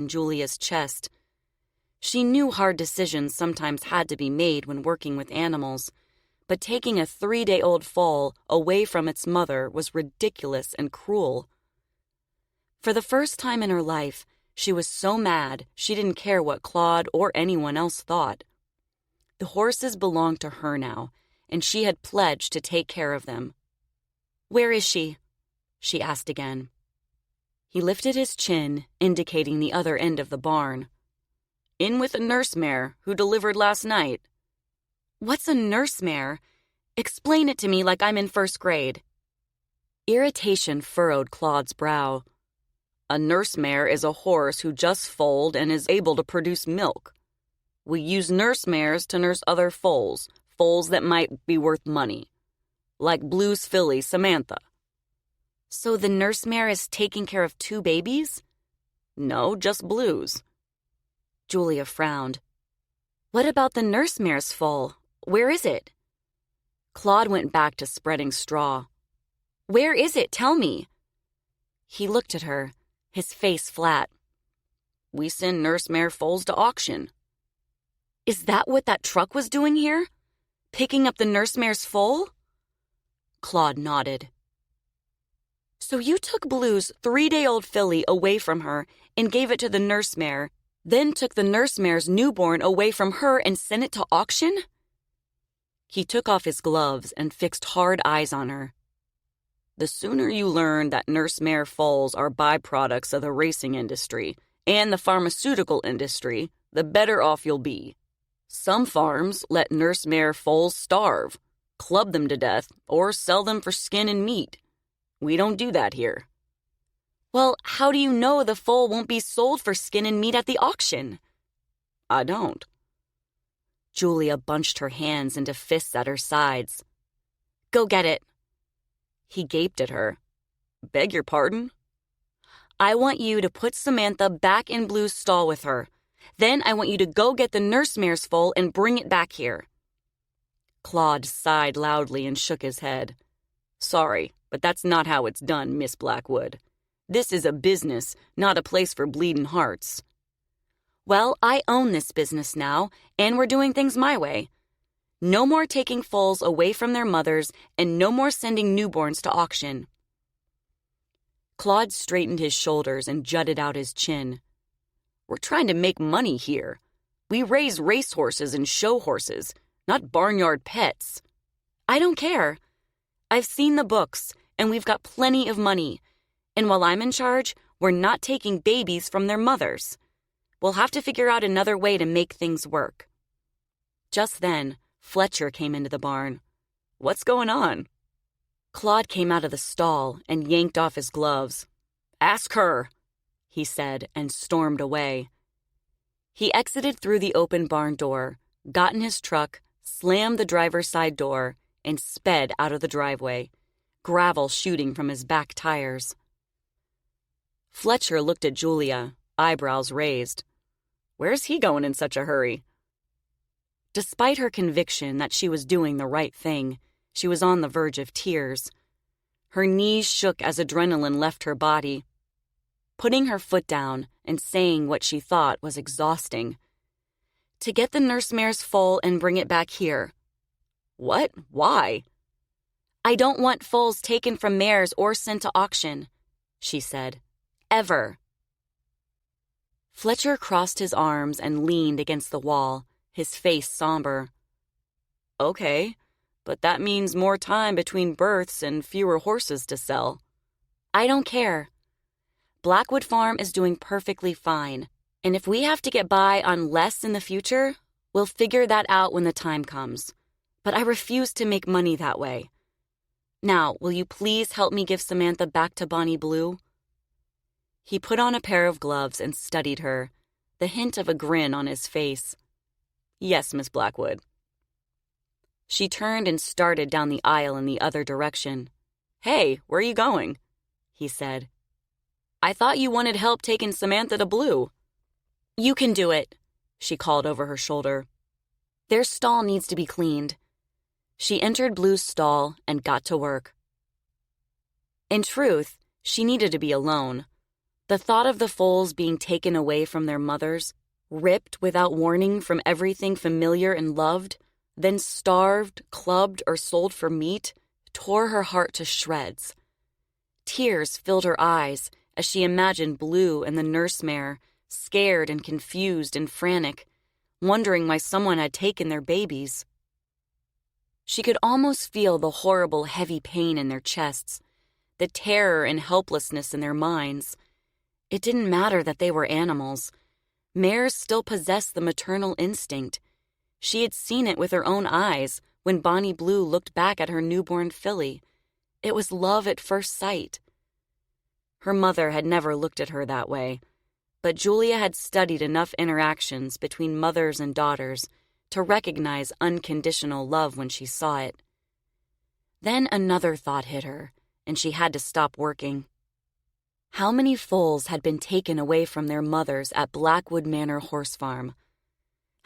in Julia's chest. She knew hard decisions sometimes had to be made when working with animals, but taking a 3-day-old foal away from its mother was ridiculous and cruel. For the first time in her life, she was so mad she didn't care what Claude or anyone else thought. The horses belonged to her now, and she had pledged to take care of them. "Where is she?" she asked again. He lifted his chin, indicating the other end of the barn. "In with a nurse mare who delivered last night." "What's a nurse mare? Explain it to me like I'm in first grade." Irritation furrowed Claude's brow. "A nurse mare is a horse who just foaled and is able to produce milk. We use nurse mares to nurse other foals that might be worth money, like Blue's filly, Samantha." "So the nurse mare is taking care of 2 babies?" "No, just Blue's." Julia frowned. "What about the nurse mare's foal? Where is it?" Claude went back to spreading straw. "Where is it? Tell me." He looked at her, his face flat. "We send nurse mare foals to auction." "Is that what that truck was doing here? Picking up the nurse mare's foal?" Claude nodded. "So you took Blue's 3-day-old filly away from her and gave it to the nurse mare, then took the nurse mare's newborn away from her and sent it to auction?" He took off his gloves and fixed hard eyes on her. "The sooner you learn that nurse mare foals are byproducts of the racing industry and the pharmaceutical industry, the better off you'll be. Some farms let nurse mare foals starve, club them to death, or sell them for skin and meat. We don't do that here." "Well, how do you know the foal won't be sold for skin and meat at the auction?" "I don't." Julia bunched her hands into fists at her sides. "Go get it." He gaped at her. "Beg your pardon?" "I want you to put Samantha back in Blue's stall with her. Then I want you to go get the nurse mare's foal and bring it back here." Claude sighed loudly and shook his head. "Sorry, but that's not how it's done, Miss Blackwood. This is a business, not a place for bleeding hearts." "Well, I own this business now, and we're doing things my way. No more taking foals away from their mothers, and no more sending newborns to auction." Claude straightened his shoulders and jutted out his chin. "We're trying to make money here. We raise racehorses and show horses, not barnyard pets." "I don't care. I've seen the books, and we've got plenty of money. And while I'm in charge, we're not taking babies from their mothers. We'll have to figure out another way to make things work." Just then, Fletcher came into the barn. "What's going on?" Claude came out of the stall and yanked off his gloves. "Ask her," he said, and stormed away. He exited through the open barn door, got in his truck, slammed the driver's side door, and sped out of the driveway, gravel shooting from his back tires. Fletcher looked at Julia, eyebrows raised. "Where's he going in such a hurry?" Despite her conviction that she was doing the right thing, she was on the verge of tears. Her knees shook as adrenaline left her body. Putting her foot down and saying what she thought was exhausting. "To get the nurse mare's foal and bring it back here." "What? Why?" "I don't want foals taken from mares or sent to auction," she said. "Ever." Fletcher crossed his arms and leaned against the wall, his face somber. "Okay, but that means more time between births and fewer horses to sell." "I don't care. Blackwood Farm is doing perfectly fine, and if we have to get by on less in the future, we'll figure that out when the time comes. But I refuse to make money that way. Now, will you please help me give Samantha back to Bonnie Blue?" He put on a pair of gloves and studied her, the hint of a grin on his face. "Yes, Miss Blackwood." She turned and started down the aisle in the other direction. "Hey, where are you going?" he said. "I thought you wanted help taking Samantha to Blue." "You can do it," she called over her shoulder. "Their stall needs to be cleaned." She entered Blue's stall and got to work. In truth, she needed to be alone. The thought of the foals being taken away from their mothers, ripped without warning from everything familiar and loved, then starved, clubbed, or sold for meat, tore her heart to shreds. Tears filled her eyes as she imagined Blue and the nurse mare, scared and confused and frantic, wondering why someone had taken their babies. She could almost feel the horrible, heavy pain in their chests, the terror and helplessness in their minds. It didn't matter that they were animals. Mares still possessed the maternal instinct. She had seen it with her own eyes when Bonnie Blue looked back at her newborn filly. It was love at first sight. Her mother had never looked at her that way, but Julia had studied enough interactions between mothers and daughters to recognize unconditional love when she saw it. Then another thought hit her, and she had to stop working. How many foals had been taken away from their mothers at Blackwood Manor horse farm?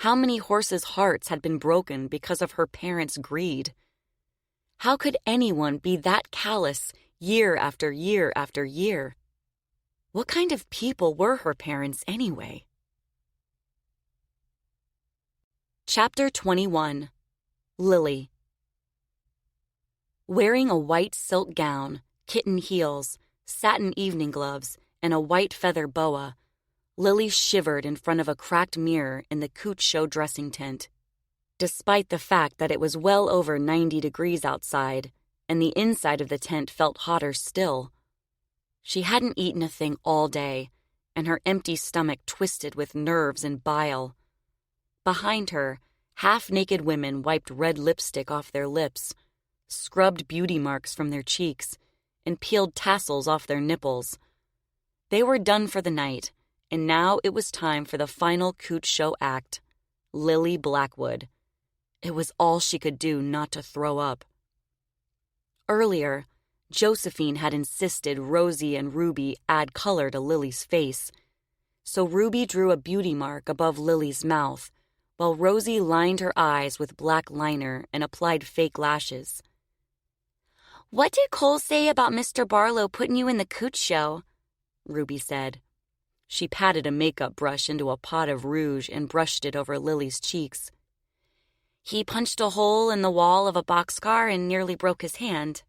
How many horses' hearts had been broken because of her parents' greed? How could anyone be that callous year after year after year? What kind of people were her parents anyway? Chapter 21. Lilly. Wearing a white silk gown, kitten heels, satin evening gloves, and a white feather boa, Lilly shivered in front of a cracked mirror in the Cooch Show dressing tent. Despite the fact that it was well over 90 degrees outside, and the inside of the tent felt hotter still. She hadn't eaten a thing all day, and her empty stomach twisted with nerves and bile. Behind her, half-naked women wiped red lipstick off their lips, scrubbed beauty marks from their cheeks, and peeled tassels off their nipples. They were done for the night, and now it was time for the final Cooch Show act, Lilly Blackwood. It was all she could do not to throw up. Earlier, Josephine had insisted Rosie and Ruby add color to Lily's face, so Ruby drew a beauty mark above Lily's mouth, while Rosie lined her eyes with black liner and applied fake lashes. "What did Cole say about Mr. Barlow putting you in the Cooch Show?" Ruby said. She patted a makeup brush into a pot of rouge and brushed it over Lily's cheeks. "He punched a hole in the wall of a boxcar and nearly broke his hand,"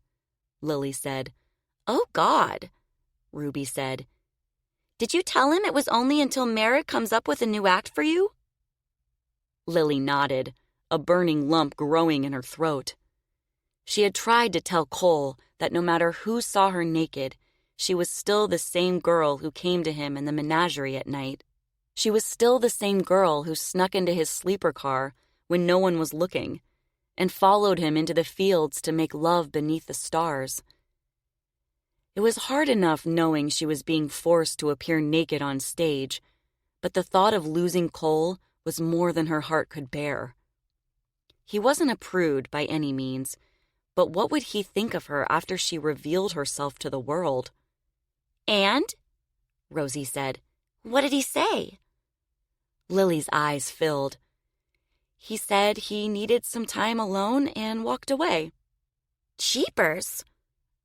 Lilly said. "Oh, God," Ruby said. "Did you tell him it was only until Merrick comes up with a new act for you?" Lilly nodded, a burning lump growing in her throat. She had tried to tell Cole that no matter who saw her naked, she was still the same girl who came to him in the menagerie at night. She was still the same girl who snuck into his sleeper car when no one was looking, and followed him into the fields to make love beneath the stars. It was hard enough knowing she was being forced to appear naked on stage, but the thought of losing Cole was more than her heart could bear. He wasn't a prude by any means, but what would he think of her after she revealed herself to the world? "And?" Rosie said. "What did he say?" Lily's eyes filled. "He said he needed some time alone and walked away." "Cheapers,"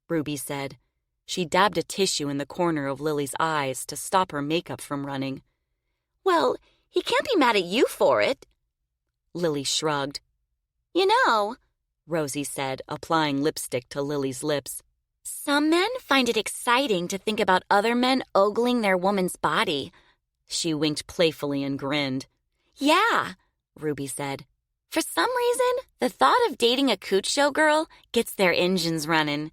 Ruby said. She dabbed a tissue in the corner of Lily's eyes to stop her makeup from running. "Well, he can't be mad at you for it." Lily shrugged. "You know," Rosie said, applying lipstick to Lily's lips, "some men find it exciting to think about other men ogling their woman's body." She winked playfully and grinned. "Yeah," Ruby said. "For some reason, the thought of dating a Cooch Show girl gets their engines running.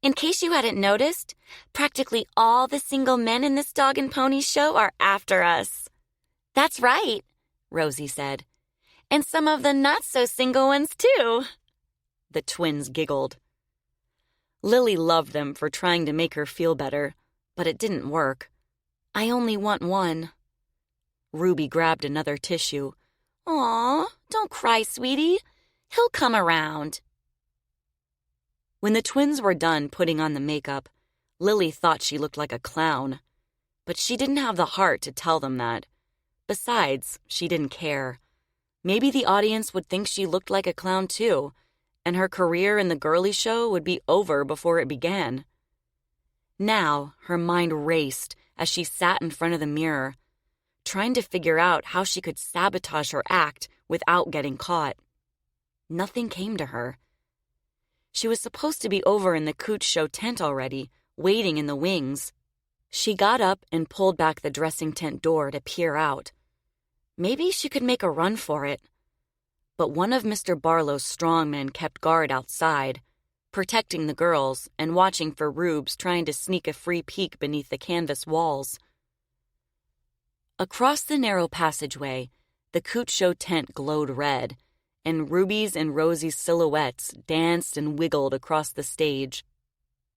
In case you hadn't noticed, practically all the single men in this dog and pony show are after us." "That's right," Rosie said. "And some of the not-so-single ones, too." The twins giggled. Lily loved them for trying to make her feel better, but it didn't work. "I only want one." Ruby grabbed another tissue. "Aw, don't cry, sweetie. He'll come around." When the twins were done putting on the makeup, Lily thought she looked like a clown, but she didn't have the heart to tell them that. Besides, she didn't care. Maybe the audience would think she looked like a clown too, and her career in the girly show would be over before it began. Now, her mind raced as she sat in front of the mirror, trying to figure out how she could sabotage her act without getting caught. Nothing came to her. She was supposed to be over in the Cooch Show tent already, waiting in the wings. She got up and pulled back the dressing tent door to peer out. Maybe she could make a run for it. But one of Mr. Barlow's strongmen kept guard outside, protecting the girls and watching for Rubes trying to sneak a free peek beneath the canvas walls. Across the narrow passageway, the Cooch Show tent glowed red, and Ruby's and Rosie's silhouettes danced and wiggled across the stage.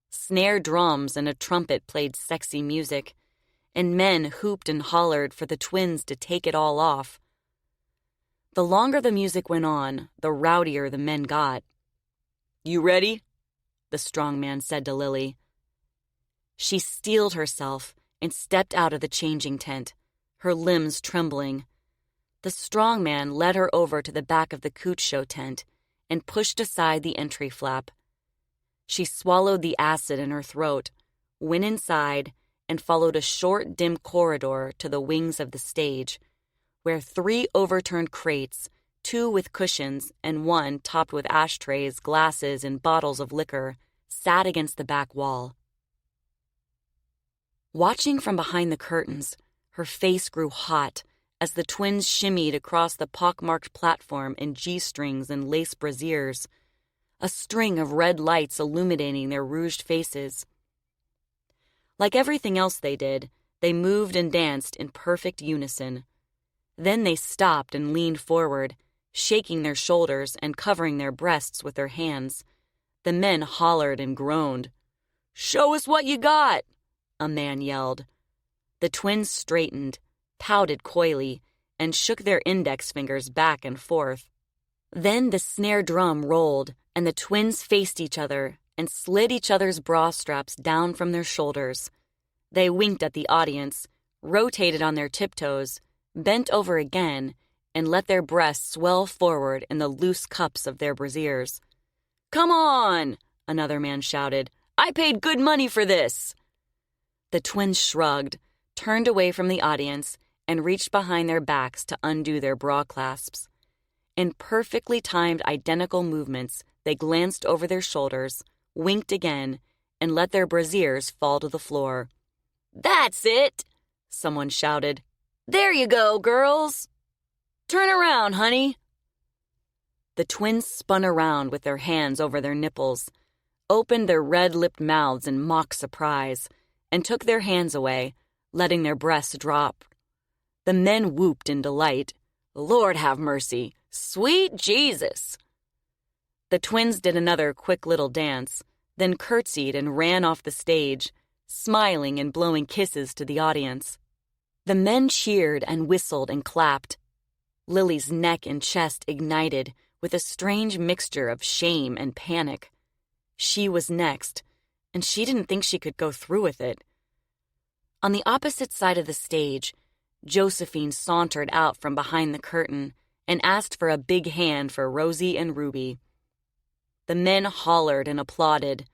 Snare drums and a trumpet played sexy music, and men hooped and hollered for the twins to take it all off. The longer the music went on, the rowdier the men got. "You ready?" the strong man said to Lilly. She steeled herself and stepped out of the changing tent, her limbs trembling. The strong man led her over to the back of the Cooch Show tent and pushed aside the entry flap. She swallowed the acid in her throat, went inside, and followed a short, dim corridor to the wings of the stage, where 3 overturned crates, 2 with cushions and 1 topped with ashtrays, glasses, and bottles of liquor, sat against the back wall. Watching from behind the curtains, her face grew hot as the twins shimmied across the pockmarked platform in G-strings and lace brassieres, a string of red lights illuminating their rouged faces. Like everything else they did, they moved and danced in perfect unison. Then they stopped and leaned forward, shaking their shoulders and covering their breasts with their hands. The men hollered and groaned. "Show us what you got," a man yelled. The twins straightened, pouted coyly, and shook their index fingers back and forth. Then the snare drum rolled, and the twins faced each other and slid each other's bra straps down from their shoulders. They winked at the audience, rotated on their tiptoes, bent over again, and let their breasts swell forward in the loose cups of their brassieres. "Come on," another man shouted. "I paid good money for this." The twins shrugged, turned away from the audience, and reached behind their backs to undo their bra clasps. In perfectly timed identical movements, they glanced over their shoulders, winked again, and let their brassieres fall to the floor. "That's it," someone shouted. "There you go, girls. Turn around, honey." The twins spun around with their hands over their nipples, opened their red-lipped mouths in mock surprise, and took their hands away, letting their breasts drop. The men whooped in delight. "Lord have mercy! Sweet Jesus!" The twins did another quick little dance, then curtsied and ran off the stage, smiling and blowing kisses to the audience. The men cheered and whistled and clapped. Lily's neck and chest ignited with a strange mixture of shame and panic. She was next, and she didn't think she could go through with it. On the opposite side of the stage, Josephine sauntered out from behind the curtain and asked for a big hand for Rosie and Ruby. The men hollered and applauded.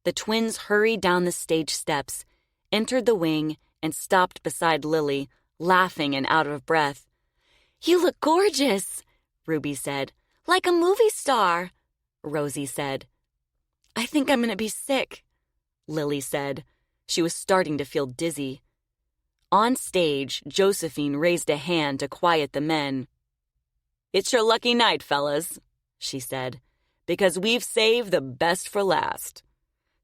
The twins hurried down the stage steps, entered the wing, and stopped beside Lilly, laughing and out of breath. "You look gorgeous," Ruby said. "Like a movie star," Rosie said. "I think I'm going to be sick," Lilly said. She was starting to feel dizzy. On stage, Josephine raised a hand to quiet the men. "It's your lucky night, fellas," she said, "because we've saved the best for last.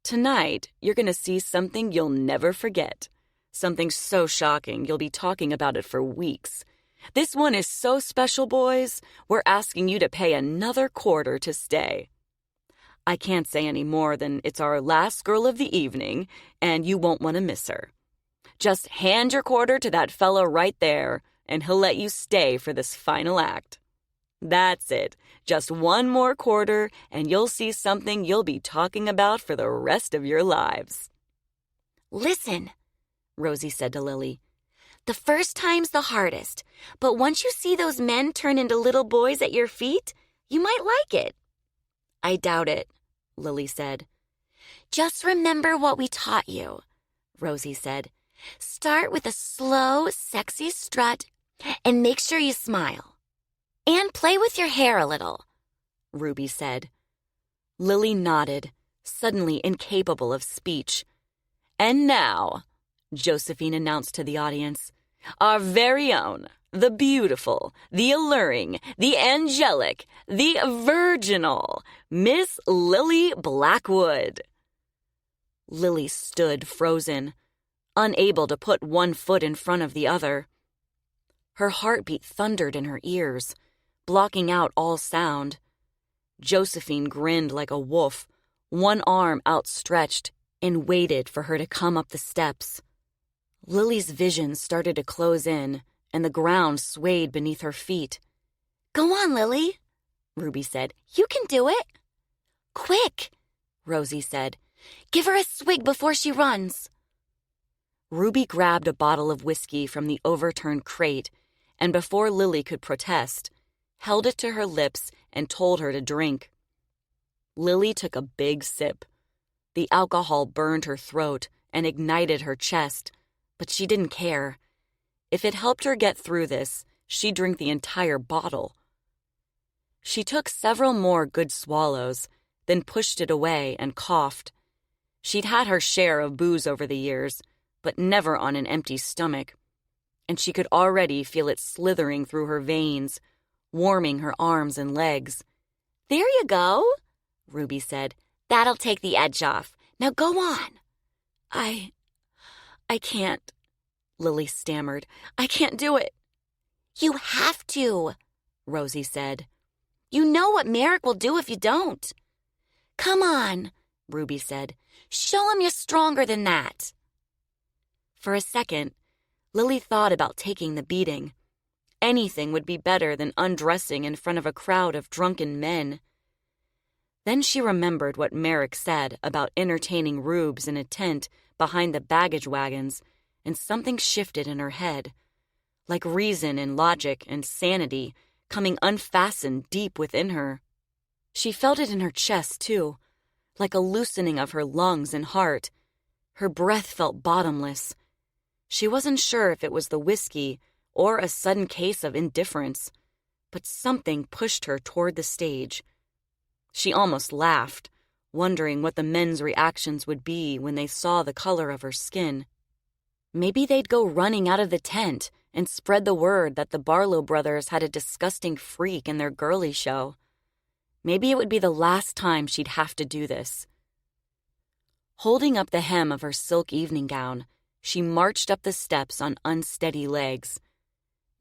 Tonight, you're going to see something you'll never forget. Something so shocking you'll be talking about it for weeks. This one is so special, boys, we're asking you to pay another quarter to stay. I can't say any more than it's our last girl of the evening, and you won't want to miss her. Just hand your quarter to that fellow right there, and he'll let you stay for this final act. That's it. Just one more quarter, and you'll see something you'll be talking about for the rest of your lives." "Listen," Rosie said to Lilly. "The first time's the hardest, but once you see those men turn into little boys at your feet, you might like it." "I doubt it," Lilly said. "Just remember what we taught you," Rosie said. Start with a slow, sexy strut and make sure you smile. And play with your hair a little, Ruby said. Lilly nodded, suddenly incapable of speech. And now, Josephine announced to the audience, our very own, the beautiful, the alluring, the angelic, the virginal, Miss Lilly Blackwood. Lilly stood frozen, unable to put one foot in front of the other. Her heartbeat thundered in her ears, blocking out all sound. Josephine grinned like a wolf, one arm outstretched, and waited for her to come up the steps. Lily's vision started to close in, and the ground swayed beneath her feet. Go on, Lilly, Ruby said. You can do it. Quick, Rosie said. Give her a swig before she runs. Ruby grabbed a bottle of whiskey from the overturned crate, and before Lilly could protest, held it to her lips and told her to drink. Lilly took a big sip. The alcohol burned her throat and ignited her chest, but she didn't care. If it helped her get through this, she'd drink the entire bottle. She took several more good swallows, then pushed it away and coughed. She'd had her share of booze over the years, but never on an empty stomach, and she could already feel it slithering through her veins, warming her arms and legs. There you go, Ruby said. That'll take the edge off. Now go on. I can't, Lilly stammered. I can't do it. You have to, Rosie said. You know what Merrick will do if you don't. Come on, Ruby said. Show him you're stronger than that. For a second, Lilly thought about taking the beating. Anything would be better than undressing in front of a crowd of drunken men. Then she remembered what Merrick said about entertaining rubes in a tent behind the baggage wagons, and something shifted in her head, like reason and logic and sanity coming unfastened deep within her. She felt it in her chest, too, like a loosening of her lungs and heart. Her breath felt bottomless. She wasn't sure if it was the whiskey or a sudden case of indifference, but something pushed her toward the stage. She almost laughed, wondering what the men's reactions would be when they saw the color of her skin. Maybe they'd go running out of the tent and spread the word that the Barlow brothers had a disgusting freak in their girly show. Maybe it would be the last time she'd have to do this. Holding up the hem of her silk evening gown, she marched up the steps on unsteady legs.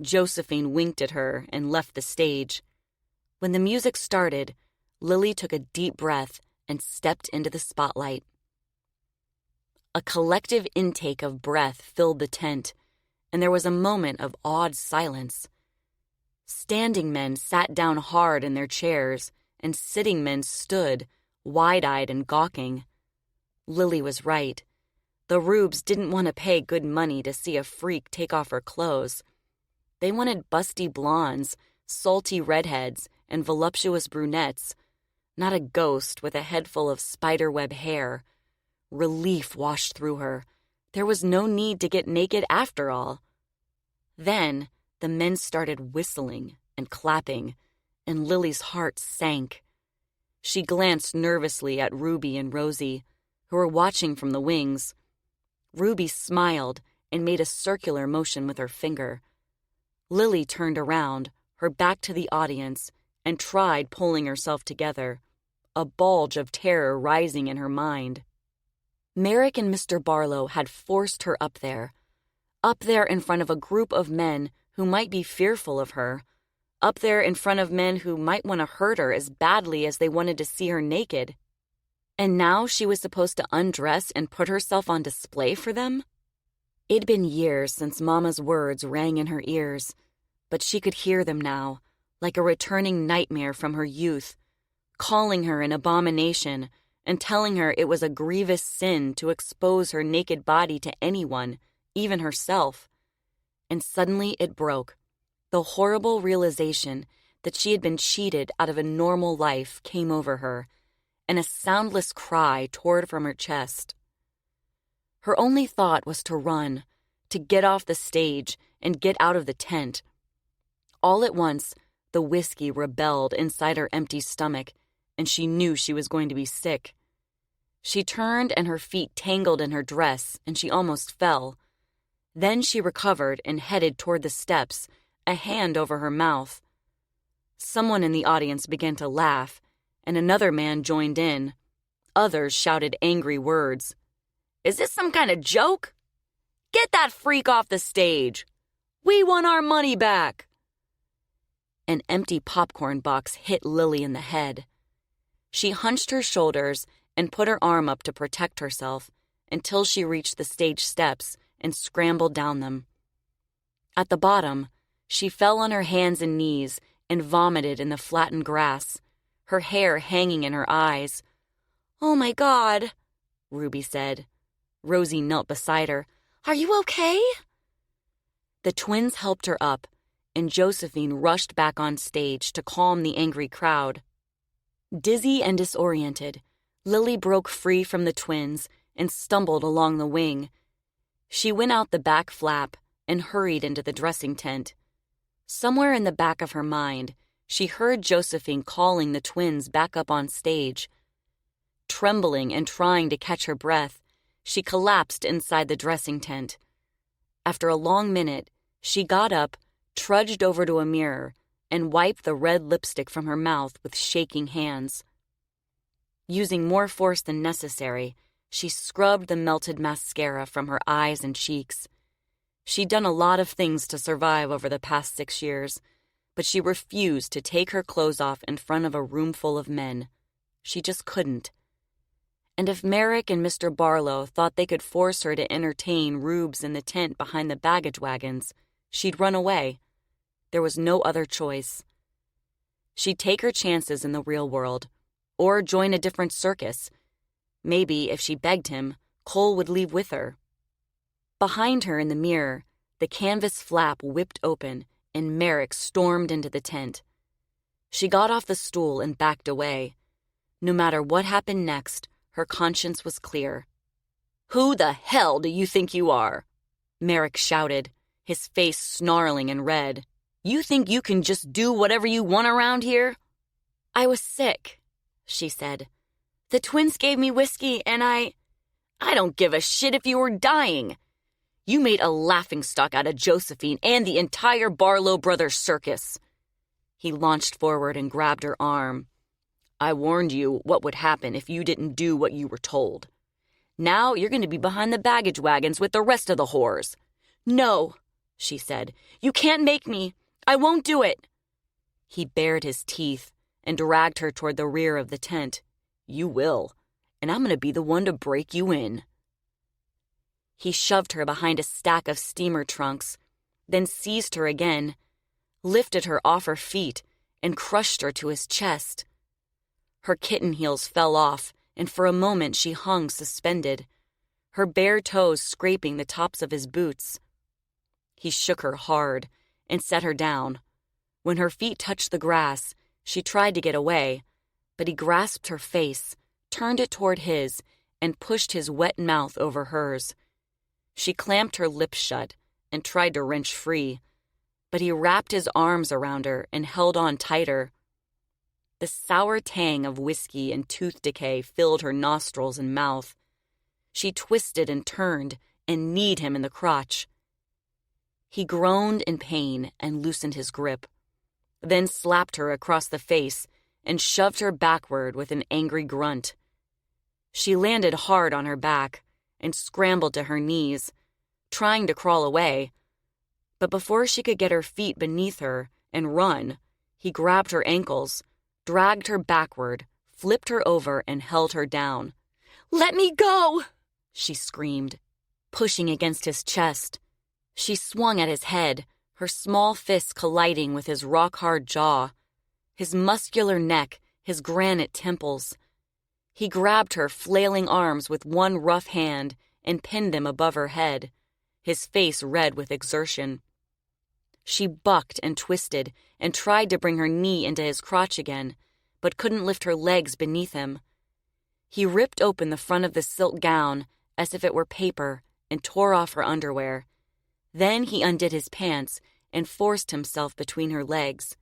Josephine winked at her and left the stage. When the music started, Lilly took a deep breath and stepped into the spotlight. A collective intake of breath filled the tent, and there was a moment of awed silence. Standing men sat down hard in their chairs, and sitting men stood, wide-eyed and gawking. Lilly was right. The rubes didn't want to pay good money to see a freak take off her clothes. They wanted busty blondes, salty redheads, and voluptuous brunettes, not a ghost with a head full of spiderweb hair. Relief washed through her. There was no need to get naked after all. Then the men started whistling and clapping, and Lily's heart sank. She glanced nervously at Ruby and Rosie, who were watching from the wings. Ruby smiled and made a circular motion with her finger. Lilly turned around, her back to the audience, and tried pulling herself together, a bulge of terror rising in her mind. Merrick and Mr. Barlow had forced her up there in front of a group of men who might be fearful of her, up there in front of men who might want to hurt her as badly as they wanted to see her naked. And now she was supposed to undress and put herself on display for them? It'd been years since Mama's words rang in her ears, but she could hear them now, like a returning nightmare from her youth, calling her an abomination and telling her it was a grievous sin to expose her naked body to anyone, even herself. And suddenly it broke. The horrible realization that she had been cheated out of a normal life came over her, and a soundless cry tore from her chest. Her only thought was to run, to get off the stage and get out of the tent. All at once, the whiskey rebelled inside her empty stomach, and she knew she was going to be sick. She turned and her feet tangled in her dress, and she almost fell. Then she recovered and headed toward the steps, a hand over her mouth. Someone in the audience began to laugh, and another man joined in. Others shouted angry words. "Is this some kind of joke? Get that freak off the stage! We want our money back!" An empty popcorn box hit Lilly in the head. She hunched her shoulders and put her arm up to protect herself until she reached the stage steps and scrambled down them. At the bottom, she fell on her hands and knees and vomited in the flattened grass, her hair hanging in her eyes. "Oh, my God," Ruby said. Rosie knelt beside her. "Are you okay?" The twins helped her up, and Josephine rushed back on stage to calm the angry crowd. Dizzy and disoriented, Lilly broke free from the twins and stumbled along the wing. She went out the back flap and hurried into the dressing tent. Somewhere in the back of her mind, she heard Josephine calling the twins back up on stage. Trembling and trying to catch her breath, she collapsed inside the dressing tent. After a long minute, she got up, trudged over to a mirror, and wiped the red lipstick from her mouth with shaking hands. Using more force than necessary, she scrubbed the melted mascara from her eyes and cheeks. She'd done a lot of things to survive over the past 6 years, but she refused to take her clothes off in front of a room full of men. She just couldn't. And if Merrick and Mr. Barlow thought they could force her to entertain Rubes in the tent behind the baggage wagons, she'd run away. There was no other choice. She'd take her chances in the real world, or join a different circus. Maybe, if she begged him, Cole would leave with her. Behind her in the mirror, the canvas flap whipped open, and Merrick stormed into the tent. She got off the stool and backed away. No matter what happened next, her conscience was clear. "Who the hell do you think you are?" Merrick shouted, his face snarling and red. "You think you can just do whatever you want around here?" "I was sick," she said. "The twins gave me whiskey and I don't give a shit if you were dying. You made a laughingstock out of Josephine and the entire Barlow Brothers circus." He launched forward and grabbed her arm. "I warned you what would happen if you didn't do what you were told. Now you're going to be behind the baggage wagons with the rest of the whores." "No," she said. "You can't make me. I won't do it." He bared his teeth and dragged her toward the rear of the tent. "You will, and I'm going to be the one to break you in." He shoved her behind a stack of steamer trunks, then seized her again, lifted her off her feet, and crushed her to his chest. Her kitten heels fell off, and for a moment she hung suspended, her bare toes scraping the tops of his boots. He shook her hard and set her down. When her feet touched the grass, she tried to get away, but he grasped her face, turned it toward his, and pushed his wet mouth over hers. She clamped her lips shut and tried to wrench free, but he wrapped his arms around her and held on tighter. The sour tang of whiskey and tooth decay filled her nostrils and mouth. She twisted and turned and kneed him in the crotch. He groaned in pain and loosened his grip, then slapped her across the face and shoved her backward with an angry grunt. She landed hard on her back and scrambled to her knees, trying to crawl away. But before she could get her feet beneath her and run, he grabbed her ankles, dragged her backward, flipped her over, and held her down. "Let me go!" she screamed, pushing against his chest. She swung at his head, her small fists colliding with his rock-hard jaw, his muscular neck, his granite temples. He grabbed her flailing arms with one rough hand and pinned them above her head, his face red with exertion. She bucked and twisted and tried to bring her knee into his crotch again, but couldn't lift her legs beneath him. He ripped open the front of the silk gown as if it were paper and tore off her underwear. Then he undid his pants and forced himself between her legs.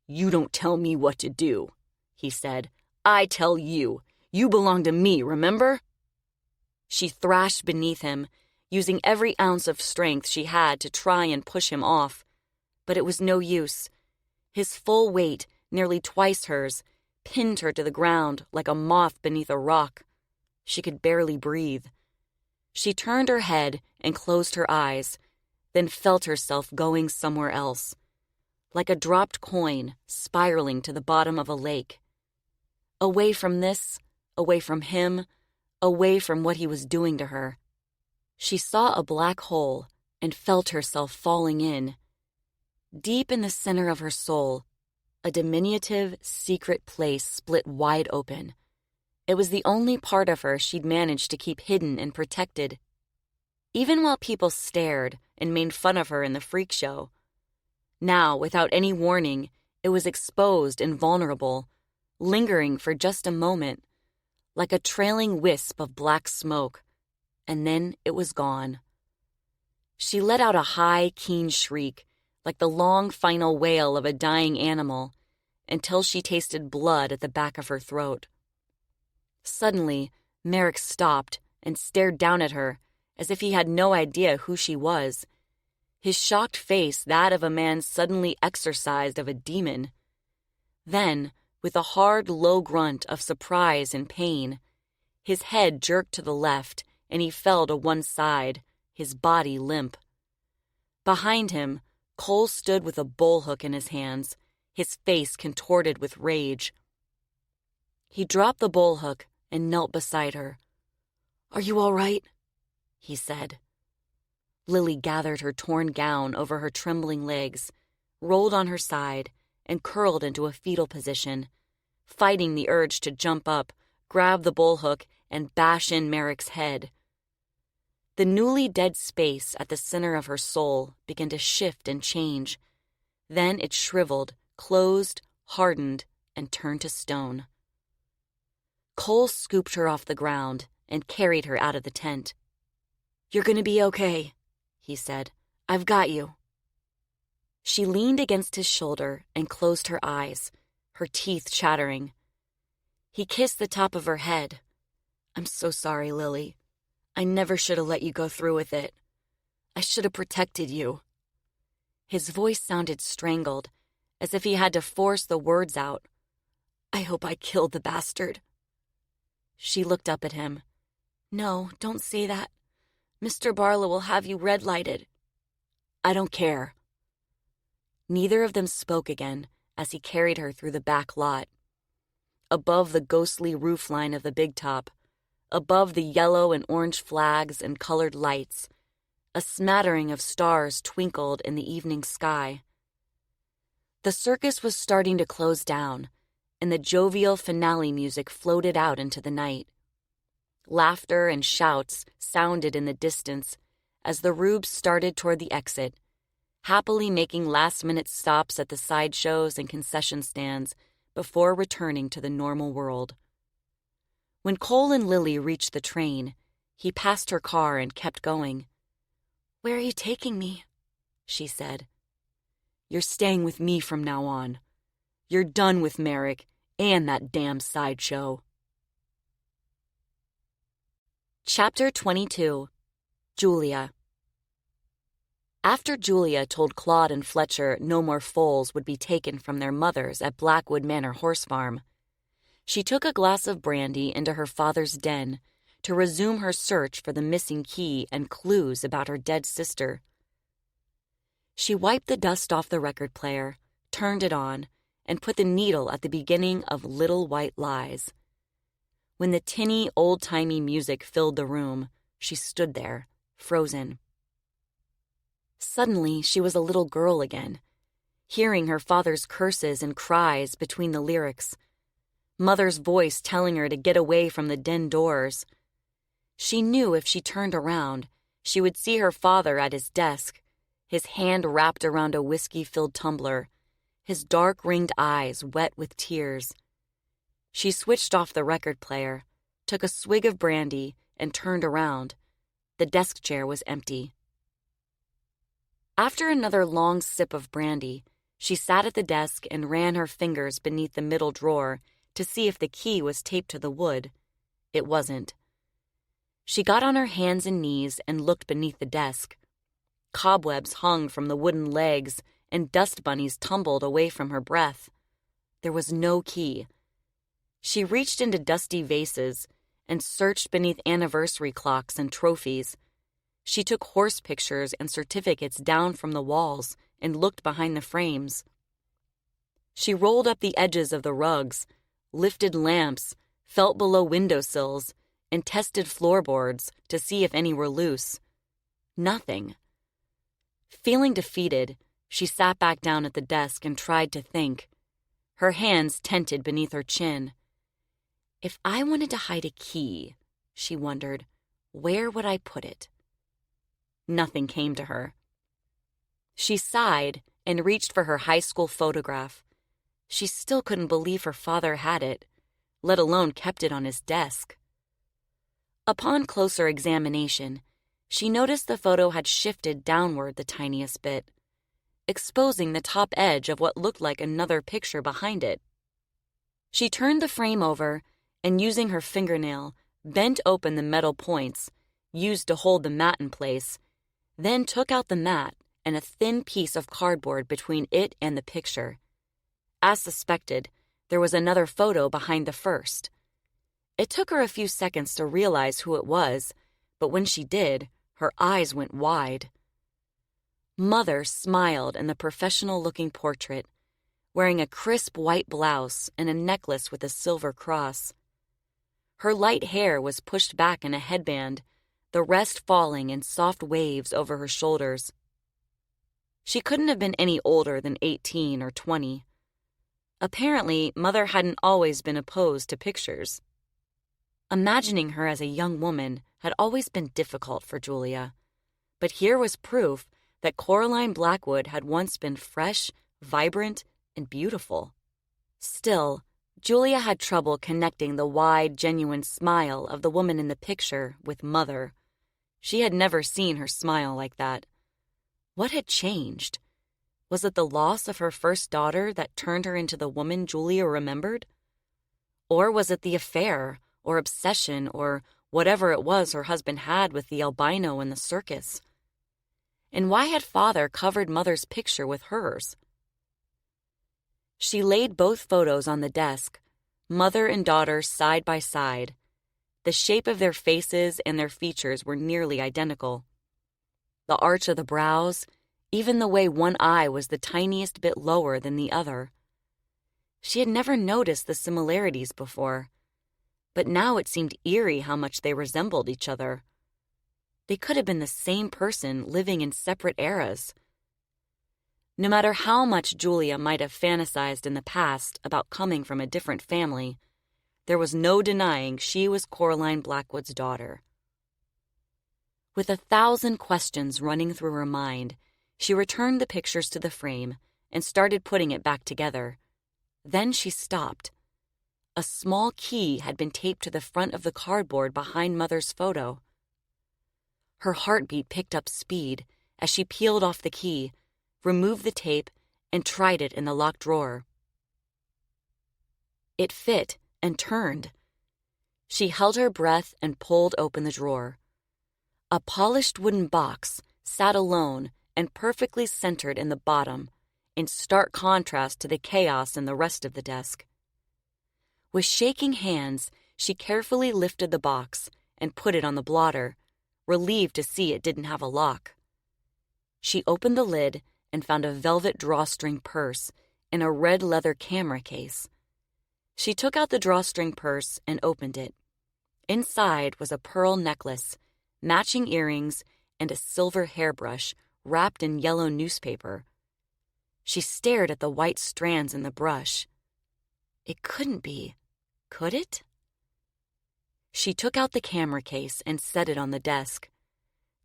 "You don't tell me what to do," he said. "I tell you. You belong to me, remember?" She thrashed beneath him, using every ounce of strength she had to try and push him off. But it was no use. His full weight, nearly twice hers, pinned her to the ground like a moth beneath a rock. She could barely breathe. She turned her head and closed her eyes, then felt herself going somewhere else, like a dropped coin spiraling to the bottom of a lake. Away from this, away from him, away from what he was doing to her. She saw a black hole and felt herself falling in. Deep in the center of her soul, a diminutive, secret place split wide open. It was the only part of her she'd managed to keep hidden and protected. Even while people stared and made fun of her in the freak show. Now, without any warning, it was exposed and vulnerable, lingering for just a moment, like a trailing wisp of black smoke, and then it was gone. She let out a high, keen shriek, like the long final wail of a dying animal, until she tasted blood at the back of her throat. Suddenly, Merrick stopped and stared down at her as if he had no idea who she was, his shocked face that of a man suddenly exorcised of a demon. Then, with a hard, low grunt of surprise and pain, his head jerked to the left and he fell to one side, his body limp. Behind him, Cole stood with a bullhook in his hands, his face contorted with rage. He dropped the bullhook and knelt beside her. "Are you all right?" he said. Lilly gathered her torn gown over her trembling legs, rolled on her side, and curled into a fetal position, fighting the urge to jump up, grab the bullhook, and bash in Merrick's head. The newly dead space at the center of her soul began to shift and change. Then it shriveled, closed, hardened, and turned to stone. Cole scooped her off the ground and carried her out of the tent. "You're going to be okay," he said. "I've got you." She leaned against his shoulder and closed her eyes, her teeth chattering. He kissed the top of her head. "I'm so sorry, Lilly. I never should have let you go through with it. I should have protected you." His voice sounded strangled, as if he had to force the words out. "I hope I killed the bastard." She looked up at him. "No, don't say that. Mr. Barlow will have you red-lighted." "I don't care." Neither of them spoke again as he carried her through the back lot. Above the ghostly roofline of the big top, above the yellow and orange flags and colored lights, a smattering of stars twinkled in the evening sky. The circus was starting to close down, and the jovial finale music floated out into the night. Laughter and shouts sounded in the distance as the rubes started toward the exit, happily making last-minute stops at the sideshows and concession stands before returning to the normal world. When Cole and Lilly reached the train, he passed her car and kept going. "Where are you taking me?" she said. "You're staying with me from now on. You're done with Merrick and that damn sideshow." Chapter 22. Julia. After Julia told Claude and Fletcher no more foals would be taken from their mothers at Blackwood Manor horse farm, she took a glass of brandy into her father's den to resume her search for the missing key and clues about her dead sister. She wiped the dust off the record player, turned it on, and put the needle at the beginning of Little White Lies. When the tinny, old-timey music filled the room, she stood there, frozen. Suddenly, she was a little girl again, hearing her father's curses and cries between the lyrics, Mother's voice telling her to get away from the den doors. She knew if she turned around, she would see her father at his desk, his hand wrapped around a whiskey-filled tumbler, his dark-ringed eyes wet with tears. She switched off the record player, took a swig of brandy, and turned around. The desk chair was empty. After another long sip of brandy, she sat at the desk and ran her fingers beneath the middle drawer to see if the key was taped to the wood. It wasn't. She got on her hands and knees and looked beneath the desk. Cobwebs hung from the wooden legs and dust bunnies tumbled away from her breath. There was no key. She reached into dusty vases and searched beneath anniversary clocks and trophies. She took horse pictures and certificates down from the walls and looked behind the frames. She rolled up the edges of the rugs, lifted lamps, felt below windowsills, and tested floorboards to see if any were loose. Nothing. Feeling defeated, she sat back down at the desk and tried to think. Her hands tented beneath her chin. If I wanted to hide a key, she wondered, where would I put it? Nothing came to her. She sighed and reached for her high school photograph. She still couldn't believe her father had it, let alone kept it on his desk. Upon closer examination, she noticed the photo had shifted downward the tiniest bit, exposing the top edge of what looked like another picture behind it. She turned the frame over and, using her fingernail, bent open the metal points used to hold the mat in place, then took out the mat and a thin piece of cardboard between it and the picture. As suspected, there was another photo behind the first. It took her a few seconds to realize who it was, but when she did, her eyes went wide. Mother smiled in the professional-looking portrait, wearing a crisp white blouse and a necklace with a silver cross. Her light hair was pushed back in a headband, the rest falling in soft waves over her shoulders. She couldn't have been any older than 18 or 20. Apparently, Mother hadn't always been opposed to pictures. Imagining her as a young woman had always been difficult for Julia, but here was proof that Coraline Blackwood had once been fresh, vibrant, and beautiful. Still, Julia had trouble connecting the wide, genuine smile of the woman in the picture with Mother. She had never seen her smile like that. What had changed? Was it the loss of her first daughter that turned her into the woman Julia remembered? Or was it the affair, or obsession, or whatever it was her husband had with the albino in the circus? And why had Father covered Mother's picture with hers? She laid both photos on the desk, mother and daughter side by side. The shape of their faces and their features were nearly identical. The arch of the brows, even the way one eye was the tiniest bit lower than the other. She had never noticed the similarities before, but now it seemed eerie how much they resembled each other. They could have been the same person living in separate eras. No matter how much Julia might have fantasized in the past about coming from a different family, there was no denying she was Coraline Blackwood's daughter. With 1,000 questions running through her mind, she returned the pictures to the frame and started putting it back together. Then she stopped. A small key had been taped to the front of the cardboard behind Mother's photo. Her heartbeat picked up speed as she peeled off the key, removed the tape, and tried it in the locked drawer. It fit and turned. She held her breath and pulled open the drawer. A polished wooden box sat alone and perfectly centered in the bottom, in stark contrast to the chaos in the rest of the desk. With shaking hands, she carefully lifted the box and put it on the blotter, relieved to see it didn't have a lock. She opened the lid and found a velvet drawstring purse and a red leather camera case. She took out the drawstring purse and opened it. Inside was a pearl necklace, matching earrings, and a silver hairbrush wrapped in yellow newspaper. She stared at the white strands in the brush. It couldn't be, could it? She took out the camera case and set it on the desk.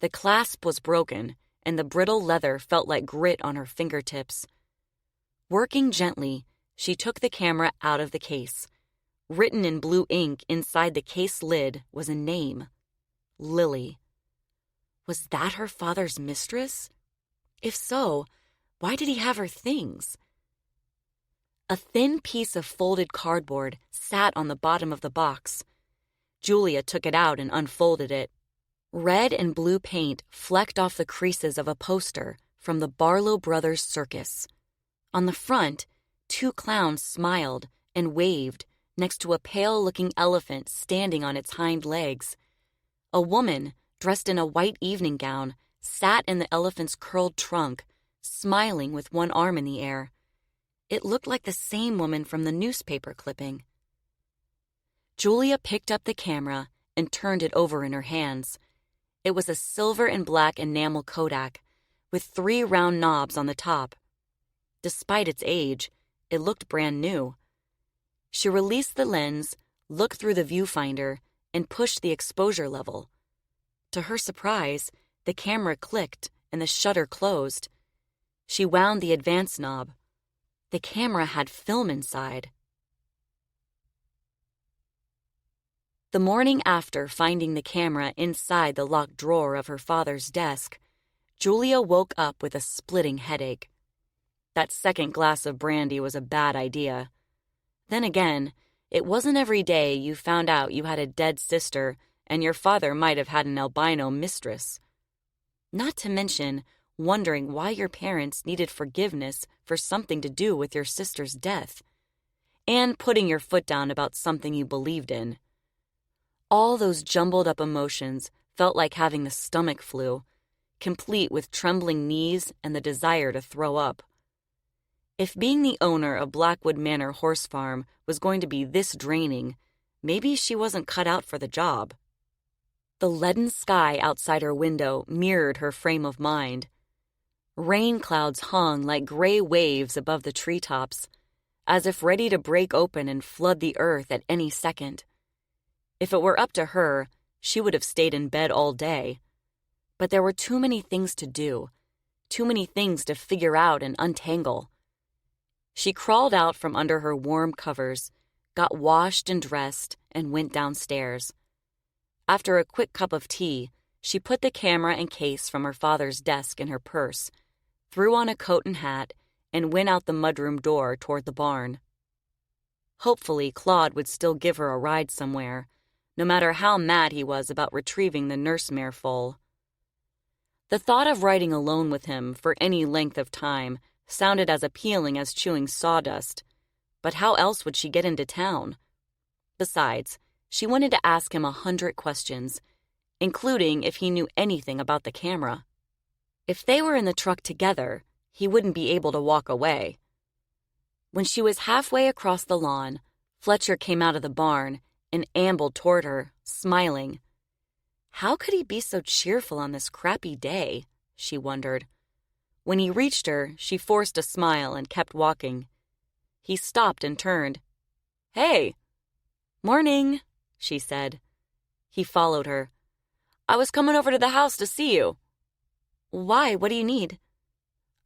The clasp was broken, and the brittle leather felt like grit on her fingertips. Working gently, she took the camera out of the case. Written in blue ink inside the case lid was a name: Lilly. Was that her father's mistress? If so, why did he have her things? A thin piece of folded cardboard sat on the bottom of the box. Julia took it out and unfolded it. Red and blue paint flecked off the creases of a poster from the Barlow Brothers Circus. On the front, 2 clowns smiled and waved next to a pale-looking elephant standing on its hind legs. A woman, dressed in a white evening gown, sat in the elephant's curled trunk, smiling with one arm in the air. It looked like the same woman from the newspaper clipping. Julia picked up the camera and turned it over in her hands. It was a silver and black enamel Kodak with 3 round knobs on the top. Despite its age, it looked brand new. She released the lens, looked through the viewfinder, and pushed the exposure level. To her surprise, the camera clicked and the shutter closed. She wound the advance knob. The camera had film inside. The morning after finding the camera inside the locked drawer of her father's desk, Julia woke up with a splitting headache. That second glass of brandy was a bad idea. Then again, it wasn't every day you found out you had a dead sister and your father might have had an albino mistress. Not to mention wondering why your parents needed forgiveness for something to do with your sister's death, and putting your foot down about something you believed in. All those jumbled up emotions felt like having the stomach flu, complete with trembling knees and the desire to throw up. If being the owner of Blackwood Manor horse farm was going to be this draining, maybe she wasn't cut out for the job. The leaden sky outside her window mirrored her frame of mind. Rain clouds hung like gray waves above the treetops, as if ready to break open and flood the earth at any second. If it were up to her, she would have stayed in bed all day. But there were too many things to do, too many things to figure out and untangle. She crawled out from under her warm covers, got washed and dressed, and went downstairs. After a quick cup of tea, she put the camera and case from her father's desk in her purse, threw on a coat and hat, and went out the mudroom door toward the barn. Hopefully, Claude would still give her a ride somewhere, no matter how mad he was about retrieving the nurse-mare foal. The thought of riding alone with him for any length of time sounded as appealing as chewing sawdust, but how else would she get into town? Besides, she wanted to ask him 100 questions, including if he knew anything about the camera. If they were in the truck together, he wouldn't be able to walk away. When she was halfway across the lawn, Fletcher came out of the barn and ambled toward her, smiling. How could he be so cheerful on this crappy day? She wondered. When he reached her, she forced a smile and kept walking. He stopped and turned. "Hey!" "Morning," she said. He followed her. "I was coming over to the house to see you." "Why? What do you need?"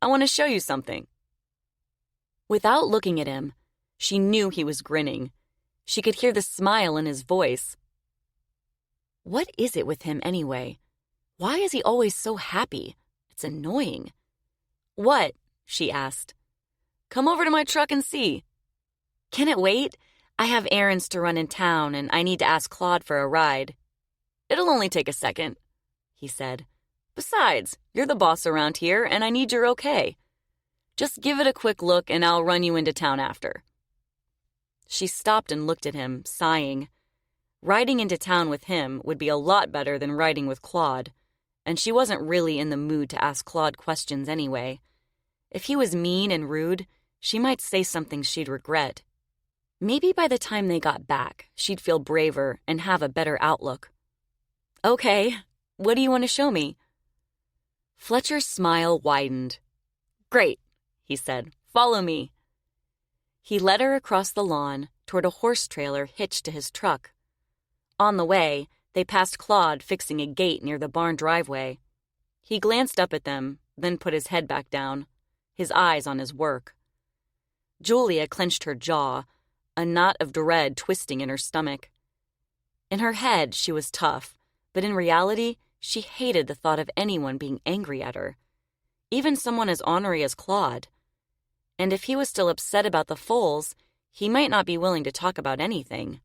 "I want to show you something." Without looking at him, she knew he was grinning. She could hear the smile in his voice. What is it with him anyway? Why is he always so happy? It's annoying. "What?" she asked. "Come over to my truck and see." "Can it wait? I have errands to run in town and I need to ask Claude for a ride." "It'll only take a second," he said. "Besides, you're the boss around here and I need your okay. Just give it a quick look and I'll run you into town after." She stopped and looked at him, sighing. Riding into town with him would be a lot better than riding with Claude, and she wasn't really in the mood to ask Claude questions anyway. If he was mean and rude, she might say something she'd regret. Maybe by the time they got back, she'd feel braver and have a better outlook. "Okay, what do you want to show me?" Fletcher's smile widened. "Great," he said. "Follow me." He led her across the lawn toward a horse trailer hitched to his truck. On the way, they passed Claude fixing a gate near the barn driveway. He glanced up at them, then put his head back down, his eyes on his work. Julia clenched her jaw, a knot of dread twisting in her stomach. In her head, she was tough, but in reality, she hated the thought of anyone being angry at her. even someone as ornery as Claude. And if he was still upset about the foals, he might not be willing to talk about anything.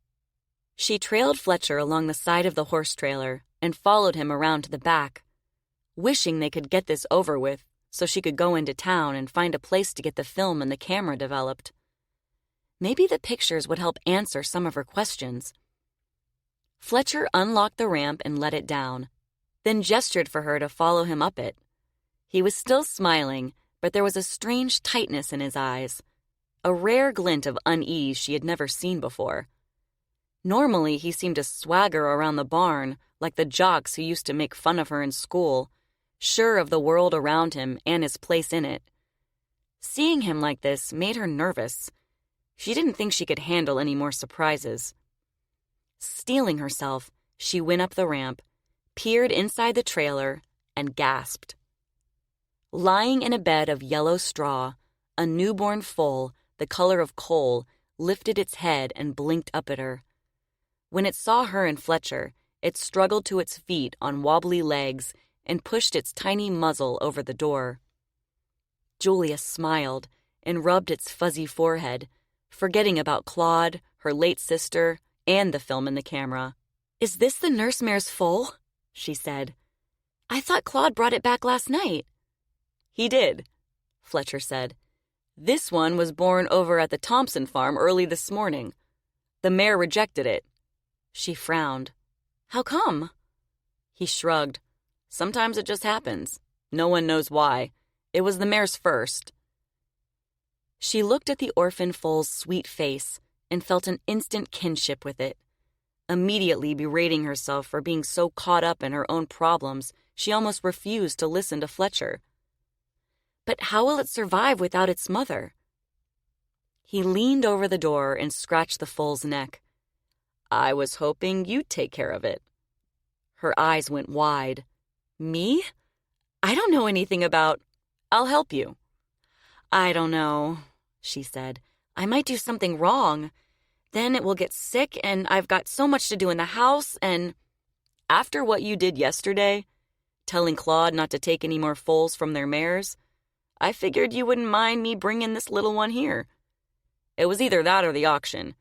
She trailed Fletcher along the side of the horse trailer and followed him around to the back, wishing they could get this over with so she could go into town and find a place to get the film and the camera developed. Maybe the pictures would help answer some of her questions. Fletcher unlocked the ramp and let it down, then gestured for her to follow him up it. He was still smiling, but there was a strange tightness in his eyes, a rare glint of unease she had never seen before. Normally, he seemed to swagger around the barn like the jocks who used to make fun of her in school, sure of the world around him and his place in it. Seeing him like this made her nervous. She didn't think she could handle any more surprises. Steeling herself, she went up the ramp, peered inside the trailer, and gasped. Lying in a bed of yellow straw, a newborn foal, the color of coal, lifted its head and blinked up at her. When it saw her and Fletcher, it struggled to its feet on wobbly legs and pushed its tiny muzzle over the door. Julia smiled and rubbed its fuzzy forehead, forgetting about Claude, her late sister, and the film and the camera. "Is this the nursemare's foal?" she said. "I thought Claude brought it back last night." "He did," Fletcher said. "This one was born over at the Thompson farm early this morning. The mare rejected it." She frowned. "How come?" He shrugged. "Sometimes it just happens. No one knows why. It was the mare's first." She looked at the orphan foal's sweet face and felt an instant kinship with it. Immediately berating herself for being so caught up in her own problems, she almost refused to listen to Fletcher. "But how will it survive without its mother?" He leaned over the door and scratched the foal's neck. "I was hoping you'd take care of it." Her eyes went wide. "Me? I don't know anything about—" "I'll help you." "I don't know," she said. "I might do something wrong. Then it will get sick, and I've got so much to do in the house, and—" "After what you did yesterday, telling Claude not to take any more foals from their mares, I figured you wouldn't mind me bringing this little one here. It was either that or the auction,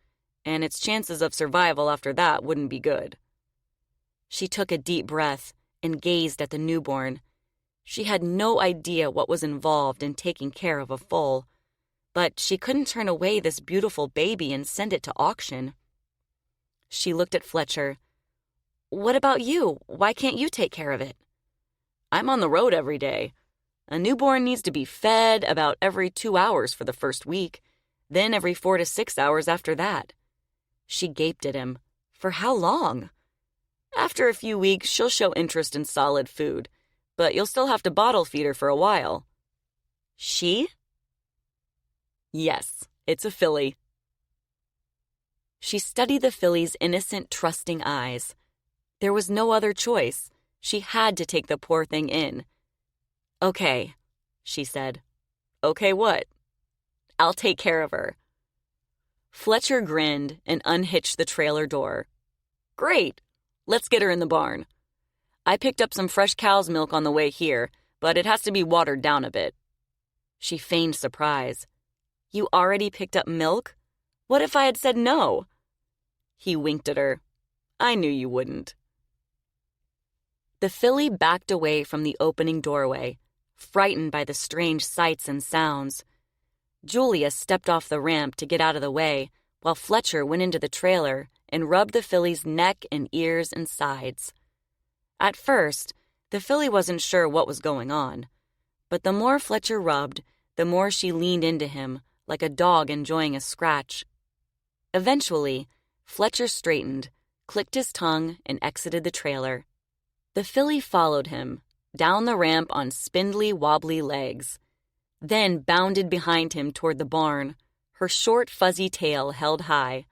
and its chances of survival after that wouldn't be good." She took a deep breath and gazed at the newborn. She had no idea what was involved in taking care of a foal, but she couldn't turn away this beautiful baby and send it to auction. She looked at Fletcher. "What about you? Why can't you take care of it?" "I'm on the road every day. A newborn needs to be fed about every 2 hours for the first week, then every 4 to 6 hours after that." She gaped at him. "For how long?" "After a few weeks, she'll show interest in solid food, but you'll still have to bottle feed her for a while." "She?" "Yes, it's a filly." She studied the filly's innocent, trusting eyes. There was no other choice. She had to take the poor thing in. "Okay," she said. "Okay what?" "I'll take care of her." Fletcher grinned and unhitched the trailer door. "Great. Let's get her in the barn. I picked up some fresh cow's milk on the way here, but it has to be watered down a bit." She feigned surprise. "You already picked up milk? What if I had said no?" He winked at her. "I knew you wouldn't." The filly backed away from the opening doorway, frightened by the strange sights and sounds. Julia stepped off the ramp to get out of the way, while Fletcher went into the trailer and rubbed the filly's neck and ears and sides. At first, the filly wasn't sure what was going on, but the more Fletcher rubbed, the more she leaned into him, like a dog enjoying a scratch. Eventually, Fletcher straightened, clicked his tongue, and exited the trailer. The filly followed him, down the ramp on spindly, wobbly legs, then bounded behind him toward the barn, her short, fuzzy tail held high.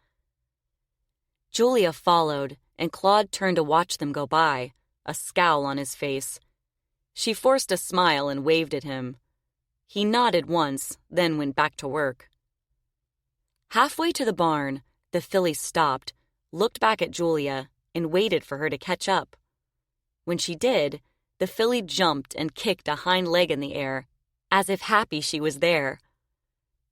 Julia followed, and Claude turned to watch them go by, a scowl on his face. She forced a smile and waved at him. He nodded once, then went back to work. Halfway to the barn, the filly stopped, looked back at Julia, and waited for her to catch up. When she did, The filly jumped and kicked a hind leg in the air, as if happy she was there.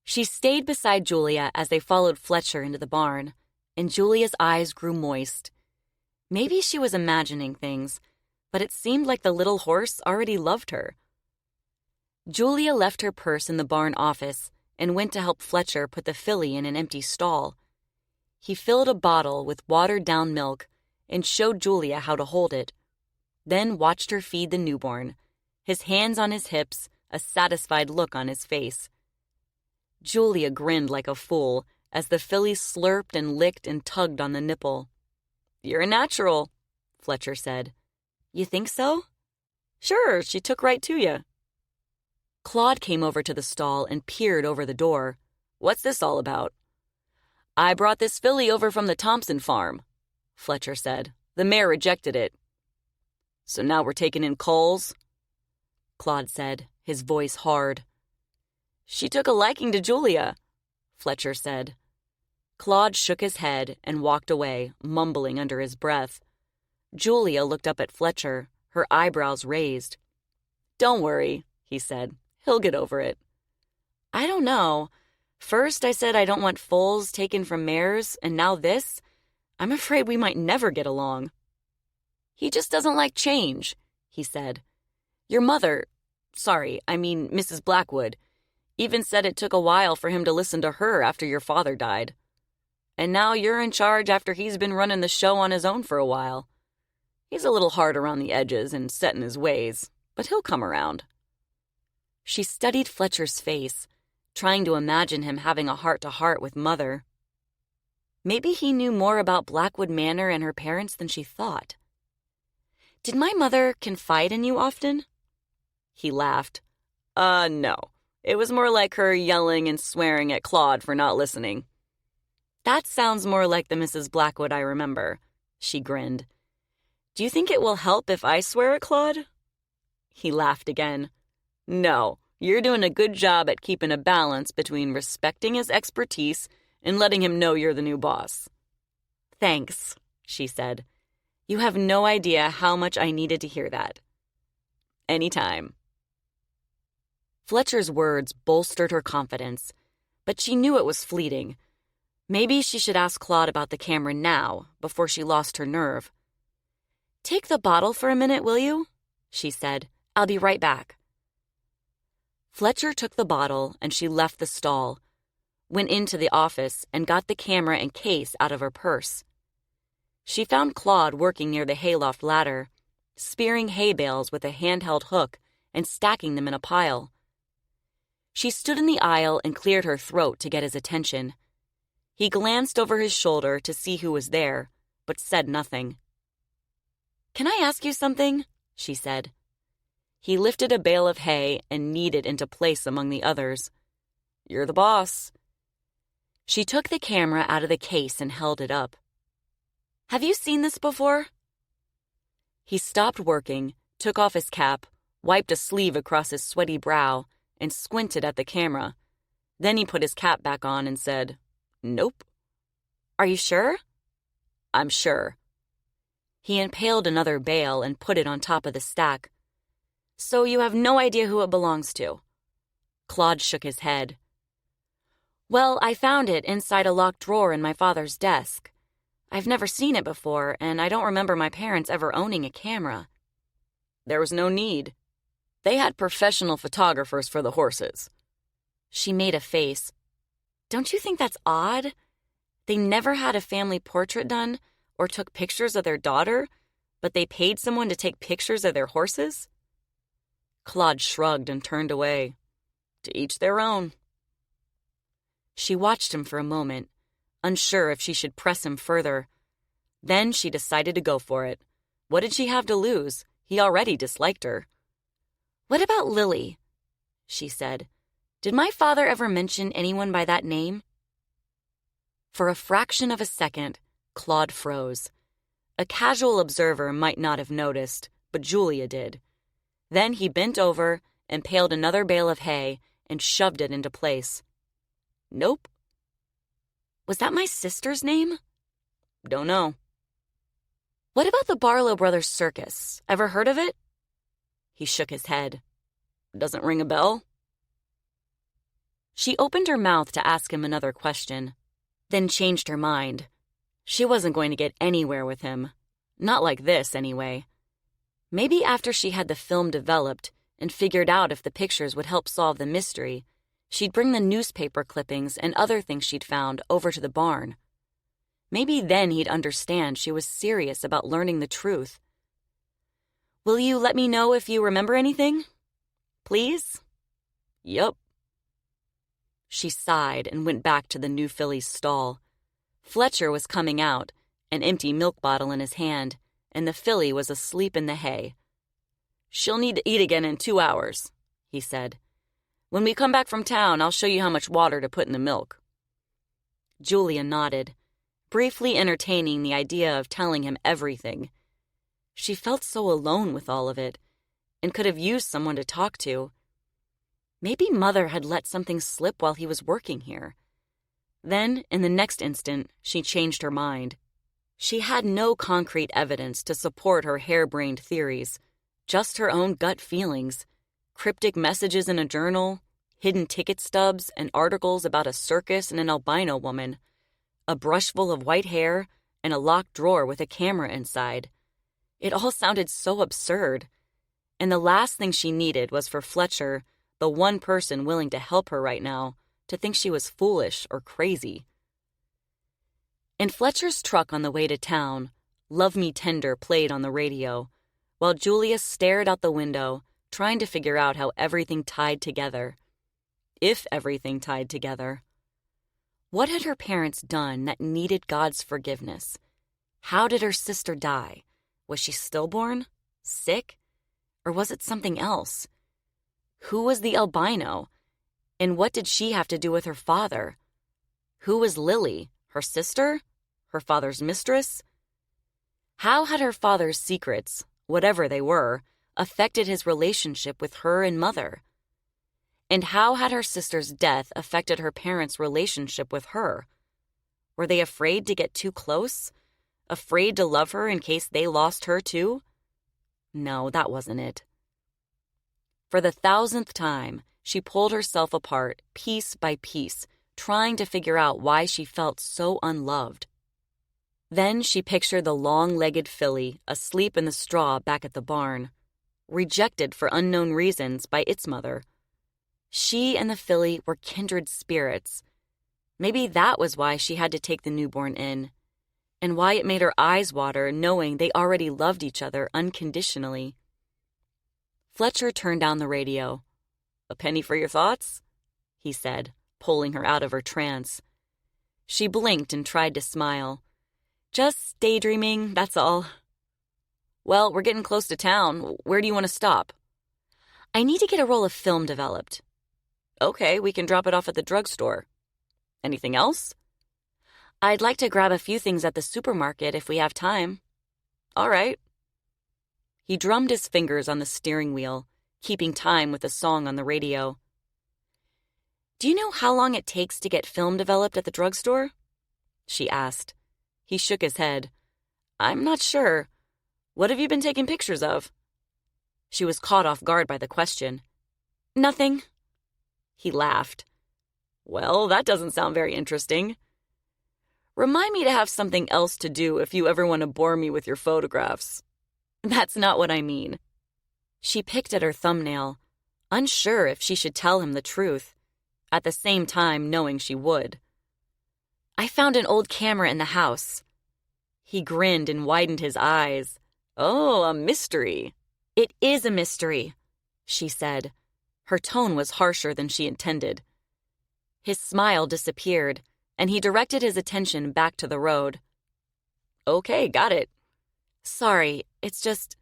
She stayed beside Julia as they followed Fletcher into the barn, and Julia's eyes grew moist. Maybe she was imagining things, but it seemed like the little horse already loved her. Julia left her purse in the barn office and went to help Fletcher put the filly in an empty stall. He filled a bottle with watered-down milk and showed Julia how to hold it, then watched her feed the newborn, his hands on his hips, a satisfied look on his face. Julia grinned like a fool as the filly slurped and licked and tugged on the nipple. "You're a natural," Fletcher said. "You think so?" "Sure, she took right to you." Claude came over to the stall and peered over the door. "What's this all about?" "I brought this filly over from the Thompson farm," Fletcher said. "The mayor rejected it." "So now we're taking in culls?" Claude said, his voice hard. "She took a liking to Julia," Fletcher said. Claude shook his head and walked away, mumbling under his breath. Julia looked up at Fletcher, her eyebrows raised. "Don't worry," he said. "He'll get over it." "I don't know. First I said I don't want foals taken from mares, and now this? I'm afraid we might never get along." "He just doesn't like change," he said. "Your mother, Mrs. Blackwood, even said it took a while for him to listen to her after your father died. And now you're in charge after he's been running the show on his own for a while. He's a little hard around the edges and set in his ways, but he'll come around." She studied Fletcher's face, trying to imagine him having a heart-to-heart with Mother. Maybe he knew more about Blackwood Manor and her parents than she thought. "Did my mother confide in you often?" He laughed. No. It was more like her yelling and swearing at Claude for not listening." "That sounds more like the Mrs. Blackwood I remember," she grinned. "Do you think it will help if I swear at Claude?" He laughed again. "No, you're doing a good job at keeping a balance between respecting his expertise and letting him know you're the new boss." "Thanks," she said. "You have no idea how much I needed to hear that." "Anytime." Fletcher's words bolstered her confidence, but she knew it was fleeting. Maybe she should ask Claude about the camera now, before she lost her nerve. "Take the bottle for a minute, will you?" she said. "I'll be right back." Fletcher took the bottle and she left the stall, went into the office and got the camera and case out of her purse. She found Claude working near the hayloft ladder, spearing hay bales with a handheld hook and stacking them in a pile. She stood in the aisle and cleared her throat to get his attention. He glanced over his shoulder to see who was there, but said nothing. "Can I ask you something?" she said. He lifted a bale of hay and kneaded it into place among the others. "You're the boss." She took the camera out of the case and held it up. "Have you seen this before?" He stopped working, took off his cap, wiped a sleeve across his sweaty brow, and squinted at the camera. Then he put his cap back on and said, "Nope." "Are you sure?" "I'm sure." He impaled another bale and put it on top of the stack. "So you have no idea who it belongs to?" Claude shook his head. "Well, I found it inside a locked drawer in my father's desk. I've never seen it before, and I don't remember my parents ever owning a camera." "There was no need. They had professional photographers for the horses." She made a face. "Don't you think that's odd? They never had a family portrait done or took pictures of their daughter, but they paid someone to take pictures of their horses?" Claude shrugged and turned away. "To each their own." She watched him for a moment, unsure if she should press him further. Then she decided to go for it. What did she have to lose? He already disliked her. "What about Lilly?" she said. "Did my father ever mention anyone by that name?" For a fraction of a second, Claude froze. A casual observer might not have noticed, but Julia did. Then he bent over, impaled another bale of hay, and shoved it into place. "Nope." "Was that my sister's name?" "Don't know." "What about the Barlow Brothers Circus? Ever heard of it?" He shook his head. Doesn't ring a bell? She opened her mouth to ask him another question, then changed her mind. She wasn't going to get anywhere with him. Not like this, anyway. Maybe after she had the film developed and figured out if the pictures would help solve the mystery, she'd bring the newspaper clippings and other things she'd found over to the barn. Maybe then he'd understand she was serious about learning the truth. Will you let me know if you remember anything? Please? Yup. She sighed and went back to the new filly's stall. Fletcher was coming out, an empty milk bottle in his hand, and the filly was asleep in the hay. She'll need to eat again in 2 hours, he said. When we come back from town, I'll show you how much water to put in the milk. Julia nodded, briefly entertaining the idea of telling him everything. She felt so alone with all of it, and could have used someone to talk to. Maybe Mother had let something slip while he was working here. Then, in the next instant, she changed her mind. She had no concrete evidence to support her harebrained theories, just her own gut feelings, cryptic messages in a journal, hidden ticket stubs, and articles about a circus and an albino woman, a brushful of white hair, and a locked drawer with a camera inside. It all sounded so absurd, and the last thing she needed was for Fletcher, the one person willing to help her right now, to think she was foolish or crazy. In Fletcher's truck on the way to town, Love Me Tender played on the radio, while Julia stared out the window, trying to figure out how everything tied together. If everything tied together. What had her parents done that needed God's forgiveness? How did her sister die? Was she stillborn? Sick? Or was it something else? Who was the albino? And what did she have to do with her father? Who was Lilly? Her sister? Her father's mistress? How had her father's secrets, whatever they were, affected his relationship with her and Mother? And how had her sister's death affected her parents' relationship with her? Were they afraid to get too close? Afraid to love her in case they lost her too? No, that wasn't it. For the 1,000th time, she pulled herself apart, piece by piece, trying to figure out why she felt so unloved. Then she pictured the long-legged filly asleep in the straw back at the barn, rejected for unknown reasons by its mother. She and the filly were kindred spirits. Maybe that was why she had to take the newborn in, and why it made her eyes water knowing they already loved each other unconditionally. Fletcher turned down the radio. "A penny for your thoughts?" he said, pulling her out of her trance. She blinked and tried to smile. "Just daydreaming, that's all." "Well, we're getting close to town. Where do you want to stop?" "I need to get a roll of film developed." "Okay, we can drop it off at the drugstore. Anything else?" "I'd like to grab a few things at the supermarket if we have time." "All right." He drummed his fingers on the steering wheel, keeping time with the song on the radio. "Do you know how long it takes to get film developed at the drugstore?" she asked. He shook his head. "I'm not sure. What have you been taking pictures of?" She was caught off guard by the question. "Nothing." He laughed. "Well, that doesn't sound very interesting. Remind me to have something else to do if you ever want to bore me with your photographs." "That's not what I mean." She picked at her thumbnail, unsure if she should tell him the truth, at the same time knowing she would. "I found an old camera in the house." He grinned and widened his eyes. "Oh, a mystery." "It is a mystery," she said. Her tone was harsher than she intended. His smile disappeared, and he directed his attention back to the road. "Okay, got it." "Sorry, it's just,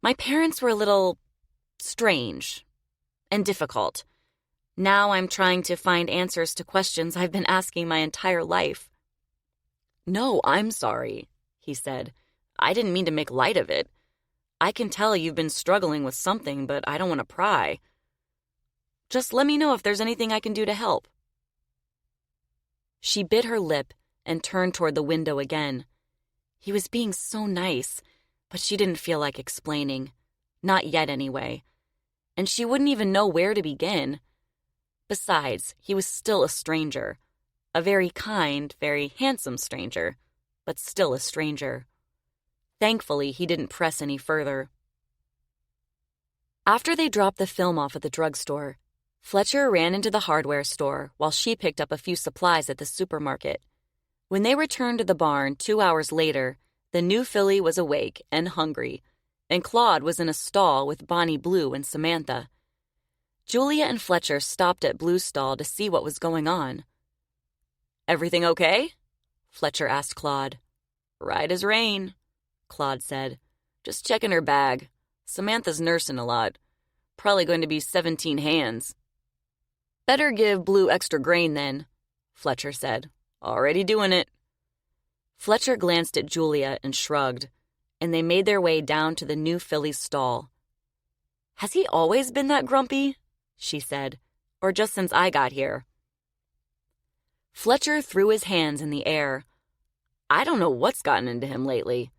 my parents were a little strange and difficult. Now I'm trying to find answers to questions I've been asking my entire life." "No, I'm sorry," he said. "I didn't mean to make light of it. I can tell you've been struggling with something, but I don't want to pry. Just let me know if there's anything I can do to help." She bit her lip and turned toward the window again. He was being so nice, but she didn't feel like explaining. Not yet, anyway. And she wouldn't even know where to begin. Besides, he was still a stranger. A very kind, very handsome stranger, but still a stranger. Thankfully, he didn't press any further. After they dropped the film off at the drugstore, Fletcher ran into the hardware store while she picked up a few supplies at the supermarket. When they returned to the barn 2 hours later, the new filly was awake and hungry, and Claude was in a stall with Bonnie Blue and Samantha. Julia and Fletcher stopped at Blue's stall to see what was going on. "Everything okay?" Fletcher asked Claude. "Right as rain," Claude said. "Just checking her bag. Samantha's nursing a lot. Probably going to be 17 hands." "Better give Blue extra grain then," Fletcher said. "Already doing it." Fletcher glanced at Julia and shrugged, and they made their way down to the new filly's stall. "Has he always been that grumpy?" she said. "Or just since I got here?" Fletcher threw his hands in the air. "I don't know what's gotten into him lately.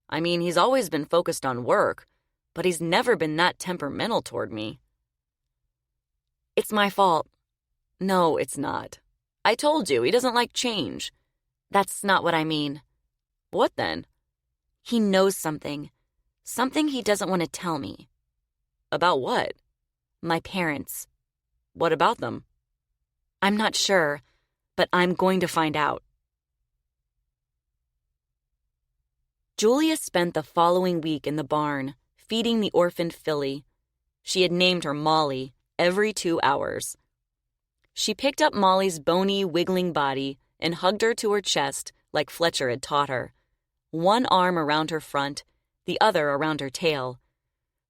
I mean, he's always been focused on work, but he's never been that temperamental toward me." "It's my fault." "No, it's not. I told you, he doesn't like change." "That's not what I mean." "What then?" "He knows something. Something he doesn't want to tell me." "About what?" "My parents." "What about them?" "I'm not sure, but I'm going to find out." Julia spent the following week in the barn, feeding the orphaned filly. She had named her Molly every 2 hours. She picked up Molly's bony, wiggling body and hugged her to her chest like Fletcher had taught her, one arm around her front, the other around her tail,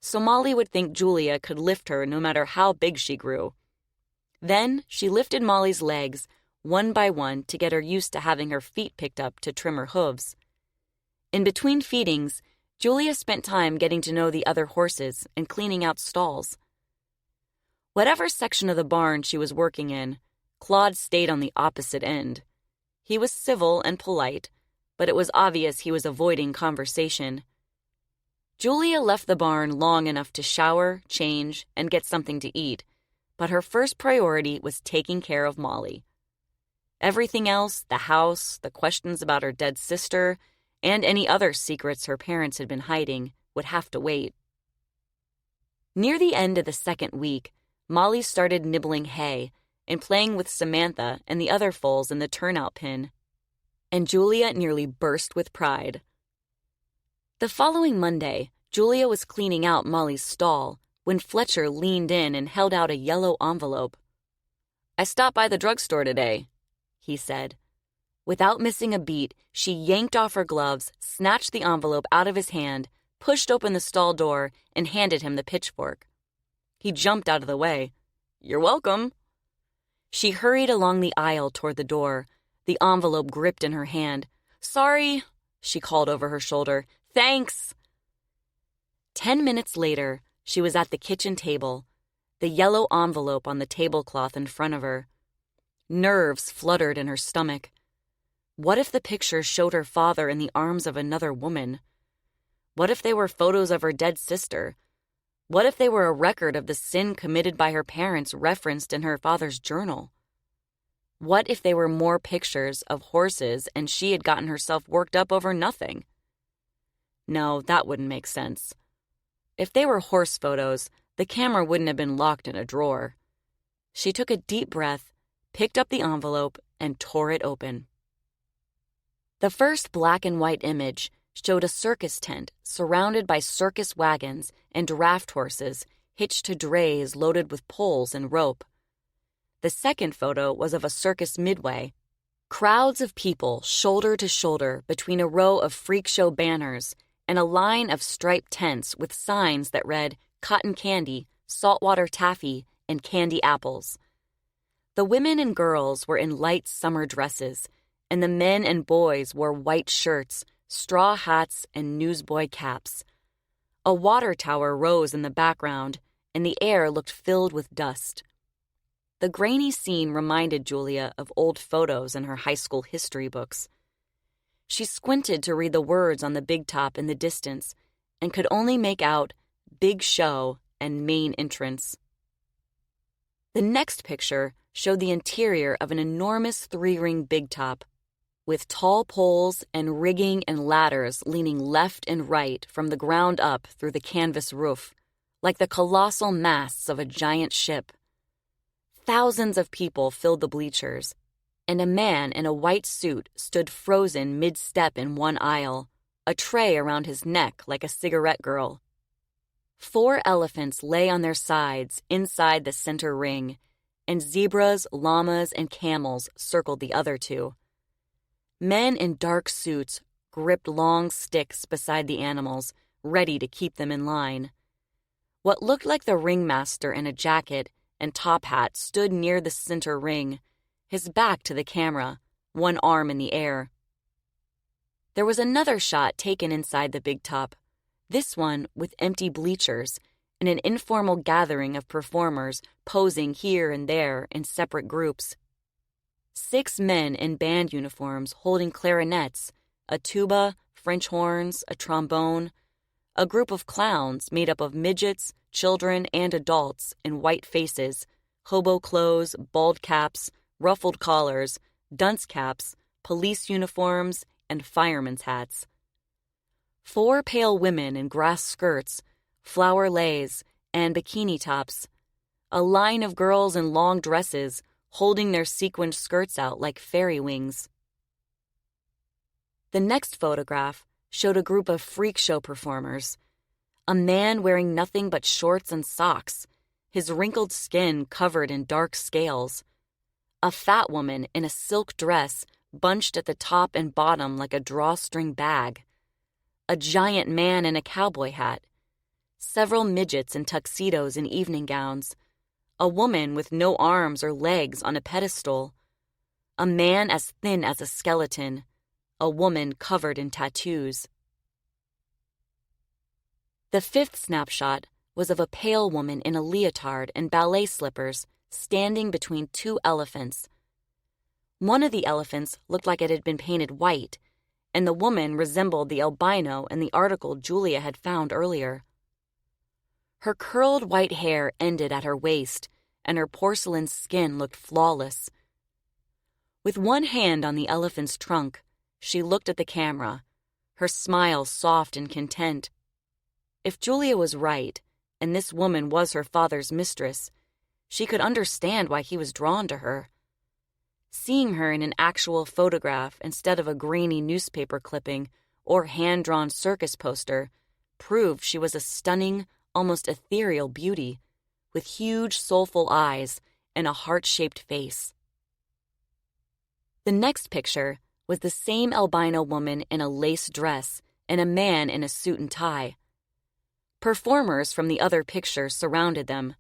so Molly would think Julia could lift her no matter how big she grew. Then she lifted Molly's legs one by one to get her used to having her feet picked up to trim her hooves. In between feedings, Julia spent time getting to know the other horses and cleaning out stalls. Whatever section of the barn she was working in, Claude stayed on the opposite end. He was civil and polite, but it was obvious he was avoiding conversation. Julia left the barn long enough to shower, change, and get something to eat, but her first priority was taking care of Molly. Everything else, the house, the questions about her dead sister, and any other secrets her parents had been hiding, would have to wait. Near the end of the second week, Molly started nibbling hay and playing with Samantha and the other foals in the turnout pen, and Julia nearly burst with pride. The following Monday, Julia was cleaning out Molly's stall when Fletcher leaned in and held out a yellow envelope. "I stopped by the drugstore today," he said. Without missing a beat, she yanked off her gloves, snatched the envelope out of his hand, pushed open the stall door, and handed him the pitchfork. He jumped out of the way. "You're welcome." She hurried along the aisle toward the door, the envelope gripped in her hand. "Sorry," she called over her shoulder. "Thanks." 10 minutes later, she was at the kitchen table, the yellow envelope on the tablecloth in front of her. Nerves fluttered in her stomach. What if the picture showed her father in the arms of another woman? What if they were photos of her dead sister? What if they were a record of the sin committed by her parents referenced in her father's journal? What if they were more pictures of horses and she had gotten herself worked up over nothing? No, that wouldn't make sense. If they were horse photos, the camera wouldn't have been locked in a drawer. She took a deep breath, picked up the envelope, and tore it open. The first black and white image showed a circus tent surrounded by circus wagons and draft horses hitched to drays loaded with poles and rope. The second photo was of a circus midway. Crowds of people shoulder to shoulder between a row of freak show banners and a line of striped tents with signs that read cotton candy, saltwater taffy, and candy apples. The women and girls were in light summer dresses, and the men and boys wore white shirts, straw hats, and newsboy caps. A water tower rose in the background, and the air looked filled with dust. The grainy scene reminded Julia of old photos in her high school history books. She squinted to read the words on the big top in the distance and could only make out big show, and main entrance. The next picture showed the interior of an enormous 3-ring big top, with tall poles and rigging and ladders leaning left and right from the ground up through the canvas roof, like the colossal masts of a giant ship. Thousands of people filled the bleachers, and a man in a white suit stood frozen mid-step in one aisle, a tray around his neck like a cigarette girl. 4 elephants lay on their sides inside the center ring, and zebras, llamas, and camels circled the other 2. Men in dark suits gripped long sticks beside the animals, ready to keep them in line. What looked like the ringmaster in a jacket and top hat stood near the center ring, his back to the camera, one arm in the air. There was another shot taken inside the big top, this one with empty bleachers and an informal gathering of performers posing here and there in separate groups. 6 men in band uniforms holding clarinets, a tuba, French horns, a trombone, a group of clowns made up of midgets, children, and adults in white faces, hobo clothes, bald caps, ruffled collars, dunce caps, police uniforms, and firemen's hats. 4 pale women in grass skirts, flower leis, and bikini tops. A line of girls in long dresses holding their sequined skirts out like fairy wings. The next photograph showed a group of freak show performers. A man wearing nothing but shorts and socks, his wrinkled skin covered in dark scales. A fat woman in a silk dress bunched at the top and bottom like a drawstring bag. A giant man in a cowboy hat. Several midgets in tuxedos and evening gowns. A woman with no arms or legs on a pedestal. A man as thin as a skeleton. A woman covered in tattoos. The 5th snapshot was of a pale woman in a leotard and ballet slippers standing between 2 elephants. One of the elephants looked like it had been painted white, and the woman resembled the albino in the article Julia had found earlier. Her curled white hair ended at her waist, and her porcelain skin looked flawless. With one hand on the elephant's trunk, she looked at the camera, her smile soft and content. If Julia was right, and this woman was her father's mistress, she could understand why he was drawn to her. Seeing her in an actual photograph instead of a grainy newspaper clipping or hand-drawn circus poster proved she was a stunning, almost ethereal beauty, with huge, soulful eyes and a heart-shaped face. The next picture was the same albino woman in a lace dress and a man in a suit and tie. Performers from the other picture surrounded them,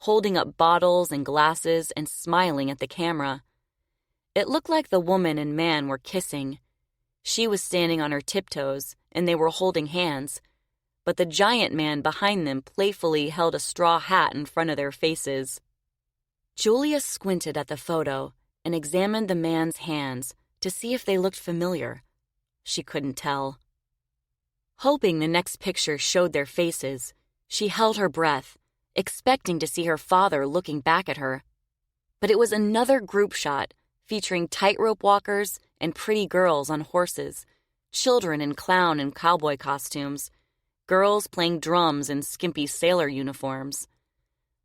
holding up bottles and glasses and smiling at the camera. It looked like the woman and man were kissing. She was standing on her tiptoes, and they were holding hands, but the giant man behind them playfully held a straw hat in front of their faces. Julia squinted at the photo and examined the man's hands to see if they looked familiar. She couldn't tell. Hoping the next picture showed their faces, she held her breath, expecting to see her father looking back at her. But it was another group shot featuring tightrope walkers and pretty girls on horses, children in clown and cowboy costumes, girls playing drums in skimpy sailor uniforms.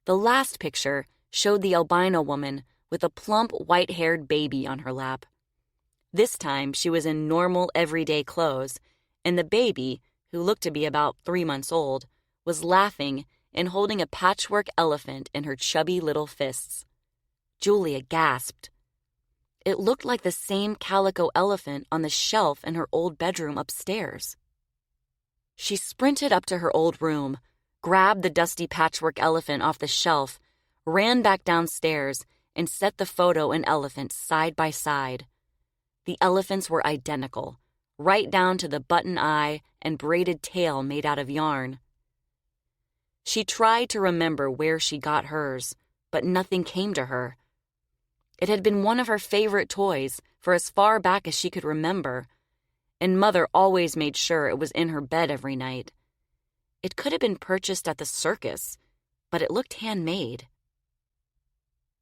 The last picture showed the albino woman with a plump, white-haired baby on her lap. This time she was in normal, everyday clothes, and the baby, who looked to be about 3 months old, was laughing and holding a patchwork elephant in her chubby little fists. Julia gasped. It looked like the same calico elephant on the shelf in her old bedroom upstairs. She sprinted up to her old room, grabbed the dusty patchwork elephant off the shelf, ran back downstairs, and set the photo and elephant side by side. The elephants were identical, right down to the button eye and braided tail made out of yarn. She tried to remember where she got hers, but nothing came to her. It had been one of her favorite toys for as far back as she could remember, and Mother always made sure it was in her bed every night. It could have been purchased at the circus, but it looked handmade.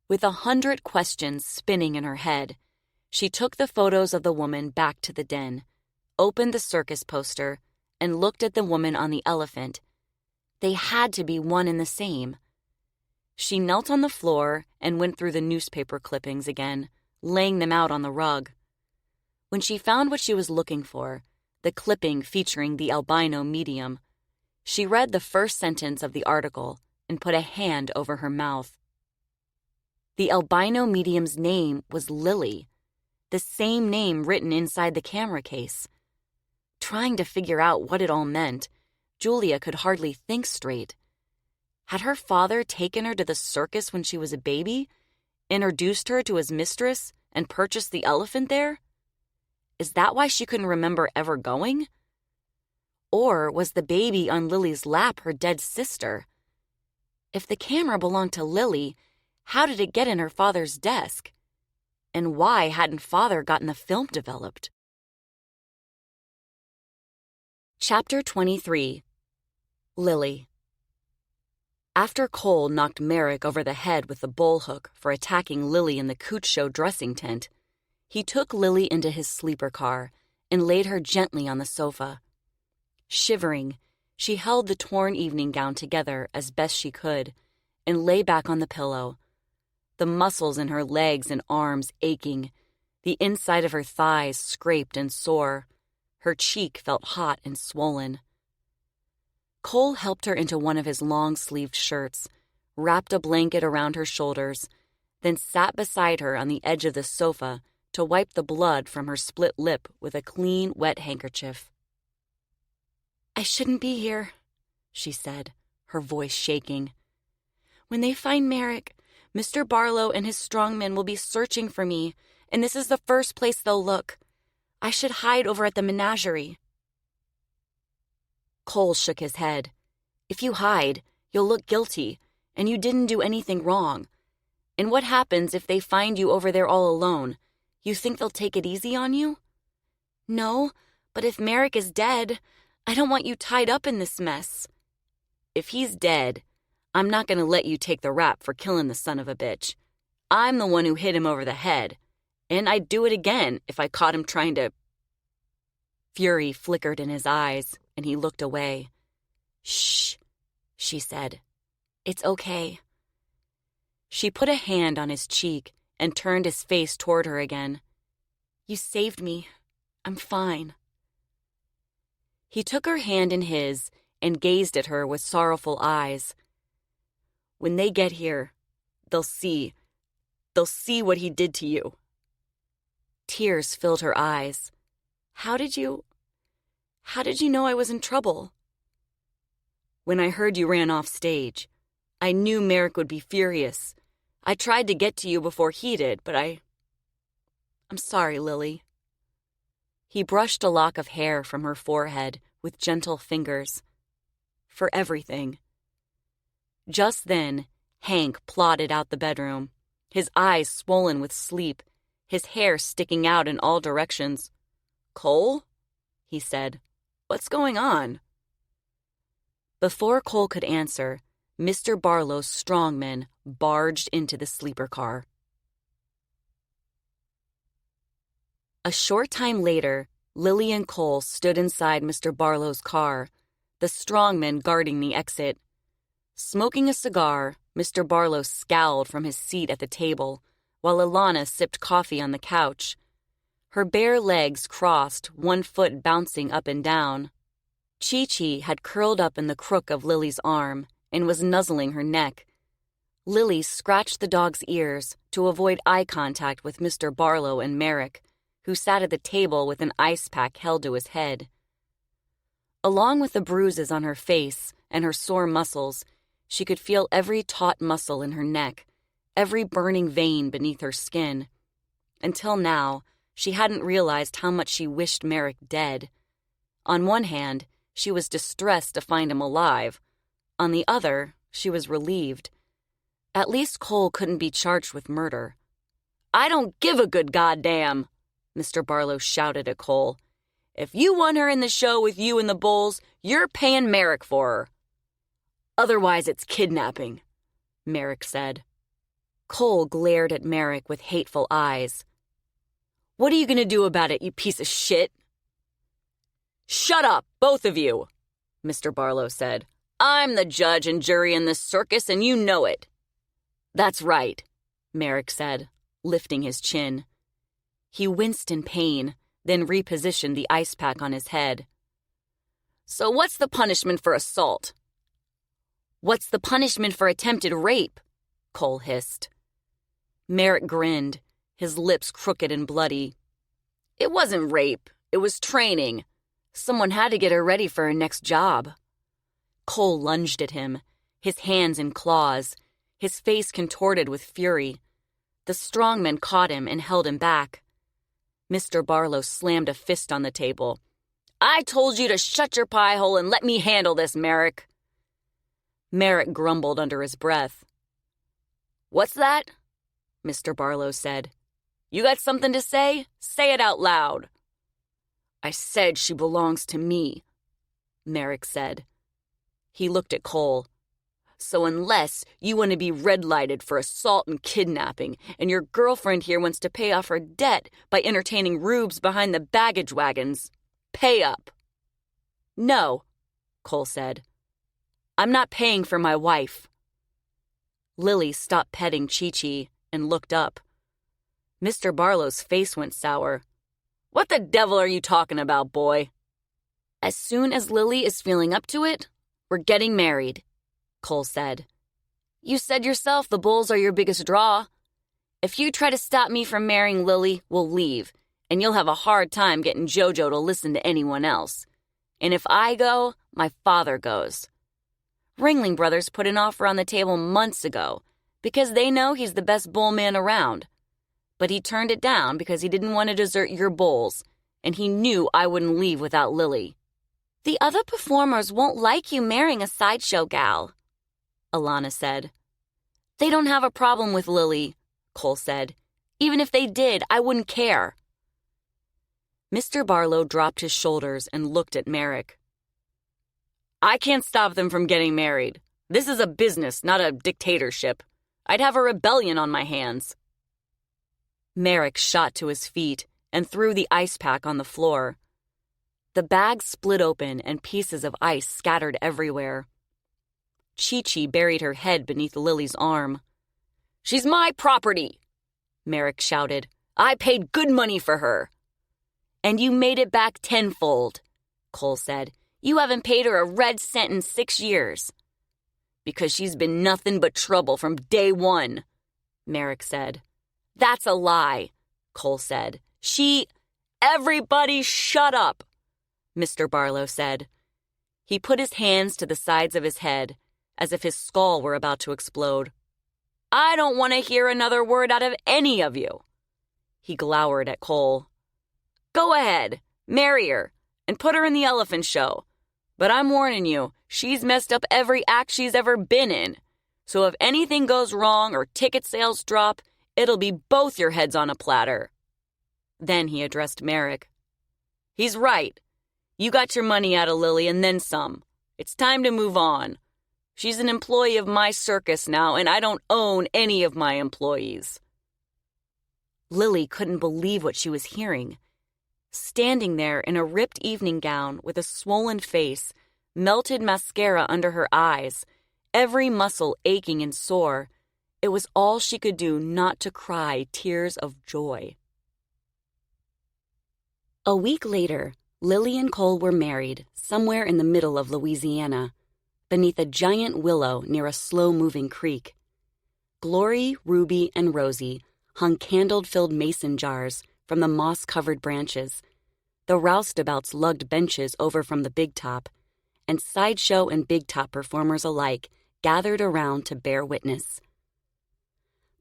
With 100 questions spinning in her head, she took the photos of the woman back to the den, opened the circus poster, and looked at the woman on the elephant. They had to be one and the same. She knelt on the floor and went through the newspaper clippings again, laying them out on the rug. When she found what she was looking for, the clipping featuring the albino medium, she read the first sentence of the article and put a hand over her mouth. The albino medium's name was Lilly, the same name written inside the camera case. Trying to figure out what it all meant, Julia could hardly think straight. Had her father taken her to the circus when she was a baby, introduced her to his mistress, and purchased the elephant there? Is that why she couldn't remember ever going? Or was the baby on Lily's lap her dead sister? If the camera belonged to Lilly, how did it get in her father's desk? And why hadn't father gotten the film developed? Chapter 23. Lilly. After Cole knocked Merrick over the head with the bullhook for attacking Lilly in the Cooch Show dressing tent, he took Lilly into his sleeper car and laid her gently on the sofa. Shivering, she held the torn evening gown together as best she could and lay back on the pillow, the muscles in her legs and arms aching, the inside of her thighs scraped and sore. Her cheek felt hot and swollen. Cole helped her into one of his long-sleeved shirts, wrapped a blanket around her shoulders, then sat beside her on the edge of the sofa to wipe the blood from her split lip with a clean, wet handkerchief. "I shouldn't be here," she said, her voice shaking. "When they find Merrick, Mr. Barlow and his strongmen will be searching for me, and this is the first place they'll look. I should hide over at the menagerie." Cole shook his head. "If you hide, you'll look guilty, and you didn't do anything wrong. And what happens if they find you over there all alone? You think they'll take it easy on you?" "No, but if Merrick is dead, I don't want you tied up in this mess." "If he's dead, I'm not going to let you take the rap for killing the son of a bitch. I'm the one who hit him over the head, and I'd do it again if I caught him trying to..." Fury flickered in his eyes, and he looked away. "Shh," she said. "It's okay." She put a hand on his cheek and turned his face toward her again. "You saved me. I'm fine." He took her hand in his and gazed at her with sorrowful eyes. "When they get here, they'll see what he did to you." Tears filled her eyes. How did you know I was in trouble?" "When I heard you ran off stage, I knew Merrick would be furious. I tried to get to you before he did, but I'm sorry, Lilly." He brushed a lock of hair from her forehead with gentle fingers. "For everything." Just then, Hank plodded out the bedroom, his eyes swollen with sleep, his hair sticking out in all directions. "Cole?" he said. "What's going on?" Before Cole could answer, Mr. Barlow's strongmen barged into the sleeper car. A short time later, Lilly and Cole stood inside Mr. Barlow's car, the strongmen guarding the exit. Smoking a cigar, Mr. Barlow scowled from his seat at the table, while Ilana sipped coffee on the couch. Her bare legs crossed, one foot bouncing up and down. Chi-Chi had curled up in the crook of Lily's arm and was nuzzling her neck. Lilly scratched the dog's ears to avoid eye contact with Mr. Barlow and Merrick, who sat at the table with an ice pack held to his head. Along with the bruises on her face and her sore muscles, she could feel every taut muscle in her neck, every burning vein beneath her skin. Until now, she hadn't realized how much she wished Merrick dead. On one hand, she was distressed to find him alive. On the other, she was relieved. At least Cole couldn't be charged with murder. "I don't give a good goddamn," Mr. Barlow shouted at Cole. "If you want her in the show with you and the bulls, you're paying Merrick for her. Otherwise, it's kidnapping, Merrick said. Cole glared at Merrick with hateful eyes. What are you going to do about it, you piece of shit? Shut up, both of you, Mr. Barlow said. I'm the judge and jury in this circus, and you know it. That's right, Merrick said, lifting his chin. He winced in pain, then repositioned the ice pack on his head. So what's the punishment for assault? What's the punishment for attempted rape? Cole hissed. Merrick grinned, his lips crooked and bloody. It wasn't rape, it was training. Someone had to get her ready for her next job. Cole lunged at him, his hands in claws, his face contorted with fury. The strongman caught him and held him back. Mr. Barlow slammed a fist on the table. I told you to shut your pie hole and let me handle this, Merrick. Merrick grumbled under his breath. What's that? Mr. Barlow said. You got something to say? Say it out loud. I said she belongs to me, Merrick said. He looked at Cole. So unless you want to be red-lighted for assault and kidnapping, and your girlfriend here wants to pay off her debt by entertaining rubes behind the baggage wagons, pay up. No, Cole said. I'm not paying for my wife. Lilly stopped petting Chi-Chi and looked up. Mr. Barlow's face went sour. What the devil are you talking about, boy? As soon as Lilly is feeling up to it, we're getting married, Cole said. You said yourself the bulls are your biggest draw. If you try to stop me from marrying Lilly, we'll leave, and you'll have a hard time getting JoJo to listen to anyone else. And if I go, my father goes. Ringling Brothers put an offer on the table months ago because they know he's the best bull man around. But he turned it down because he didn't want to desert your bulls, and he knew I wouldn't leave without Lilly. The other performers won't like you marrying a sideshow gal, Alana said. They don't have a problem with Lilly, Cole said. Even if they did, I wouldn't care. Mr. Barlow dropped his shoulders and looked at Merrick. I can't stop them from getting married. This is a business, not a dictatorship. I'd have a rebellion on my hands. Merrick shot to his feet and threw the ice pack on the floor. The bag split open and pieces of ice scattered everywhere. Chi-Chi buried her head beneath Lily's arm. She's my property, Merrick shouted. I paid good money for her. And you made it back tenfold, Cole said. You haven't paid her a red cent in 6 years. Because she's been nothing but trouble from day one, Merrick said. That's a lie, Cole said. Everybody shut up, Mr. Barlow said. He put his hands to the sides of his head, as if his skull were about to explode. I don't want to hear another word out of any of you. He glowered at Cole. Go ahead, marry her, and put her in the elephant show. But I'm warning you, she's messed up every act she's ever been in. So if anything goes wrong or ticket sales drop, it'll be both your heads on a platter. Then he addressed Merrick. He's right. You got your money out of Lilly and then some. It's time to move on. She's an employee of my circus now, and I don't own any of my employees. Lilly couldn't believe what she was hearing. Standing there in a ripped evening gown with a swollen face, melted mascara under her eyes, every muscle aching and sore, it was all she could do not to cry tears of joy. A week later, Lilly and Cole were married somewhere in the middle of Louisiana, beneath a giant willow near a slow-moving creek. Glory, Ruby, and Rosie hung candle-filled mason jars from the moss-covered branches. The roustabouts lugged benches over from the big top, and sideshow and big top performers alike gathered around to bear witness.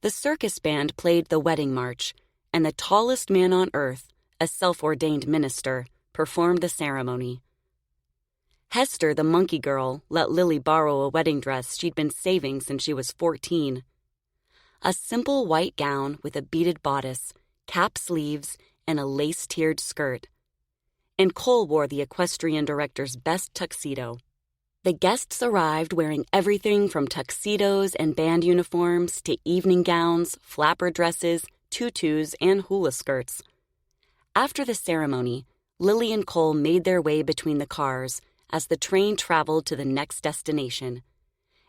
The circus band played the wedding march, and the tallest man on earth, a self-ordained minister, performed the ceremony. Hester, the monkey girl, let Lilly borrow a wedding dress she'd been saving since she was 14. A simple white gown with a beaded bodice, cap sleeves, and a lace-tiered skirt. And Cole wore the equestrian director's best tuxedo. The guests arrived wearing everything from tuxedos and band uniforms to evening gowns, flapper dresses, tutus, and hula skirts. After the ceremony, Lilly and Cole made their way between the cars as the train traveled to the next destination,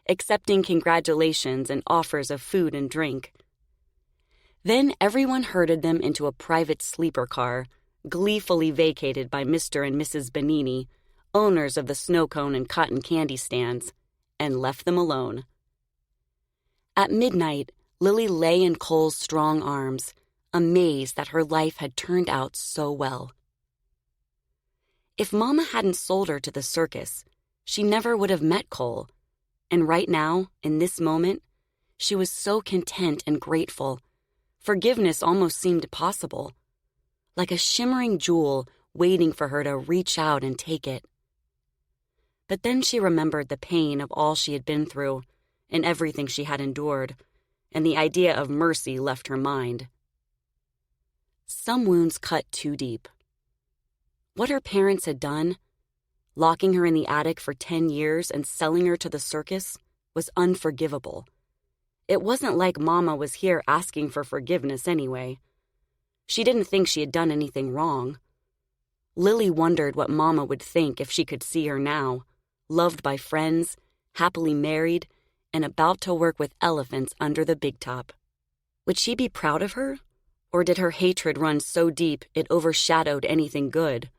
accepting congratulations and offers of food and drink. Then everyone herded them into a private sleeper car, gleefully vacated by Mr. and Mrs. Benini, owners of the snow cone and cotton candy stands, and left them alone. At midnight, Lilly lay in Cole's strong arms, amazed that her life had turned out so well. If Mama hadn't sold her to the circus, she never would have met Cole, and right now, in this moment, she was so content and grateful. Forgiveness almost seemed possible, like a shimmering jewel waiting for her to reach out and take it. But then she remembered the pain of all she had been through and everything she had endured, and the idea of mercy left her mind. Some wounds cut too deep. What her parents had done, locking her in the attic for 10 years and selling her to the circus, was unforgivable. It wasn't like Mama was here asking for forgiveness anyway. She didn't think she had done anything wrong. Lilly wondered what Mama would think if she could see her now, loved by friends, happily married, and about to work with elephants under the big top. Would she be proud of her? Or did her hatred run so deep it overshadowed anything good?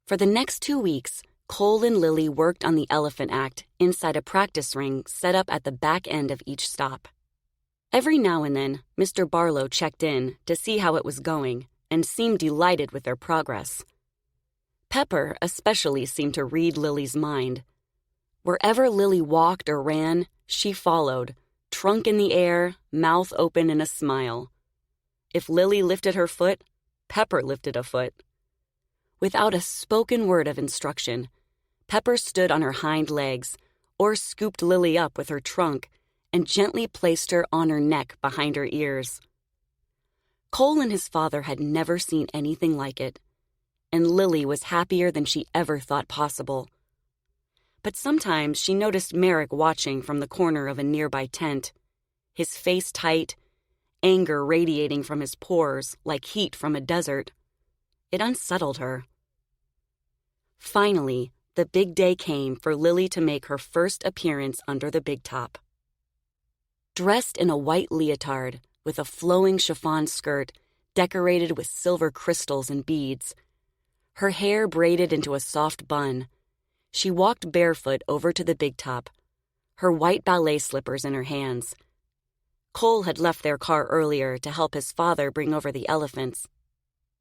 For the next 2 weeks, Cole and Lilly worked on the elephant act inside a practice ring set up at the back end of each stop. Every now and then, Mr. Barlow checked in to see how it was going and seemed delighted with their progress. Pepper especially seemed to read Lily's mind. Wherever Lilly walked or ran, she followed, trunk in the air, mouth open in a smile. If Lilly lifted her foot, Pepper lifted a foot. Without a spoken word of instruction, Pepper stood on her hind legs or scooped Lilly up with her trunk and gently placed her on her neck behind her ears. Cole and his father had never seen anything like it, and Lilly was happier than she ever thought possible. But sometimes she noticed Merrick watching from the corner of a nearby tent, his face tight, anger radiating from his pores like heat from a desert. It unsettled her. Finally, the big day came for Lilly to make her first appearance under the big top. Dressed in a white leotard with a flowing chiffon skirt decorated with silver crystals and beads, her hair braided into a soft bun, she walked barefoot over to the big top, her white ballet slippers in her hands. Cole had left their car earlier to help his father bring over the elephants,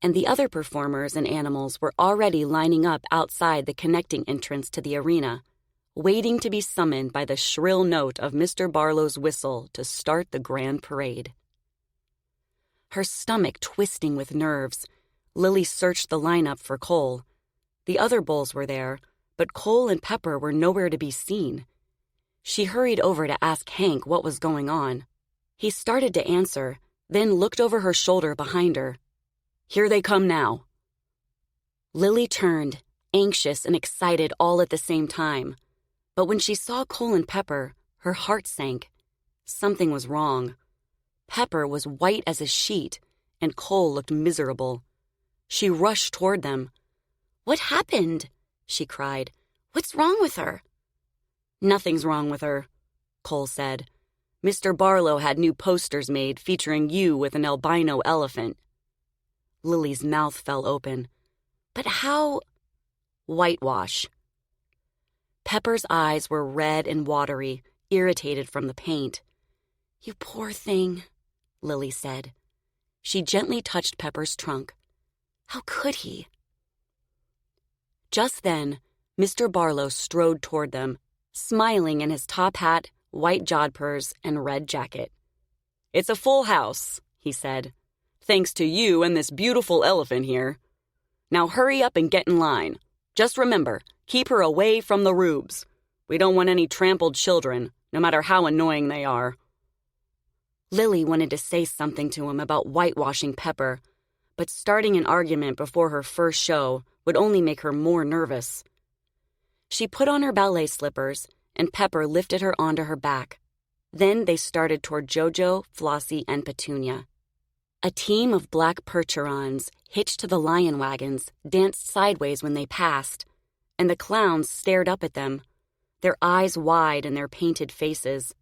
and the other performers and animals were already lining up outside the connecting entrance to the arena, waiting to be summoned by the shrill note of Mr. Barlow's whistle to start the grand parade. Her stomach twisting with nerves, Lilly searched the lineup for Cole. The other bulls were there, but Cole and Pepper were nowhere to be seen. She hurried over to ask Hank what was going on. He started to answer, then looked over her shoulder behind her. "Here they come now." Lilly turned, anxious and excited all at the same time. But when she saw Cole and Pepper, her heart sank. Something was wrong. Pepper was white as a sheet, and Cole looked miserable. She rushed toward them. "What happened?" she cried. "What's wrong with her?" "Nothing's wrong with her," Cole said. "Mr. Barlow had new posters made featuring you with an albino elephant." Lily's mouth fell open. "But how—" "Whitewash." Pepper's eyes were red and watery, irritated from the paint. "You poor thing," Lilly said. She gently touched Pepper's trunk. "How could he?" Just then, Mr. Barlow strode toward them, smiling in his top hat, white jodhpurs, and red jacket. "It's a full house," he said, "thanks to you and this beautiful elephant here. Now hurry up and get in line. Just remember, keep her away from the rubes. We don't want any trampled children, no matter how annoying they are." Lilly wanted to say something to him about whitewashing Pepper, but starting an argument before her first show would only make her more nervous. She put on her ballet slippers, and Pepper lifted her onto her back. Then they started toward Jojo, Flossie, and Petunia. A team of black percherons, hitched to the lion wagons, danced sideways when they passed, and the clowns stared up at them, their eyes wide in their painted faces.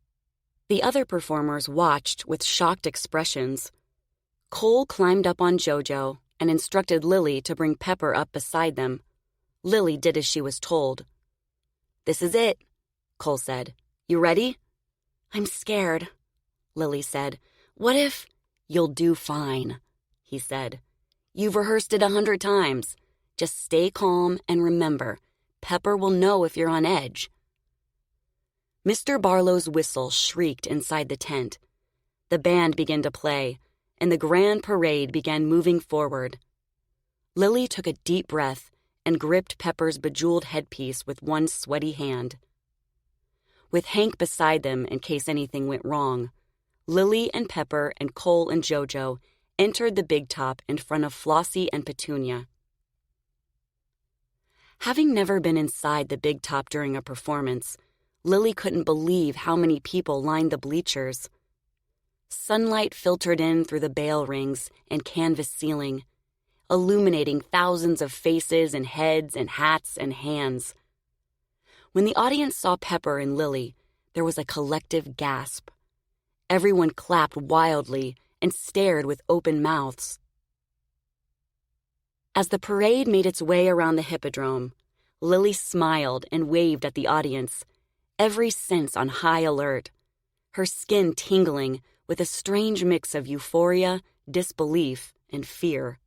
The other performers watched with shocked expressions. Cole climbed up on Jojo and instructed Lilly to bring Pepper up beside them. Lilly did as she was told. "This is it," Cole said. "You ready?" "I'm scared," Lilly said. "What if—" "You'll do fine," he said. "You've rehearsed it 100 times. Just stay calm and remember, Pepper will know if you're on edge." Mr. Barlow's whistle shrieked inside the tent. The band began to play, and the grand parade began moving forward. Lilly took a deep breath and gripped Pepper's bejeweled headpiece with one sweaty hand. With Hank beside them in case anything went wrong, Lilly and Pepper and Cole and Jojo entered the big top in front of Flossie and Petunia. Having never been inside the big top during a performance, Lilly couldn't believe how many people lined the bleachers. Sunlight filtered in through the bale rings and canvas ceiling, illuminating thousands of faces and heads and hats and hands. When the audience saw Pepper and Lilly, there was a collective gasp. Everyone clapped wildly and stared with open mouths. As the parade made its way around the hippodrome, Lilly smiled and waved at the audience, every sense on high alert, her skin tingling with a strange mix of euphoria, disbelief, and fear.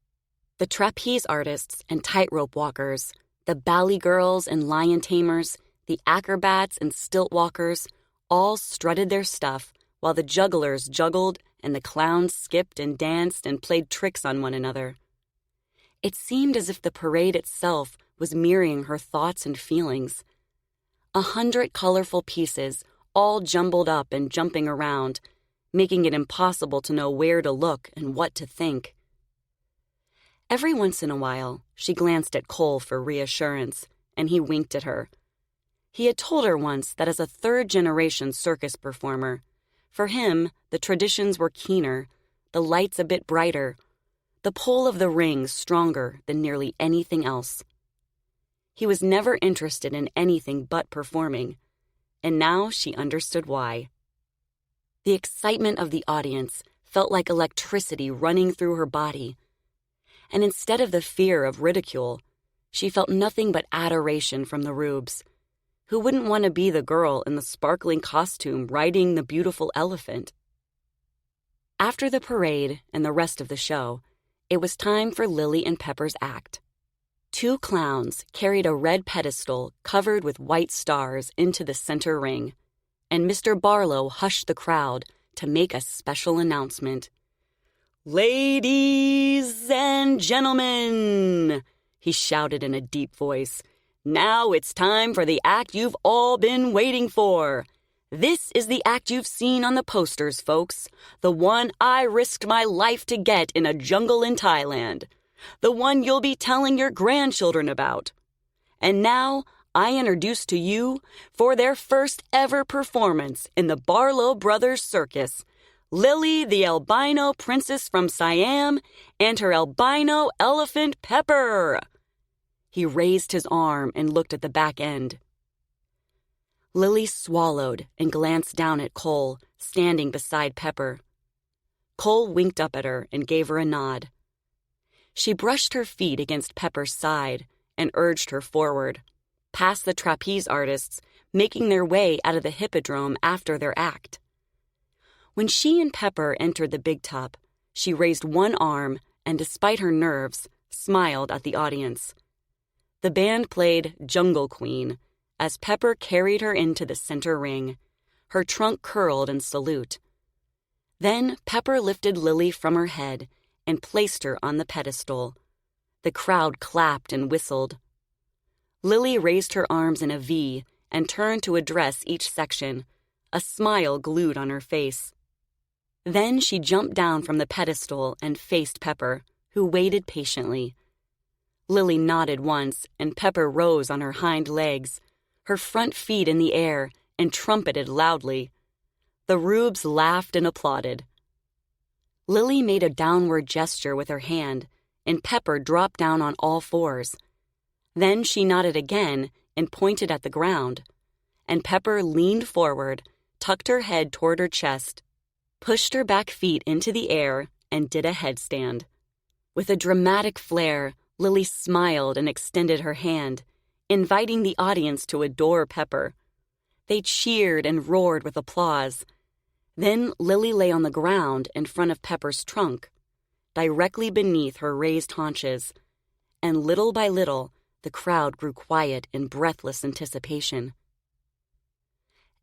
The trapeze artists and tightrope walkers, the ballet girls and lion tamers, the acrobats and stilt walkers, all strutted their stuff while the jugglers juggled and the clowns skipped and danced and played tricks on one another. It seemed as if the parade itself was mirroring her thoughts and feelings. 100 colorful pieces, all jumbled up and jumping around, making it impossible to know where to look and what to think. Every once in a while, she glanced at Cole for reassurance, and he winked at her. He had told her once that as a third-generation circus performer, for him, the traditions were keener, the lights a bit brighter, the pull of the rings stronger than nearly anything else. He was never interested in anything but performing, and now she understood why. The excitement of the audience felt like electricity running through her body, and instead of the fear of ridicule, she felt nothing but adoration from the rubes. Who wouldn't want to be the girl in the sparkling costume riding the beautiful elephant? After the parade and the rest of the show, it was time for Lilly and Pepper's act. 2 clowns carried a red pedestal covered with white stars into the center ring, and Mr. Barlow hushed the crowd to make a special announcement. "Ladies and gentlemen," he shouted in a deep voice, "now it's time for the act you've all been waiting for. This is the act you've seen on the posters, folks. The one I risked my life to get in a jungle in Thailand. The one you'll be telling your grandchildren about. And now I introduce to you, for their first ever performance in the Barlow Brothers Circus, Lilly the albino princess from Siam and her albino elephant Pepper." He raised his arm and looked at the back end. Lilly swallowed and glanced down at Cole, standing beside Pepper. Cole winked up at her and gave her a nod. She brushed her feet against Pepper's side and urged her forward, past the trapeze artists, making their way out of the hippodrome after their act. When she and Pepper entered the big top, she raised one arm and, despite her nerves, smiled at the audience. The band played Jungle Queen as Pepper carried her into the center ring, her trunk curled in salute. Then Pepper lifted Lilly from her head and placed her on the pedestal. The crowd clapped and whistled. Lilly raised her arms in a V and turned to address each section, a smile glued on her face. Then she jumped down from the pedestal and faced Pepper, who waited patiently. Lilly nodded once, and Pepper rose on her hind legs, her front feet in the air, and trumpeted loudly. The rubes laughed and applauded. Lilly made a downward gesture with her hand, and Pepper dropped down on all fours. Then she nodded again and pointed at the ground, and Pepper leaned forward, tucked her head toward her chest, pushed her back feet into the air, and did a headstand. With a dramatic flair, Lilly smiled and extended her hand, inviting the audience to adore Pepper. They cheered and roared with applause. Then Lilly lay on the ground in front of Pepper's trunk, directly beneath her raised haunches, and little by little, the crowd grew quiet in breathless anticipation.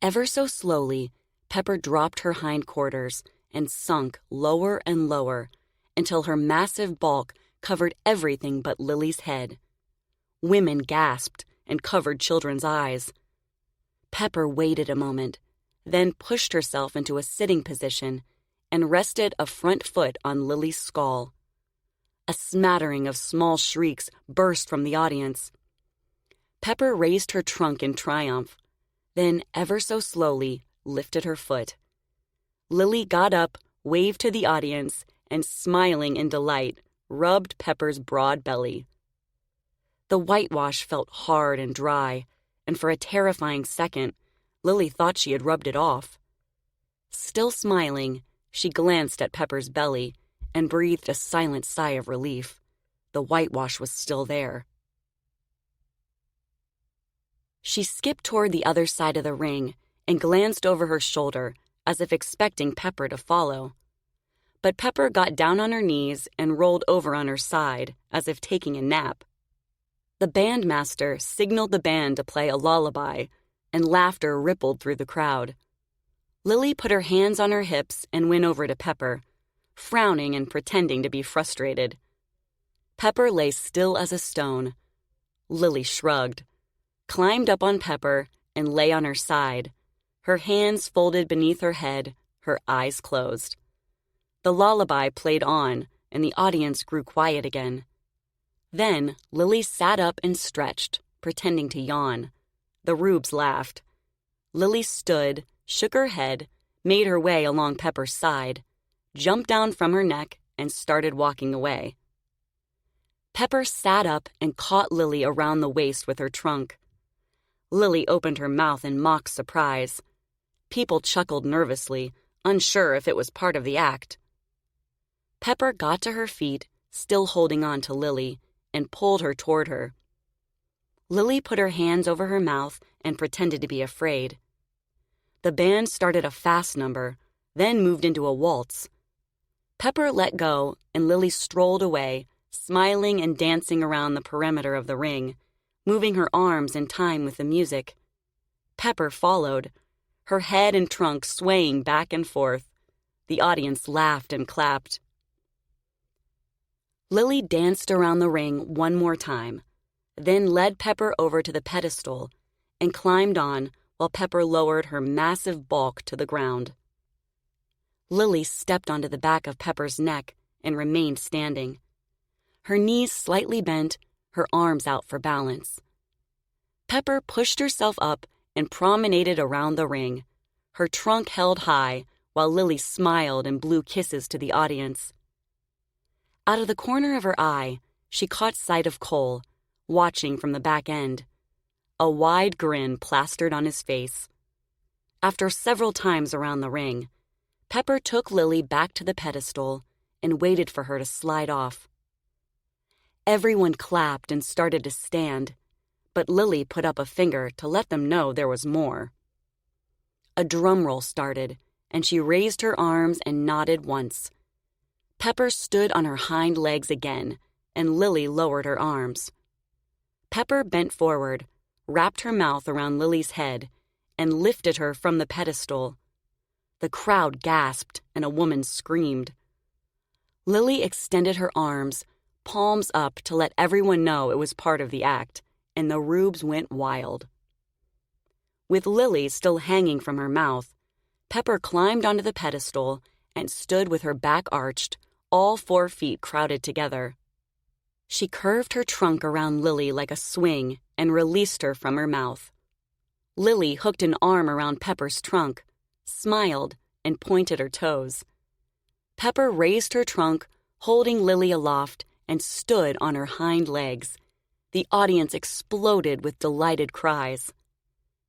Ever so slowly, Pepper dropped her hindquarters and sunk lower and lower until her massive bulk covered everything but Lilly's head. Women gasped and covered children's eyes. Pepper waited a moment, then pushed herself into a sitting position and rested a front foot on Lilly's skull. A smattering of small shrieks burst from the audience. Pepper raised her trunk in triumph, then ever so slowly lifted her foot. Lilly got up, waved to the audience, and smiling in delight, rubbed Pepper's broad belly. The whitewash felt hard and dry, and for a terrifying second, Lilly thought she had rubbed it off. Still smiling, she glanced at Pepper's belly and breathed a silent sigh of relief. The whitewash was still there. She skipped toward the other side of the ring and glanced over her shoulder as if expecting Pepper to follow. But Pepper got down on her knees and rolled over on her side as if taking a nap. The bandmaster signaled the band to play a lullaby, and laughter rippled through the crowd. Lilly put her hands on her hips and went over to Pepper, frowning and pretending to be frustrated. Pepper lay still as a stone. Lilly shrugged, climbed up on Pepper, and lay on her side, her hands folded beneath her head, her eyes closed. The lullaby played on, and the audience grew quiet again. Then Lilly sat up and stretched, pretending to yawn. The rubes laughed. Lilly stood, shook her head, made her way along Pepper's side, jumped down from her neck, and started walking away. Pepper sat up and caught Lilly around the waist with her trunk. Lilly opened her mouth in mock surprise. People chuckled nervously, unsure if it was part of the act. Pepper got to her feet, still holding on to Lilly, and pulled her toward her. Lilly put her hands over her mouth and pretended to be afraid. The band started a fast number, then moved into a waltz. Pepper let go, and Lilly strolled away, smiling and dancing around the perimeter of the ring, moving her arms in time with the music. Pepper followed, her head and trunk swaying back and forth. The audience laughed and clapped. Lilly danced around the ring one more time, then led Pepper over to the pedestal and climbed on while Pepper lowered her massive bulk to the ground. Lilly stepped onto the back of Pepper's neck and remained standing. Her knees slightly bent, her arms out for balance. Pepper pushed herself up and promenaded around the ring, her trunk held high while Lilly smiled and blew kisses to the audience. Out of the corner of her eye, she caught sight of Cole, watching from the back end, a wide grin plastered on his face. After several times around the ring, Pepper took Lilly back to the pedestal and waited for her to slide off. Everyone clapped and started to stand, but Lilly put up a finger to let them know there was more. A drum roll started, and she raised her arms and nodded once. Pepper stood on her hind legs again, and Lilly lowered her arms. Pepper bent forward, wrapped her mouth around Lilly's head, and lifted her from the pedestal. The crowd gasped, and a woman screamed. Lilly extended her arms, palms up to let everyone know it was part of the act, and the rubes went wild. With Lilly still hanging from her mouth, Pepper climbed onto the pedestal and stood with her back arched, all 4 feet crowded together. She curved her trunk around Lilly like a swing and released her from her mouth. Lilly hooked an arm around Pepper's trunk, smiled, and pointed her toes. Pepper raised her trunk, holding Lilly aloft, and stood on her hind legs. The audience exploded with delighted cries.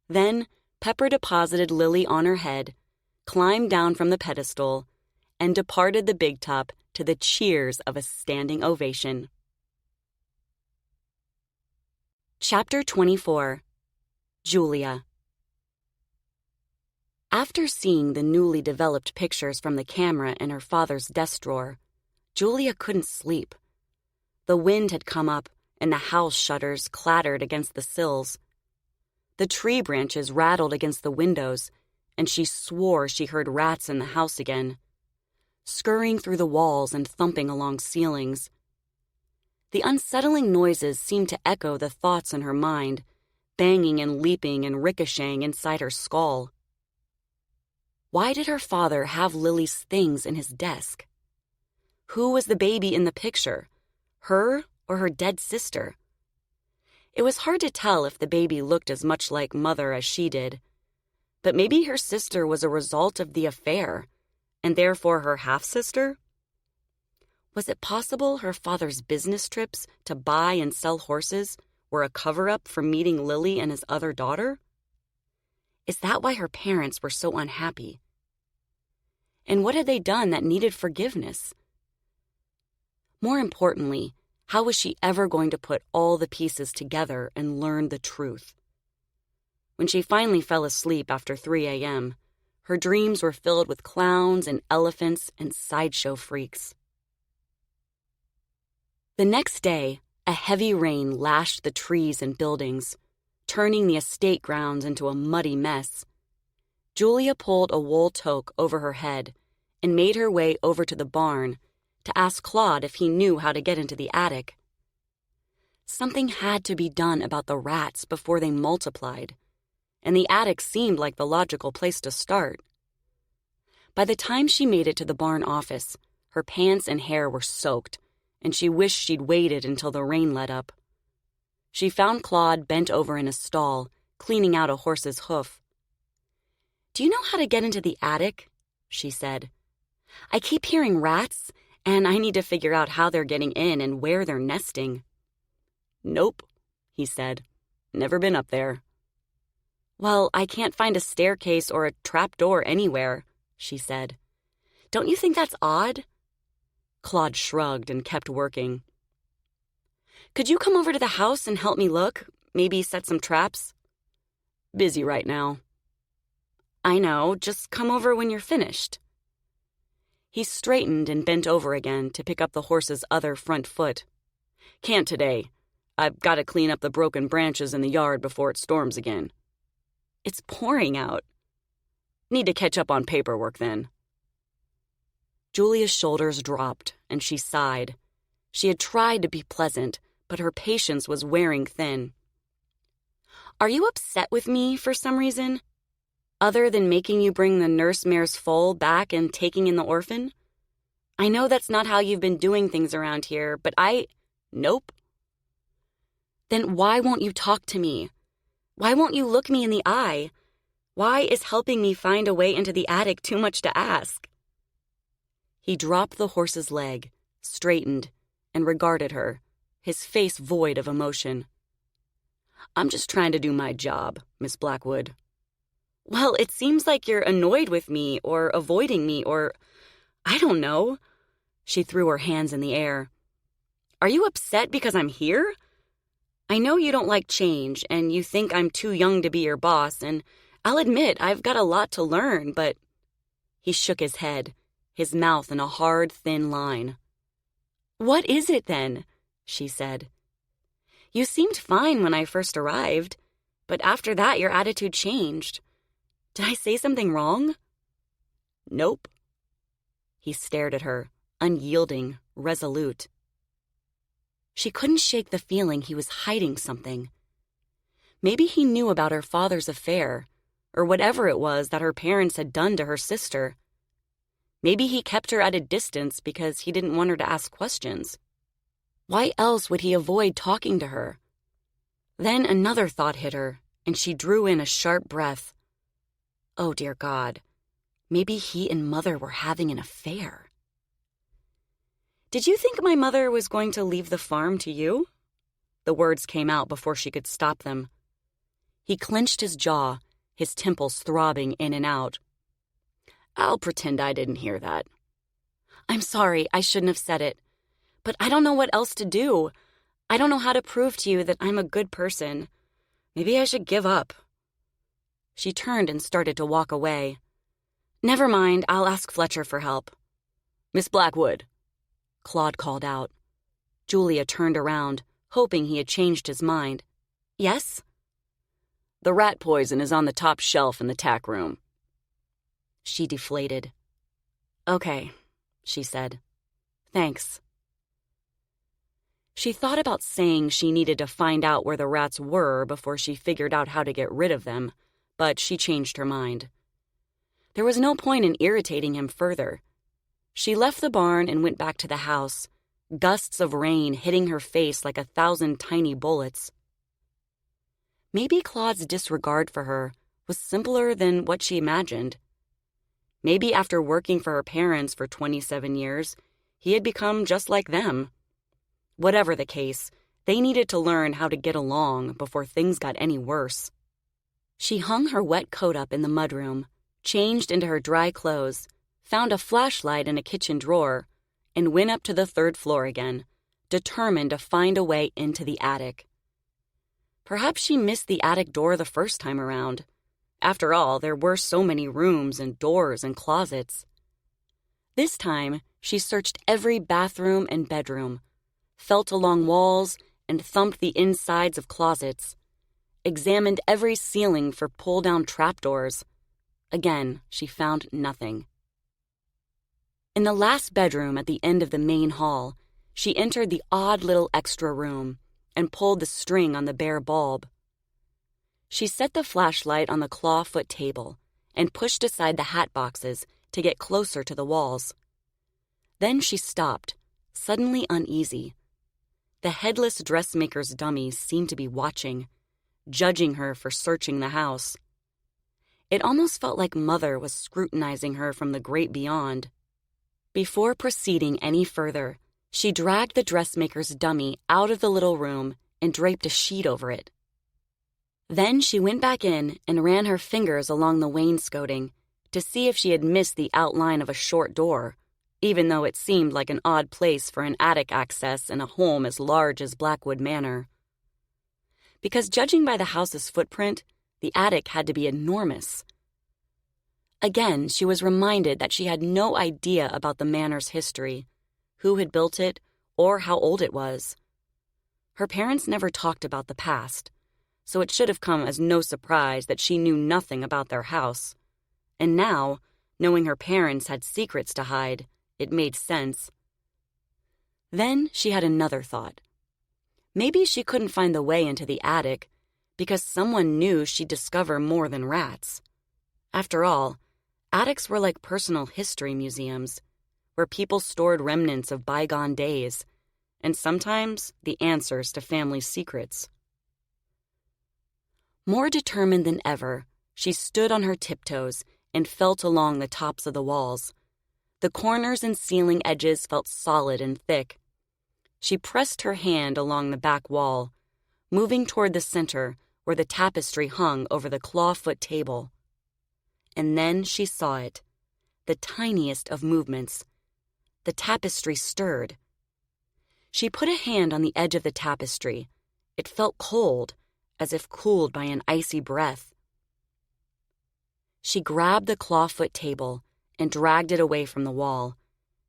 Then Pepper deposited Lilly on her head, climbed down from the pedestal, and departed the big top to the cheers of a standing ovation. Chapter 24. Julia. After seeing the newly developed pictures from the camera in her father's desk drawer, Julia couldn't sleep. The wind had come up, and the house shutters clattered against the sills. The tree branches rattled against the windows, and she swore she heard rats in the house again, scurrying through the walls and thumping along ceilings. The unsettling noises seemed to echo the thoughts in her mind, banging and leaping and ricocheting inside her skull. Why did her father have Lily's things in his desk? Who was the baby in the picture, her or her dead sister? It was hard to tell if the baby looked as much like Mother as she did, but maybe her sister was a result of the affair, and therefore her half-sister? Was it possible her father's business trips to buy and sell horses were a cover-up for meeting Lilly and his other daughter? Is that why her parents were so unhappy? And what had they done that needed forgiveness? More importantly, how was she ever going to put all the pieces together and learn the truth? When she finally fell asleep after 3 a.m., her dreams were filled with clowns and elephants and sideshow freaks. The next day, a heavy rain lashed the trees and buildings, turning the estate grounds into a muddy mess. Julia pulled a wool toque over her head and made her way over to the barn to ask Claude if he knew how to get into the attic. Something had to be done about the rats before they multiplied, and the attic seemed like the logical place to start. By the time she made it to the barn office, her pants and hair were soaked, and she wished she'd waited until the rain let up. She found Claude bent over in a stall, cleaning out a horse's hoof. "Do you know how to get into the attic?" she said. "I keep hearing rats, and I need to figure out how they're getting in and where they're nesting." "Nope," he said. "Never been up there." "Well, I can't find a staircase or a trapdoor anywhere," she said. "Don't you think that's odd?" Claude shrugged and kept working. "Could you come over to the house and help me look? Maybe set some traps?" "Busy right now." "I know. Just come over when you're finished." He straightened and bent over again to pick up the horse's other front foot. "Can't today. I've got to clean up the broken branches in the yard before it storms again." "It's pouring out." "Need to catch up on paperwork then." Julia's shoulders dropped, and she sighed. She had tried to be pleasant, but her patience was wearing thin. "Are you upset with me for some reason? Other than making you bring the nurse mare's foal back and taking in the orphan? I know that's not how you've been doing things around here, but Nope." "Then why won't you talk to me? Why won't you look me in the eye? Why is helping me find a way into the attic too much to ask?" He dropped the horse's leg, straightened, and regarded her, his face void of emotion. "I'm just trying to do my job, Miss Blackwood." "Well, it seems like you're annoyed with me or avoiding me or, I don't know." She threw her hands in the air. "Are you upset because I'm here? I know you don't like change and you think I'm too young to be your boss, and I'll admit I've got a lot to learn, but..." He shook his head, his mouth in a hard, thin line. "What is it then?" she said. "You seemed fine when I first arrived, but after that your attitude changed. Did I say something wrong?" "Nope." He stared at her, unyielding, resolute. She couldn't shake the feeling he was hiding something. Maybe he knew about her father's affair, or whatever it was that her parents had done to her sister. Maybe he kept her at a distance because he didn't want her to ask questions. Why else would he avoid talking to her? Then another thought hit her, and she drew in a sharp breath. Oh, dear God. Maybe he and Mother were having an affair. Did you think my mother was going to leave the farm to you? The words came out before she could stop them. He clenched his jaw, his temples throbbing in and out. I'll pretend I didn't hear that. I'm sorry, I shouldn't have said it. But I don't know what else to do. I don't know how to prove to you that I'm a good person. Maybe I should give up. She turned and started to walk away. Never mind, I'll ask Fletcher for help. Miss Blackwood, Claude called out. Julia turned around, hoping he had changed his mind. Yes? The rat poison is on the top shelf in the tack room. She deflated. Okay, she said. Thanks. She thought about saying she needed to find out where the rats were before she figured out how to get rid of them, but she changed her mind. There was no point in irritating him further. She left the barn and went back to the house, gusts of rain hitting her face like 1,000 tiny bullets. Maybe Claude's disregard for her was simpler than what she imagined. Maybe after working for her parents for 27 years, he had become just like them. Whatever the case, they needed to learn how to get along before things got any worse. She hung her wet coat up in the mudroom, changed into her dry clothes, found a flashlight in a kitchen drawer, and went up to the 3rd floor again, determined to find a way into the attic. Perhaps she missed the attic door the first time around. After all, there were so many rooms and doors and closets. This time, she searched every bathroom and bedroom, felt along walls and thumped the insides of closets, examined every ceiling for pull-down trapdoors. Again, she found nothing. In the last bedroom at the end of the main hall, she entered the odd little extra room and pulled the string on the bare bulb. She set the flashlight on the clawfoot table and pushed aside the hat boxes to get closer to the walls. Then she stopped, suddenly uneasy. The headless dressmaker's dummies seemed to be watching, judging her for searching the house. It almost felt like Mother was scrutinizing her from the great beyond. Before proceeding any further, she dragged the dressmaker's dummy out of the little room and draped a sheet over it. Then she went back in and ran her fingers along the wainscoting to see if she had missed the outline of a short door, even though it seemed like an odd place for an attic access in a home as large as Blackwood Manor. Because judging by the house's footprint, the attic had to be enormous. Again, she was reminded that she had no idea about the manor's history, who had built it, or how old it was. Her parents never talked about the past, so it should have come as no surprise that she knew nothing about their house. And now, knowing her parents had secrets to hide, it made sense. Then she had another thought. Maybe she couldn't find the way into the attic because someone knew she'd discover more than rats. After all, attics were like personal history museums, where people stored remnants of bygone days, and sometimes the answers to family secrets. More determined than ever, she stood on her tiptoes and felt along the tops of the walls. The corners and ceiling edges felt solid and thick. She pressed her hand along the back wall, moving toward the center where the tapestry hung over the clawfoot table. And then she saw it, the tiniest of movements. The tapestry stirred. She put a hand on the edge of the tapestry. It felt cold, as if cooled by an icy breath. She grabbed the clawfoot table and dragged it away from the wall.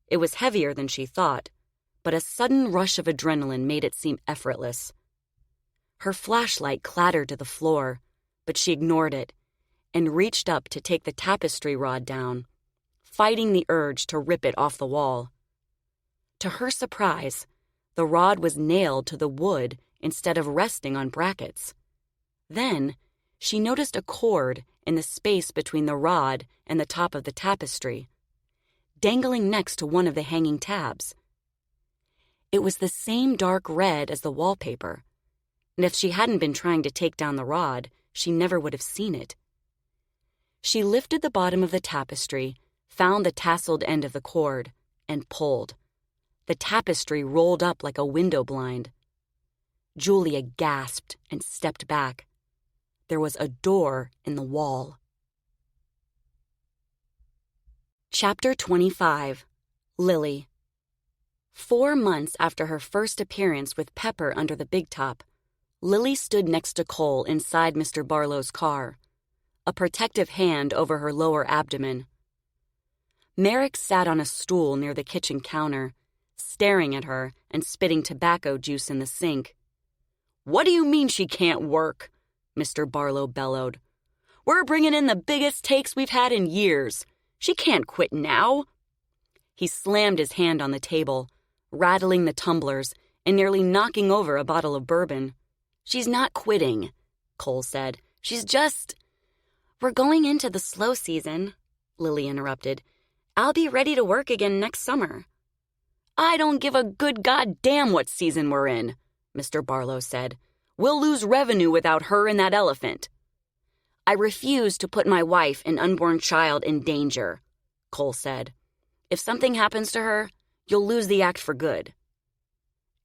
It was heavier than she thought, but a sudden rush of adrenaline made it seem effortless. Her flashlight clattered to the floor, but she ignored it and reached up to take the tapestry rod down, fighting the urge to rip it off the wall. To her surprise, the rod was nailed to the wood instead of resting on brackets. Then, she noticed a cord in the space between the rod and the top of the tapestry, dangling next to one of the hanging tabs. It was the same dark red as the wallpaper, and if she hadn't been trying to take down the rod, she never would have seen it. She lifted the bottom of the tapestry, found the tasseled end of the cord, and pulled. The tapestry rolled up like a window blind. Julia gasped and stepped back. There was a door in the wall. Chapter 25. Lilly. 4 months after her first appearance with Pepper under the big top, Lilly stood next to Cole inside Mr. Barlow's car, a protective hand over her lower abdomen. Merrick sat on a stool near the kitchen counter, staring at her and spitting tobacco juice in the sink. "What do you mean she can't work?" Mr. Barlow bellowed. "We're bringing in the biggest takes we've had in years. She can't quit now." He slammed his hand on the table, rattling the tumblers and nearly knocking over a bottle of bourbon. "She's not quitting," Cole said. "She's just—" "We're going into the slow season," Lilly interrupted. "I'll be ready to work again next summer." "I don't give a good goddamn what season we're in," Mr. Barlow said. "We'll lose revenue without her and that elephant." "I refuse to put my wife and unborn child in danger," Cole said. "If something happens to her, you'll lose the act for good."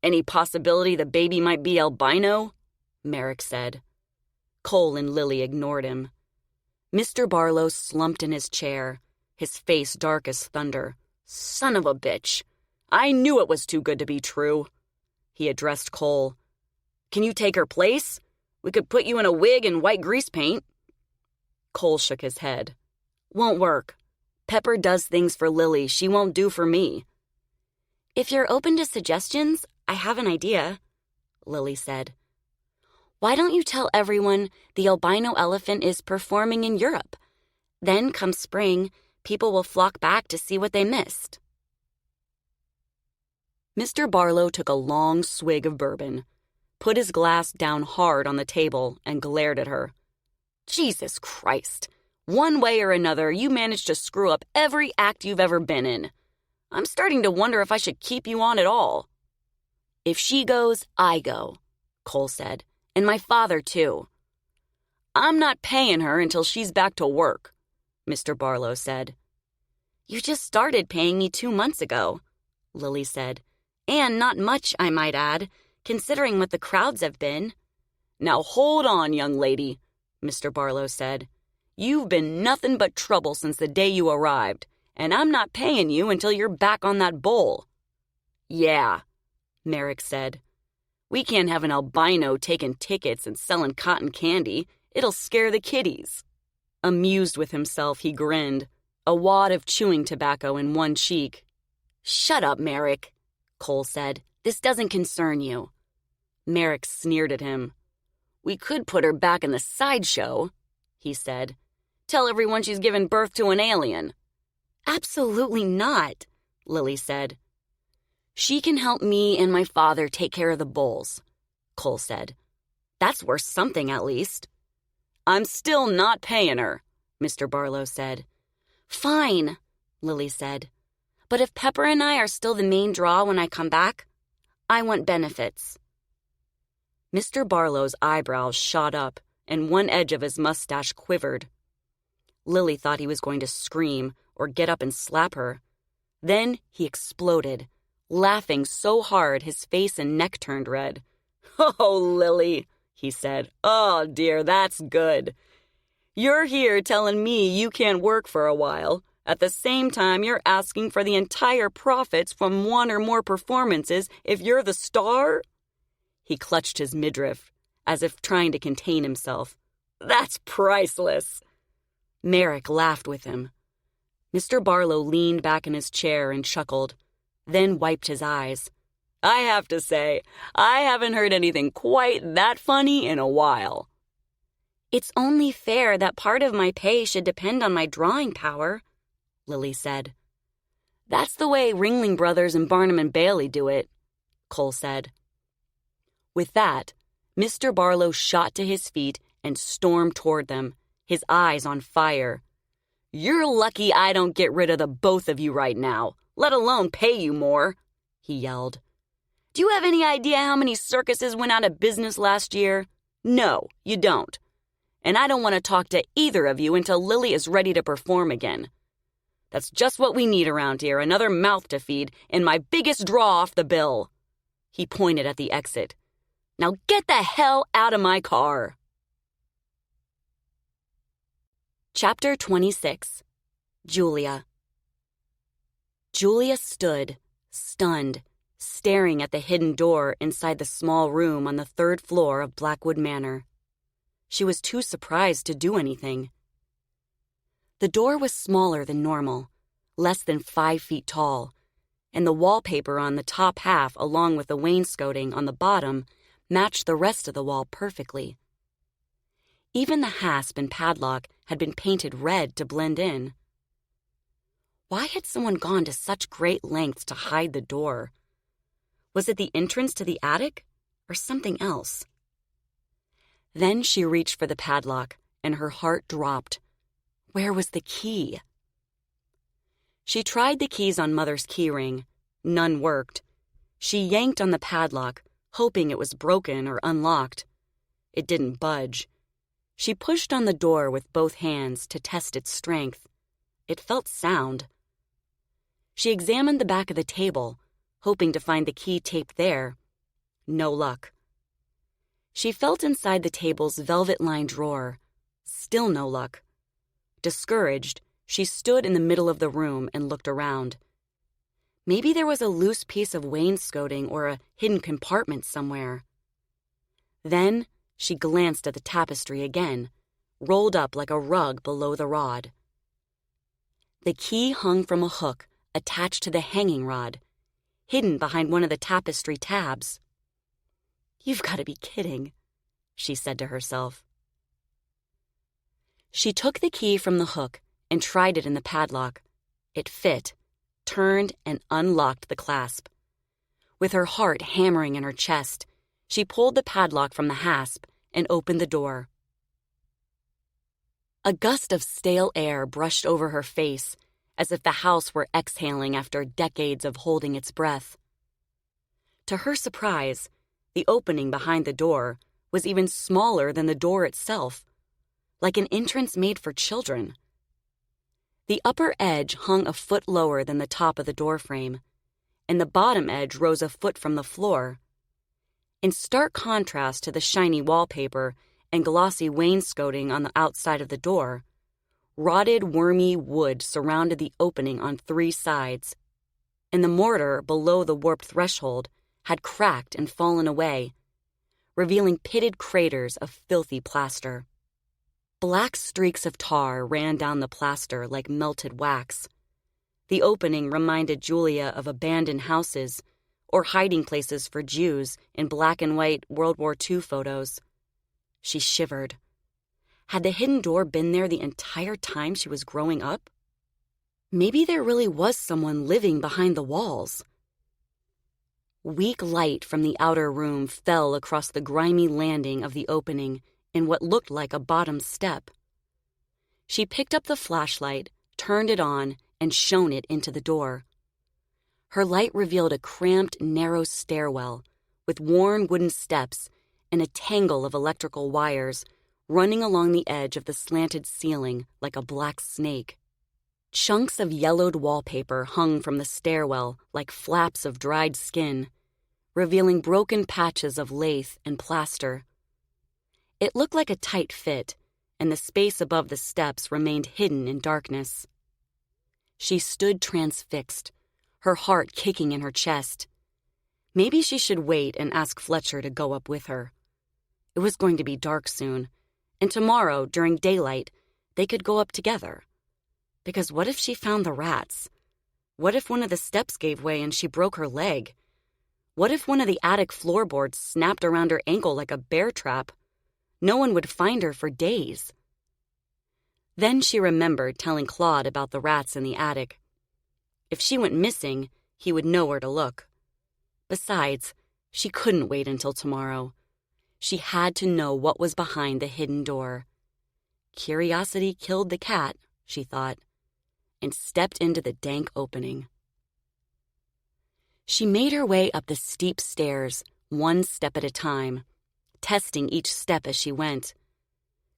"Any possibility the baby might be albino?" Merrick said. Cole and Lilly ignored him. Mr. Barlow slumped in his chair, his face dark as thunder. "Son of a bitch! I knew it was too good to be true." He addressed Cole. "Can you take her place? We could put you in a wig and white grease paint." Cole shook his head. "Won't work. Pepper does things for Lilly she won't do for me." "If you're open to suggestions, I have an idea," Lilly said. "Why don't you tell everyone the albino elephant is performing in Europe? Then, come spring, people will flock back to see what they missed." Mr. Barlow took a long swig of bourbon, put his glass down hard on the table, and glared at her. "Jesus Christ! One way or another, you managed to screw up every act you've ever been in. I'm starting to wonder if I should keep you on at all." "If she goes, I go," Cole said. "And my father, too." "I'm not paying her until she's back to work," Mr. Barlow said. "You just started paying me 2 months ago," Lilly said. "And not much, I might add, considering what the crowds have been." "Now hold on, young lady," Mr. Barlow said. "You've been nothing but trouble since the day you arrived, and I'm not paying you until you're back on that bowl." "Yeah," Merrick said. "We can't have an albino taking tickets and selling cotton candy. It'll scare the kiddies." Amused with himself, he grinned, a wad of chewing tobacco in one cheek. "Shut up, Merrick," Cole said. "This doesn't concern you." Merrick sneered at him. "We could put her back in the sideshow," he said. "Tell everyone she's given birth to an alien." "Absolutely not," Lilly said. "She can help me and my father take care of the bulls," Cole said. "That's worth something, at least." "I'm still not paying her," Mr. Barlow said. "Fine," Lilly said. "But if Pepper and I are still the main draw when I come back, I want benefits." Mr. Barlow's eyebrows shot up, and one edge of his mustache quivered. Lilly thought he was going to scream or get up and slap her. Then he exploded, laughing so hard his face and neck turned red. "Oh, Lilly," he said. "Oh, dear, that's good. You're here telling me you can't work for a while. At the same time, you're asking for the entire profits from one or more performances if you're the star?" He clutched his midriff, as if trying to contain himself. "That's priceless." Merrick laughed with him. Mr. Barlow leaned back in his chair and chuckled, then wiped his eyes. "I have to say, I haven't heard anything quite that funny in a while." "It's only fair that part of my pay should depend on my drawing power," Lilly said. "That's the way Ringling Brothers and Barnum and Bailey do it," Cole said. With that, Mr. Barlow shot to his feet and stormed toward them, his eyes on fire. "You're lucky I don't get rid of the both of you right now, let alone pay you more," he yelled. "Do you have any idea how many circuses went out of business last year? No, you don't. and I don't want to talk to either of you until Lilly is ready to perform again. That's just what we need around here, another mouth to feed, and my biggest draw off the bill." He pointed at the exit. "Now get the hell out of my car." Chapter 26. Julia. Julia stood, stunned, staring at the hidden door inside the small room on the 3rd floor of Blackwood Manor. She was too surprised to do anything. The door was smaller than normal, less than 5 feet tall, and the wallpaper on the top half along with the wainscoting on the bottom matched the rest of the wall perfectly. Even the hasp and padlock had been painted red to blend in. Why had someone gone to such great lengths to hide the door? Was it the entrance to the attic, or something else? Then she reached for the padlock, and her heart dropped. Where was the key? She tried the keys on Mother's keyring. None worked. She yanked on the padlock, hoping it was broken or unlocked. It didn't budge. She pushed on the door with both hands to test its strength. It felt sound. She examined the back of the table, hoping to find the key taped there. No luck. She felt inside the table's velvet-lined drawer. Still no luck. Discouraged, she stood in the middle of the room and looked around. Maybe there was a loose piece of wainscoting or a hidden compartment somewhere. Then she glanced at the tapestry again, rolled up like a rug below the rod. The key hung from a hook attached to the hanging rod, hidden behind one of the tapestry tabs. "You've got to be kidding," she said to herself. She took the key from the hook and tried it in the padlock. It fit, turned, and unlocked the clasp. With her heart hammering in her chest, she pulled the padlock from the hasp and opened the door. A gust of stale air brushed over her face, as if the house were exhaling after decades of holding its breath. To her surprise, the opening behind the door was even smaller than the door itself, like an entrance made for children. The upper edge hung a foot lower than the top of the doorframe, and the bottom edge rose a foot from the floor. In stark contrast to the shiny wallpaper and glossy wainscoting on the outside of the door, rotted, wormy wood surrounded the opening on 3 sides, and the mortar below the warped threshold had cracked and fallen away, revealing pitted craters of filthy plaster. Black streaks of tar ran down the plaster like melted wax. The opening reminded Julia of abandoned houses or hiding places for Jews in black and white World War II photos. She shivered. Had the hidden door been there the entire time she was growing up? Maybe there really was someone living behind the walls. Weak light from the outer room fell across the grimy landing of the opening in what looked like a bottom step. She picked up the flashlight, turned it on, and shone it into the door. Her light revealed a cramped, narrow stairwell with worn wooden steps and a tangle of electrical wires running along the edge of the slanted ceiling like a black snake. Chunks of yellowed wallpaper hung from the stairwell like flaps of dried skin, revealing broken patches of lath and plaster. It looked like a tight fit, and the space above the steps remained hidden in darkness. She stood transfixed, her heart kicking in her chest. Maybe she should wait and ask Fletcher to go up with her. It was going to be dark soon, and tomorrow, during daylight, they could go up together. Because what if she found the rats? What if one of the steps gave way and she broke her leg? What if one of the attic floorboards snapped around her ankle like a bear trap? No one would find her for days. Then she remembered telling Claude about the rats in the attic. If she went missing, he would know where to look. Besides, she couldn't wait until tomorrow. She had to know what was behind the hidden door. Curiosity killed the cat, she thought, and stepped into the dank opening. She made her way up the steep stairs, one step at a time, testing each step as she went.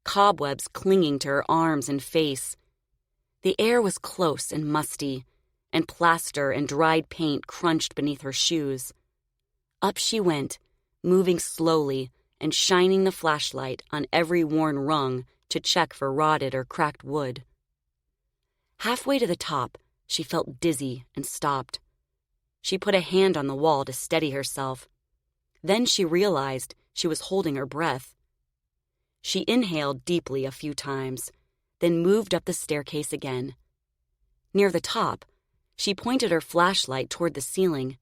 cobwebs clinging to her arms and face. The air was close and musty, and plaster and dried paint crunched beneath her shoes. Up she went, moving slowly and shining the flashlight on every worn rung to check for rotted or cracked wood. Halfway to the top, she felt dizzy and stopped. She put a hand on the wall to steady herself. Then she realized she was holding her breath. She inhaled deeply a few times, then moved up the staircase again. Near the top, she pointed her flashlight toward the ceiling.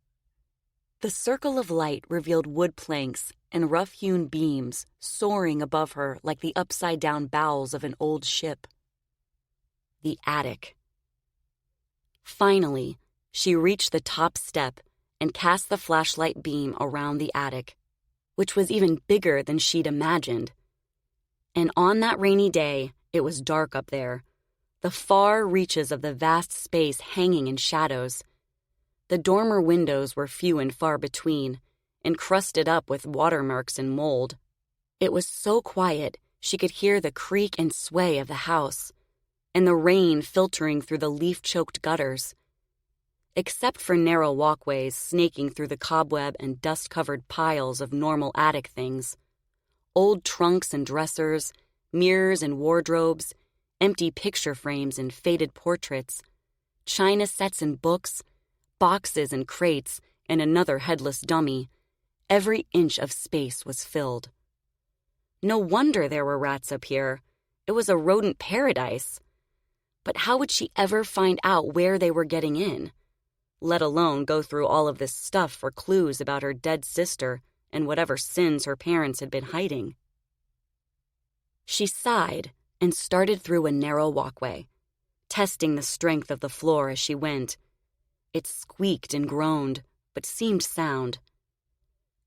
The circle of light revealed wood planks and rough-hewn beams soaring above her like the upside-down bowels of an old ship. The attic. Finally, she reached the top step and cast the flashlight beam around the attic, which was even bigger than she'd imagined. And on that rainy day, it was dark up there, the far reaches of the vast space hanging in shadows. The dormer windows were few and far between, encrusted up with watermarks and mold. It was so quiet she could hear the creak and sway of the house, and the rain filtering through the leaf-choked gutters. Except for narrow walkways snaking through the cobweb and dust-covered piles of normal attic things, old trunks and dressers, mirrors and wardrobes, empty picture frames and faded portraits, china sets and books, boxes and crates, and another headless dummy, every inch of space was filled. No wonder there were rats up here. It was a rodent paradise. But how would she ever find out where they were getting in? Let alone go through all of this stuff for clues about her dead sister and whatever sins her parents had been hiding. She sighed and started through a narrow walkway, testing the strength of the floor as she went. It squeaked and groaned, but seemed sound.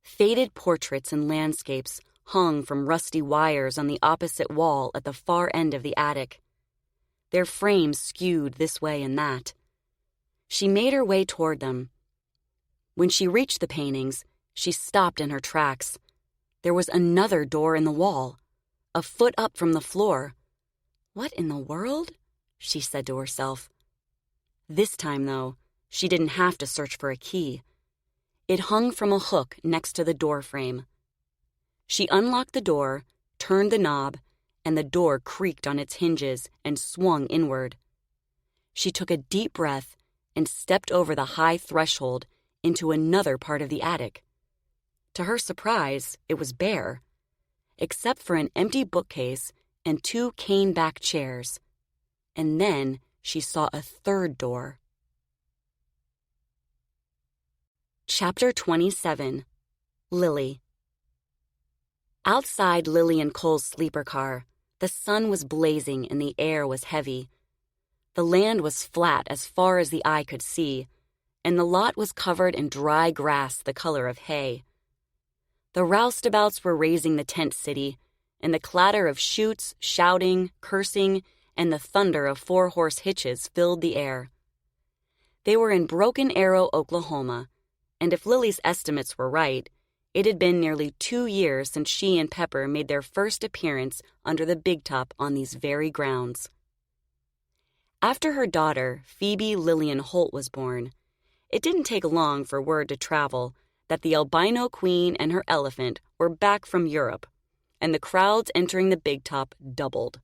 Faded portraits and landscapes hung from rusty wires on the opposite wall at the far end of the attic. Their frames skewed this way and that. She made her way toward them. When she reached the paintings, she stopped in her tracks. There was another door in the wall, a foot up from the floor. What in the world? She said to herself. This time, though, she didn't have to search for a key. It hung from a hook next to the door frame. She unlocked the door, turned the knob, and the door creaked on its hinges and swung inward. She took a deep breath and stepped over the high threshold into another part of the attic. To her surprise, it was bare, except for an empty bookcase and two cane-back chairs. And then she saw a third door. Chapter 27. Lilly. Outside Lilly and Cole's sleeper car, the sun was blazing and the air was heavy. The land was flat as far as the eye could see, and the lot was covered in dry grass the color of hay. The roustabouts were raising the tent city, and the clatter of chutes, shouting, cursing, and the thunder of four-horse hitches filled the air. They were in Broken Arrow, Oklahoma, and if Lilly's estimates were right, it had been nearly 2 years since she and Pepper made their first appearance under the big top on these very grounds. After her daughter, Phoebe Lillian Holt, was born, it didn't take long for word to travel that the albino queen and her elephant were back from Europe, and the crowds entering the big top doubled.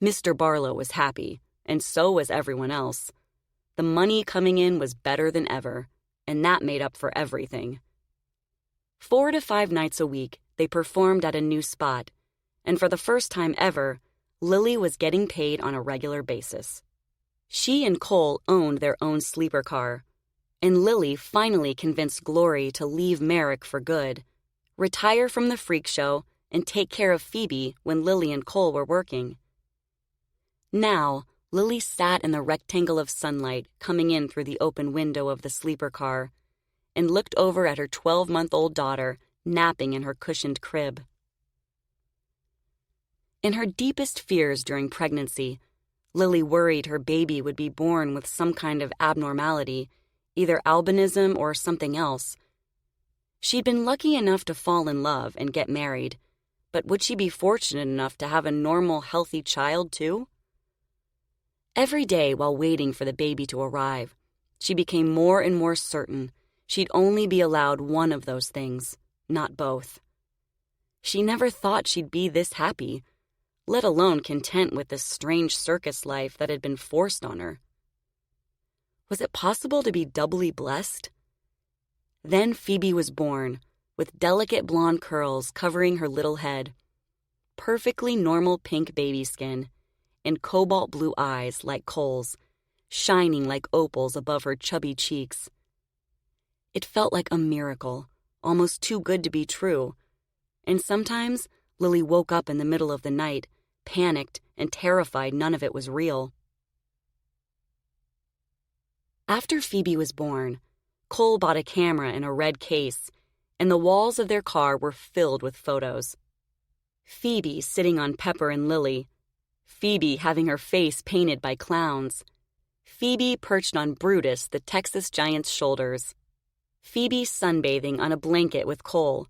Mr. Barlow was happy, and so was everyone else. The money coming in was better than ever, and that made up for everything. 4 to 5 nights a week, they performed at a new spot, and for the first time ever, Lilly was getting paid on a regular basis. She and Cole owned their own sleeper car, and Lilly finally convinced Glory to leave Merrick for good, retire from the freak show, and take care of Phoebe when Lilly and Cole were working. Now, Lilly sat in the rectangle of sunlight coming in through the open window of the sleeper car and looked over at her 12-month-old daughter napping in her cushioned crib. In her deepest fears during pregnancy, Lilly worried her baby would be born with some kind of abnormality, either albinism or something else. She'd been lucky enough to fall in love and get married, But would she be fortunate enough to have a normal, healthy child, too? Every day while waiting for the baby to arrive, she became more and more certain she'd only be allowed one of those things, not both. She never thought she'd be this happy, let alone content with this strange circus life that had been forced on her. Was it possible to be doubly blessed? Then Phoebe was born, with delicate blonde curls covering her little head, perfectly normal pink baby skin, and cobalt blue eyes like coals, shining like opals above her chubby cheeks. It felt like a miracle, almost too good to be true, and sometimes Lilly woke up in the middle of the night, panicked and terrified none of it was real. After Phoebe was born, Cole bought a camera in a red case, and the walls of their car were filled with photos. Phoebe sitting on Pepper and Lilly, Phoebe having her face painted by clowns, Phoebe perched on Brutus, the Texas giant's shoulders, Phoebe sunbathing on a blanket with Cole.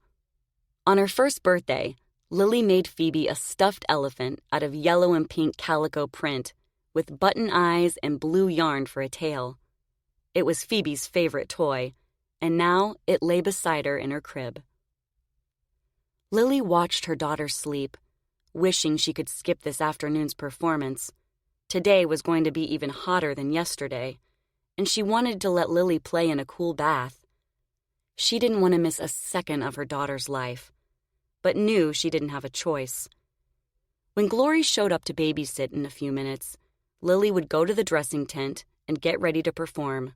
On her first birthday, Lilly made Phoebe a stuffed elephant out of yellow and pink calico print, with button eyes and blue yarn for a tail. It was Phoebe's favorite toy, and now it lay beside her in her crib. Lilly watched her daughter sleep, wishing she could skip this afternoon's performance. Today was going to be even hotter than yesterday, and she wanted to let Lilly play in a cool bath. She didn't want to miss a second of her daughter's life, but knew she didn't have a choice. When Glory showed up to babysit in a few minutes, Lilly would go to the dressing tent and get ready to perform.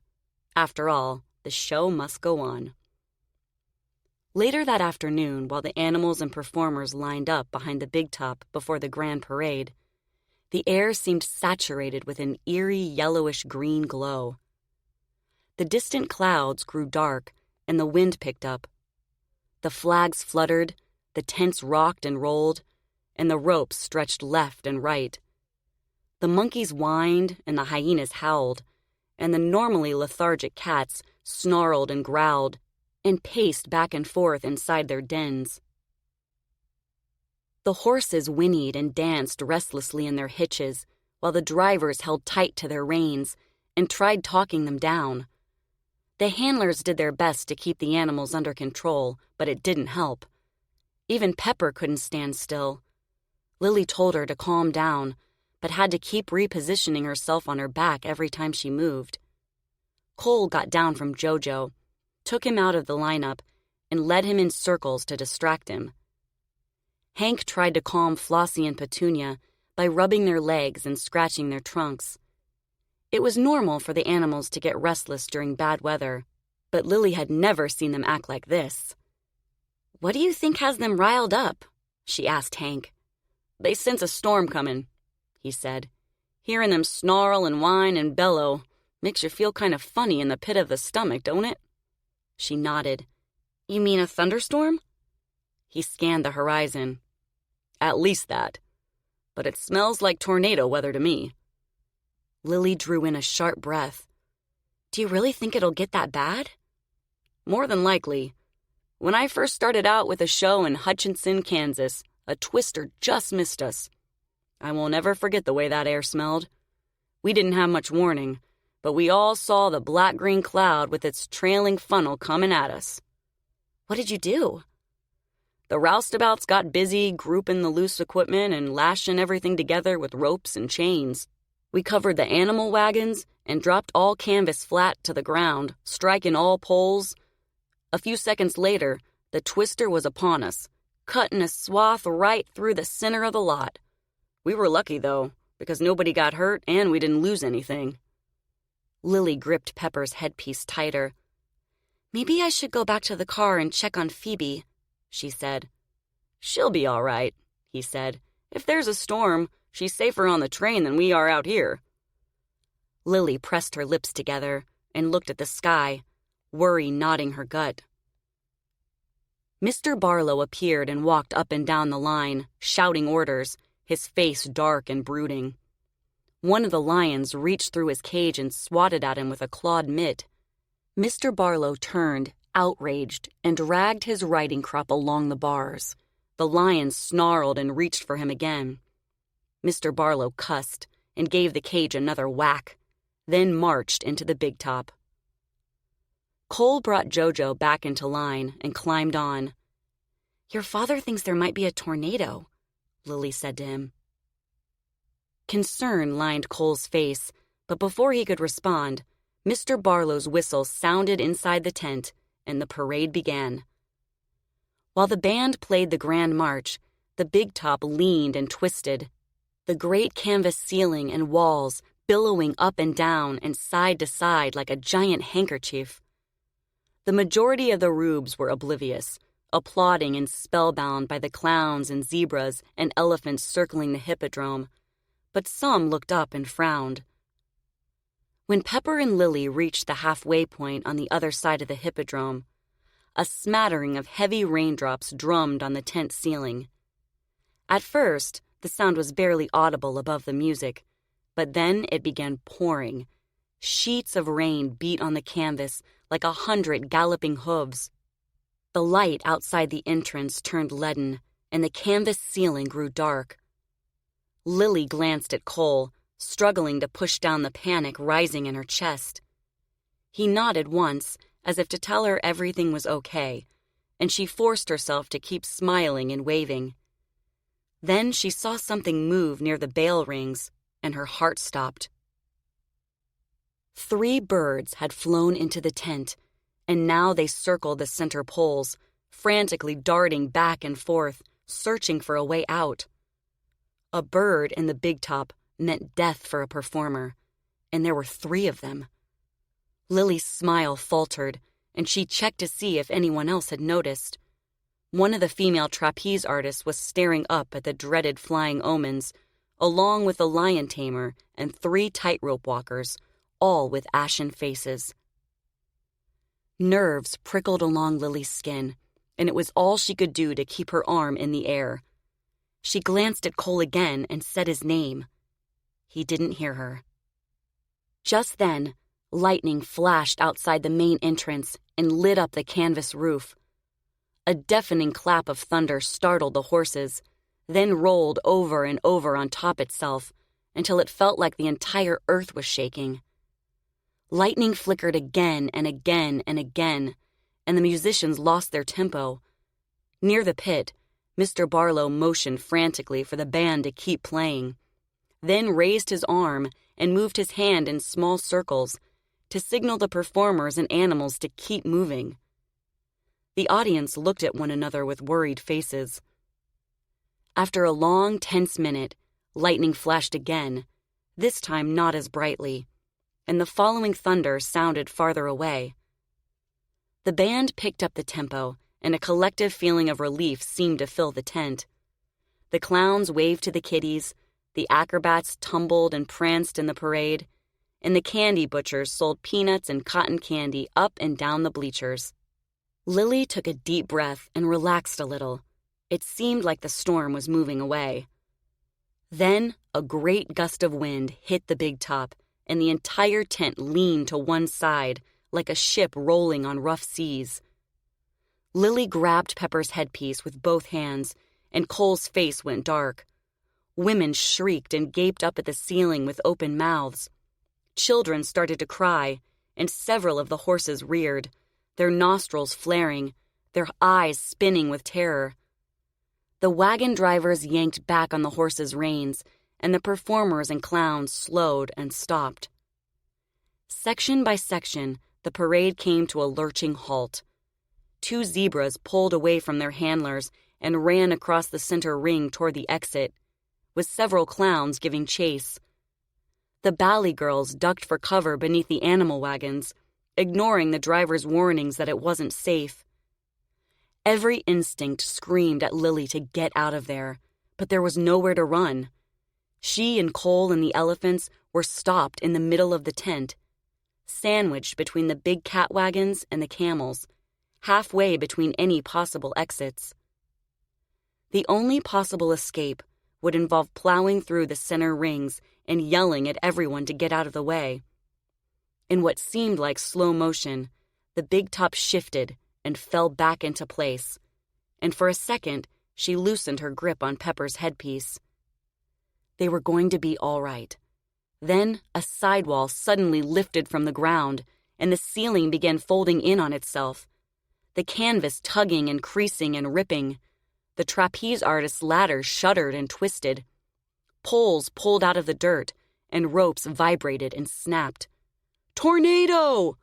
After all, the show must go on. Later that afternoon, while the animals and performers lined up behind the big top before the grand parade, the air seemed saturated with an eerie yellowish-green glow. The distant clouds grew dark, and the wind picked up. The flags fluttered, the tents rocked and rolled, and the ropes stretched left and right. The monkeys whined and the hyenas howled, and the normally lethargic cats snarled and growled and paced back and forth inside their dens. The horses whinnied and danced restlessly in their hitches, while the drivers held tight to their reins and tried talking them down. The handlers did their best to keep the animals under control, but it didn't help. Even Pepper couldn't stand still. Lilly told her to calm down, but had to keep repositioning herself on her back every time she moved. Cole got down from JoJo, took him out of the lineup, and led him in circles to distract him. Hank tried to calm Flossie and Petunia by rubbing their legs and scratching their trunks. It was normal for the animals to get restless during bad weather, but Lilly had never seen them act like this. "What do you think has them riled up?" she asked Hank. "They sense a storm coming," he said. "Hearing them snarl and whine and bellow makes you feel kind of funny in the pit of the stomach, don't it?" She nodded. "You mean a thunderstorm?" He scanned the horizon. "At least that. But it smells like tornado weather to me." Lilly drew in a sharp breath. "Do you really think it'll get that bad?" "More than likely. When I first started out with a show in Hutchinson, Kansas, a twister just missed us. I will never forget the way that air smelled. We didn't have much warning, but we all saw the black-green cloud with its trailing funnel coming at us." "What did you do?" "The roustabouts got busy grouping the loose equipment and lashing everything together with ropes and chains. We covered the animal wagons and dropped all canvas flat to the ground, striking all poles. A few seconds later, the twister was upon us, cutting a swath right through the center of the lot. We were lucky, though, because nobody got hurt and we didn't lose anything." Lilly gripped Pepper's headpiece tighter. "Maybe I should go back to the car and check on Phoebe," she said. "She'll be all right," he said. "If there's a storm, she's safer on the train than we are out here." Lilly pressed her lips together and looked at the sky, worry knotting her gut. Mr. Barlow appeared and walked up and down the line, shouting orders, his face dark and brooding. One of the lions reached through his cage and swatted at him with a clawed mitt. Mr. Barlow turned, outraged, and dragged his riding crop along the bars. The lion snarled and reached for him again. Mr. Barlow cussed and gave the cage another whack, then marched into the big top. Cole brought Jojo back into line and climbed on. "Your father thinks there might be a tornado," Lilly said to him. Concern lined Cole's face, but before he could respond, Mr. Barlow's whistle sounded inside the tent, and the parade began. While the band played the Grand March, the big top leaned and twisted, the great canvas ceiling and walls billowing up and down and side to side like a giant handkerchief. The majority of the rubes were oblivious, applauding and spellbound by the clowns and zebras and elephants circling the hippodrome, but some looked up and frowned. When Pepper and Lilly reached the halfway point on the other side of the hippodrome, a smattering of heavy raindrops drummed on the tent ceiling. At first, the sound was barely audible above the music, but then it began pouring. Sheets of rain beat on the canvas like 100 galloping hooves. The light outside the entrance turned leaden, and the canvas ceiling grew dark. Lilly glanced at Cole, struggling to push down the panic rising in her chest. He nodded once, as if to tell her everything was okay, and she forced herself to keep smiling and waving. Then she saw something move near the bell rings, and her heart stopped. 3 birds had flown into the tent, and now they circled the center poles, frantically darting back and forth, searching for a way out. A bird in the big top meant death for a performer, and there were 3 of them. Lily's smile faltered, and she checked to see if anyone else had noticed. One of the female trapeze artists was staring up at the dreaded flying omens, along with the lion tamer and 3 tightrope walkers, all with ashen faces. Nerves prickled along Lily's skin, and it was all she could do to keep her arm in the air. She glanced at Cole again and said his name. He didn't hear her. Just then, lightning flashed outside the main entrance and lit up the canvas roof. A deafening clap of thunder startled the horses, then rolled over and over on top itself until it felt like the entire earth was shaking. Lightning flickered again and again and again, and the musicians lost their tempo. Near the pit, Mr. Barlow motioned frantically for the band to keep playing, then raised his arm and moved his hand in small circles to signal the performers and animals to keep moving. The audience looked at one another with worried faces. After a long, tense minute, lightning flashed again, this time not as brightly, and the following thunder sounded farther away. The band picked up the tempo, and a collective feeling of relief seemed to fill the tent. The clowns waved to the kiddies, the acrobats tumbled and pranced in the parade, and the candy butchers sold peanuts and cotton candy up and down the bleachers. Lilly took a deep breath and relaxed a little. It seemed like the storm was moving away. Then a great gust of wind hit the big top, and the entire tent leaned to one side like a ship rolling on rough seas. Lilly grabbed Pepper's headpiece with both hands, and Cole's face went dark. Women shrieked and gaped up at the ceiling with open mouths. Children started to cry, and several of the horses reared, their nostrils flaring, their eyes spinning with terror. The wagon drivers yanked back on the horses' reins, and the performers and clowns slowed and stopped. Section by section, the parade came to a lurching halt. 2 zebras pulled away from their handlers and ran across the center ring toward the exit, with several clowns giving chase. The ballet girls ducked for cover beneath the animal wagons, ignoring the driver's warnings that it wasn't safe. Every instinct screamed at Lilly to get out of there, but there was nowhere to run. She and Cole and the elephants were stopped in the middle of the tent, sandwiched between the big cat wagons and the camels, halfway between any possible exits. The only possible escape would involve plowing through the center rings and yelling at everyone to get out of the way. In what seemed like slow motion, the big top shifted and fell back into place, and for a second, She loosened her grip on Pepper's headpiece. They were going to be all right. Then a sidewall suddenly lifted from the ground, and the ceiling began folding in on itself, the canvas tugging and creasing and ripping. The trapeze artist's ladder shuddered and twisted. Poles pulled out of the dirt, and ropes vibrated and snapped. "Tornado!"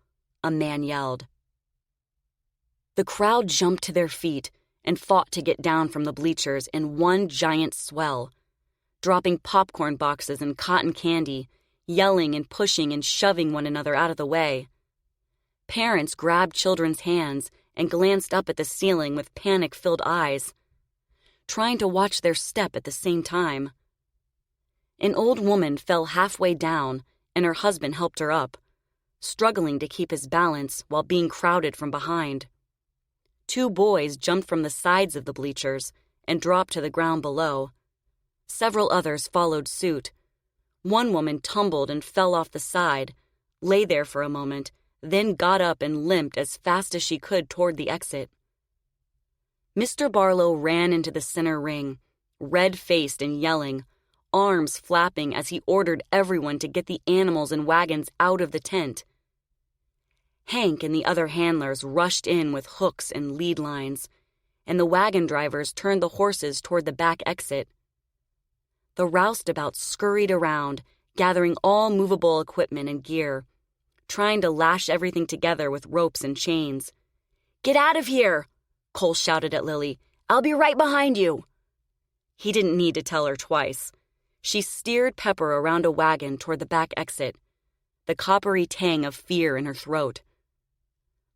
a man yelled. The crowd jumped to their feet and fought to get down from the bleachers in one giant swell, dropping popcorn boxes and cotton candy, yelling and pushing and shoving one another out of the way. Parents grabbed children's hands and glanced up at the ceiling with panic-filled eyes, trying to watch their step at the same time. An old woman fell halfway down, and her husband helped her up, struggling to keep his balance while being crowded from behind. 2 boys jumped from the sides of the bleachers and dropped to the ground below. Several others followed suit. One woman tumbled and fell off the side, lay there for a moment, then got up and limped as fast as she could toward the exit. Mr. Barlow ran into the center ring, red-faced and yelling, arms flapping as he ordered everyone to get the animals and wagons out of the tent. Hank and the other handlers rushed in with hooks and lead lines, and the wagon drivers turned the horses toward the back exit. The roustabouts scurried around, gathering all movable equipment and gear, trying to lash everything together with ropes and chains. "Get out of here!" Cole shouted at Lilly. "I'll be right behind you." He didn't need to tell her twice. She steered Pepper around a wagon toward the back exit, the coppery tang of fear in her throat.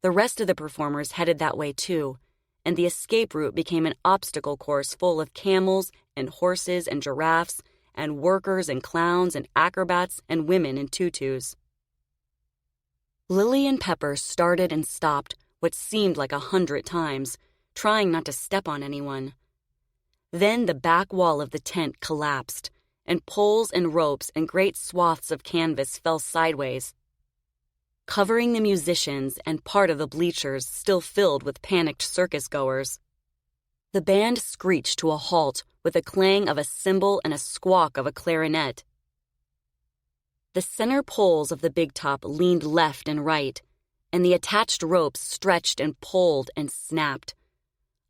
The rest of the performers headed that way too, and the escape route became an obstacle course full of camels and horses and giraffes and workers and clowns and acrobats and women in tutus. Lilly and Pepper started and stopped what seemed like 100 times, trying not to step on anyone. Then the back wall of the tent collapsed, and poles and ropes and great swaths of canvas fell sideways, covering the musicians and part of the bleachers still filled with panicked circus-goers. The band screeched to a halt with a clang of a cymbal and a squawk of a clarinet. The center poles of the big top leaned left and right, and the attached ropes stretched and pulled and snapped.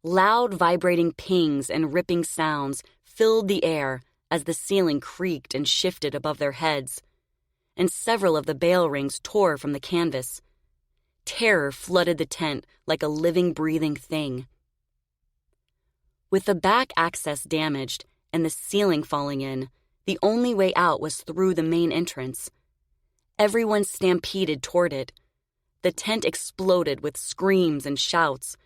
Loud vibrating pings and ripping sounds filled the air as the ceiling creaked and shifted above their heads, and several of the bale rings tore from the canvas. Terror flooded the tent like a living, breathing thing. With the back access damaged and the ceiling falling in, the only way out was through the main entrance. Everyone stampeded toward it. The tent exploded with screams and shouts,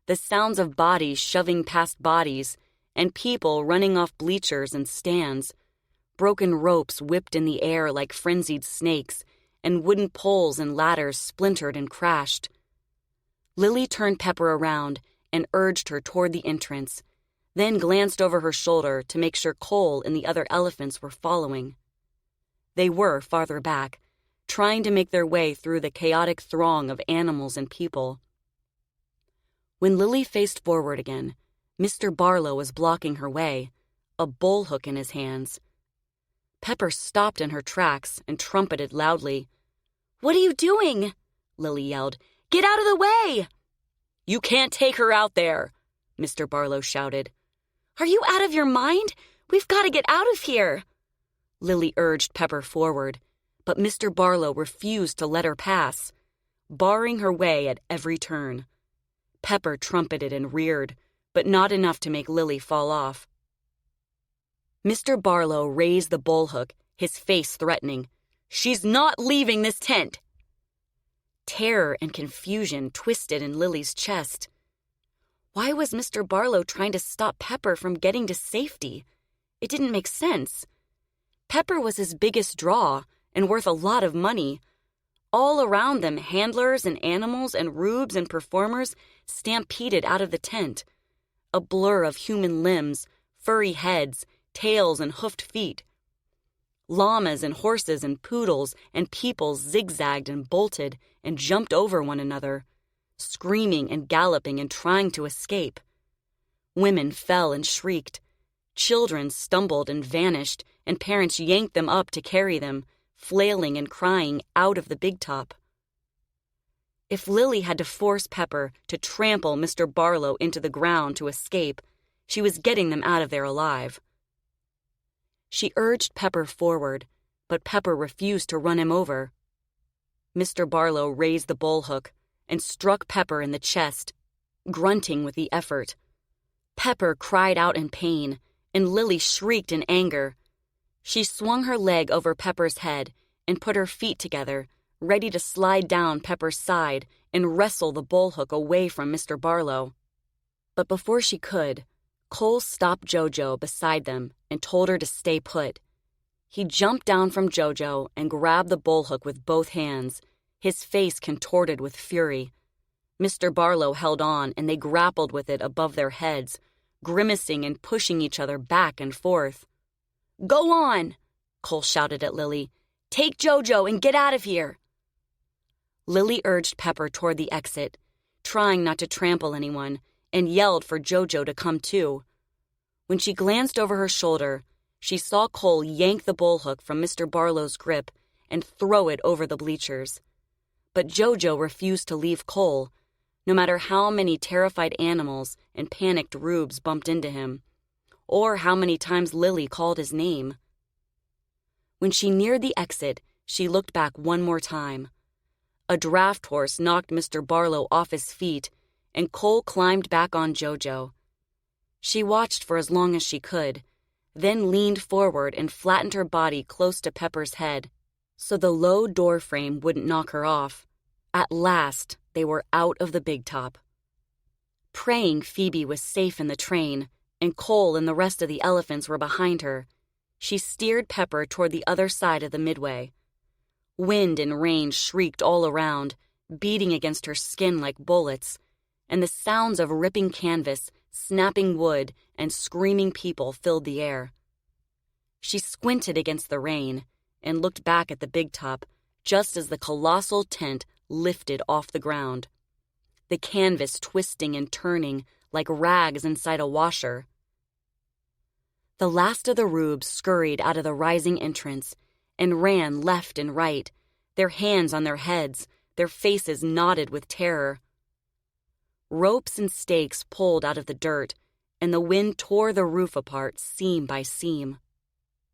the sounds of bodies shoving past bodies, and people running off bleachers and stands. Broken ropes whipped in the air like frenzied snakes, and wooden poles and ladders splintered and crashed. Lilly turned Pepper around and urged her toward the entrance, then glanced over her shoulder to make sure Cole and the other elephants were following. They were farther back, trying to make their way through the chaotic throng of animals and people. When Lilly faced forward again, Mr. Barlow was blocking her way, a bullhook in his hands. Pepper stopped in her tracks and trumpeted loudly. "What are you doing?" Lilly yelled. "Get out of the way!" "You can't take her out there," Mr. Barlow shouted. "Are you out of your mind? We've got to get out of here." Lilly urged Pepper forward, but Mr. Barlow refused to let her pass, barring her way at every turn. Pepper trumpeted and reared, but not enough to make Lilly fall off. Mr. Barlow raised the bullhook, his face threatening. "She's not leaving this tent." Terror and confusion twisted in Lily's chest. Why was Mr. Barlow trying to stop Pepper from getting to safety? It didn't make sense. Pepper was his biggest draw and worth a lot of money. All around them, handlers and animals and rubes and performers stampeded out of the tent, a blur of human limbs, furry heads, tails and hoofed feet. Llamas and horses and poodles and people zigzagged and bolted and jumped over one another, screaming and galloping and trying to escape. Women fell and shrieked. Children stumbled and vanished, and parents yanked them up to carry them, flailing and crying out of the big top. If Lilly had to force Pepper to trample Mr. Barlow into the ground to escape, she was getting them out of there alive. She urged Pepper forward, but Pepper refused to run him over. Mr. Barlow raised the bullhook and struck Pepper in the chest, grunting with the effort. Pepper cried out in pain, and Lilly shrieked in anger. She swung her leg over Pepper's head and put her feet together, ready to slide down Pepper's side and wrestle the bullhook away from Mr. Barlow. But before she could, Cole stopped Jojo beside them and told her to stay put. He jumped down from Jojo and grabbed the bullhook with both hands, his face contorted with fury. Mr. Barlow held on, and they grappled with it above their heads, grimacing and pushing each other back and forth. "Go on!" Cole shouted at Lilly. "Take Jojo and get out of here!" Lilly urged Pepper toward the exit, trying not to trample anyone, and yelled for Jojo to come too. When she glanced over her shoulder, she saw Cole yank the bullhook from Mr. Barlow's grip and throw it over the bleachers. But Jojo refused to leave Cole, no matter how many terrified animals and panicked rubes bumped into him, or how many times Lilly called his name. When she neared the exit, she looked back one more time. A draft horse knocked Mr. Barlow off his feet, and Cole climbed back on Jojo. She watched for as long as she could, then leaned forward and flattened her body close to Pepper's head, so the low door frame wouldn't knock her off. At last, they were out of the big top. Praying Phoebe was safe in the train, and Cole and the rest of the elephants were behind her, she steered Pepper toward the other side of the midway. Wind and rain shrieked all around, beating against her skin like bullets, and the sounds of ripping canvas, snapping wood, and screaming people filled the air. She squinted against the rain and looked back at the big top just as the colossal tent lifted off the ground, the canvas twisting and turning like rags inside a washer. The last of the rubes scurried out of the rising entrance and ran left and right, their hands on their heads, their faces knotted with terror. Ropes and stakes pulled out of the dirt, and the wind tore the roof apart seam by seam,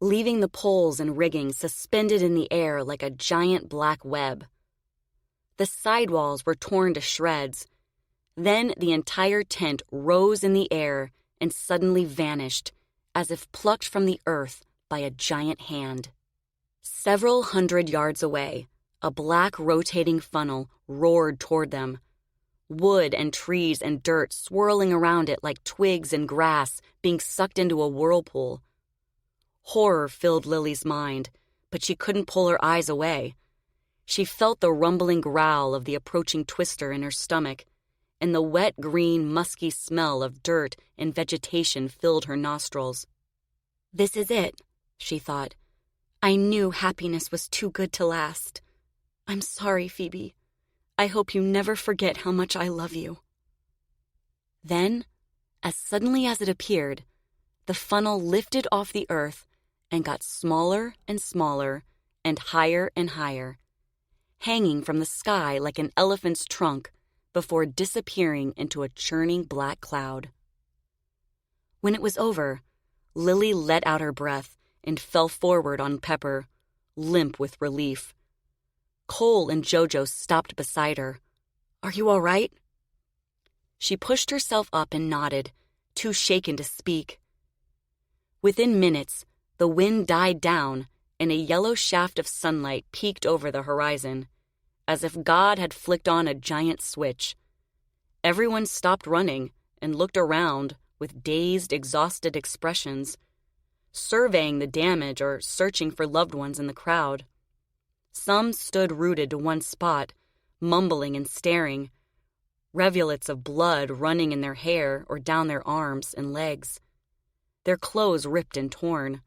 leaving the poles and rigging suspended in the air like a giant black web. The sidewalls were torn to shreds. Then the entire tent rose in the air and suddenly vanished, as if plucked from the earth by a giant hand. Several hundred yards away, a black rotating funnel roared toward them, wood and trees and dirt swirling around it like twigs and grass being sucked into a whirlpool. Horror filled Lily's mind, but she couldn't pull her eyes away. She felt the rumbling growl of the approaching twister in her stomach, and the wet, green, musky smell of dirt and vegetation filled her nostrils. "This is it," she thought. "I knew happiness was too good to last. I'm sorry, Phoebe. I hope you never forget how much I love you." Then, as suddenly as it appeared, the funnel lifted off the earth and got smaller and smaller and higher, hanging from the sky like an elephant's trunk before disappearing into a churning black cloud. When it was over, Lilly let out her breath and fell forward on Pepper, limp with relief. Cole and Jojo stopped beside her. "Are you all right?" She pushed herself up and nodded, too shaken to speak. Within minutes, the wind died down and a yellow shaft of sunlight peeked over the horizon, as if God had flicked on a giant switch. Everyone stopped running and looked around with dazed, exhausted expressions, surveying the damage or searching for loved ones in the crowd. Some stood rooted to one spot, mumbling and staring, rivulets of blood running in their hair or down their arms and legs, their clothes ripped and torn.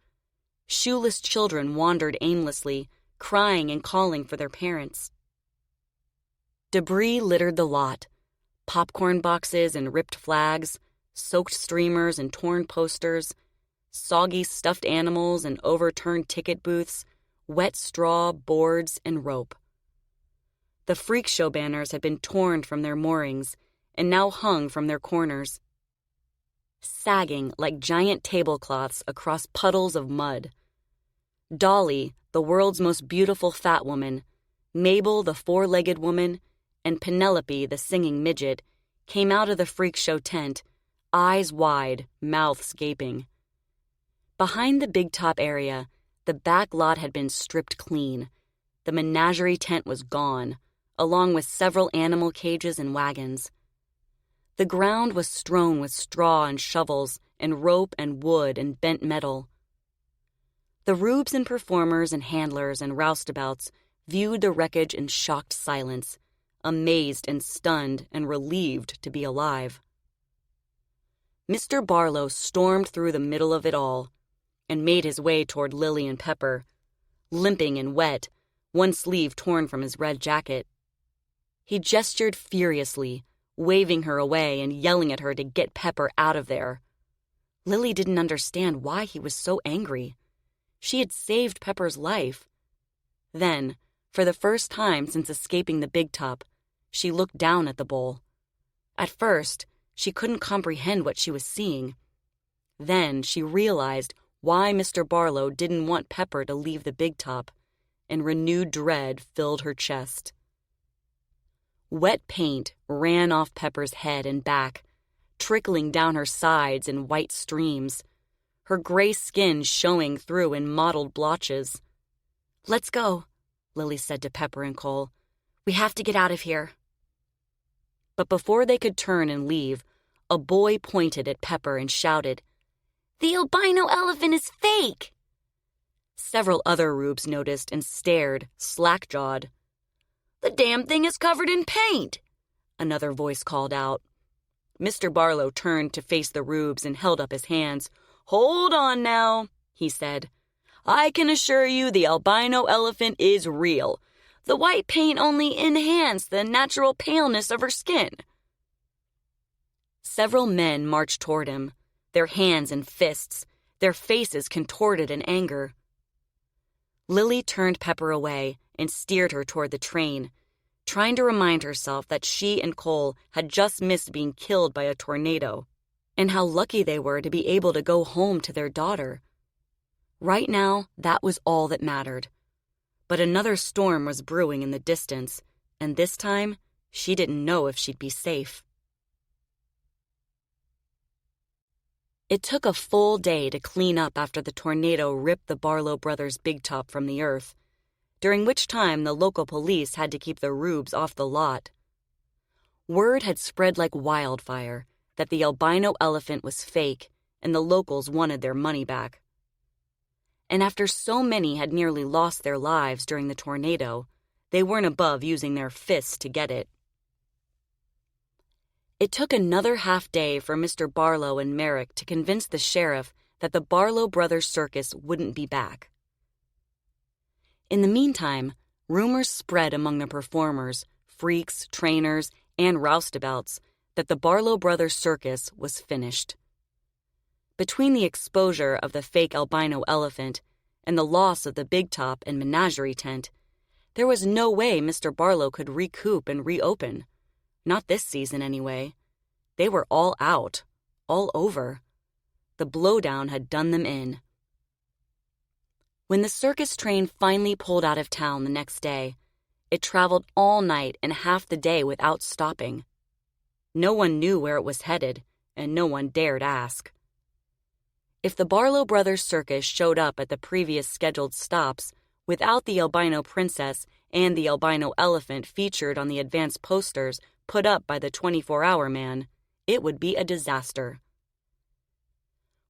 Shoeless children wandered aimlessly, crying and calling for their parents. Debris littered the lot, popcorn boxes and ripped flags, soaked streamers and torn posters, soggy stuffed animals and overturned ticket booths, wet straw, boards, and rope. The freak show banners had been torn from their moorings and now hung from their corners, sagging like giant tablecloths across puddles of mud. Dolly, the world's most beautiful fat woman, Mabel, the four-legged woman, and Penelope, the singing midget, came out of the freak show tent, eyes wide, mouths gaping. Behind the big top area, the back lot had been stripped clean. The menagerie tent was gone, along with several animal cages and wagons. The ground was strewn with straw and shovels and rope and wood and bent metal. The rubes and performers and handlers and roustabouts viewed the wreckage in shocked silence, amazed and stunned and relieved to be alive. Mr. Barlow stormed through the middle of it all and made his way toward Lilly and Pepper, limping and wet, one sleeve torn from his red jacket. He gestured furiously, waving her away and yelling at her to get Pepper out of there. Lilly didn't understand why he was so angry. She had saved Pepper's life. Then, for the first time since escaping the big top, she looked down at the bowl. At first, she couldn't comprehend what she was seeing. Then she realized why Mr. Barlow didn't want Pepper to leave the big top, and renewed dread filled her chest. Wet paint ran off Pepper's head and back, trickling down her sides in white streams, her gray skin showing through in mottled blotches. "Let's go," Lilly said to Pepper and Cole. "We have to get out of here." But before they could turn and leave, a boy pointed at Pepper and shouted, "The albino elephant is fake!" Several other rubes noticed and stared, slack-jawed. "The damn thing is covered in paint!" another voice called out. Mr. Barlow turned to face the rubes and held up his hands. "Hold on now," he said. "I can assure you the albino elephant is real. The white paint only enhanced the natural paleness of her skin." Several men marched toward him, their hands in fists, their faces contorted in anger. Lilly turned Pepper away and steered her toward the train, trying to remind herself that she and Cole had just missed being killed by a tornado, and how lucky they were to be able to go home to their daughter. Right now, that was all that mattered. But another storm was brewing in the distance, and this time, she didn't know if she'd be safe. It took a full day to clean up after the tornado ripped the Barlow brothers' big top from the earth, during which time the local police had to keep the rubes off the lot. Word had spread like wildfire that the albino elephant was fake and the locals wanted their money back. And after so many had nearly lost their lives during the tornado, they weren't above using their fists to get it. It took another half day for Mr. Barlow and Merrick to convince the sheriff that the Barlow Brothers Circus wouldn't be back. In the meantime, rumors spread among the performers, freaks, trainers, and roustabouts that the Barlow Brothers Circus was finished. Between the exposure of the fake albino elephant and the loss of the big top and menagerie tent, there was no way Mr. Barlow could recoup and reopen. Not this season, anyway. They were all out, all over. The blowdown had done them in. When the circus train finally pulled out of town the next day, it traveled all night and half the day without stopping. No one knew where it was headed, and no one dared ask. If the Barlow Brothers Circus showed up at the previous scheduled stops without the albino princess and the albino elephant featured on the advance posters put up by the 24-hour man, it would be a disaster.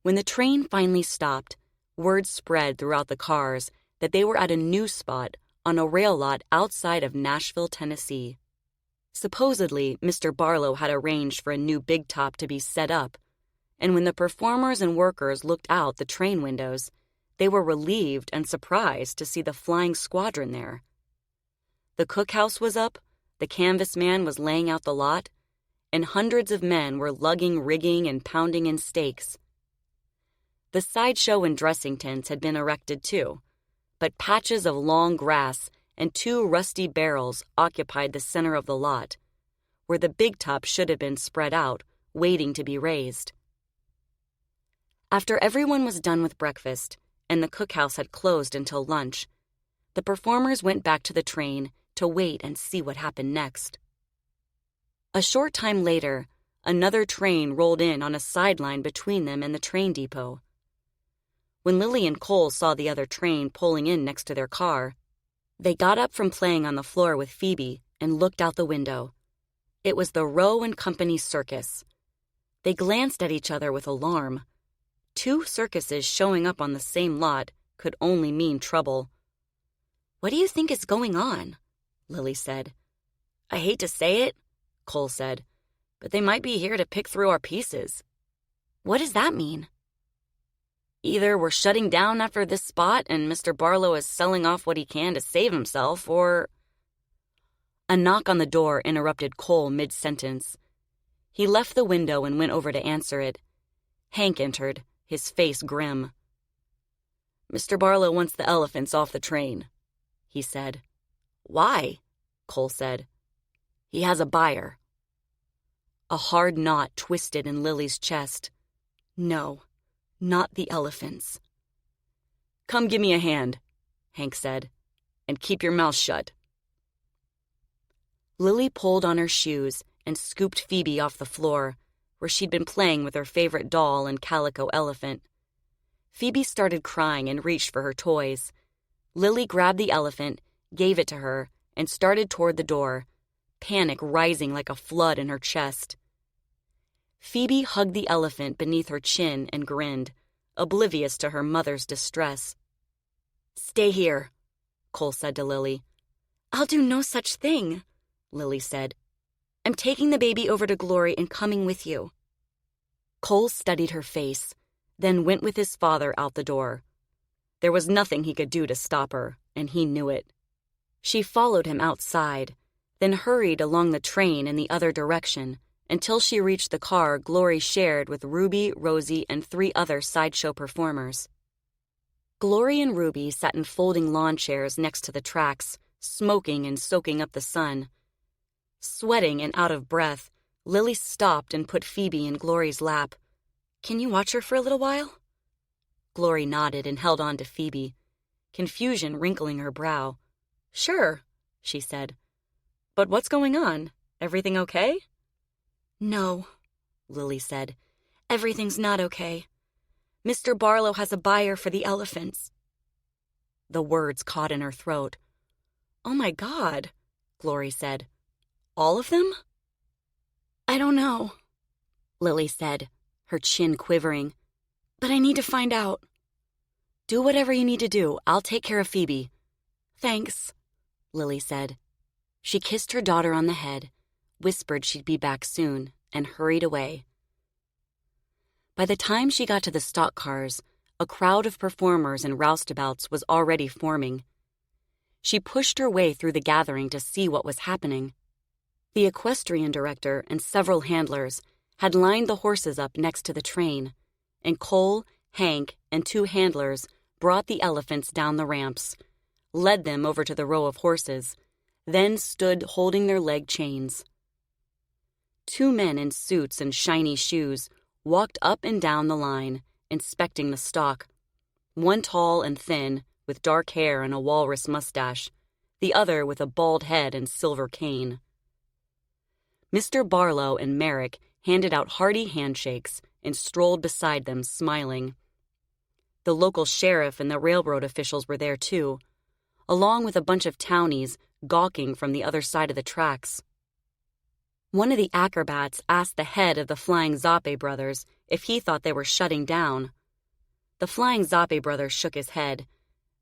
When the train finally stopped, word spread throughout the cars that they were at a new spot on a rail lot outside of Nashville, Tennessee. Supposedly, Mr. Barlow had arranged for a new big top to be set up, and when the performers and workers looked out the train windows, they were relieved and surprised to see the flying squadron there. The cookhouse was up, the canvas man was laying out the lot, and hundreds of men were lugging rigging and pounding in stakes. The sideshow and dressing tents had been erected too, but patches of long grass and 2 rusty barrels occupied the center of the lot, where the big top should have been spread out, waiting to be raised. After everyone was done with breakfast and the cookhouse had closed until lunch, the performers went back to the train to wait and see what happened next. A short time later, another train rolled in on a sideline between them and the train depot. When Lilly and Cole saw the other train pulling in next to their car, they got up from playing on the floor with Phoebe and looked out the window. It was the Rowe and Company Circus. They glanced at each other with alarm. 2 circuses showing up on the same lot could only mean trouble. "What do you think is going on?" Lilly said. "I hate to say it," Cole said, "but they might be here to pick through our pieces." "What does that mean?" "Either we're shutting down after this spot and Mr. Barlow is selling off what he can to save himself, or—" A knock on the door interrupted Cole mid-sentence. He left the window and went over to answer it. Hank entered, his face grim. "Mr. Barlow wants the elephants off the train," he said. "Why?" Cole said. "He has a buyer." A hard knot twisted in Lily's chest. No, not the elephants. "Come give me a hand," Hank said, "and keep your mouth shut." Lilly pulled on her shoes and scooped Phoebe off the floor, where she'd been playing with her favorite doll and calico elephant. Phoebe started crying and reached for her toys. Lilly grabbed the elephant, gave it to her, and started toward the door, panic rising like a flood in her chest. Phoebe hugged the elephant beneath her chin and grinned, oblivious to her mother's distress. "Stay here," Cole said to Lilly. "I'll do no such thing," Lilly said. "I'm taking the baby over to Glory and coming with you." Cole studied her face, then went with his father out the door. There was nothing he could do to stop her, and he knew it. She followed him outside, then hurried along the train in the other direction until she reached the car Glory shared with Ruby, Rosie, and 3 other sideshow performers. Glory and Ruby sat in folding lawn chairs next to the tracks, smoking and soaking up the sun. Sweating and out of breath, Lilly stopped and put Phoebe in Glory's lap. "Can you watch her for a little while?" Glory nodded and held on to Phoebe, confusion wrinkling her brow. "Sure," she said. "But what's going on? Everything okay?" "No," Lilly said. "Everything's not okay. Mr. Barlow has a buyer for the elephants." The words caught in her throat. "Oh my God," Glory said. "All of them?" "I don't know," Lilly said, her chin quivering. "But I need to find out." "Do whatever you need to do. I'll take care of Phoebe." "Thanks," Lilly said. She kissed her daughter on the head, whispered she'd be back soon, and hurried away. By the time she got to the stock cars, a crowd of performers and roustabouts was already forming. She pushed her way through the gathering to see what was happening. The equestrian director and several handlers had lined the horses up next to the train, and Cole, Hank, and 2 handlers brought the elephants down the ramps, led them over to the row of horses, then stood holding their leg chains. 2 men in suits and shiny shoes walked up and down the line, inspecting the stock. One tall and thin, with dark hair and a walrus mustache, the other with a bald head and silver cane. Mr. Barlow and Merrick handed out hearty handshakes and strolled beside them, smiling. The local sheriff and the railroad officials were there, too, along with a bunch of townies gawking from the other side of the tracks. One of the acrobats asked the head of the Flying Zappe brothers if he thought they were shutting down. The Flying Zappe brother shook his head.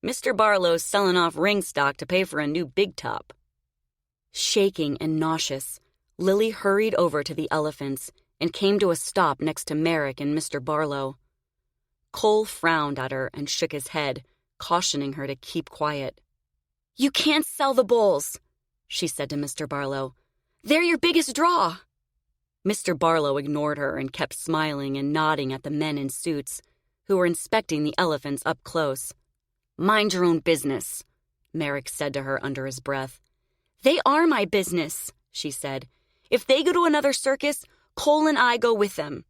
"Mr. Barlow's selling off ring stock to pay for a new big top." Shaking and nauseous, Lilly hurried over to the elephants and came to a stop next to Merrick and Mr. Barlow. Cole frowned at her and shook his head, cautioning her to keep quiet. "You can't sell the bulls," she said to Mr. Barlow. "They're your biggest draw." Mr. Barlow ignored her and kept smiling and nodding at the men in suits, who were inspecting the elephants up close. "Mind your own business," Merrick said to her under his breath. "They are my business," she said. "If they go to another circus, Cole and I go with them."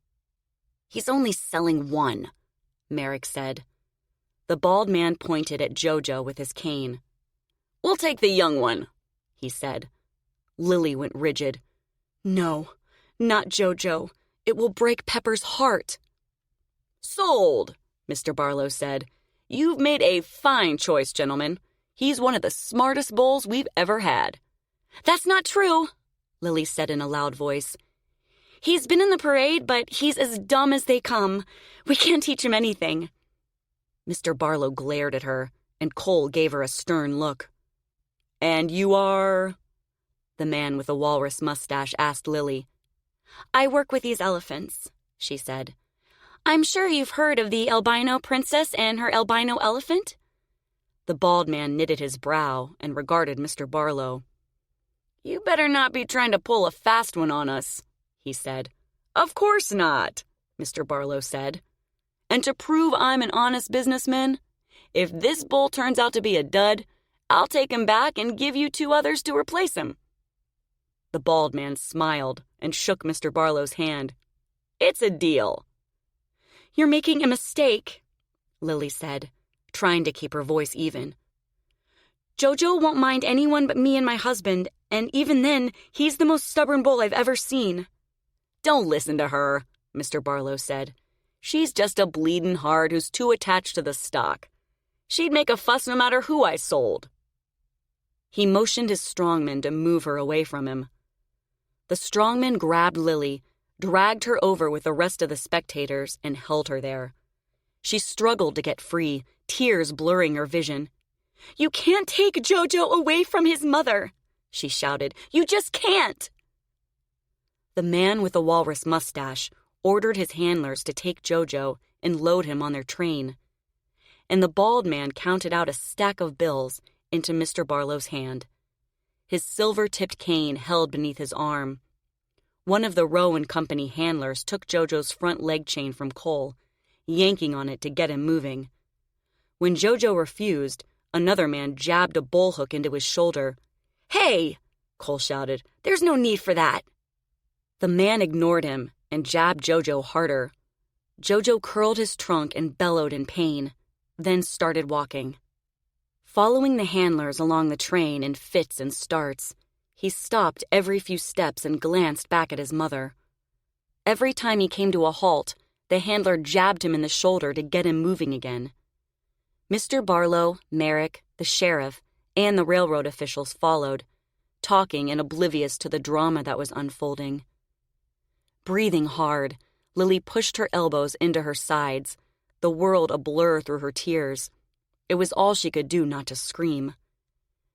"He's only selling one," Merrick said. The bald man pointed at Jojo with his cane. "We'll take the young one," he said. Lilly went rigid. "No, not Jojo. It will break Pepper's heart." "Sold," Mr. Barlow said. "You've made a fine choice, gentlemen. He's one of the smartest bulls we've ever had." "That's not true," Lilly said in a loud voice. "He's been in the parade, but he's as dumb as they come. We can't teach him anything." Mr. Barlow glared at her, and Cole gave her a stern look. "And you are?" the man with the walrus mustache asked Lilly. "I work with these elephants," she said. "I'm sure you've heard of the albino princess and her albino elephant?" The bald man knitted his brow and regarded Mr. Barlow. "You better not be trying to pull a fast one on us," he said. "Of course not," Mr. Barlow said. "And to prove I'm an honest businessman, if this bull turns out to be a dud, I'll take him back and give you 2 others to replace him." The bald man smiled and shook Mr. Barlow's hand. "It's a deal." "You're making a mistake," Lilly said, trying to keep her voice even. "Jojo won't mind anyone but me and my husband, and even then, he's the most stubborn bull I've ever seen." "Don't listen to her," Mr. Barlow said. "She's just a bleedin' hard who's too attached to the stock. She'd make a fuss no matter who I sold." He motioned his strongman to move her away from him. The strongman grabbed Lilly, dragged her over with the rest of the spectators, and held her there. She struggled to get free, tears blurring her vision. "You can't take Jojo away from his mother," she shouted. "You just can't." The man with the walrus mustache ordered his handlers to take Jojo and load him on their train, and the bald man counted out a stack of bills into Mr. Barlow's hand, his silver-tipped cane held beneath his arm. One of the Rowe and Company handlers took Jojo's front leg chain from Cole, yanking on it to get him moving. When Jojo refused, another man jabbed a bullhook into his shoulder. "Hey!" Cole shouted. "There's no need for that." The man ignored him and jabbed Jojo harder. Jojo curled his trunk and bellowed in pain, then started walking. Following the handlers along the train in fits and starts, he stopped every few steps and glanced back at his mother. Every time he came to a halt, the handler jabbed him in the shoulder to get him moving again. Mr. Barlow, Merrick, the sheriff, and the railroad officials followed, talking and oblivious to the drama that was unfolding. Breathing hard, Lilly pushed her elbows into her sides, the world a blur through her tears. It was all she could do not to scream.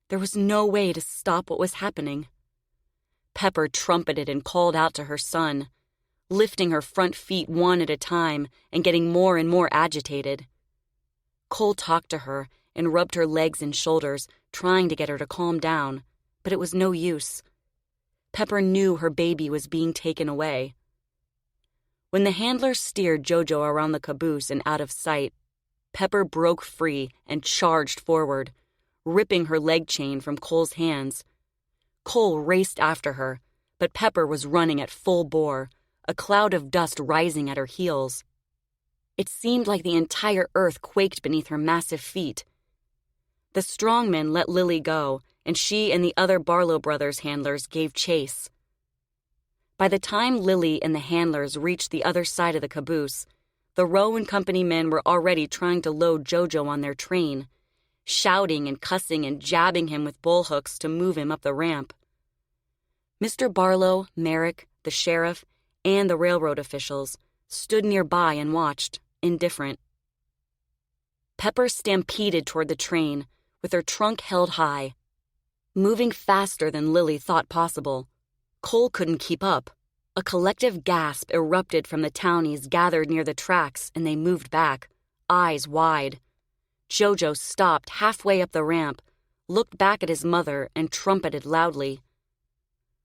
There was no way to stop what was happening. Pepper trumpeted and called out to her son, lifting her front feet one at a time and getting more and more agitated. Cole talked to her and rubbed her legs and shoulders, trying to get her to calm down, but it was no use. Pepper knew her baby was being taken away. When the handler steered Jojo around the caboose and out of sight, Pepper broke free and charged forward, ripping her leg chain from Cole's hands. Cole raced after her, but Pepper was running at full bore, a cloud of dust rising at her heels. It seemed like the entire earth quaked beneath her massive feet. The strongmen let Lilly go, and she and the other Barlow brothers' handlers gave chase. By the time Lilly and the handlers reached the other side of the caboose, the Rowe and Company men were already trying to load Jojo on their train, shouting and cussing and jabbing him with bullhooks to move him up the ramp. Mr. Barlow, Merrick, the sheriff, and the railroad officials stood nearby and watched, indifferent. Pepper stampeded toward the train, with her trunk held high, moving faster than Lilly thought possible. Cole couldn't keep up. A collective gasp erupted from the townies gathered near the tracks, and they moved back, eyes wide. Jojo stopped halfway up the ramp, looked back at his mother, and trumpeted loudly.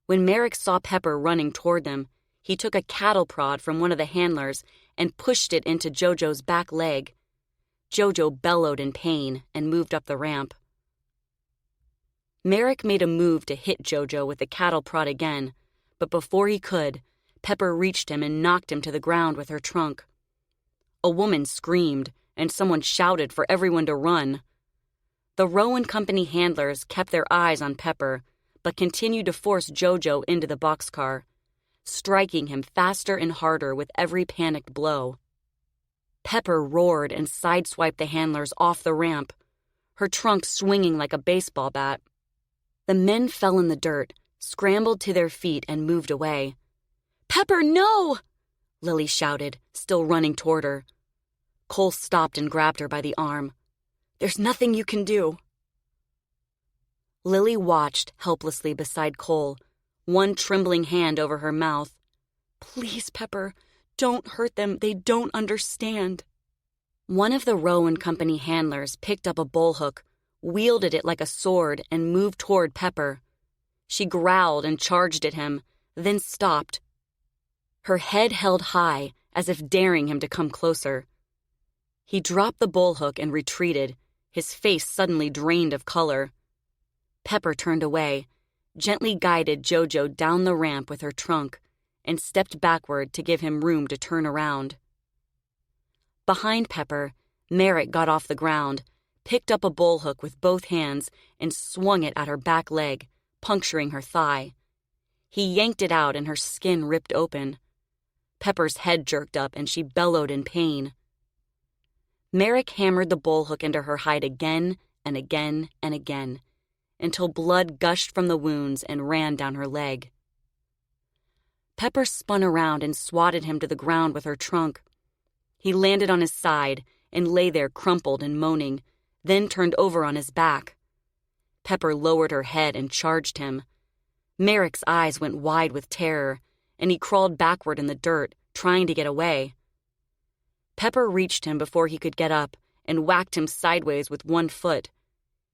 When Merrick saw Pepper running toward them, He took a cattle prod from one of the handlers and pushed it into Jojo's back leg. Jojo bellowed in pain and moved up the ramp. Merrick made a move to hit Jojo with the cattle prod again, but before he could, Pepper reached him and knocked him to the ground with her trunk. A woman screamed, and someone shouted for everyone to run. The Rowan Company handlers kept their eyes on Pepper, but continued to force Jojo into the boxcar, striking him faster and harder with every panicked blow. Pepper roared and sideswiped the handlers off the ramp, her trunk swinging like a baseball bat. The men fell in the dirt, scrambled to their feet, and moved away. "Pepper, no!" Lilly shouted, still running toward her. Cole stopped and grabbed her by the arm. "There's nothing you can do." Lilly watched helplessly beside Cole, one trembling hand over her mouth. "Please, Pepper, don't hurt them. They don't understand." One of the Rowan Company handlers picked up a bullhook, wielded it like a sword, and moved toward Pepper. She growled and charged at him, then stopped. Her head held high, as if daring him to come closer. He dropped the bullhook and retreated, his face suddenly drained of color. Pepper turned away, gently guided Jojo down the ramp with her trunk, and stepped backward to give him room to turn around. Behind Pepper, Merrick got off the ground, picked up a bullhook with both hands, and swung it at her back leg, puncturing her thigh. He yanked it out and her skin ripped open. Pepper's head jerked up and she bellowed in pain. Merrick hammered the bullhook into her hide again and again and again, until blood gushed from the wounds and ran down her leg. Pepper spun around and swatted him to the ground with her trunk. He landed on his side and lay there crumpled and moaning, then turned over on his back. Pepper lowered her head and charged him. Merrick's eyes went wide with terror, and he crawled backward in the dirt, trying to get away. Pepper reached him before he could get up and whacked him sideways with one foot.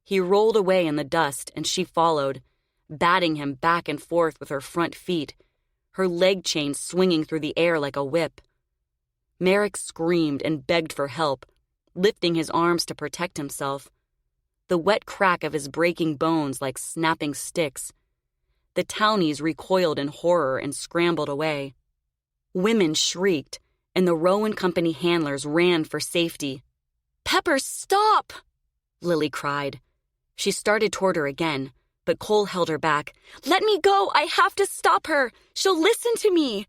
He rolled away in the dust, and she followed, batting him back and forth with her front feet, her leg chain swinging through the air like a whip. Merrick screamed and begged for help, lifting his arms to protect himself. The wet crack of his breaking bones like snapping sticks. The townies recoiled in horror and scrambled away. Women shrieked, and the Rowan Company handlers ran for safety. "Pepper, stop!" Lilly cried. She started toward her again, but Cole held her back. "Let me go! I have to stop her! She'll listen to me!"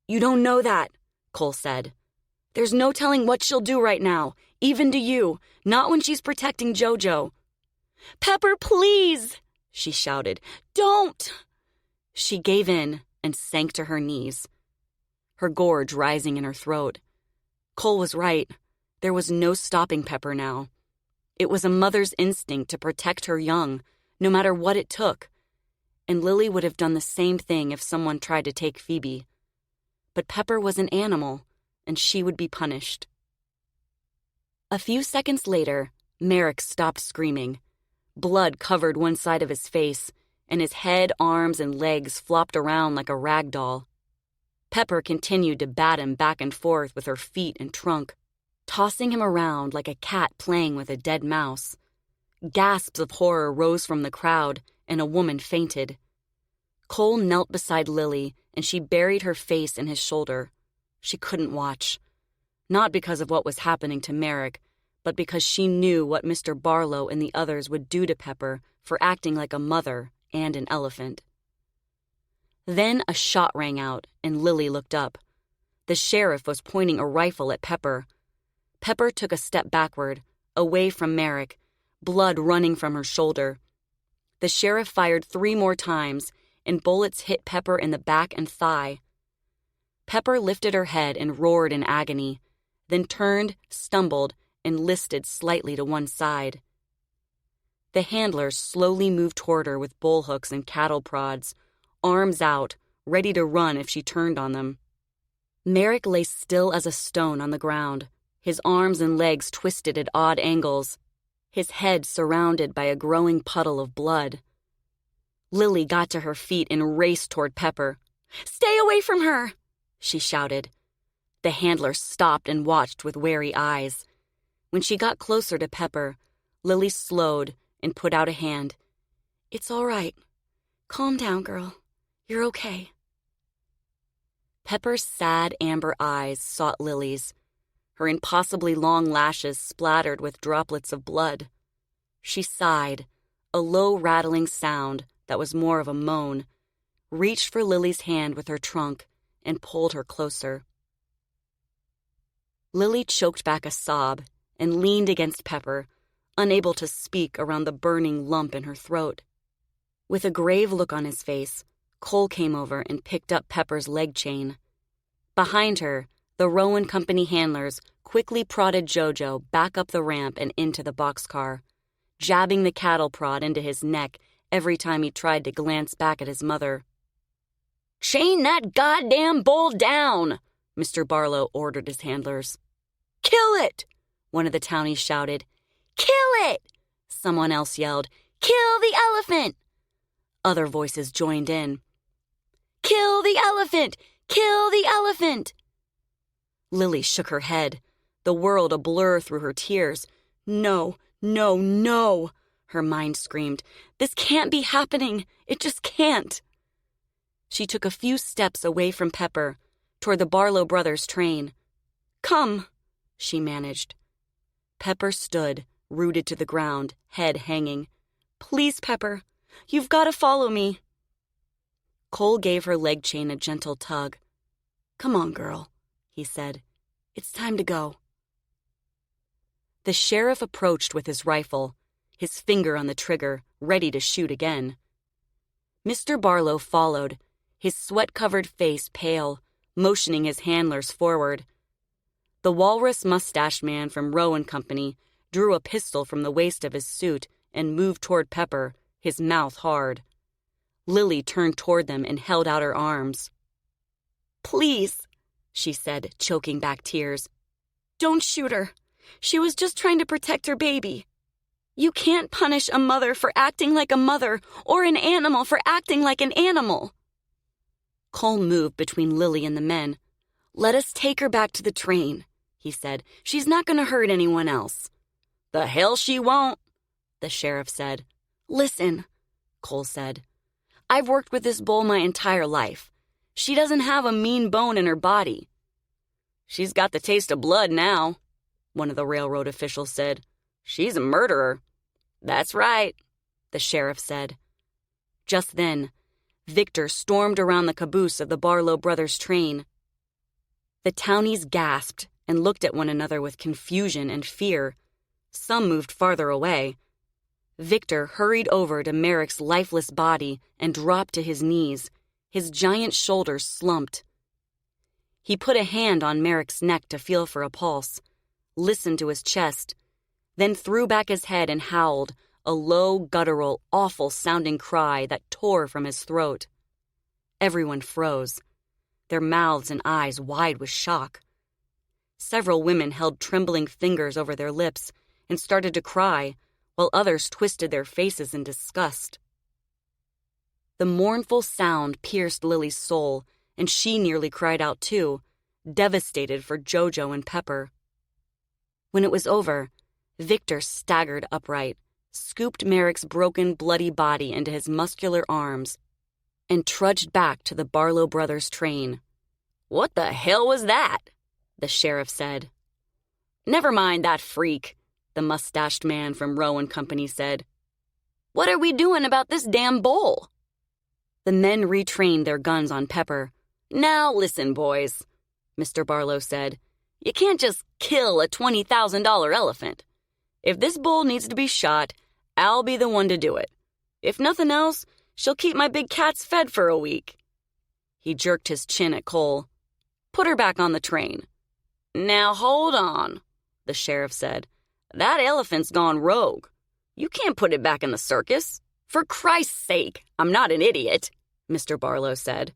"You don't know that," Cole said. "There's no telling what she'll do right now, even to you, not when she's protecting Jojo." "Pepper, please!" she shouted. "Don't!" She gave in and sank to her knees, her gorge rising in her throat. Cole was right. There was no stopping Pepper now. It was a mother's instinct to protect her young, no matter what it took, and Lilly would have done the same thing if someone tried to take Phoebe. But Pepper was an animal, and she would be punished. A few seconds later, Merrick stopped screaming. Blood covered one side of his face, and his head, arms, and legs flopped around like a rag doll. Pepper continued to bat him back and forth with her feet and trunk, tossing him around like a cat playing with a dead mouse. Gasps of horror rose from the crowd, and a woman fainted. Cole knelt beside Lilly, and she buried her face in his shoulder. She couldn't watch. Not because of what was happening to Merrick, but because she knew what Mr. Barlow and the others would do to Pepper for acting like a mother and an elephant. Then a shot rang out, and Lilly looked up. The sheriff was pointing a rifle at Pepper. Pepper took a step backward, away from Merrick, blood running from her shoulder. The sheriff fired 3 more times, and bullets hit Pepper in the back and thigh. Pepper lifted her head and roared in agony, then turned, stumbled, and listed slightly to one side. The handlers slowly moved toward her with bullhooks and cattle prods, arms out, ready to run if she turned on them. Merrick lay still as a stone on the ground, his arms and legs twisted at odd angles, his head surrounded by a growing puddle of blood. Lilly got to her feet and raced toward Pepper. Stay away from her, she shouted. The handler stopped and watched with wary eyes. When she got closer to Pepper, Lilly slowed and put out a hand. It's all right. Calm down, girl. You're okay. Pepper's sad amber eyes sought Lily's. Her impossibly long lashes splattered with droplets of blood. She sighed, a low rattling sound that was more of a moan, reached for Lily's hand with her trunk and pulled her closer. Lilly choked back a sob and leaned against Pepper, unable to speak around the burning lump in her throat. With a grave look on his face, Cole came over and picked up Pepper's leg chain. Behind her, the Rowan Company handlers quickly prodded Jojo back up the ramp and into the boxcar, jabbing the cattle prod into his neck every time he tried to glance back at his mother. "Chain that goddamn bull down!" Mr. Barlow ordered his handlers. "Kill it!" one of the townies shouted. "Kill it!" someone else yelled. "Kill the elephant!" Other voices joined in. "Kill the elephant! Kill the elephant!" Lilly shook her head, the world a blur through her tears. "No, no, no!" her mind screamed. "This can't be happening. It just can't." She took a few steps away from Pepper, toward the Barlow brothers' train. "Come," she managed. Pepper stood, rooted to the ground, head hanging. "Please, Pepper, you've got to follow me." Cole gave her leg chain a gentle tug. "Come on, girl," he said. "It's time to go." The sheriff approached with his rifle, his finger on the trigger, ready to shoot again. Mr. Barlow followed, his sweat-covered face pale, motioning his handlers forward. The walrus-mustached man from Rowan Company drew a pistol from the waist of his suit and moved toward Pepper, his mouth hard. Lilly turned toward them and held out her arms. "Please," she said, choking back tears. "Don't shoot her. She was just trying to protect her baby. You can't punish a mother for acting like a mother or an animal for acting like an animal." Cole moved between Lilly and the men. "Let us take her back to the train," he said. "She's not going to hurt anyone else." "The hell she won't," the sheriff said. "Listen," Cole said. "I've worked with this bull my entire life. She doesn't have a mean bone in her body." "She's got the taste of blood now," one of the railroad officials said. "She's a murderer." "That's right," the sheriff said. Just then, Victor stormed around the caboose of the Barlow brothers' train. The townies gasped and looked at one another with confusion and fear. Some moved farther away. Victor hurried over to Merrick's lifeless body and dropped to his knees, his giant shoulders slumped. He put a hand on Merrick's neck to feel for a pulse, listened to his chest, then threw back his head and howled, a low, guttural, awful-sounding cry that tore from his throat. Everyone froze, their mouths and eyes wide with shock. Several women held trembling fingers over their lips and started to cry, while others twisted their faces in disgust. The mournful sound pierced Lily's soul, and she nearly cried out too, devastated for Jojo and Pepper. When it was over, Victor staggered upright, scooped Merrick's broken, bloody body into his muscular arms, and trudged back to the Barlow brothers' train. "What the hell was that?" the sheriff said. "Never mind that freak," the mustached man from Rowan Company said. "What are we doing about this damn bull?" The men retrained their guns on Pepper. "Now listen, boys," Mr. Barlow said. "You can't just kill a $20,000 elephant. If this bull needs to be shot, I'll be the one to do it. If nothing else, she'll keep my big cats fed for a week." He jerked his chin at Cole. "Put her back on the train." "Now hold on," the sheriff said. "That elephant's gone rogue. You can't put it back in the circus." "For Christ's sake, I'm not an idiot," Mr. Barlow said.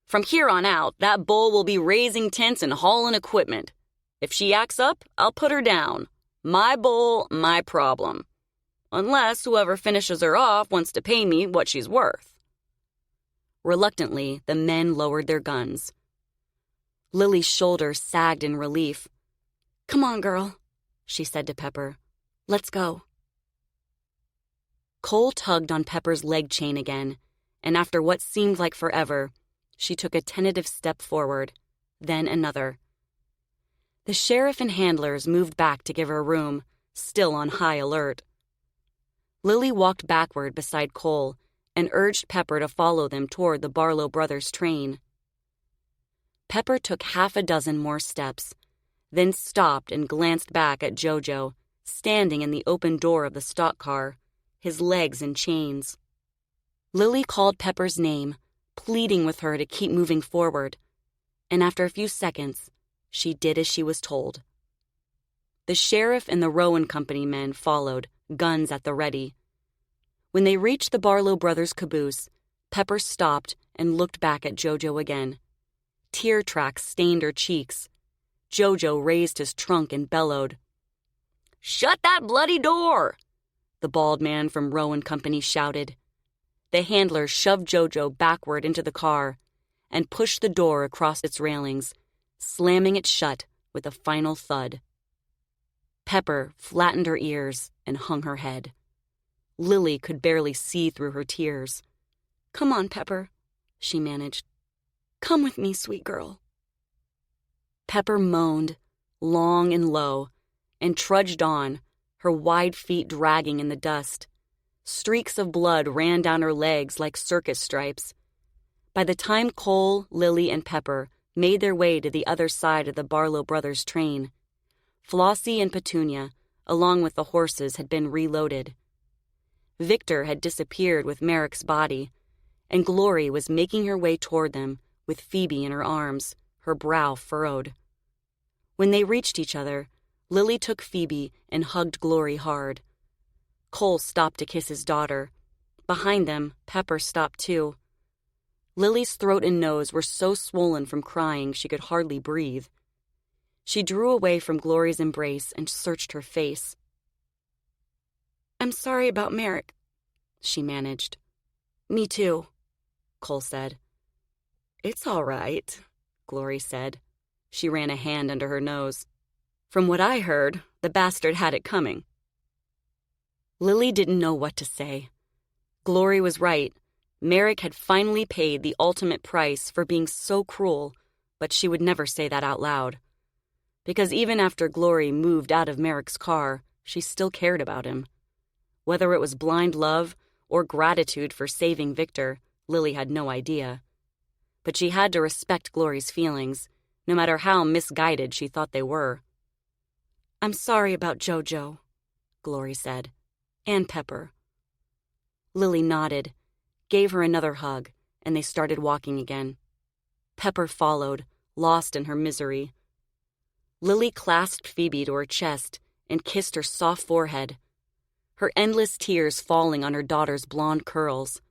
"From here on out, that bull will be raising tents and hauling equipment. If she acts up, I'll put her down. My bull, my problem. Unless whoever finishes her off wants to pay me what she's worth." Reluctantly, the men lowered their guns. Lily's shoulders sagged in relief. "Come on, girl," she said to Pepper. "Let's go." Cole tugged on Pepper's leg chain again, and after what seemed like forever, she took a tentative step forward, then another. The sheriff and handlers moved back to give her room, still on high alert. Lilly walked backward beside Cole and urged Pepper to follow them toward the Barlow brothers' train. Pepper took half a dozen more steps, then stopped and glanced back at Jojo, standing in the open door of the stock car, his legs in chains. Lilly called Pepper's name, pleading with her to keep moving forward, and after a few seconds, she did as she was told. The sheriff and the Rowan Company men followed, guns at the ready. When they reached the Barlow brothers' caboose, Pepper stopped and looked back at Jojo again. Tear tracks stained her cheeks. Jojo raised his trunk and bellowed. "Shut that bloody door!" the bald man from Rowan Company shouted. The handler shoved Jojo backward into the car and pushed the door across its railings, slamming it shut with a final thud. Pepper flattened her ears and hung her head. Lilly could barely see through her tears. "Come on, Pepper," she managed. "Come with me, sweet girl." Pepper moaned, long and low, and trudged on, her wide feet dragging in the dust. Streaks of blood ran down her legs like circus stripes. By the time Cole, Lilly, and Pepper made their way to the other side of the Barlow brothers' train, Flossie and Petunia, along with the horses, had been reloaded. Victor had disappeared with Merrick's body, and Glory was making her way toward them with Phoebe in her arms, her brow furrowed. When they reached each other, Lilly took Phoebe and hugged Glory hard. Cole stopped to kiss his daughter. Behind them, Pepper stopped too. Lily's throat and nose were so swollen from crying she could hardly breathe. She drew away from Glory's embrace and searched her face. "I'm sorry about Merrick," she managed. "Me too," Cole said. "It's all right," Glory said. She ran a hand under her nose. "From what I heard, the bastard had it coming." Lilly didn't know what to say. Glory was right. Merrick had finally paid the ultimate price for being so cruel, but she would never say that out loud. Because even after Glory moved out of Merrick's car, she still cared about him. Whether it was blind love or gratitude for saving Victor, Lilly had no idea. But she had to respect Glory's feelings, no matter how misguided she thought they were. "I'm sorry about Jojo," Glory said. "and Pepper." Lilly nodded, gave her another hug, and they started walking again. Pepper followed, lost in her misery. Lilly clasped Phoebe to her chest and kissed her soft forehead, her endless tears falling on her daughter's blonde curls.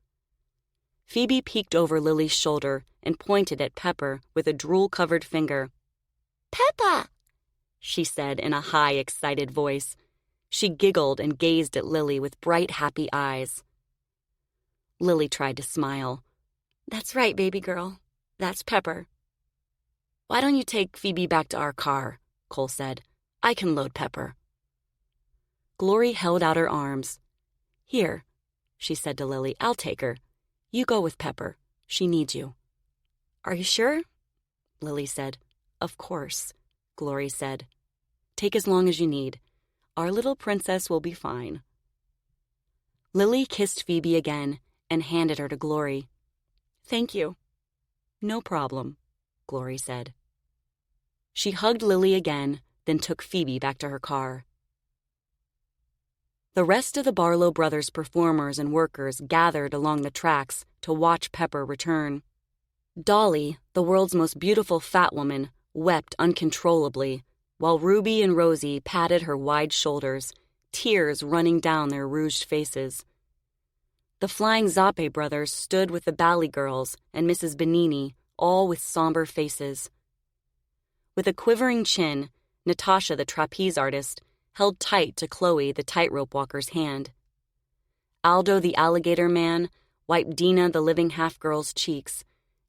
Phoebe peeked over Lily's shoulder and pointed at Pepper with a drool-covered finger. "Peppa!" she said in a high, excited voice. She giggled and gazed at Lilly with bright, happy eyes. Lilly tried to smile. "That's right, baby girl. That's Pepper." "Why don't you take Phoebe back to our car?" Cole said. "I can load Pepper." Glory held out her arms. "Here," she said to Lilly. "I'll take her. You go with Pepper. She needs you." "Are you sure?" Lilly said. "Of course," Glory said. "Take as long as you need. Our little princess will be fine." Lilly kissed Phoebe again and handed her to Glory. "Thank you." "No problem," Glory said. She hugged Lilly again, then took Phoebe back to her car. The rest of the Barlow brothers' performers and workers gathered along the tracks to watch Pepper return. Dolly, the world's most beautiful fat woman, wept uncontrollably, while Ruby and Rosie patted her wide shoulders, tears running down their rouged faces. The Flying Zappe brothers stood with the Bally girls and Mrs. Benini, all with somber faces. With a quivering chin, Natasha, the trapeze artist, held tight to Chloe, the tightrope walker's hand. Aldo, the alligator man, wiped Dina, the living half-girl's cheeks,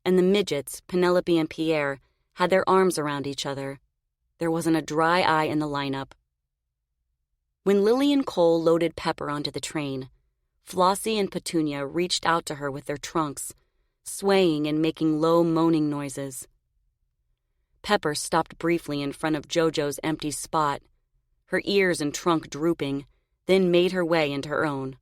and the midgets, Penelope and Pierre, had their arms around each other. There wasn't a dry eye in the lineup. When Lilly and Cole loaded Pepper onto the train, Flossie and Petunia reached out to her with their trunks, swaying and making low moaning noises. Pepper stopped briefly in front of Jojo's empty spot, her ears and trunk drooping, then made her way into her own.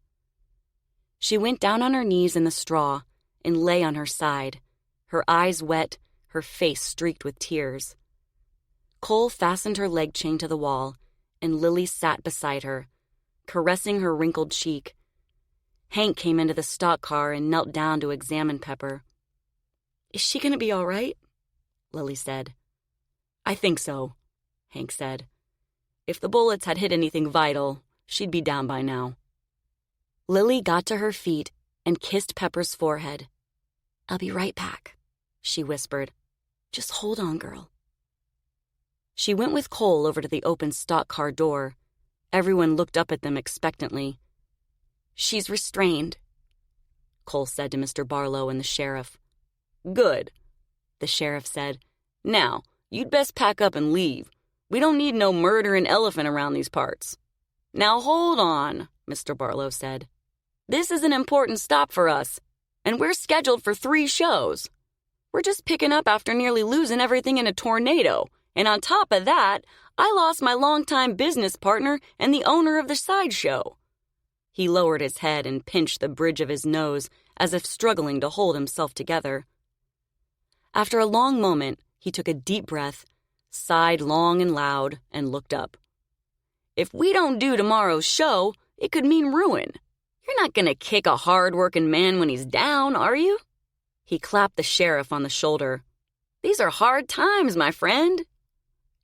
She went down on her knees in the straw and lay on her side, her eyes wet, her face streaked with tears. Cole fastened her leg chain to the wall, and Lilly sat beside her, caressing her wrinkled cheek. Hank came into the stock car and knelt down to examine Pepper. "Is she going to be all right?" Lilly said. "I think so," Hank said. "If the bullets had hit anything vital, she'd be down by now." Lilly got to her feet and kissed Pepper's forehead. "I'll be right back," she whispered. "Just hold on, girl." She went with Cole over to the open stock car door. Everyone looked up at them expectantly. "She's restrained," Cole said to Mr. Barlow and the sheriff. "Good," the sheriff said. "Now, you'd best pack up and leave. We don't need no murdering elephant around these parts." "Now hold on," Mr. Barlow said. "This is an important stop for us, and we're scheduled for 3 shows. We're just picking up after nearly losing everything in a tornado, and on top of that, I lost my longtime business partner and the owner of the sideshow." He lowered his head and pinched the bridge of his nose as if struggling to hold himself together. After a long moment, he took a deep breath, sighed long and loud, and looked up. "If we don't do tomorrow's show, it could mean ruin. You're not going to kick a hard-working man when he's down, are you?" He clapped the sheriff on the shoulder. "These are hard times, my friend."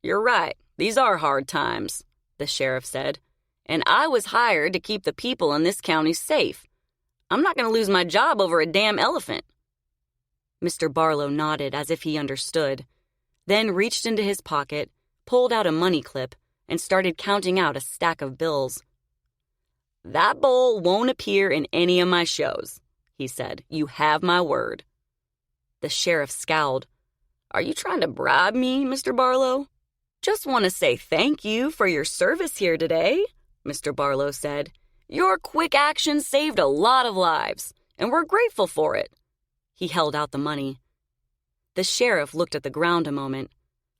"You're right, these are hard times," the sheriff said. "And I was hired to keep the people in this county safe. I'm not going to lose my job over a damn elephant." Mr. Barlow nodded as if he understood, then reached into his pocket, pulled out a money clip, and started counting out a stack of bills. "That bowl won't appear in any of my shows," he said. "You have my word." The sheriff scowled. "Are you trying to bribe me, Mr. Barlow?" "Just want to say thank you for your service here today," Mr. Barlow said. "Your quick action saved a lot of lives, and we're grateful for it." He held out the money. The sheriff looked at the ground a moment,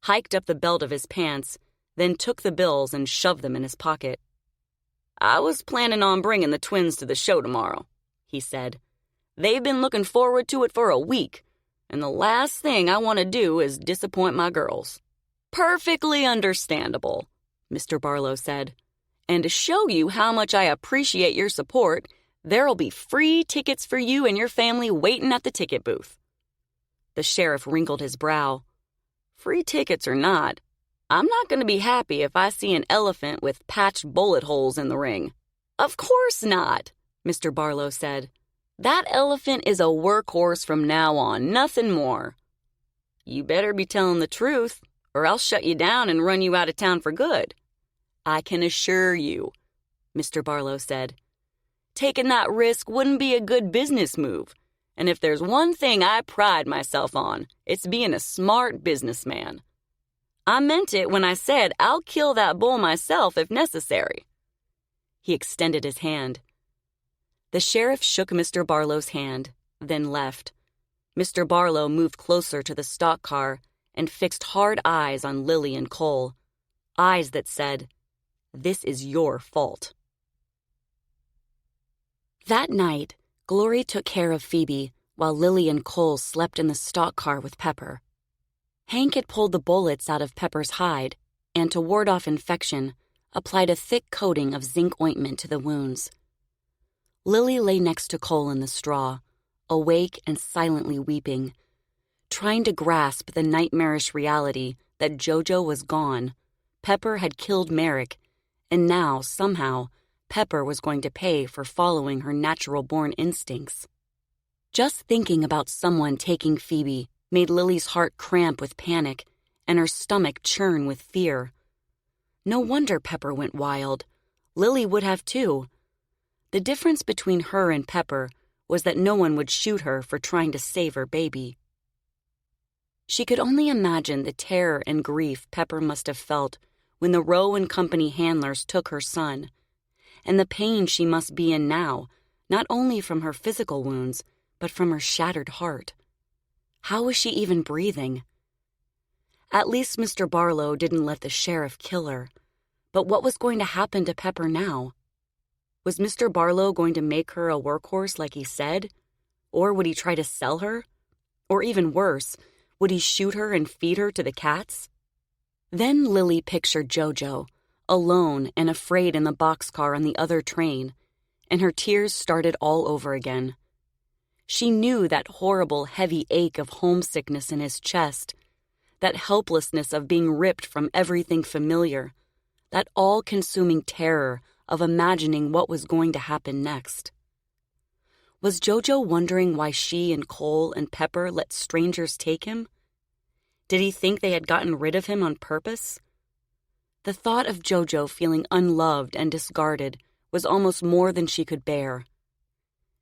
hiked up the belt of his pants, then took the bills and shoved them in his pocket. "I was planning on bringing the twins to the show tomorrow," he said. "They've been looking forward to it for a week, and the last thing I want to do is disappoint my girls." "Perfectly understandable," Mr. Barlow said. "And to show you how much I appreciate your support, there'll be free tickets for you and your family waiting at the ticket booth." The sheriff wrinkled his brow. "Free tickets or not, I'm not going to be happy if I see an elephant with patched bullet holes in the ring." "Of course not," Mr. Barlow said. "That elephant is a workhorse from now on, nothing more." "You better be telling the truth, or I'll shut you down and run you out of town for good." "I can assure you," Mr. Barlow said, "taking that risk wouldn't be a good business move. And if there's one thing I pride myself on, it's being a smart businessman. I meant it when I said I'll kill that bull myself if necessary." He extended his hand. The sheriff shook Mr. Barlow's hand, then left. Mr. Barlow moved closer to the stock car and fixed hard eyes on Lilly and Cole, eyes that said, "This is your fault." That night, Glory took care of Phoebe while Lilly and Cole slept in the stock car with Pepper. Hank had pulled the bullets out of Pepper's hide and, to ward off infection, applied a thick coating of zinc ointment to the wounds. Lilly lay next to Cole in the straw, awake and silently weeping, trying to grasp the nightmarish reality that Jojo was gone, Pepper had killed Merrick, and now, somehow, Pepper was going to pay for following her natural-born instincts. Just thinking about someone taking Phoebe made Lily's heart cramp with panic and her stomach churn with fear. No wonder Pepper went wild. Lilly would have too. The difference between her and Pepper was that no one would shoot her for trying to save her baby. She could only imagine the terror and grief Pepper must have felt when the Rowe and Company handlers took her son, and the pain she must be in now, not only from her physical wounds, but from her shattered heart. How was she even breathing? At least Mr. Barlow didn't let the sheriff kill her. But what was going to happen to Pepper now? Was Mr. Barlow going to make her a workhorse like he said? Or would he try to sell her? Or even worse, would he shoot her and feed her to the cats? Then Lilly pictured Jojo, alone and afraid in the boxcar on the other train, and her tears started all over again. She knew that horrible, heavy ache of homesickness in his chest, that helplessness of being ripped from everything familiar, that all-consuming terror of imagining what was going to happen next. Was Jojo wondering why she and Cole and Pepper let strangers take him? Did he think they had gotten rid of him on purpose? The thought of Jojo feeling unloved and discarded was almost more than she could bear.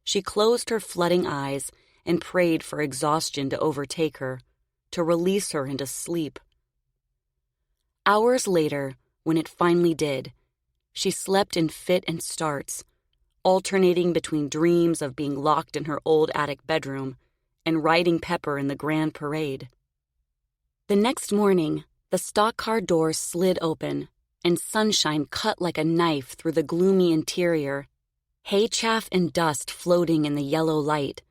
She closed her flooding eyes and prayed for exhaustion to overtake her, to release her into sleep. Hours later, when it finally did, she slept in fit and starts, alternating between dreams of being locked in her old attic bedroom and riding Pepper in the grand parade. The next morning, the stock car door slid open, and sunshine cut like a knife through the gloomy interior, hay chaff and dust floating in the yellow light.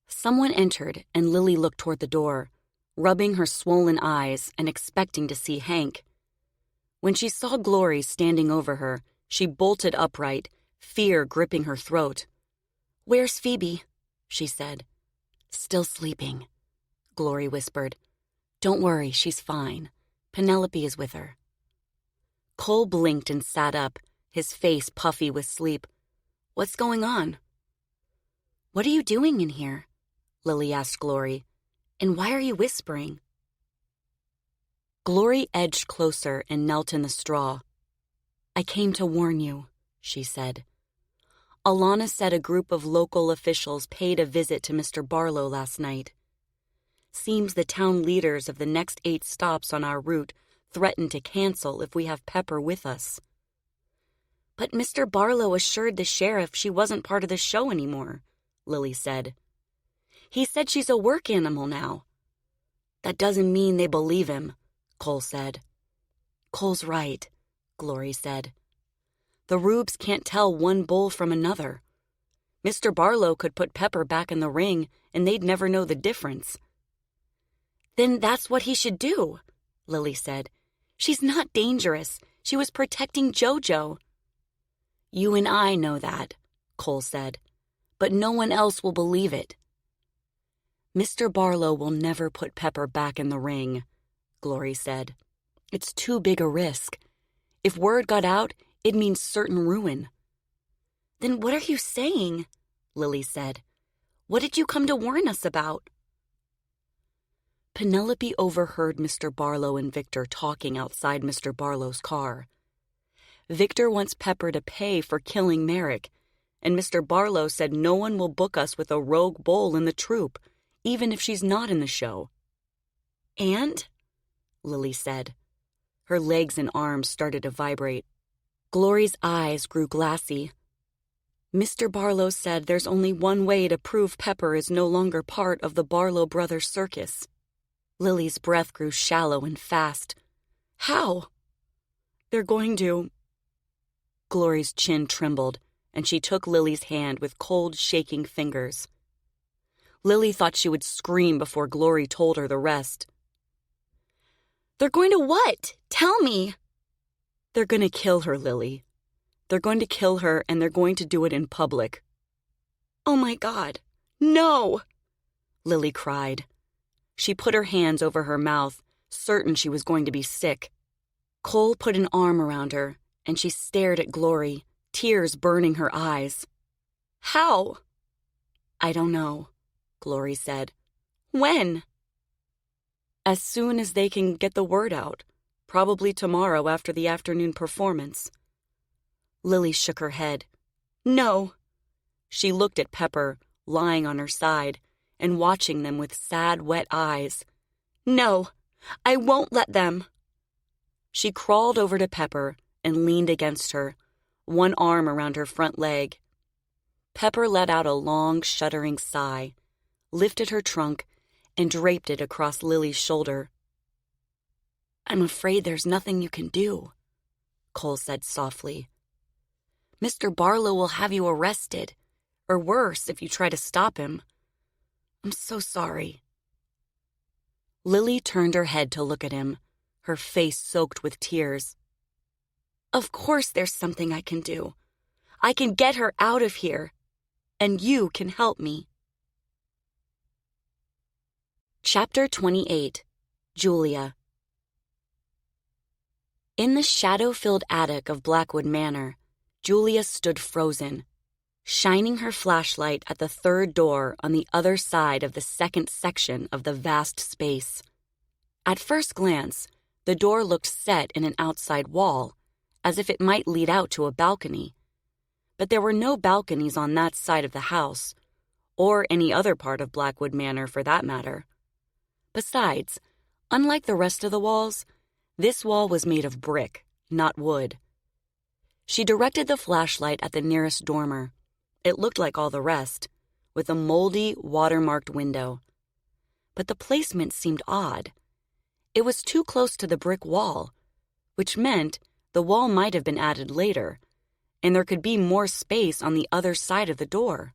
Someone entered, and Lilly looked toward the door, rubbing her swollen eyes and expecting to see Hank. When she saw Glory standing over her, she bolted upright, fear gripping her throat. "Where's Phoebe?" she said. "Still sleeping," Glory whispered. "Don't worry, she's fine. Penelope is with her." Cole blinked and sat up, his face puffy with sleep. "What's going on?" "What are you doing in here?" Lilly asked Glory. "And why are you whispering?" Glory edged closer and knelt in the straw. "I came to warn you," she said. "Alana said a group of local officials paid a visit to Mr. Barlow last night. Seems the town leaders of the next 8 stops on our route threatened to cancel if we have Pepper with us." "But Mr. Barlow assured the sheriff she wasn't part of the show anymore," Lilly said. "He said she's a work animal now." "That doesn't mean they believe him," Cole said. "Cole's right," Glory said. "The rubes can't tell one bull from another. Mr. Barlow could put Pepper back in the ring and they'd never know the difference." "Then that's what he should do," Lilly said. "She's not dangerous. She was protecting Jojo." "You and I know that," Cole said, "but no one else will believe it." "Mr. Barlow will never put Pepper back in the ring," Glory said. "It's too big a risk. If word got out, it means certain ruin." "Then what are you saying?" Lilly said. "What did you come to warn us about?" Penelope overheard Mr. Barlow and Victor talking outside Mr. Barlow's car. Victor wants Pepper to pay for killing Merrick, and Mr. Barlow said no one will book us with a rogue bull in the troupe, even if she's not in the show. "And?" Lilly said. Her legs and arms started to vibrate. Glory's eyes grew glassy. "Mr. Barlow said there's only one way to prove Pepper is no longer part of the Barlow brothers' circus." Lily's breath grew shallow and fast. "How?" "They're going to—" Glory's chin trembled, and she took Lily's hand with cold, shaking fingers. Lilly thought she would scream before Glory told her the rest. "They're going to what? Tell me!" "They're going to kill her, Lilly. They're going to kill her, and they're going to do it in public." "Oh my God, no!" Lilly cried. She put her hands over her mouth, certain she was going to be sick. Cole put an arm around her, and she stared at Glory, tears burning her eyes. "How?" "I don't know," Glory said. "When?" "As soon as they can get the word out, probably tomorrow after the afternoon performance." Lilly shook her head. "No." She looked at Pepper, lying on her side and watching them with sad, wet eyes. "No, I won't let them." She crawled over to Pepper and leaned against her, one arm around her front leg. Pepper let out a long, shuddering sigh, lifted her trunk, and draped it across Lily's shoulder. "I'm afraid there's nothing you can do," Cole said softly. "Mr. Barlow will have you arrested, or worse if you try to stop him. I'm so sorry." Lily turned her head to look at him, her face soaked with tears. "Of course there's something I can do. I can get her out of here, and you can help me." Chapter 28. Julia. In the shadow-filled attic of Blackwood Manor, Julia stood frozen, shining her flashlight at the third door on the other side of the second section of the vast space. At first glance, the door looked set in an outside wall, as if it might lead out to a balcony. But there were no balconies on that side of the house, or any other part of Blackwood Manor for that matter. Besides, unlike the rest of the walls, this wall was made of brick, not wood. She directed the flashlight at the nearest dormer. It looked like all the rest, with a moldy, watermarked window. But the placement seemed odd. It was too close to the brick wall, which meant the wall might have been added later, and there could be more space on the other side of the door.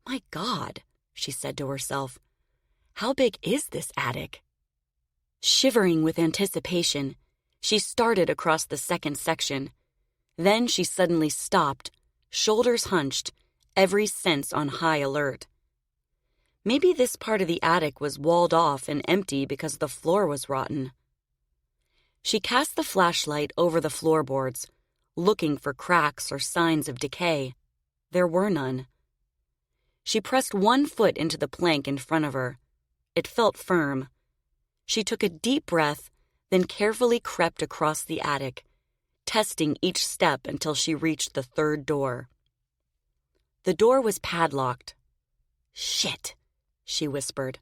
"My God," she said to herself, "how big is this attic?" Shivering with anticipation, she started across the second section. Then she suddenly stopped, shoulders hunched, every sense on high alert. Maybe this part of the attic was walled off and empty because the floor was rotten. She cast the flashlight over the floorboards, looking for cracks or signs of decay. There were none. She pressed one foot into the plank in front of her. It felt firm. She took a deep breath, then carefully crept across the attic, testing each step until she reached the third door. The door was padlocked. "Shit," she whispered.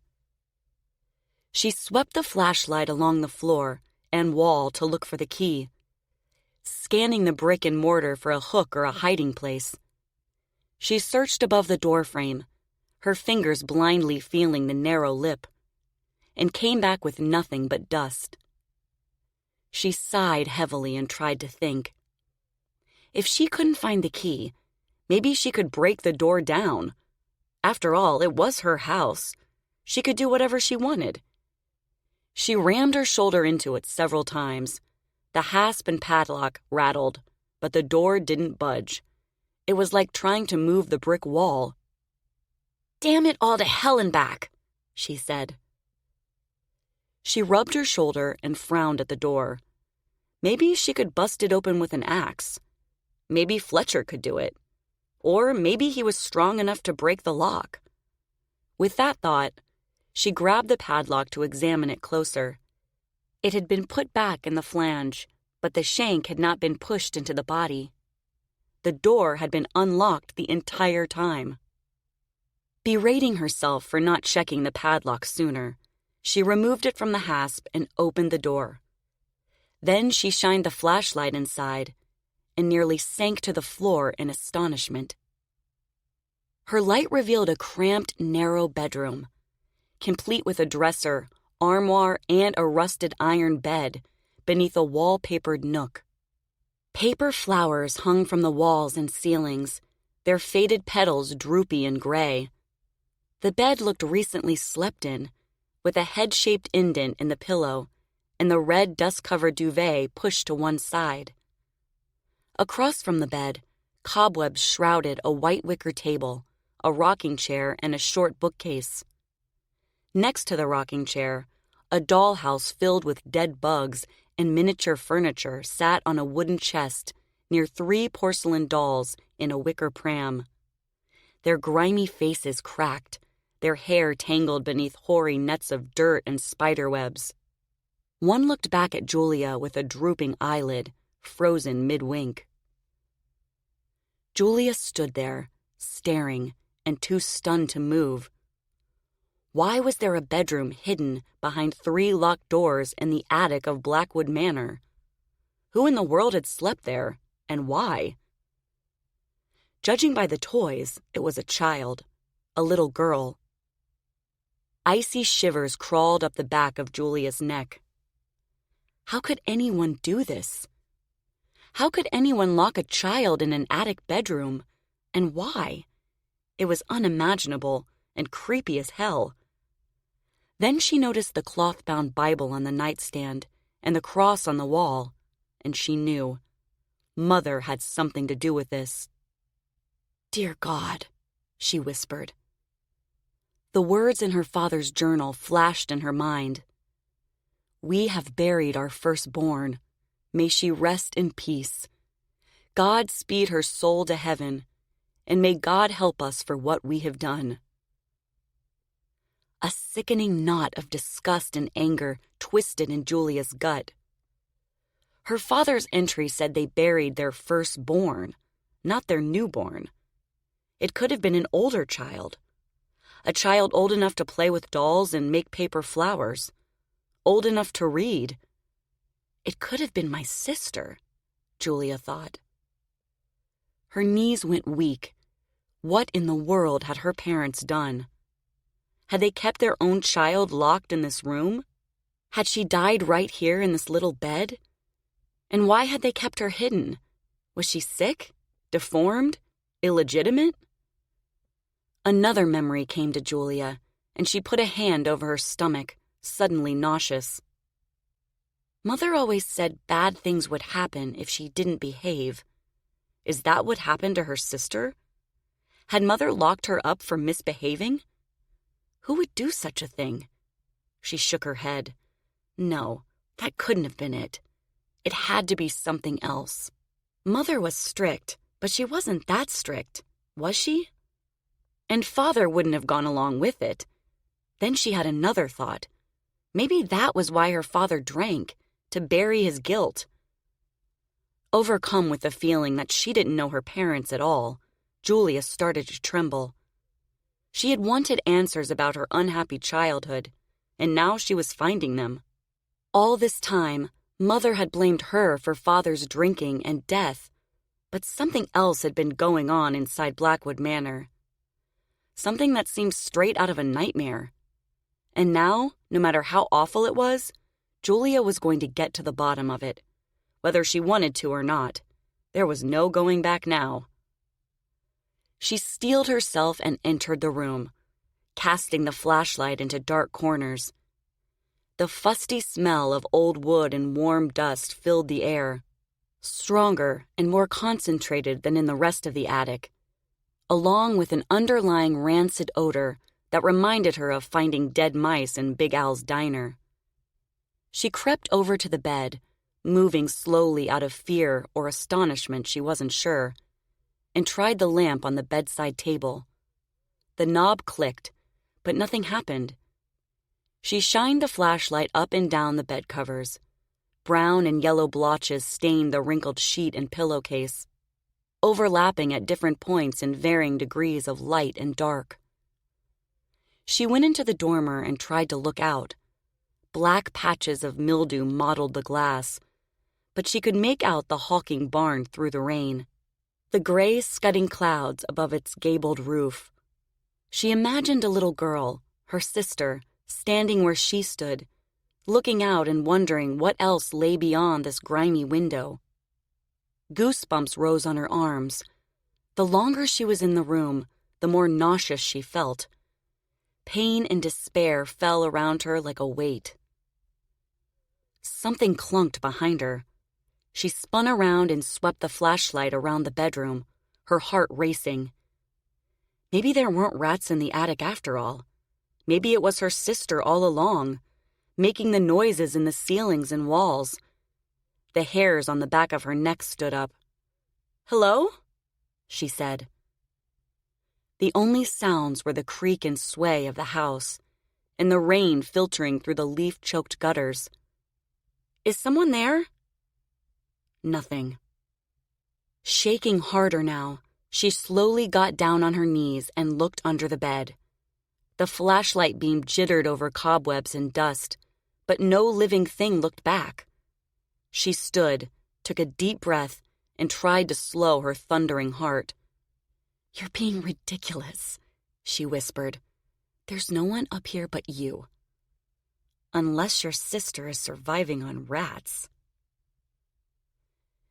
She swept the flashlight along the floor and wall to look for the key, scanning the brick and mortar for a hook or a hiding place. She searched above the doorframe, her fingers blindly feeling the narrow lip, and came back with nothing but dust. She sighed heavily and tried to think. If she couldn't find the key, maybe she could break the door down. After all, it was her house. She could do whatever she wanted. She rammed her shoulder into it several times. The hasp and padlock rattled, but the door didn't budge. It was like trying to move the brick wall. "Damn it all to hell and back," she said. She rubbed her shoulder and frowned at the door. Maybe she could bust it open with an axe. Maybe Fletcher could do it. Or maybe he was strong enough to break the lock. With that thought, she grabbed the padlock to examine it closer. It had been put back in the flange, but the shank had not been pushed into the body. The door had been unlocked the entire time. Berating herself for not checking the padlock sooner, she removed it from the hasp and opened the door. Then she shined the flashlight inside and nearly sank to the floor in astonishment. Her light revealed a cramped, narrow bedroom, complete with a dresser, armoire, and a rusted iron bed beneath a wallpapered nook. Paper flowers hung from the walls and ceilings, their faded petals droopy and gray. The bed looked recently slept in, with a head-shaped indent in the pillow and the red dust-covered duvet pushed to one side. Across from the bed, cobwebs shrouded a white wicker table, a rocking chair, and a short bookcase. Next to the rocking chair, a dollhouse filled with dead bugs and miniature furniture sat on a wooden chest near 3 porcelain dolls in a wicker pram. Their grimy faces cracked, their hair tangled beneath hoary nets of dirt and spiderwebs. One looked back at Julia with a drooping eyelid, frozen mid-wink. Julia stood there, staring, and too stunned to move. Why was there a bedroom hidden behind 3 locked doors in the attic of Blackwood Manor? Who in the world had slept there, and why? Judging by the toys, it was a child, a little girl. Icy shivers crawled up the back of Julia's neck. How could anyone do this? How could anyone lock a child in an attic bedroom, and why? It was unimaginable and creepy as hell. Then she noticed the cloth-bound Bible on the nightstand and the cross on the wall, and she knew. Mother had something to do with this. "Dear God," she whispered. The words in her father's journal flashed in her mind. "We have buried our firstborn. May she rest in peace. God speed her soul to heaven, and may God help us for what we have done." A sickening knot of disgust and anger twisted in Julia's gut. Her father's entry said they buried their firstborn, not their newborn. It could have been an older child. A child old enough to play with dolls and make paper flowers. Old enough to read. It could have been my sister, Julia thought. Her knees went weak. What in the world had her parents done? Had they kept their own child locked in this room? Had she died right here in this little bed? And why had they kept her hidden? Was she sick? Deformed? Illegitimate? Another memory came to Julia, and she put a hand over her stomach, suddenly nauseous. Mother always said bad things would happen if she didn't behave. Is that what happened to her sister? Had Mother locked her up for misbehaving? Who would do such a thing? She shook her head. No, that couldn't have been it. It had to be something else. Mother was strict, but she wasn't that strict, was she? And Father wouldn't have gone along with it. Then she had another thought. Maybe that was why her father drank, to bury his guilt. Overcome with the feeling that she didn't know her parents at all, Julia started to tremble. She had wanted answers about her unhappy childhood, and now she was finding them. All this time, Mother had blamed her for Father's drinking and death, but something else had been going on inside Blackwood Manor. Something that seemed straight out of a nightmare. And now, no matter how awful it was, Julia was going to get to the bottom of it, whether she wanted to or not. There was no going back now. She steeled herself and entered the room, casting the flashlight into dark corners. The fusty smell of old wood and warm dust filled the air, stronger and more concentrated than in the rest of the attic, along with an underlying rancid odor that reminded her of finding dead mice in Big Al's diner. She crept over to the bed, moving slowly out of fear or astonishment, she wasn't sure, and tried the lamp on the bedside table. The knob clicked, but nothing happened. She shined the flashlight up and down the bed covers. Brown and yellow blotches stained the wrinkled sheet and pillowcase, overlapping at different points in varying degrees of light and dark. She went into the dormer and tried to look out. Black patches of mildew mottled the glass, but she could make out the hawking barn through the rain, the gray scudding clouds above its gabled roof. She imagined a little girl, her sister, standing where she stood, looking out and wondering what else lay beyond this grimy window. Goosebumps rose on her arms. The longer she was in the room, the more nauseous she felt. Pain and despair fell around her like a weight. Something clunked behind her. She spun around and swept the flashlight around the bedroom, her heart racing. Maybe there weren't rats in the attic after all. Maybe it was her sister all along, making the noises in the ceilings and walls. The hairs on the back of her neck stood up. "Hello?" she said. The only sounds were the creak and sway of the house, and the rain filtering through the leaf-choked gutters. "Is someone there?" Nothing. Shaking harder now, She slowly got down on her knees and looked under the bed. The flashlight beam jittered over cobwebs and dust, but no living thing looked back. She stood, took a deep breath, and tried to slow her thundering heart. "You're being ridiculous," she whispered. "There's no one up here but you. Unless your sister is surviving on rats."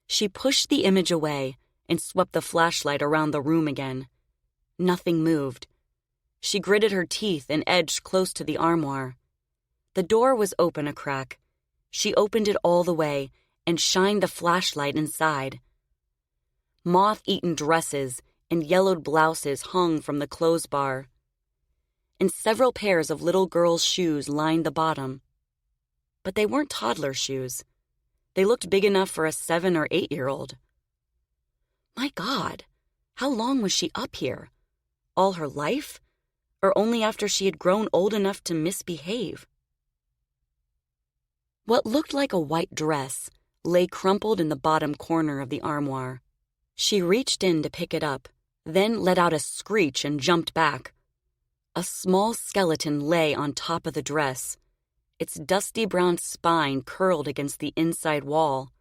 She pushed the image away and swept the flashlight around the room again. Nothing moved. She gritted her teeth and edged close to the armoire. The door was open a crack. She opened it all the way and shined the flashlight inside. Moth-eaten dresses and yellowed blouses hung from the clothes bar, and several pairs of little girls' shoes lined the bottom. But they weren't toddler shoes. They looked big enough for a 7 or 8-year-old. My God, how long was she up here? All her life? Or only after she had grown old enough to misbehave? What looked like a white dress lay crumpled in the bottom corner of the armoire. She reached in to pick it up, then let out a screech and jumped back. A small skeleton lay on top of the dress, its dusty brown spine curled against the inside wall.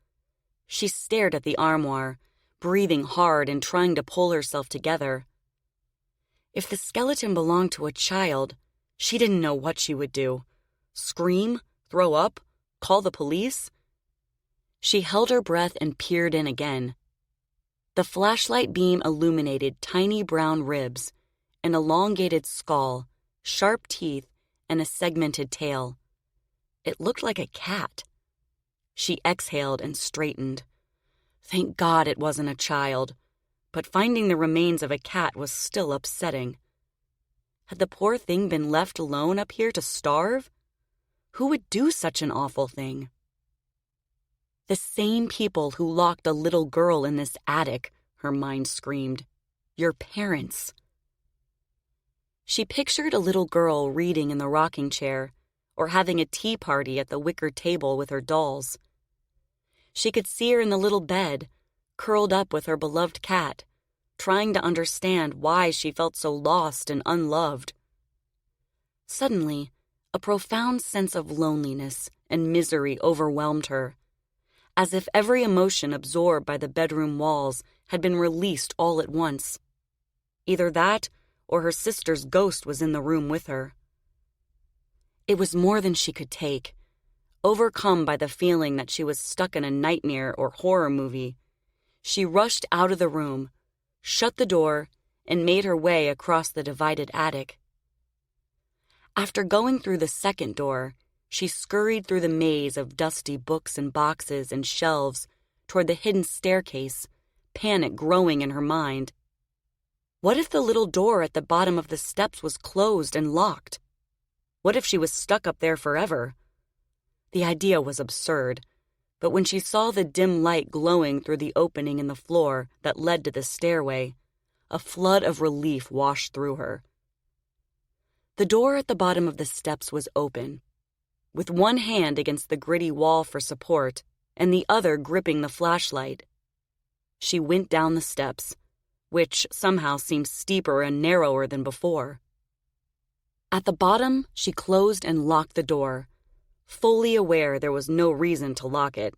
She stared at the armoire, breathing hard and trying to pull herself together. If the skeleton belonged to a child, she didn't know what she would do. Scream? Throw up? Call the police? She held her breath and peered in again. The flashlight beam illuminated tiny brown ribs, an elongated skull, sharp teeth, and a segmented tail. It looked like a cat. She exhaled and straightened. Thank God it wasn't a child, but finding the remains of a cat was still upsetting. Had the poor thing been left alone up here to starve? Who would do such an awful thing? The same people who locked a little girl in this attic, her mind screamed. Your parents. She pictured a little girl reading in the rocking chair, or having a tea party at the wicker table with her dolls. She could see her in the little bed, curled up with her beloved cat, trying to understand why she felt so lost and unloved. Suddenly, a profound sense of loneliness and misery overwhelmed her, as if every emotion absorbed by the bedroom walls had been released all at once. Either that, or her sister's ghost was in the room with her. It was more than she could take. Overcome by the feeling that she was stuck in a nightmare or horror movie, she rushed out of the room, shut the door, and made her way across the divided attic. After going through the second door, she scurried through the maze of dusty books and boxes and shelves toward the hidden staircase, panic growing in her mind. What if the little door at the bottom of the steps was closed and locked? What if she was stuck up there forever? The idea was absurd, but when she saw the dim light glowing through the opening in the floor that led to the stairway, a flood of relief washed through her. The door at the bottom of the steps was open, with one hand against the gritty wall for support and the other gripping the flashlight. She went down the steps, which somehow seemed steeper and narrower than before. At the bottom, she closed and locked the door, fully aware there was no reason to lock it.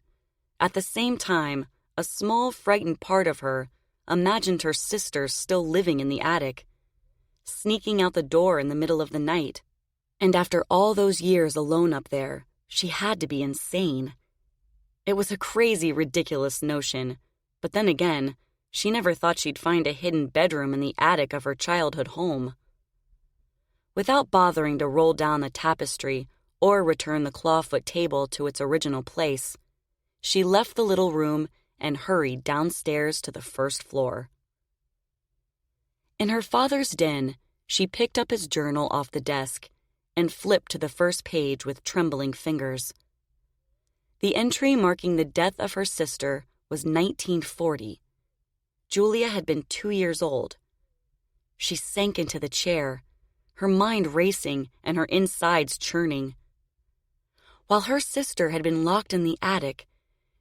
At the same time, a small, frightened part of her imagined her sister still living in the attic, sneaking out the door in the middle of the night. And after all those years alone up there, she had to be insane. It was a crazy, ridiculous notion, but then again, she never thought she'd find a hidden bedroom in the attic of her childhood home. Without bothering to roll down the tapestry or return the clawfoot table to its original place, she left the little room and hurried downstairs to the first floor. In her father's den, she picked up his journal off the desk and flipped to the first page with trembling fingers. The entry marking the death of her sister was 1940. Julia had been 2 years old. She sank into the chair, her mind racing and her insides churning. While her sister had been locked in the attic,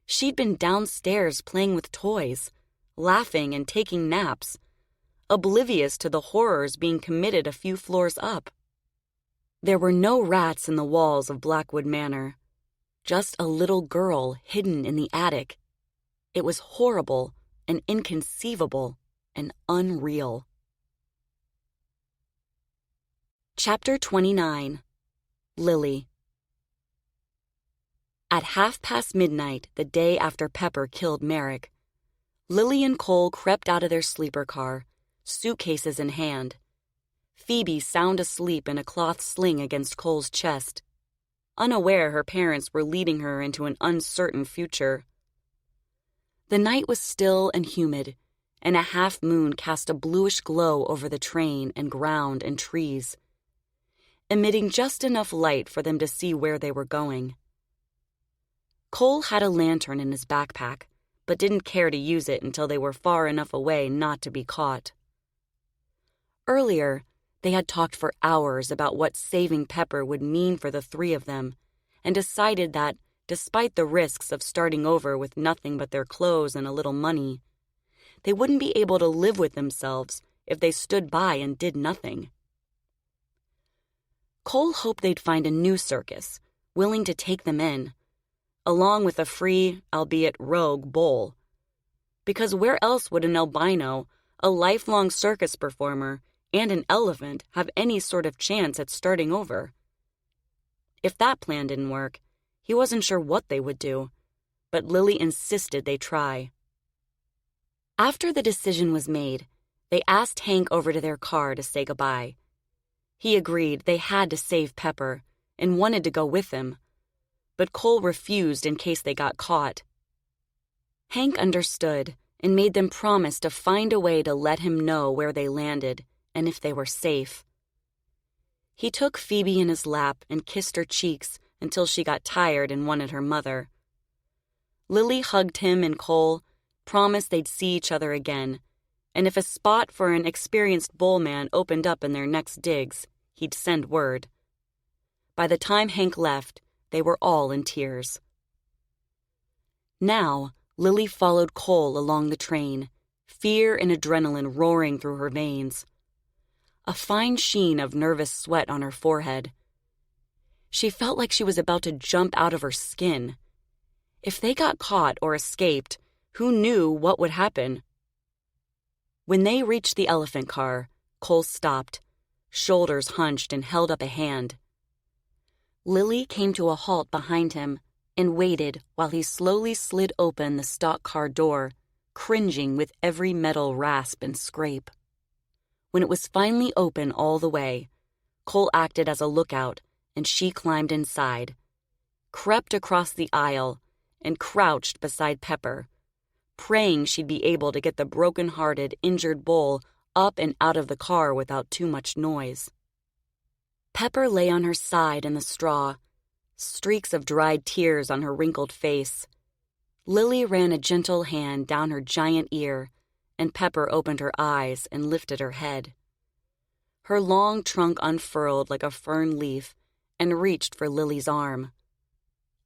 she'd been downstairs playing with toys, laughing and taking naps, oblivious to the horrors being committed a few floors up. There were no rats in the walls of Blackwood Manor, just a little girl hidden in the attic. It was horrible and inconceivable and unreal. Chapter 29. Lilly. At midnight the day after Pepper killed Merrick, Lilly and Cole crept out of their sleeper car, suitcases in hand. Phoebe sound asleep in a cloth sling against Cole's chest, unaware her parents were leading her into an uncertain future. The night was still and humid, and a half moon cast a bluish glow over the train and ground and trees, emitting just enough light for them to see where they were going. Cole had a lantern in his backpack, but didn't care to use it until they were far enough away not to be caught. Earlier, they had talked for hours about what saving Pepper would mean for the three of them, and decided that, despite the risks of starting over with nothing but their clothes and a little money, they wouldn't be able to live with themselves if they stood by and did nothing. Cole hoped they'd find a new circus, willing to take them in, along with a free, albeit rogue, bowl. Because where else would an albino, a lifelong circus performer, and an elephant have any sort of chance at starting over? If that plan didn't work, he wasn't sure what they would do, but Lilly insisted they try. After the decision was made, they asked Hank over to their car to say goodbye. He agreed they had to save Pepper and wanted to go with him, but Cole refused in case they got caught. Hank understood and made them promise to find a way to let him know where they landed and if they were safe. He took Phoebe in his lap and kissed her cheeks until she got tired and wanted her mother. Lilly hugged him and Cole, promised they'd see each other again, and if a spot for an experienced bullman opened up in their next digs, he'd send word. By the time Hank left, they were all in tears. Now, Lilly followed Cole along the train, fear and adrenaline roaring through her veins. A fine sheen of nervous sweat on her forehead. She felt like she was about to jump out of her skin. If they got caught or escaped, who knew what would happen? When they reached the elephant car, Cole stopped, shoulders hunched, and held up a hand. Lilly came to a halt behind him and waited while he slowly slid open the stock car door, cringing with every metal rasp and scrape. When it was finally open all the way, Cole acted as a lookout, and she climbed inside, crept across the aisle, and crouched beside Pepper, praying she'd be able to get the broken-hearted, injured bull up and out of the car without too much noise. Pepper lay on her side in the straw, streaks of dried tears on her wrinkled face. Lilly ran a gentle hand down her giant ear, and Pepper opened her eyes and lifted her head. Her long trunk unfurled like a fern leaf and reached for Lily's arm.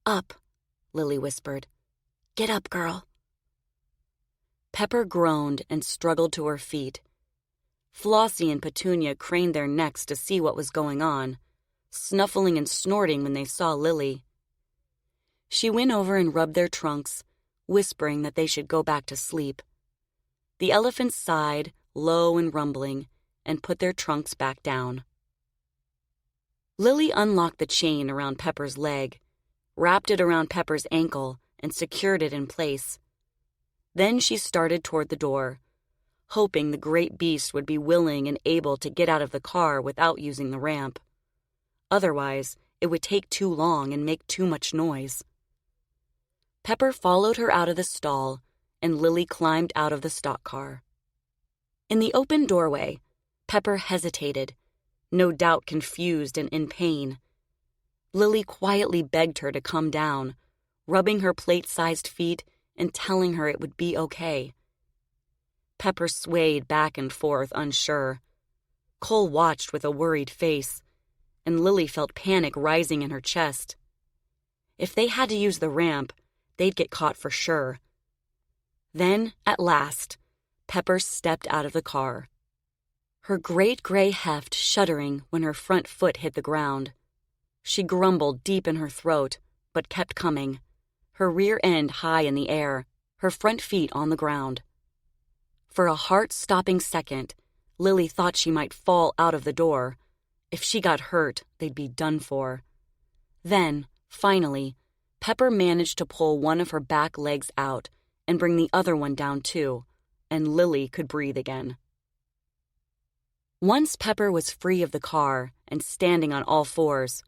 "Up," Lilly whispered. "Get up, girl." Pepper groaned and struggled to her feet. Flossie and Petunia craned their necks to see what was going on, snuffling and snorting when they saw Lilly. She went over and rubbed their trunks, whispering that they should go back to sleep. The elephants sighed, low and rumbling, and put their trunks back down. Lilly unlocked the chain around Pepper's leg, wrapped it around Pepper's ankle, and secured it in place. Then she started toward the door, hoping the great beast would be willing and able to get out of the car without using the ramp. Otherwise, it would take too long and make too much noise. Pepper followed her out of the stall, and Lilly climbed out of the stock car. In the open doorway, Pepper hesitated, no doubt confused and in pain. Lilly quietly begged her to come down, rubbing her plate-sized feet and telling her it would be okay. Pepper swayed back and forth, unsure. Cole watched with a worried face, and Lilly felt panic rising in her chest. If they had to use the ramp, they'd get caught for sure. Then, at last, Pepper stepped out of the car. her great gray heft shuddering when her front foot hit the ground. She grumbled deep in her throat, but kept coming, her rear end high in the air, her front feet on the ground. For a heart-stopping second, Lilly thought she might fall out of the door. If she got hurt, they'd be done for. Then, finally, Pepper managed to pull one of her back legs out and bring the other one down too, and Lilly could breathe again. Once Pepper was free of the car and standing on all fours,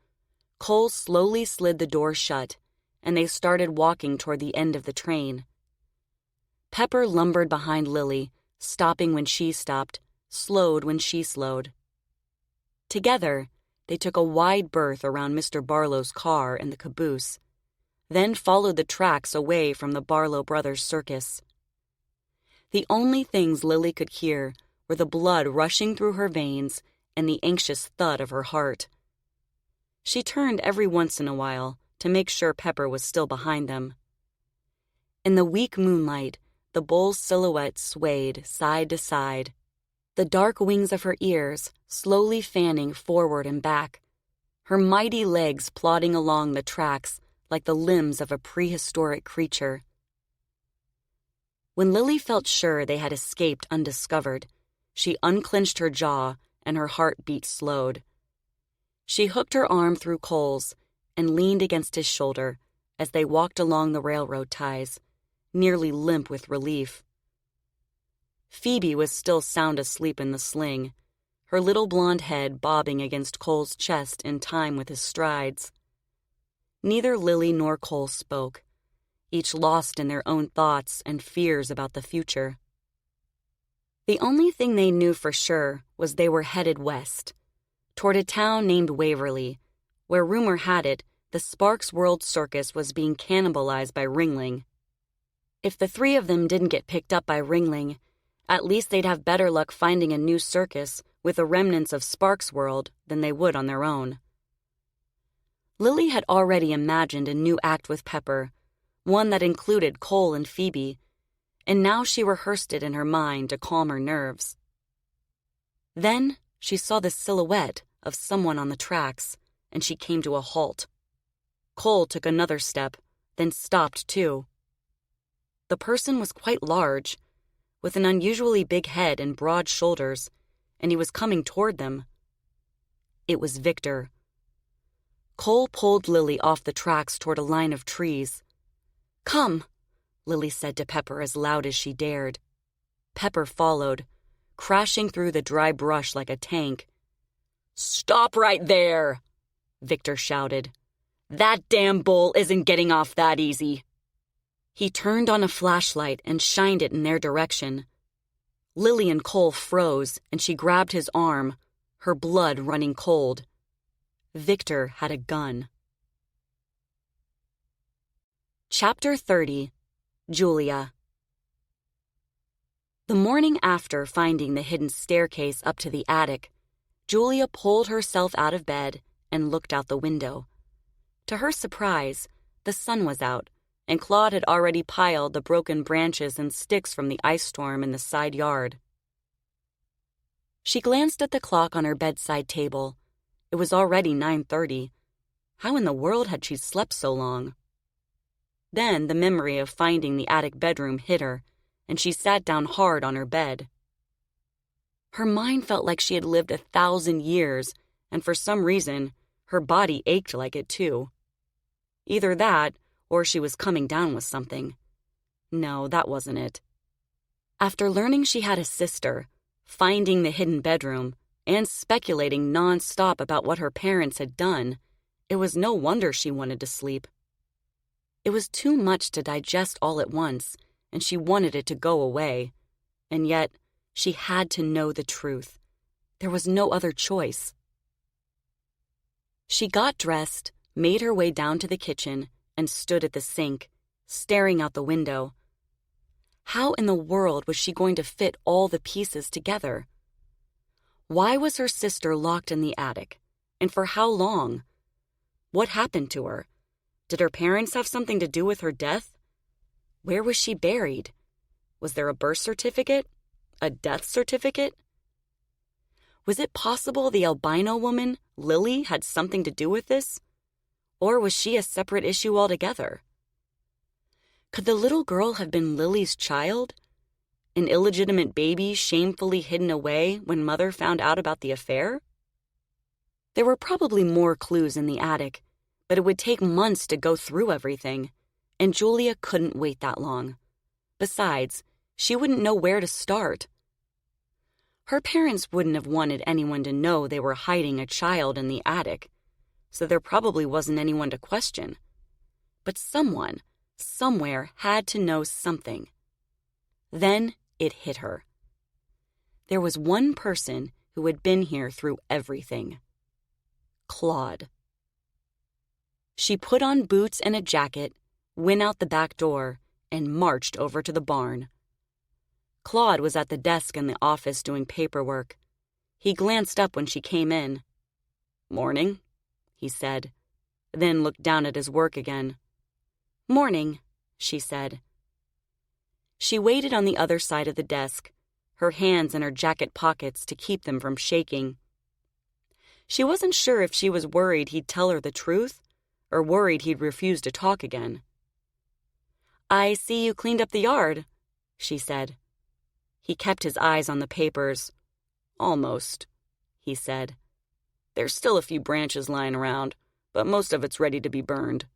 Cole slowly slid the door shut, and they started walking toward the end of the train. Pepper lumbered behind Lilly, stopping when she stopped, slowed when she slowed. Together, they took a wide berth around Mr. Barlow's car in the caboose, then followed the tracks away from the Barlow brothers' circus. The only things Lilly could hear were the blood rushing through her veins and the anxious thud of her heart. She turned every once in a while to make sure Pepper was still behind them. In the weak moonlight, the bull's silhouette swayed side to side, the dark wings of her ears slowly fanning forward and back, her mighty legs plodding along the tracks like the limbs of a prehistoric creature. When Lilly felt sure they had escaped undiscovered, she unclenched her jaw and her heartbeat slowed. She hooked her arm through Cole's and leaned against his shoulder as they walked along the railroad ties, nearly limp with relief. Phoebe was still sound asleep in the sling, her little blonde head bobbing against Cole's chest in time with his strides. Neither Lilly nor Cole spoke, each lost in their own thoughts and fears about the future. The only thing they knew for sure was they were headed west, toward a town named Waverly, where rumor had it the Sparks World Circus was being cannibalized by Ringling. If the three of them didn't get picked up by Ringling, at least they'd have better luck finding a new circus with the remnants of Sparks World than they would on their own. Lilly had already imagined a new act with Pepper, one that included Cole and Phoebe, and now she rehearsed it in her mind to calm her nerves. Then she saw the silhouette of someone on the tracks, and she came to a halt. Cole took another step, then stopped too. The person was quite large, with an unusually big head and broad shoulders, and he was coming toward them. It was Victor. Cole pulled Lilly off the tracks toward a line of trees. "Come," Lilly said to Pepper as loud as she dared. Pepper followed, crashing through the dry brush like a tank. "Stop right there!" Victor shouted. "That damn bull isn't getting off that easy." He turned on a flashlight and shined it in their direction. Lilly and Cole froze, and she grabbed his arm, her blood running cold. Victor had a gun. Chapter 30. Julia. The morning after finding the hidden staircase up to the attic, Julia pulled herself out of bed and looked out the window. To her surprise, the sun was out, and Claude had already piled the broken branches and sticks from the ice storm in the side yard. She glanced at the clock on her bedside table. It was already 9:30. How in the world had she slept so long? Then the memory of finding the attic bedroom hit her, and she sat down hard on her bed. Her mind felt like she had lived 1,000 years, and for some reason, her body ached like it too. Either that, or she was coming down with something. No, that wasn't it. After learning she had a sister, finding the hidden bedroom, and speculating non-stop about what her parents had done, it was no wonder she wanted to sleep. It was too much to digest all at once, and she wanted it to go away. And yet, she had to know the truth. There was no other choice. She got dressed, made her way down to the kitchen, and stood at the sink, staring out the window. How in the world was she going to fit all the pieces together? Why was her sister locked in the attic? And for how long? What happened to her? Did her parents have something to do with her death? Where was she buried? Was there a birth certificate? A death certificate? Was it possible the albino woman, Lilly, had something to do with this? Or was she a separate issue altogether? Could the little girl have been Lily's child? An illegitimate baby shamefully hidden away when Mother found out about the affair? There were probably more clues in the attic, but it would take months to go through everything, and Julia couldn't wait that long. Besides, she wouldn't know where to start. Her parents wouldn't have wanted anyone to know they were hiding a child in the attic, so there probably wasn't anyone to question. But someone, somewhere, had to know something. Then it hit her. There was one person who had been here through everything. Claude. She put on boots and a jacket, went out the back door, and marched over to the barn. Claude was at the desk in the office doing paperwork. He glanced up when she came in. "Morning," he said, then looked down at his work again. "Morning," she said. She waited on the other side of the desk, her hands in her jacket pockets to keep them from shaking. She wasn't sure if she was worried he'd tell her the truth or worried he'd refuse to talk again. "I see you cleaned up the yard," she said. He kept his eyes on the papers. "Almost," he said. "There's still a few branches lying around, but most of it's ready to be burned."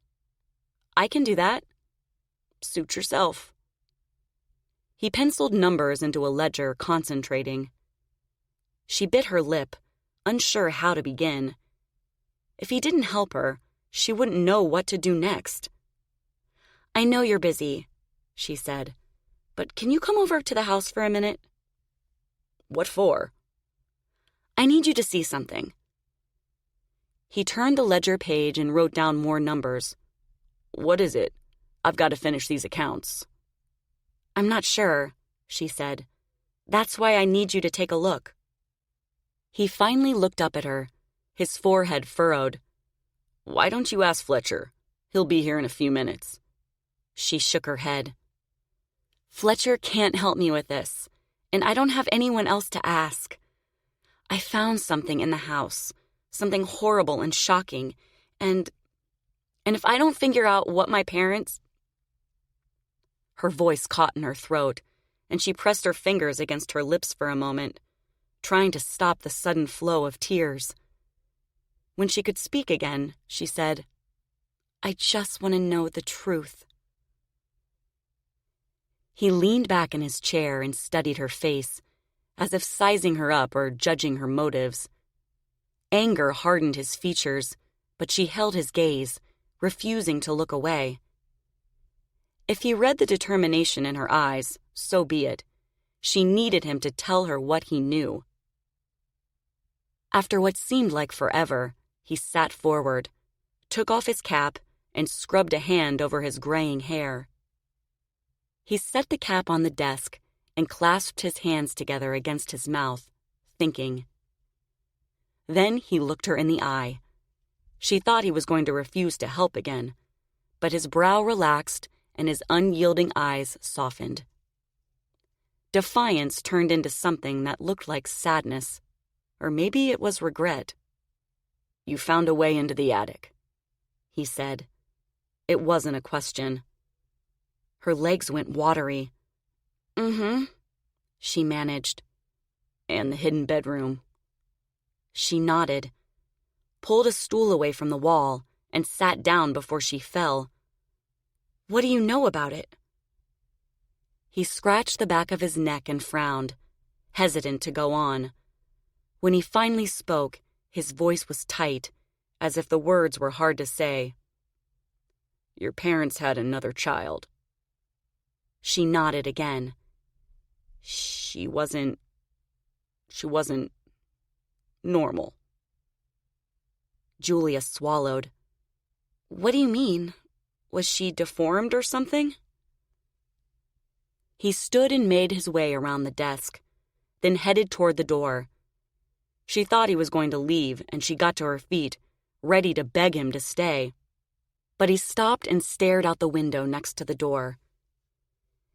"I can do that." "Suit yourself." He penciled numbers into a ledger, concentrating. She bit her lip, unsure how to begin. If he didn't help her, she wouldn't know what to do next. "I know you're busy," she said, "but can you come over to the house for a minute?" "What for?" "I need you to see something." He turned the ledger page and wrote down more numbers. "What is it? I've got to finish these accounts." "I'm not sure," she said. "That's why I need you to take a look." He finally looked up at her, his forehead furrowed. "Why don't you ask Fletcher? He'll be here in a few minutes." She shook her head. "Fletcher can't help me with this, and I don't have anyone else to ask. I found something in the house, something horrible and shocking, and if I don't figure out what my parents—" Her voice caught in her throat, and she pressed her fingers against her lips for a moment, trying to stop the sudden flow of tears. When she could speak again, she said, "I just want to know the truth." He leaned back in his chair and studied her face, as if sizing her up or judging her motives. Anger hardened his features, but she held his gaze, refusing to look away. If he read the determination in her eyes, so be it. She needed him to tell her what he knew. After what seemed like forever, he sat forward, took off his cap, and scrubbed a hand over his graying hair. He set the cap on the desk and clasped his hands together against his mouth, thinking. Then he looked her in the eye. She thought he was going to refuse to help again, but his brow relaxed and his unyielding eyes softened. Defiance turned into something that looked like sadness, or maybe it was regret. "You found a way into the attic," he said. It wasn't a question. Her legs went watery. "Mm-hmm," she managed. "And the hidden bedroom." She nodded, pulled a stool away from the wall, and sat down before she fell. "What do you know about it?" He scratched the back of his neck and frowned, hesitant to go on. When he finally spoke, his voice was tight, as if the words were hard to say. "Your parents had another child." She nodded again. She wasn't normal." Julia swallowed. "What do you mean? Was she deformed or something?" He stood and made his way around the desk, then headed toward the door. She thought he was going to leave, and she got to her feet, ready to beg him to stay. But he stopped and stared out the window next to the door.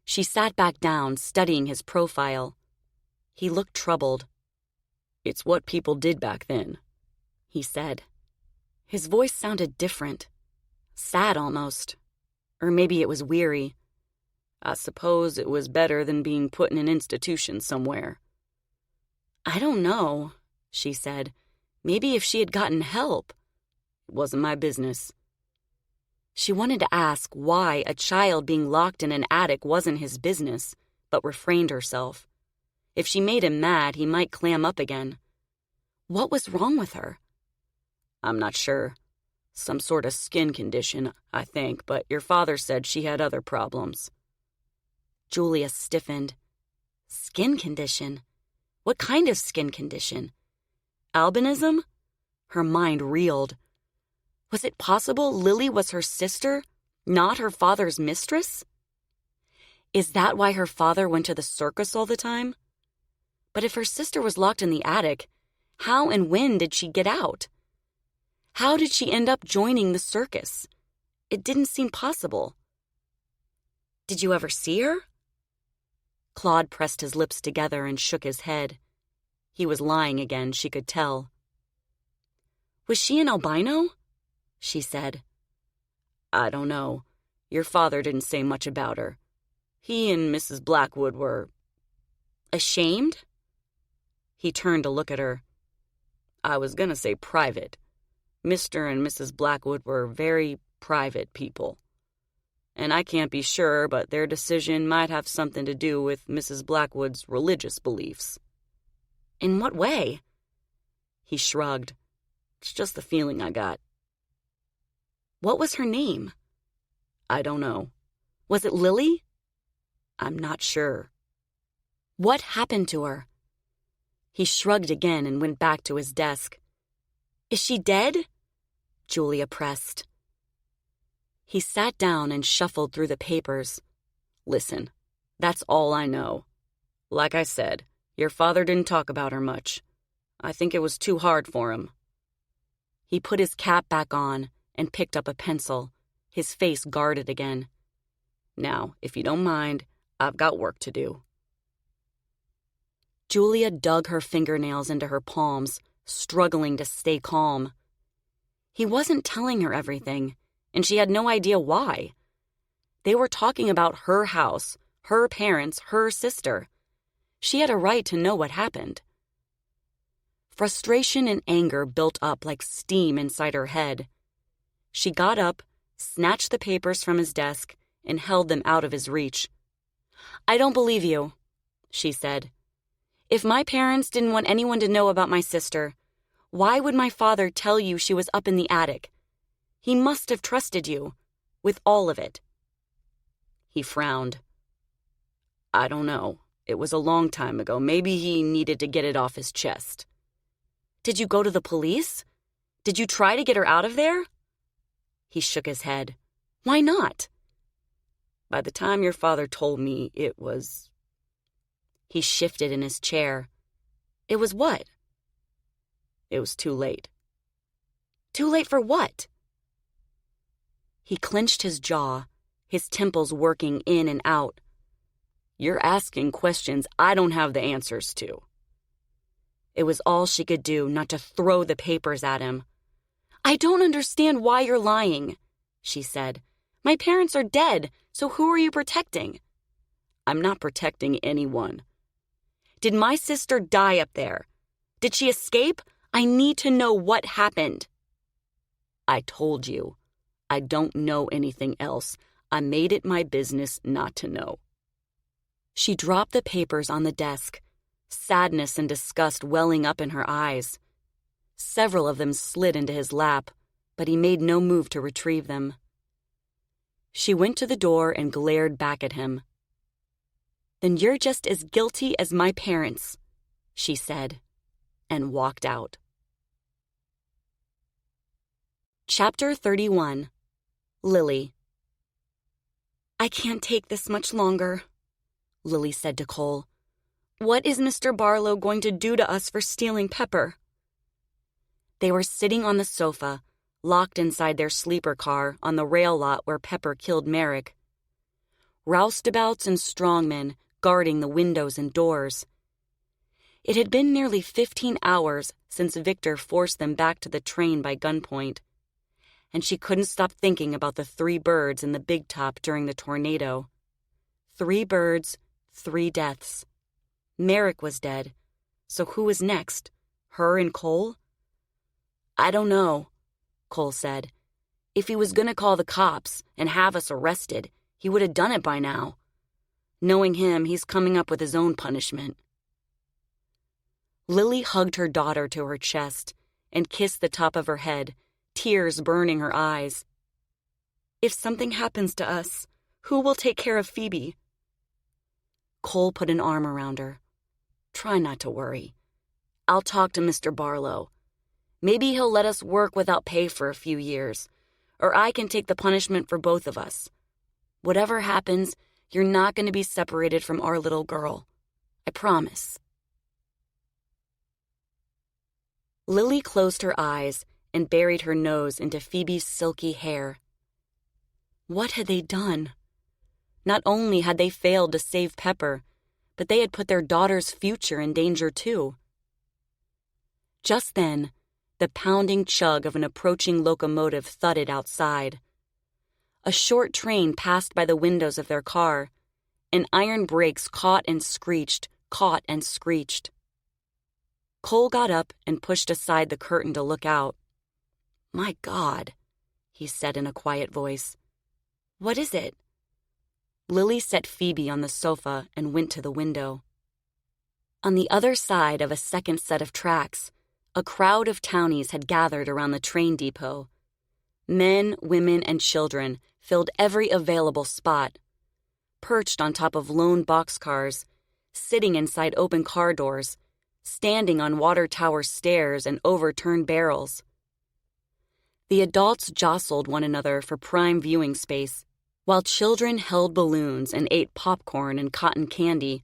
She sat back down, studying his profile. He looked troubled. It's what people did back then, he said. His voice sounded different, sad almost. Or maybe it was weary. I suppose it was better than being put in an institution somewhere. I don't know, she said. Maybe if she had gotten help. It wasn't my business. She wanted to ask why a child being locked in an attic wasn't his business, but refrained herself. If she made him mad, he might clam up again. What was wrong with her? I'm not sure. Some sort of skin condition, I think, but your father said she had other problems. Julia stiffened. Skin condition? What kind of skin condition? Albinism? Her mind reeled. Was it possible Lilly was her sister, not her father's mistress? Is that why her father went to the circus all the time? But if her sister was locked in the attic, how and when did she get out? How did she end up joining the circus? It didn't seem possible. Did you ever see her? Claude pressed his lips together and shook his head. He was lying again, she could tell. Was she an albino? She said. I don't know. Your father didn't say much about her. He and Mrs. Blackwood were... Ashamed? He turned to look at her. I was going to say private. Mr. and Mrs. Blackwood were very private people. And I can't be sure, but their decision might have something to do with Mrs. Blackwood's religious beliefs. In what way? He shrugged. It's just the feeling I got. What was her name? I don't know. Was it Lilly? I'm not sure. What happened to her? He shrugged again and went back to his desk. Is she dead? Julia pressed. He sat down and shuffled through the papers. Listen, that's all I know. Like I said, your father didn't talk about her much. I think it was too hard for him. He put his cap back on and picked up a pencil, his face guarded again. Now, if you don't mind, I've got work to do. Julia dug her fingernails into her palms, struggling to stay calm. He wasn't telling her everything, and she had no idea why. They were talking about her house, her parents, her sister. She had a right to know what happened. Frustration and anger built up like steam inside her head. She got up, snatched the papers from his desk, and held them out of his reach. I don't believe you, she said. If my parents didn't want anyone to know about my sister, why would my father tell you she was up in the attic? He must have trusted you, with all of it. He frowned. I don't know. It was a long time ago. Maybe he needed to get it off his chest. Did you go to the police? Did you try to get her out of there? He shook his head. Why not? By the time your father told me, it was... He shifted in his chair. It was what? It was too late. Too late for what? He clenched his jaw, his temples working in and out. You're asking questions I don't have the answers to. It was all she could do not to throw the papers at him. I don't understand why you're lying, she said. My parents are dead, so who are you protecting? I'm not protecting anyone. Did my sister die up there? Did she escape? I need to know what happened. I told you. I don't know anything else. I made it my business not to know. She dropped the papers on the desk, sadness and disgust welling up in her eyes. Several of them slid into his lap, but he made no move to retrieve them. She went to the door and glared back at him. Then you're just as guilty as my parents, she said, and walked out. Chapter 31. Lilly. I can't take this much longer, Lilly said to Cole. What is Mr. Barlow going to do to us for stealing Pepper? They were sitting on the sofa, locked inside their sleeper car on the rail lot where Pepper killed Merrick. Roustabouts and strongmen guarding the windows and doors. It had been nearly 15 hours since Victor forced them back to the train by gunpoint, and she couldn't stop thinking about the 3 birds in the big top during the tornado. 3 birds, 3 deaths. Merrick was dead, so who was next? Her and Cole? "I don't know," Cole said. "If he was going to call the cops and have us arrested, he would have done it by now. Knowing him, he's coming up with his own punishment." Lilly hugged her daughter to her chest and kissed the top of her head, tears burning her eyes. "If something happens to us, who will take care of Phoebe?" Cole put an arm around her. "Try not to worry. I'll talk to Mr. Barlow. Maybe he'll let us work without pay for a few years, or I can take the punishment for both of us. Whatever happens, you're not going to be separated from our little girl. I promise." Lilly closed her eyes and buried her nose into Phoebe's silky hair. What had they done? Not only had they failed to save Pepper, but they had put their daughter's future in danger too. Just then, the pounding chug of an approaching locomotive thudded outside. A short train passed by the windows of their car, and iron brakes caught and screeched. Cole got up and pushed aside the curtain to look out. "My God," he said in a quiet voice. "What is it?" Lilly set Phoebe on the sofa and went to the window. On the other side of a second set of tracks, a crowd of townies had gathered around the train depot. Men, women, and children filled every available spot. Perched on top of lone boxcars, sitting inside open car doors, standing on water tower stairs and overturned barrels. The adults jostled one another for prime viewing space, while children held balloons and ate popcorn and cotton candy,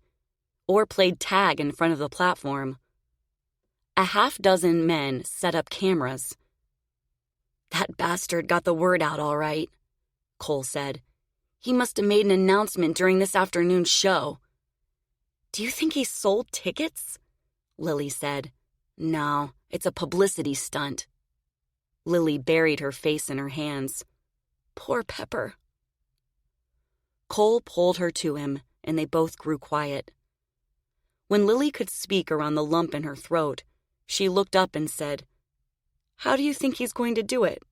or played tag in front of the platform. A half-dozen men set up cameras. "That bastard got the word out all right," Cole said. "He must have made an announcement during this afternoon's show." "Do you think he sold tickets?" Lilly said. "No, it's a publicity stunt." Lilly buried her face in her hands. "Poor Pepper." Cole pulled her to him, and they both grew quiet. When Lilly could speak around the lump in her throat, she looked up and said, "How do you think he's going to do it?"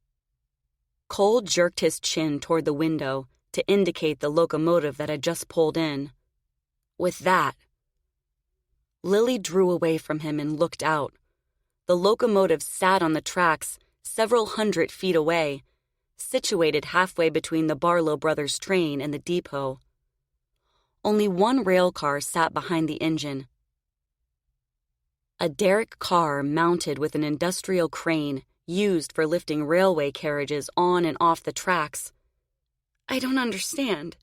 Cole jerked his chin toward the window to indicate the locomotive that had just pulled in. "With that." Lilly drew away from him and looked out. The locomotive sat on the tracks several 100 feet away, situated halfway between the Barlow brothers' train and the depot. Only one rail car sat behind the engine. A derrick car mounted with an industrial crane used for lifting railway carriages on and off the tracks. "I don't understand,"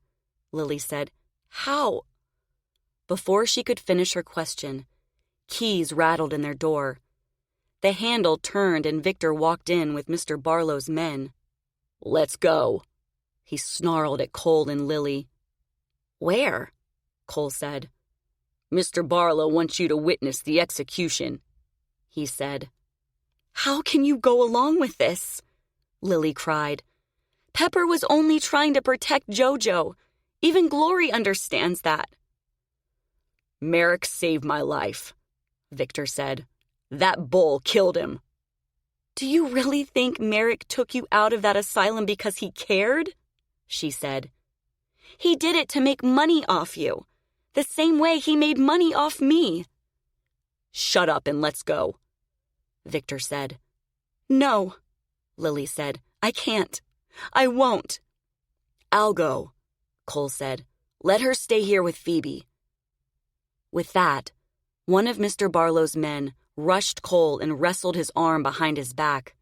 Lilly said. "How?" Before she could finish her question, keys rattled in their door. The handle turned and Victor walked in with Mr. Barlow's men. "Let's go," he snarled at Cole and Lilly. "Where?" Cole said. "Mr. Barlow wants you to witness the execution," he said. "How can you go along with this?" Lilly cried. "Pepper was only trying to protect JoJo. Even Glory understands that." "Merrick saved my life," Victor said. "That bull killed him." "Do you really think Merrick took you out of that asylum because he cared?" she said. "He did it to make money off you, the same way he made money off me." "Shut up and let's go," Victor said. "No," Lilly said. "I can't. I won't." "I'll go," Cole said. "Let her stay here with Phoebe." With that, one of Mr. Barlow's men rushed Cole and wrestled his arm behind his back.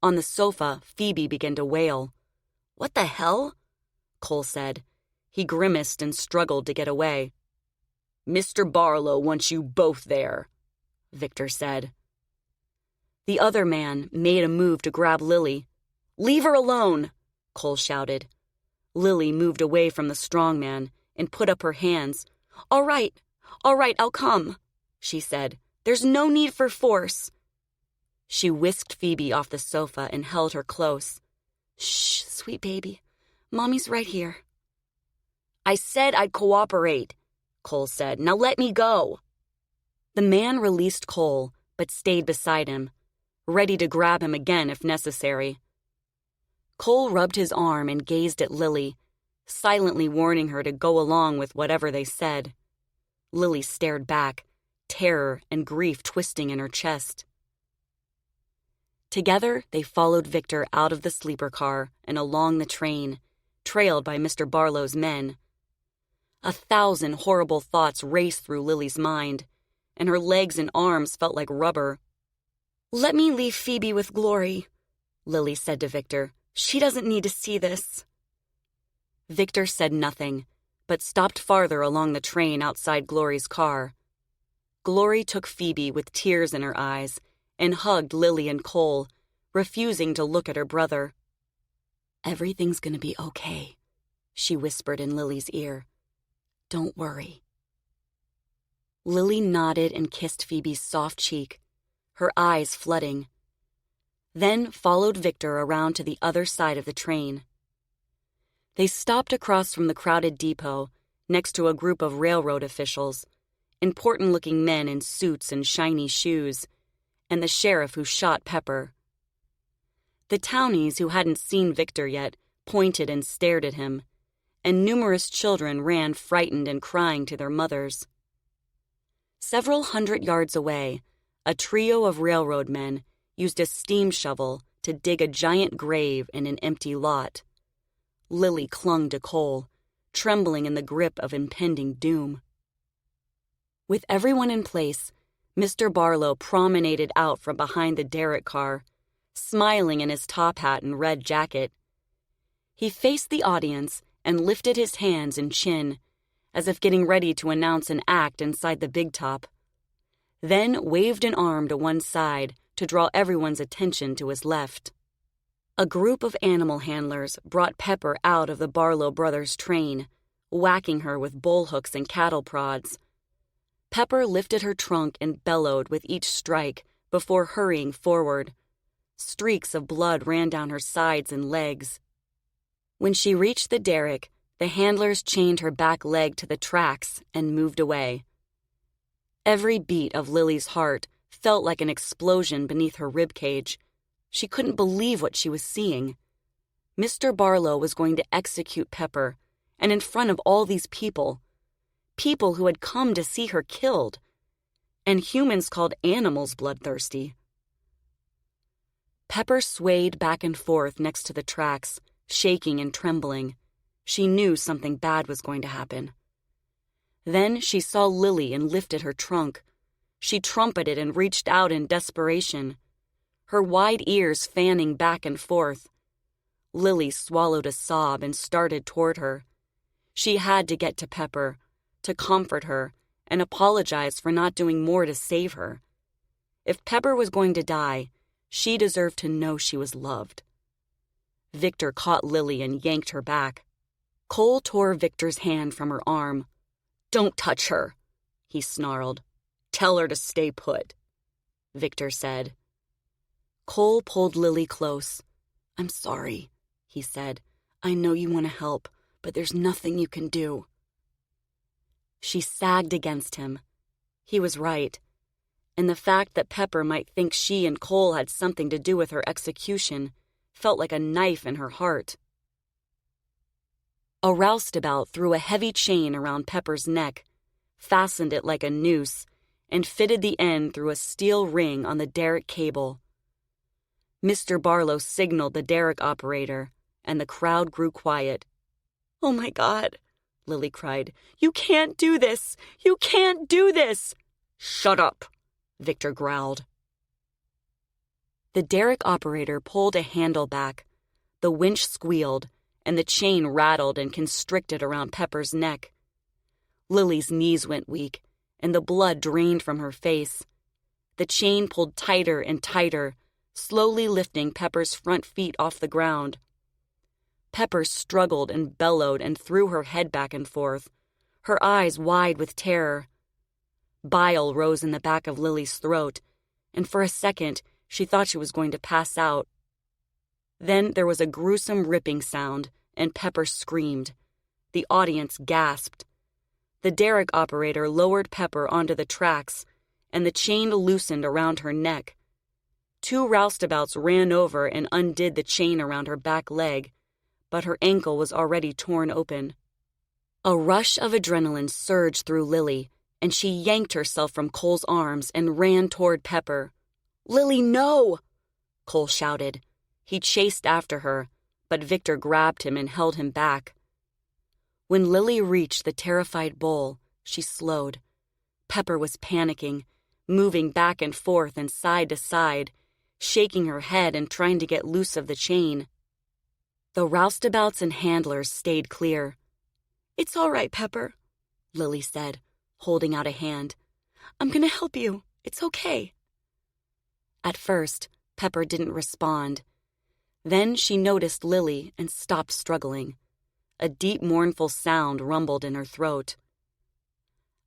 On the sofa, Phoebe began to wail. "What the hell?" Cole said. He grimaced and struggled to get away. "Mr. Barlow wants you both there," Victor said. The other man made a move to grab Lilly. "Leave her alone," Cole shouted. Lilly moved away from the strong man and put up her hands. All right, I'll come." she said. "There's no need for force." She whisked Phoebe off the sofa and held her close. "Shh, sweet baby. Mommy's right here." "I said I'd cooperate," Cole said. "Now let me go." The man released Cole, but stayed beside him, ready to grab him again if necessary. Cole rubbed his arm and gazed at Lilly, silently warning her to go along with whatever they said. Lilly stared back, terror and grief twisting in her chest. Together, they followed Victor out of the sleeper car and along the train, trailed by Mr. Barlow's men. 1,000 horrible thoughts raced through Lily's mind, and her legs and arms felt like rubber. "Let me leave Phoebe with Glory," Lilly said to Victor. "She doesn't need to see this." Victor said nothing, but stopped farther along the train outside Glory's car. Glory took Phoebe with tears in her eyes and hugged Lilly and Cole, refusing to look at her brother. "Everything's going to be okay," she whispered in Lily's ear. "Don't worry." Lilly nodded and kissed Phoebe's soft cheek, her eyes flooding, then followed Victor around to the other side of the train. They stopped across from the crowded depot, next to a group of railroad officials, important-looking men in suits and shiny shoes, and the sheriff who shot Pepper. The townies who hadn't seen Victor yet pointed and stared at him, and numerous children ran frightened and crying to their mothers. Several hundred yards away, a trio of railroad men used a steam shovel to dig a giant grave in an empty lot. Lilly clung to Cole, trembling in the grip of impending doom. With everyone in place, Mr. Barlow promenaded out from behind the derrick car, smiling in his top hat and red jacket. He faced the audience and lifted his hands and chin, as if getting ready to announce an act inside the big top, then waved an arm to one side to draw everyone's attention to his left. A group of animal handlers brought Pepper out of the Barlow brothers' train, whacking her with bullhooks and cattle prods. Pepper lifted her trunk and bellowed with each strike before hurrying forward. Streaks of blood ran down her sides and legs. When she reached the derrick, the handlers chained her back leg to the tracks and moved away. Every beat of Lily's heart felt like an explosion beneath her ribcage. She couldn't believe what she was seeing. Mr. Barlow was going to execute Pepper, and in front of all these people who had come to see her killed, and humans called animals bloodthirsty. Pepper swayed back and forth next to the tracks, shaking and trembling. She knew something bad was going to happen. Then she saw Lilly and lifted her trunk. She trumpeted and reached out in desperation, her wide ears fanning back and forth. Lilly swallowed a sob and started toward her. She had to get to Pepper, to comfort her, and apologize for not doing more to save her. If Pepper was going to die, she deserved to know she was loved. Victor caught Lilly and yanked her back. Cole tore Victor's hand from her arm. "Don't touch her," he snarled. "Tell her to stay put," Victor said. Cole pulled Lilly close. "I'm sorry," he said. "I know you want to help, but there's nothing you can do." She sagged against him. He was right, and the fact that Pepper might think she and Cole had something to do with her execution felt like a knife in her heart. A roustabout threw a heavy chain around Pepper's neck, fastened it like a noose, and fitted the end through a steel ring on the derrick cable. Mr. Barlow signaled the derrick operator, and the crowd grew quiet. "Oh my God," Lilly cried. "You can't do this! You can't do this!" "Shut up," Victor growled. The derrick operator pulled a handle back. The winch squealed, and the chain rattled and constricted around Pepper's neck. Lily's knees went weak, and the blood drained from her face. The chain pulled tighter and tighter, slowly lifting Pepper's front feet off the ground. Pepper struggled and bellowed and threw her head back and forth, her eyes wide with terror. Bile rose in the back of Lily's throat, and for a second she thought she was going to pass out. Then there was a gruesome ripping sound, and Pepper screamed. The audience gasped. The derrick operator lowered Pepper onto the tracks, and the chain loosened around her neck. 2 roustabouts ran over and undid the chain around her back leg, but her ankle was already torn open. A rush of adrenaline surged through Lilly, and she yanked herself from Cole's arms and ran toward Pepper. "Lilly, no!" Cole shouted. He chased after her, but Victor grabbed him and held him back. When Lilly reached the terrified bull, she slowed. Pepper was panicking, moving back and forth and side to side, shaking her head and trying to get loose of the chain. The roustabouts and handlers stayed clear. "It's all right, Pepper," Lilly said, holding out a hand. "I'm going to help you. It's okay." At first, Pepper didn't respond. Then she noticed Lilly and stopped struggling. A deep, mournful sound rumbled in her throat.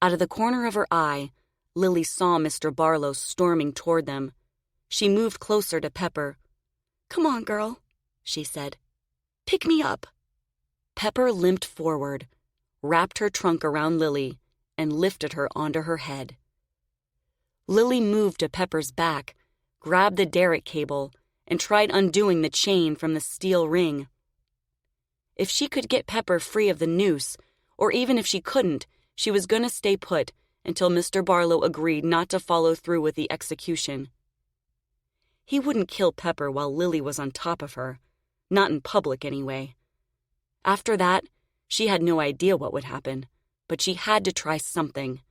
Out of the corner of her eye, Lilly saw Mr. Barlow storming toward them. She moved closer to Pepper. "Come on, girl," she said. "Pick me up." Pepper limped forward, wrapped her trunk around Lilly, and lifted her onto her head. Lilly moved to Pepper's back, grabbed the derrick cable, and tried undoing the chain from the steel ring. If she could get Pepper free of the noose, or even if she couldn't, she was going to stay put until Mr. Barlow agreed not to follow through with the execution. He wouldn't kill Pepper while Lilly was on top of her, not in public anyway. After that, she had no idea what would happen, but she had to try something.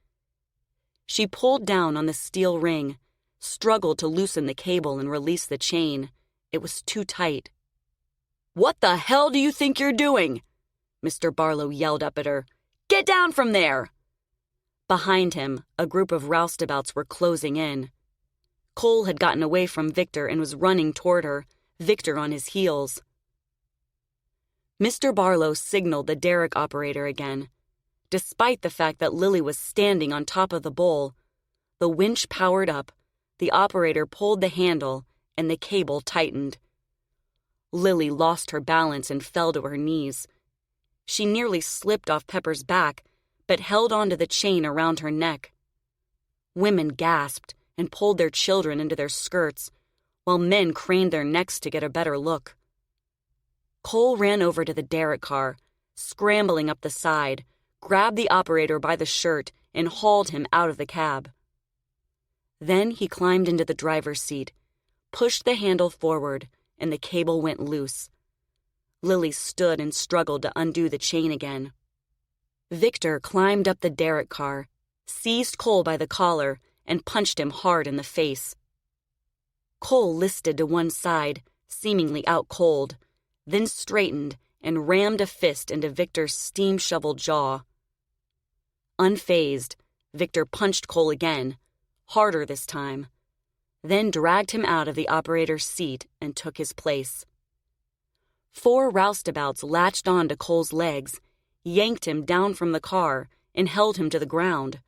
She pulled down on the steel ring, struggled to loosen the cable and release the chain. It was too tight. "What the hell do you think you're doing?" Mr. Barlow yelled up at her. "Get down from there!" Behind him, a group of roustabouts were closing in. Cole had gotten away from Victor and was running toward her, Victor on his heels. Mr. Barlow signaled the derrick operator again. Despite the fact that Lilly was standing on top of the bull, the winch powered up, the operator pulled the handle, and the cable tightened. Lilly lost her balance and fell to her knees. She nearly slipped off Pepper's back, but held onto the chain around her neck. Women gasped and pulled their children into their skirts, while men craned their necks to get a better look. Cole ran over to the derrick car, scrambling up the side, grabbed the operator by the shirt, and hauled him out of the cab. Then he climbed into the driver's seat, pushed the handle forward, and the cable went loose. Lilly stood and struggled to undo the chain again. Victor climbed up the derrick car, seized Cole by the collar, and punched him hard in the face. Cole listed to one side, seemingly out cold, then straightened and rammed a fist into Victor's steam-shoveled jaw. Unfazed, Victor punched Cole again, harder this time, then dragged him out of the operator's seat and took his place. 4 roustabouts latched on to Cole's legs, yanked him down from the car, and held him to the ground.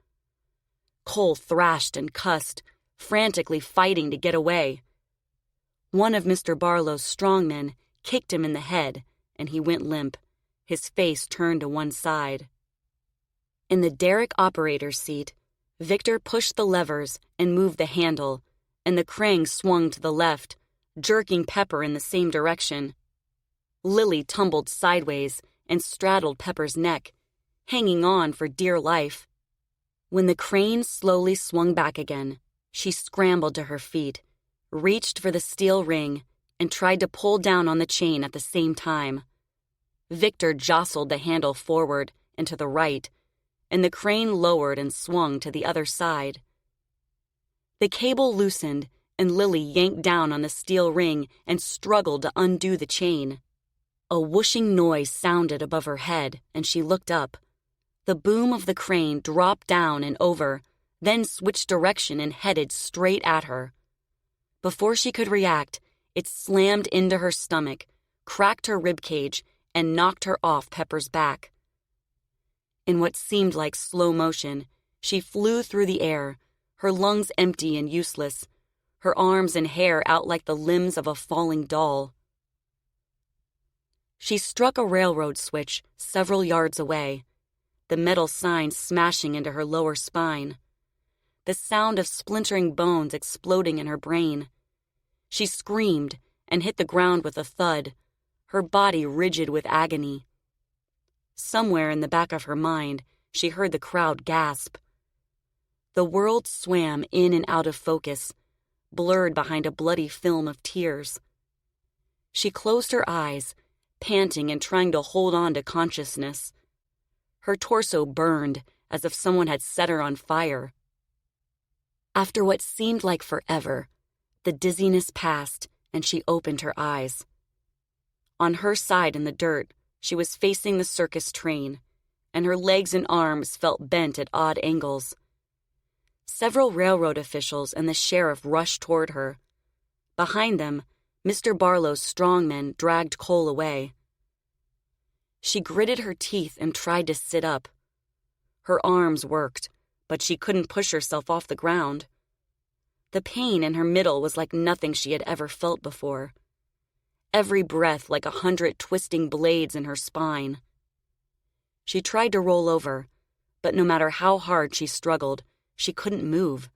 Cole thrashed and cussed, frantically fighting to get away. One of Mr. Barlow's strongmen kicked him in the head, and he went limp, his face turned to one side. In the derrick operator's seat, Victor pushed the levers and moved the handle, and the crane swung to the left, jerking Pepper in the same direction. Lilly tumbled sideways and straddled Pepper's neck, hanging on for dear life. When the crane slowly swung back again, she scrambled to her feet, reached for the steel ring, and tried to pull down on the chain at the same time. Victor jostled the handle forward and to the right, and the crane lowered and swung to the other side. The cable loosened, and Lilly yanked down on the steel ring and struggled to undo the chain. A whooshing noise sounded above her head, and she looked up. The boom of the crane dropped down and over, then switched direction and headed straight at her. Before she could react, it slammed into her stomach, cracked her ribcage, and knocked her off Pepper's back. In what seemed like slow motion, She flew through the air, her lungs empty and useless, her arms and hair out like the limbs of a falling doll. She struck a railroad switch several yards away, the metal sign smashing into her lower spine, the sound of splintering bones exploding in her brain. She screamed and hit the ground with a thud, her body rigid with agony. Somewhere in the back of her mind, she heard the crowd gasp. The world swam in and out of focus, blurred behind a bloody film of tears. She closed her eyes, panting and trying to hold on to consciousness. Her torso burned as if someone had set her on fire. After what seemed like forever, the dizziness passed and she opened her eyes. On her side in the dirt, she was facing the circus train, and her legs and arms felt bent at odd angles. Several railroad officials and the sheriff rushed toward her. Behind them, Mr. Barlow's strongmen dragged Cole away. She gritted her teeth and tried to sit up. Her arms worked, but she couldn't push herself off the ground. The pain in her middle was like nothing she had ever felt before. Every breath like 100 twisting blades in her spine. She tried to roll over, but no matter how hard she struggled, she couldn't move.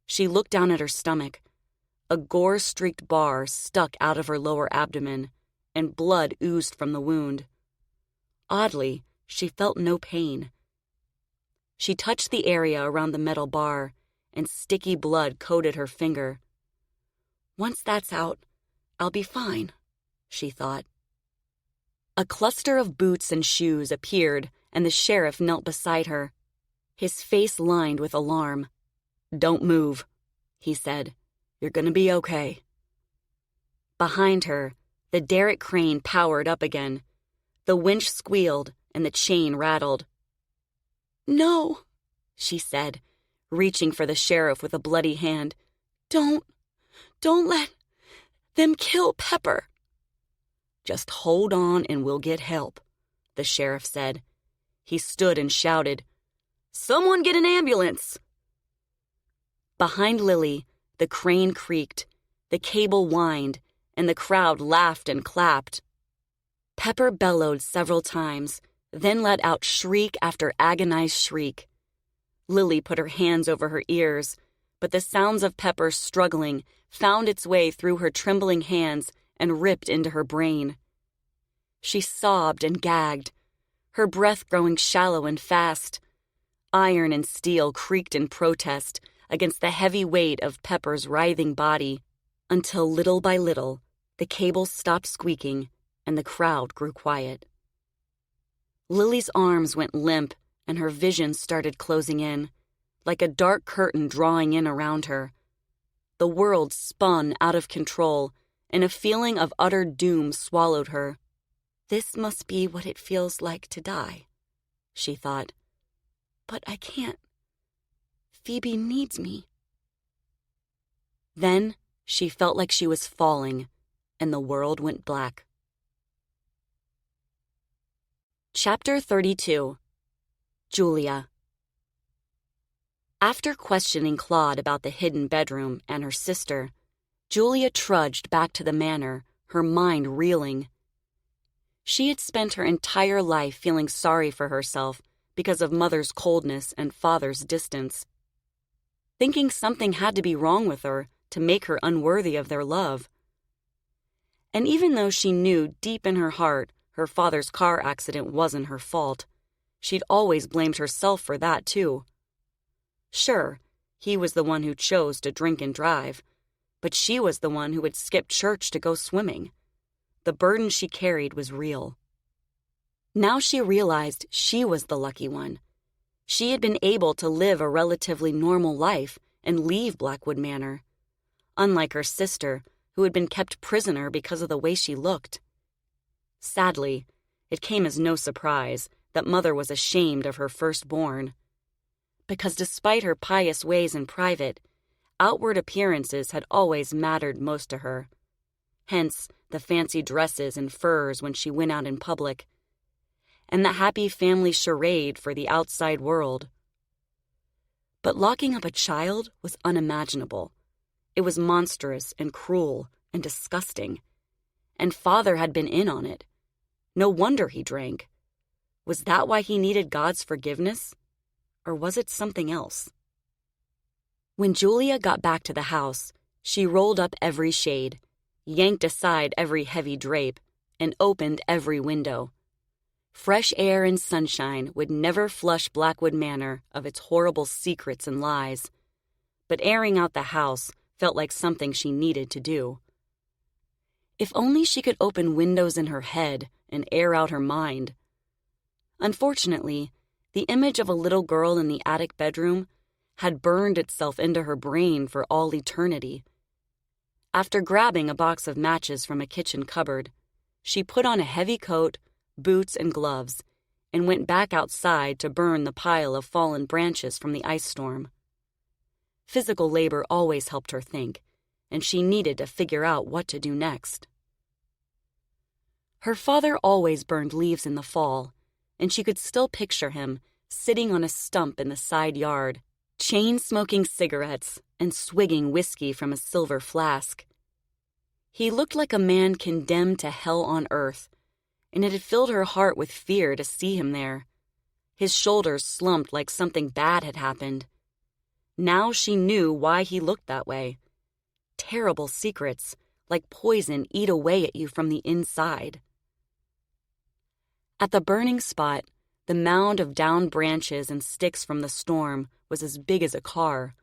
She looked down at her stomach. A gore-streaked bar stuck out of her lower abdomen, and blood oozed from the wound. Oddly, she felt no pain. She touched the area around the metal bar, and sticky blood coated her finger. Once that's out, I'll be fine, she thought. A cluster of boots and shoes appeared, and the sheriff knelt beside her, his face lined with alarm. "Don't move," he said. "You're gonna be okay." Behind her, the derrick crane powered up again. The winch squealed, and the chain rattled. "No," she said, reaching for the sheriff with a bloody hand. Don't let them kill Pepper." "Just hold on and we'll get help," the sheriff said. He stood and shouted, "Someone get an ambulance!" Behind Lilly, the crane creaked, the cable whined, and the crowd laughed and clapped. Pepper bellowed several times, then let out shriek after agonized shriek. Lilly put her hands over her ears, but the sounds of Pepper struggling found its way through her trembling hands and ripped into her brain. She sobbed and gagged, her breath growing shallow and fast. Iron and steel creaked in protest against the heavy weight of Pepper's writhing body, until little by little, the cables stopped squeaking and the crowd grew quiet. Lily's arms went limp and her vision started closing in, like a dark curtain drawing in around her. The world spun out of control, and a feeling of utter doom swallowed her. "This must be what it feels like to die," she thought. "But I can't. Phoebe needs me." Then she felt like she was falling, and the world went black. Chapter 32. Julia. After questioning Claude about the hidden bedroom and her sister, Julia trudged back to the manor, her mind reeling. She had spent her entire life feeling sorry for herself because of Mother's coldness and Father's distance, thinking something had to be wrong with her to make her unworthy of their love. And even though she knew deep in her heart her father's car accident wasn't her fault, she'd always blamed herself for that too. Sure, he was the one who chose to drink and drive, but she was the one who had skipped church to go swimming. The burden she carried was real. Now she realized she was the lucky one. She had been able to live a relatively normal life and leave Blackwood Manor, unlike her sister, who had been kept prisoner because of the way she looked. Sadly, it came as no surprise that Mother was ashamed of her firstborn, because despite her pious ways in private, outward appearances had always mattered most to her. Hence the fancy dresses and furs when she went out in public, and the happy family charade for the outside world. But locking up a child was unimaginable. It was monstrous and cruel and disgusting. And Father had been in on it. No wonder he drank. Was that why he needed God's forgiveness? Or was it something else? When Julia got back to the house, she rolled up every shade, yanked aside every heavy drape, and opened every window. Fresh air and sunshine would never flush Blackwood Manor of its horrible secrets and lies, but airing out the house felt like something she needed to do. If only she could open windows in her head and air out her mind. Unfortunately, the image of a little girl in the attic bedroom had burned itself into her brain for all eternity. After grabbing a box of matches from a kitchen cupboard, she put on a heavy coat, boots, and gloves, and went back outside to burn the pile of fallen branches from the ice storm. Physical labor always helped her think, and she needed to figure out what to do next. Her father always burned leaves in the fall, and she could still picture him sitting on a stump in the side yard, chain-smoking cigarettes and swigging whiskey from a silver flask. He looked like a man condemned to hell on earth, and it had filled her heart with fear to see him there. His shoulders slumped like something bad had happened. Now she knew why he looked that way. Terrible secrets, like poison, eat away at you from the inside. At the burning spot, the mound of downed branches and sticks from the storm was as big as a car.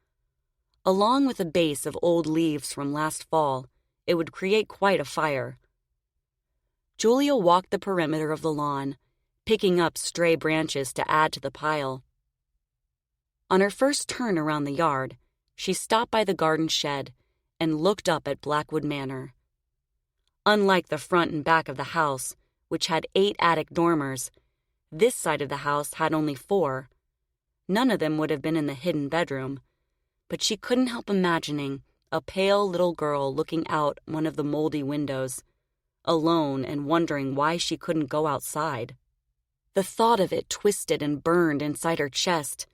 Along with a base of old leaves from last fall, it would create quite a fire. Julia walked the perimeter of the lawn, picking up stray branches to add to the pile. On her first turn around the yard, she stopped by the garden shed and looked up at Blackwood Manor. Unlike the front and back of the house, which had 8 attic dormers, this side of the house had only 4. None of them would have been in the hidden bedroom, but she couldn't help imagining a pale little girl looking out one of the moldy windows, alone and wondering why she couldn't go outside. The thought of it twisted and burned inside her chest,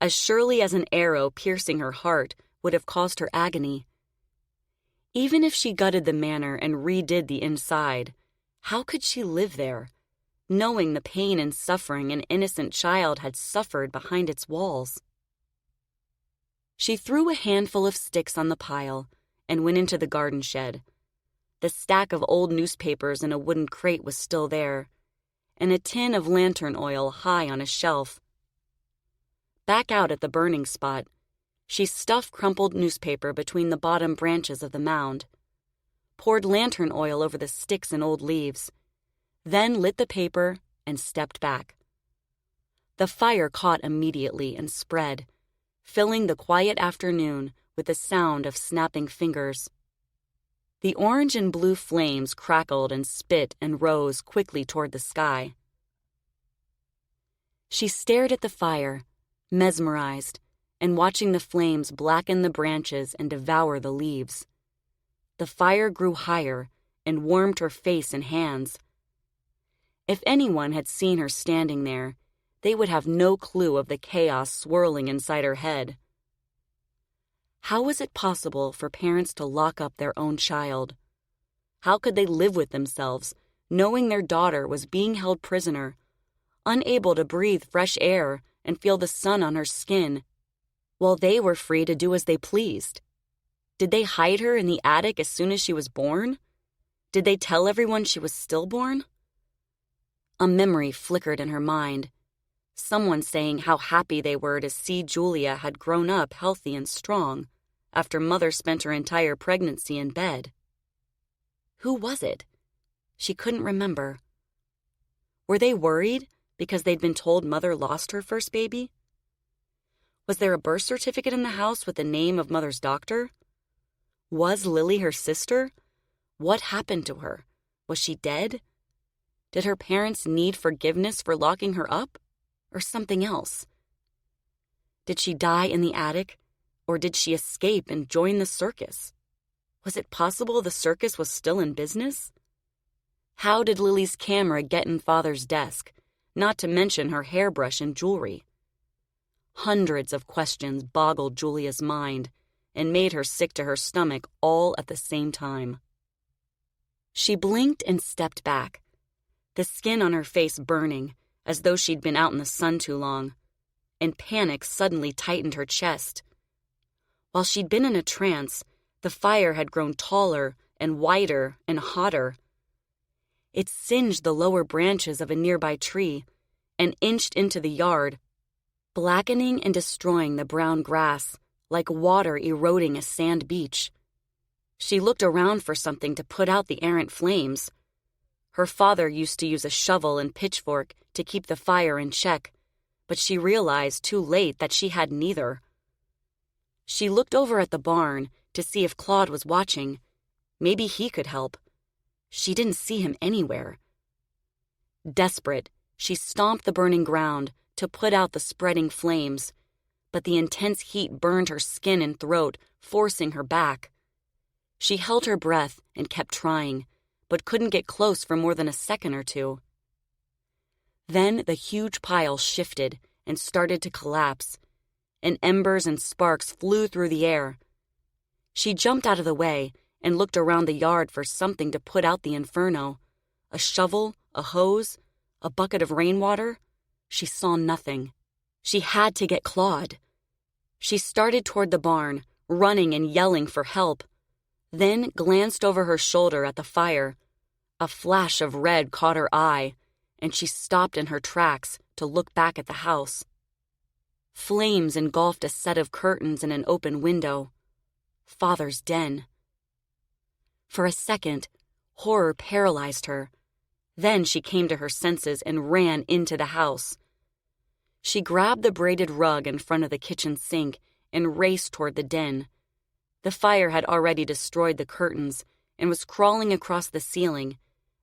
as surely as an arrow piercing her heart would have caused her agony. Even if she gutted the manor and redid the inside, how could she live there, knowing the pain and suffering an innocent child had suffered behind its walls? She threw a handful of sticks on the pile and went into the garden shed. The stack of old newspapers in a wooden crate was still there, and a tin of lantern oil high on a shelf. Back out at the burning spot, she stuffed crumpled newspaper between the bottom branches of the mound, poured lantern oil over the sticks and old leaves, then lit the paper and stepped back. The fire caught immediately and spread, filling the quiet afternoon with the sound of snapping fingers. The orange and blue flames crackled and spit and rose quickly toward the sky. She stared at the fire, mesmerized, and watching the flames blacken the branches and devour the leaves. The fire grew higher and warmed her face and hands. If anyone had seen her standing there, they would have no clue of the chaos swirling inside her head. How was it possible for parents to lock up their own child? How could they live with themselves, knowing their daughter was being held prisoner, unable to breathe fresh air and feel the sun on her skin, while they were free to do as they pleased? Did they hide her in the attic as soon as she was born? Did they tell everyone she was stillborn? A memory flickered in her mind. Someone saying how happy they were to see Julia had grown up healthy and strong after Mother spent her entire pregnancy in bed. Who was it? She couldn't remember. Were they worried because they'd been told Mother lost her first baby? Was there a birth certificate in the house with the name of Mother's doctor? Was Lilly her sister? What happened to her? Was she dead? Did her parents need forgiveness for locking her up? Or something else? Did she die in the attic, or did she escape and join the circus? Was it possible the circus was still in business? How did Lilly's camera get in Father's desk, not to mention her hairbrush and jewelry? Hundreds of questions boggled Julia's mind and made her sick to her stomach all at the same time. She blinked and stepped back, the skin on her face burning as though she'd been out in the sun too long, and panic suddenly tightened her chest. While she'd been in a trance, the fire had grown taller and wider and hotter. It singed the lower branches of a nearby tree and inched into the yard, blackening and destroying the brown grass like water eroding a sand beach. She looked around for something to put out the errant flames. Her father used to use a shovel and pitchfork to keep the fire in check, but she realized too late that she had neither. She looked over at the barn to see if Claude was watching. Maybe he could help. She didn't see him anywhere. Desperate, she stomped the burning ground to put out the spreading flames, but the intense heat burned her skin and throat, forcing her back. She held her breath and kept trying, but couldn't get close for more than a second or two. Then the huge pile shifted and started to collapse, and embers and sparks flew through the air. She jumped out of the way and looked around the yard for something to put out the inferno. A shovel, a hose, a bucket of rainwater. She saw nothing. She had to get Claude. She started toward the barn, running and yelling for help, then glanced over her shoulder at the fire. A flash of red caught her eye, and she stopped in her tracks to look back at the house. Flames engulfed a set of curtains and an open window. Father's den. For a second, horror paralyzed her. Then she came to her senses and ran into the house. She grabbed the braided rug in front of the kitchen sink and raced toward the den. The fire had already destroyed the curtains and was crawling across the ceiling,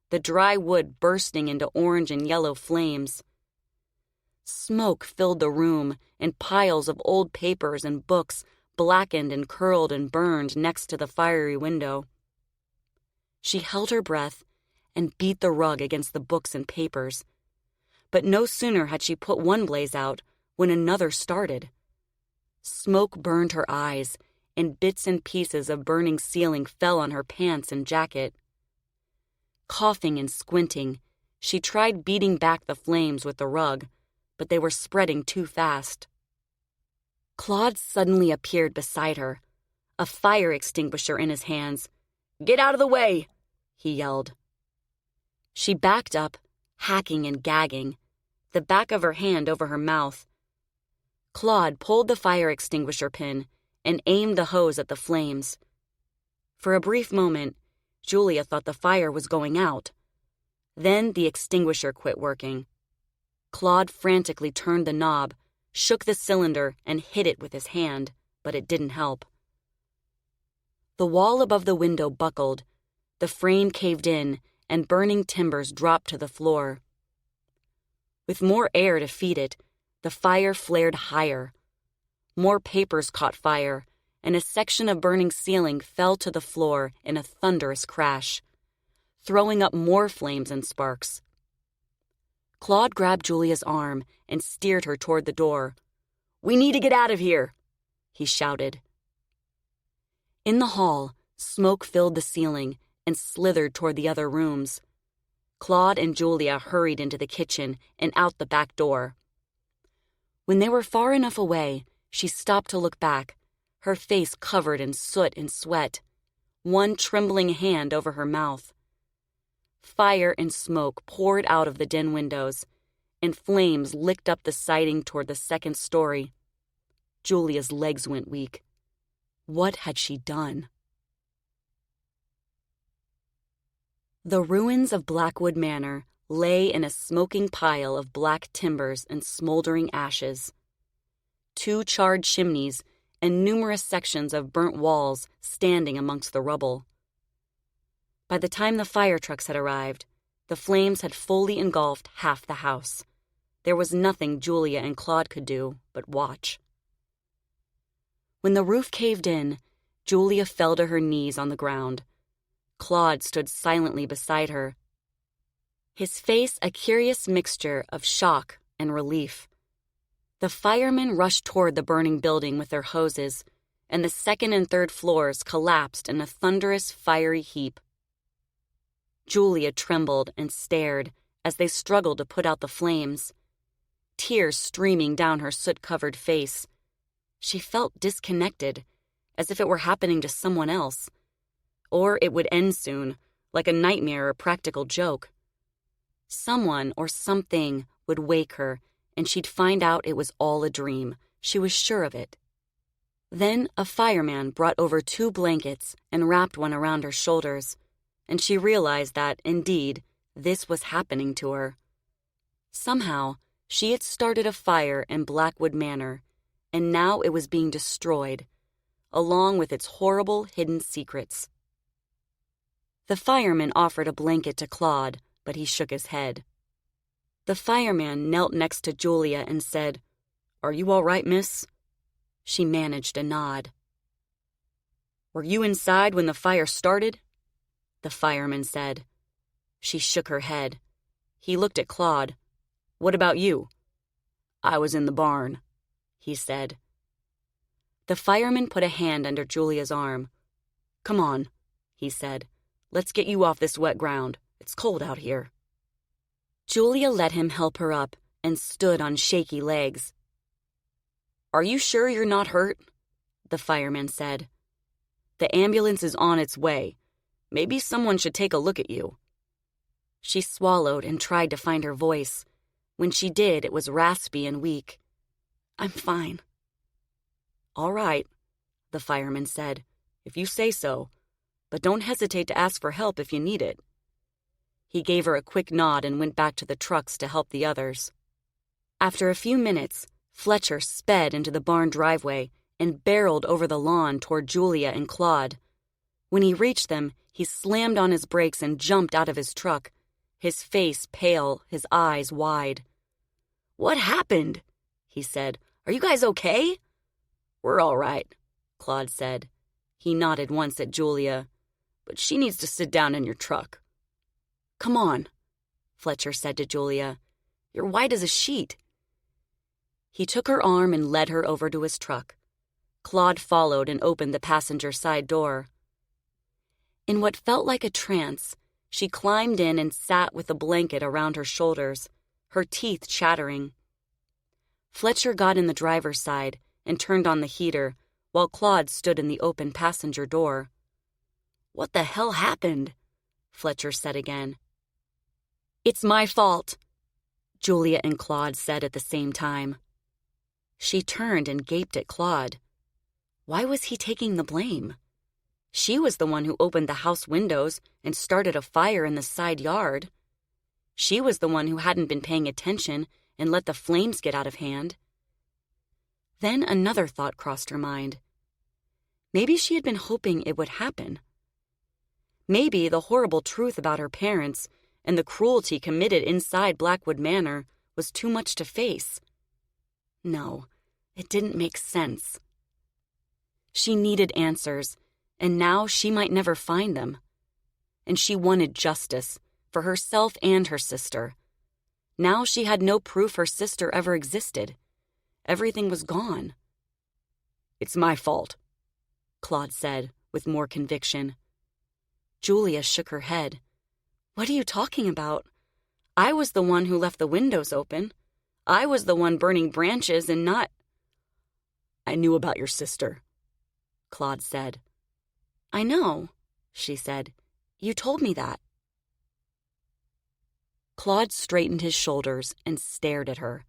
the dry wood bursting into orange and yellow flames. Smoke filled the room, and piles of old papers and books blackened and curled and burned next to the fiery window. She held her breath and beat the rug against the books and papers. But no sooner had she put one blaze out when another started. Smoke burned her eyes, and bits and pieces of burning ceiling fell on her pants and jacket. Coughing and squinting, she tried beating back the flames with the rug, but they were spreading too fast. Claude suddenly appeared beside her, a fire extinguisher in his hands. "Get out of the way!" he yelled. She backed up, hacking and gagging, the back of her hand over her mouth. Claude pulled the fire extinguisher pin and aimed the hose at the flames. For a brief moment, Julia thought the fire was going out. Then the extinguisher quit working. Claude frantically turned the knob, shook the cylinder, and hit it with his hand, but it didn't help. The wall above the window buckled, the frame caved in, and burning timbers dropped to the floor. With more air to feed it, the fire flared higher. More papers caught fire, and a section of burning ceiling fell to the floor in a thunderous crash, throwing up more flames and sparks. Claude grabbed Julia's arm and steered her toward the door. "We need to get out of here," he shouted. In the hall, smoke filled the ceiling and slithered toward the other rooms. Claude and Julia hurried into the kitchen and out the back door. When they were far enough away, she stopped to look back, her face covered in soot and sweat, one trembling hand over her mouth. Fire and smoke poured out of the den windows, and flames licked up the siding toward the second story. Julia's legs went weak. What had she done? The ruins of Blackwood Manor lay in a smoking pile of black timbers and smoldering ashes. 2 charred chimneys and numerous sections of burnt walls standing amongst the rubble. By the time the fire trucks had arrived, the flames had fully engulfed half the house. There was nothing Julia and Claude could do but watch. When the roof caved in, Julia fell to her knees on the ground. Claude stood silently beside her, his face a curious mixture of shock and relief. The firemen rushed toward the burning building with their hoses, and the second and third floors collapsed in a thunderous, fiery heap. Julia trembled and stared as they struggled to put out the flames, tears streaming down her soot-covered face. She felt disconnected, as if it were happening to someone else, or it would end soon, like a nightmare or practical joke. Someone or something would wake her, and she'd find out it was all a dream. She was sure of it. Then a fireman brought over 2 blankets and wrapped one around her shoulders, and she realized that, indeed, this was happening to her. Somehow, she had started a fire in Blackwood Manor, and now it was being destroyed, along with its horrible hidden secrets. The fireman offered a blanket to Claude, but he shook his head. The fireman knelt next to Julia and said, "Are you all right, miss?" She managed a nod. "Were you inside when the fire started?" the fireman said. She shook her head. He looked at Claude. "What about you?" "I was in the barn," he said. The fireman put a hand under Julia's arm. "Come on," he said. "Let's get you off this wet ground. It's cold out here." Julia let him help her up and stood on shaky legs. "Are you sure you're not hurt?" the fireman said. "The ambulance is on its way. Maybe someone should take a look at you." She swallowed and tried to find her voice. When she did, it was raspy and weak. "I'm fine." "All right," the fireman said, "if you say so, but don't hesitate to ask for help if you need it." He gave her a quick nod and went back to the trucks to help the others. After a few minutes, Fletcher sped into the barn driveway and barreled over the lawn toward Julia and Claude. When he reached them, he slammed on his brakes and jumped out of his truck, his face pale, his eyes wide. "What happened?" he said. "Are you guys okay?" "We're all right," Claude said. He nodded once at Julia. "But she needs to sit down in your truck." "Come on," Fletcher said to Julia. "You're white as a sheet." He took her arm and led her over to his truck. Claude followed and opened the passenger side door. In what felt like a trance, she climbed in and sat with the blanket around her shoulders, her teeth chattering. Fletcher got in the driver's side and turned on the heater, while Claude stood in the open passenger door. "What the hell happened?" Fletcher said again. "It's my fault," Julia and Claude said at the same time. She turned and gaped at Claude. Why was he taking the blame? She was the one who opened the house windows and started a fire in the side yard. She was the one who hadn't been paying attention and let the flames get out of hand. Then another thought crossed her mind. Maybe she had been hoping it would happen. Maybe the horrible truth about her parents and the cruelty committed inside Blackwood Manor was too much to face. No, it didn't make sense. She needed answers, and now she might never find them. And she wanted justice, for herself and her sister. Now she had no proof her sister ever existed. Everything was gone. "It's my fault," Claude said, with more conviction. Julia shook her head. "What are you talking about? I was the one who left the windows open. I was the one burning branches and not—" "I knew about your sister," Claude said. "I know," she said. "You told me that." Claude straightened his shoulders and stared at her,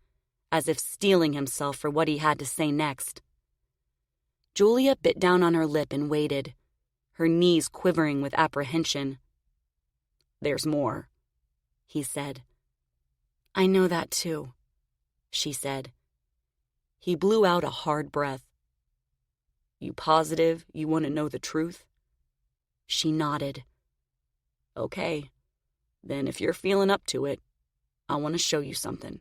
as if steeling himself for what he had to say next. Julia bit down on her lip and waited, her knees quivering with apprehension. "There's more," he said. "I know that too," she said. He blew out a hard breath. "You positive you want to know the truth?" She nodded. "Okay, then if you're feeling up to it, I want to show you something."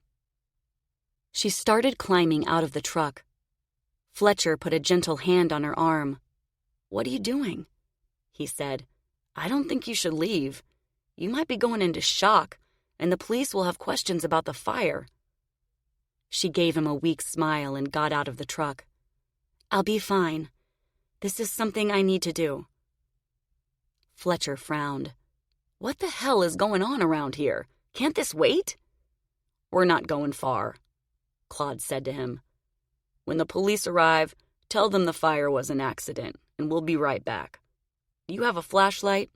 She started climbing out of the truck. Fletcher put a gentle hand on her arm. "What are you doing?" he said. "I don't think you should leave. You might be going into shock, and the police will have questions about the fire." She gave him a weak smile and got out of the truck. "I'll be fine. This is something I need to do." Fletcher frowned. "What the hell is going on around here? Can't this wait?" "We're not going far," Claude said to him. "When the police arrive, tell them the fire was an accident, and we'll be right back. Do you have a flashlight?"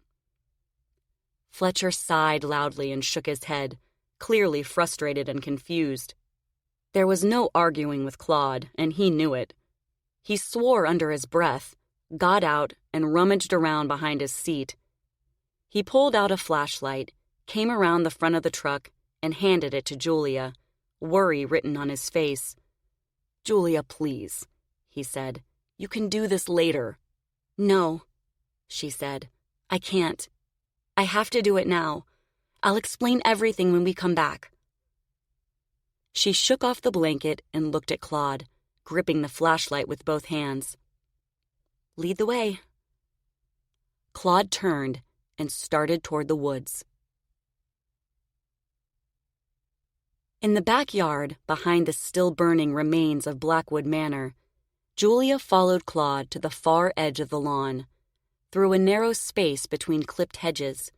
Fletcher sighed loudly and shook his head, clearly frustrated and confused. There was no arguing with Claude, and he knew it. He swore under his breath, got out, and rummaged around behind his seat. He pulled out a flashlight, came around the front of the truck, and handed it to Julia, worry written on his face. "Julia, please," he said. "You can do this later." "No," she said. "I can't. I have to do it now. I'll explain everything when we come back." She shook off the blanket and looked at Claude, gripping the flashlight with both hands. "Lead the way." Claude turned and started toward the woods. In the backyard, behind the still-burning remains of Blackwood Manor, Julia followed Claude to the far edge of the lawn, through a narrow space between clipped hedges.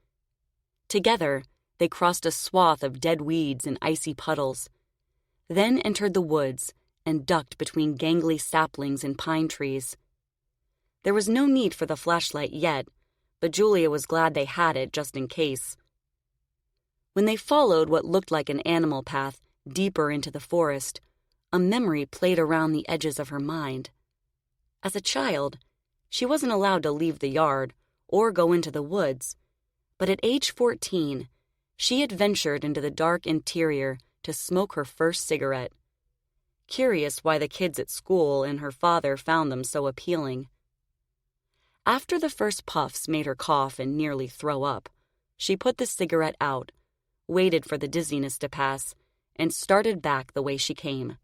Together, they crossed a swath of dead weeds and icy puddles, then entered the woods and ducked between gangly saplings and pine trees. There was no need for the flashlight yet, but Julia was glad they had it just in case. When they followed what looked like an animal path deeper into the forest, a memory played around the edges of her mind. As a child, she wasn't allowed to leave the yard or go into the woods, but at age 14, she had ventured into the dark interior to smoke her first cigarette. Curious why the kids at school and her father found them so appealing. After the first puffs made her cough and nearly throw up, she put the cigarette out, waited for the dizziness to pass, and started back the way she came.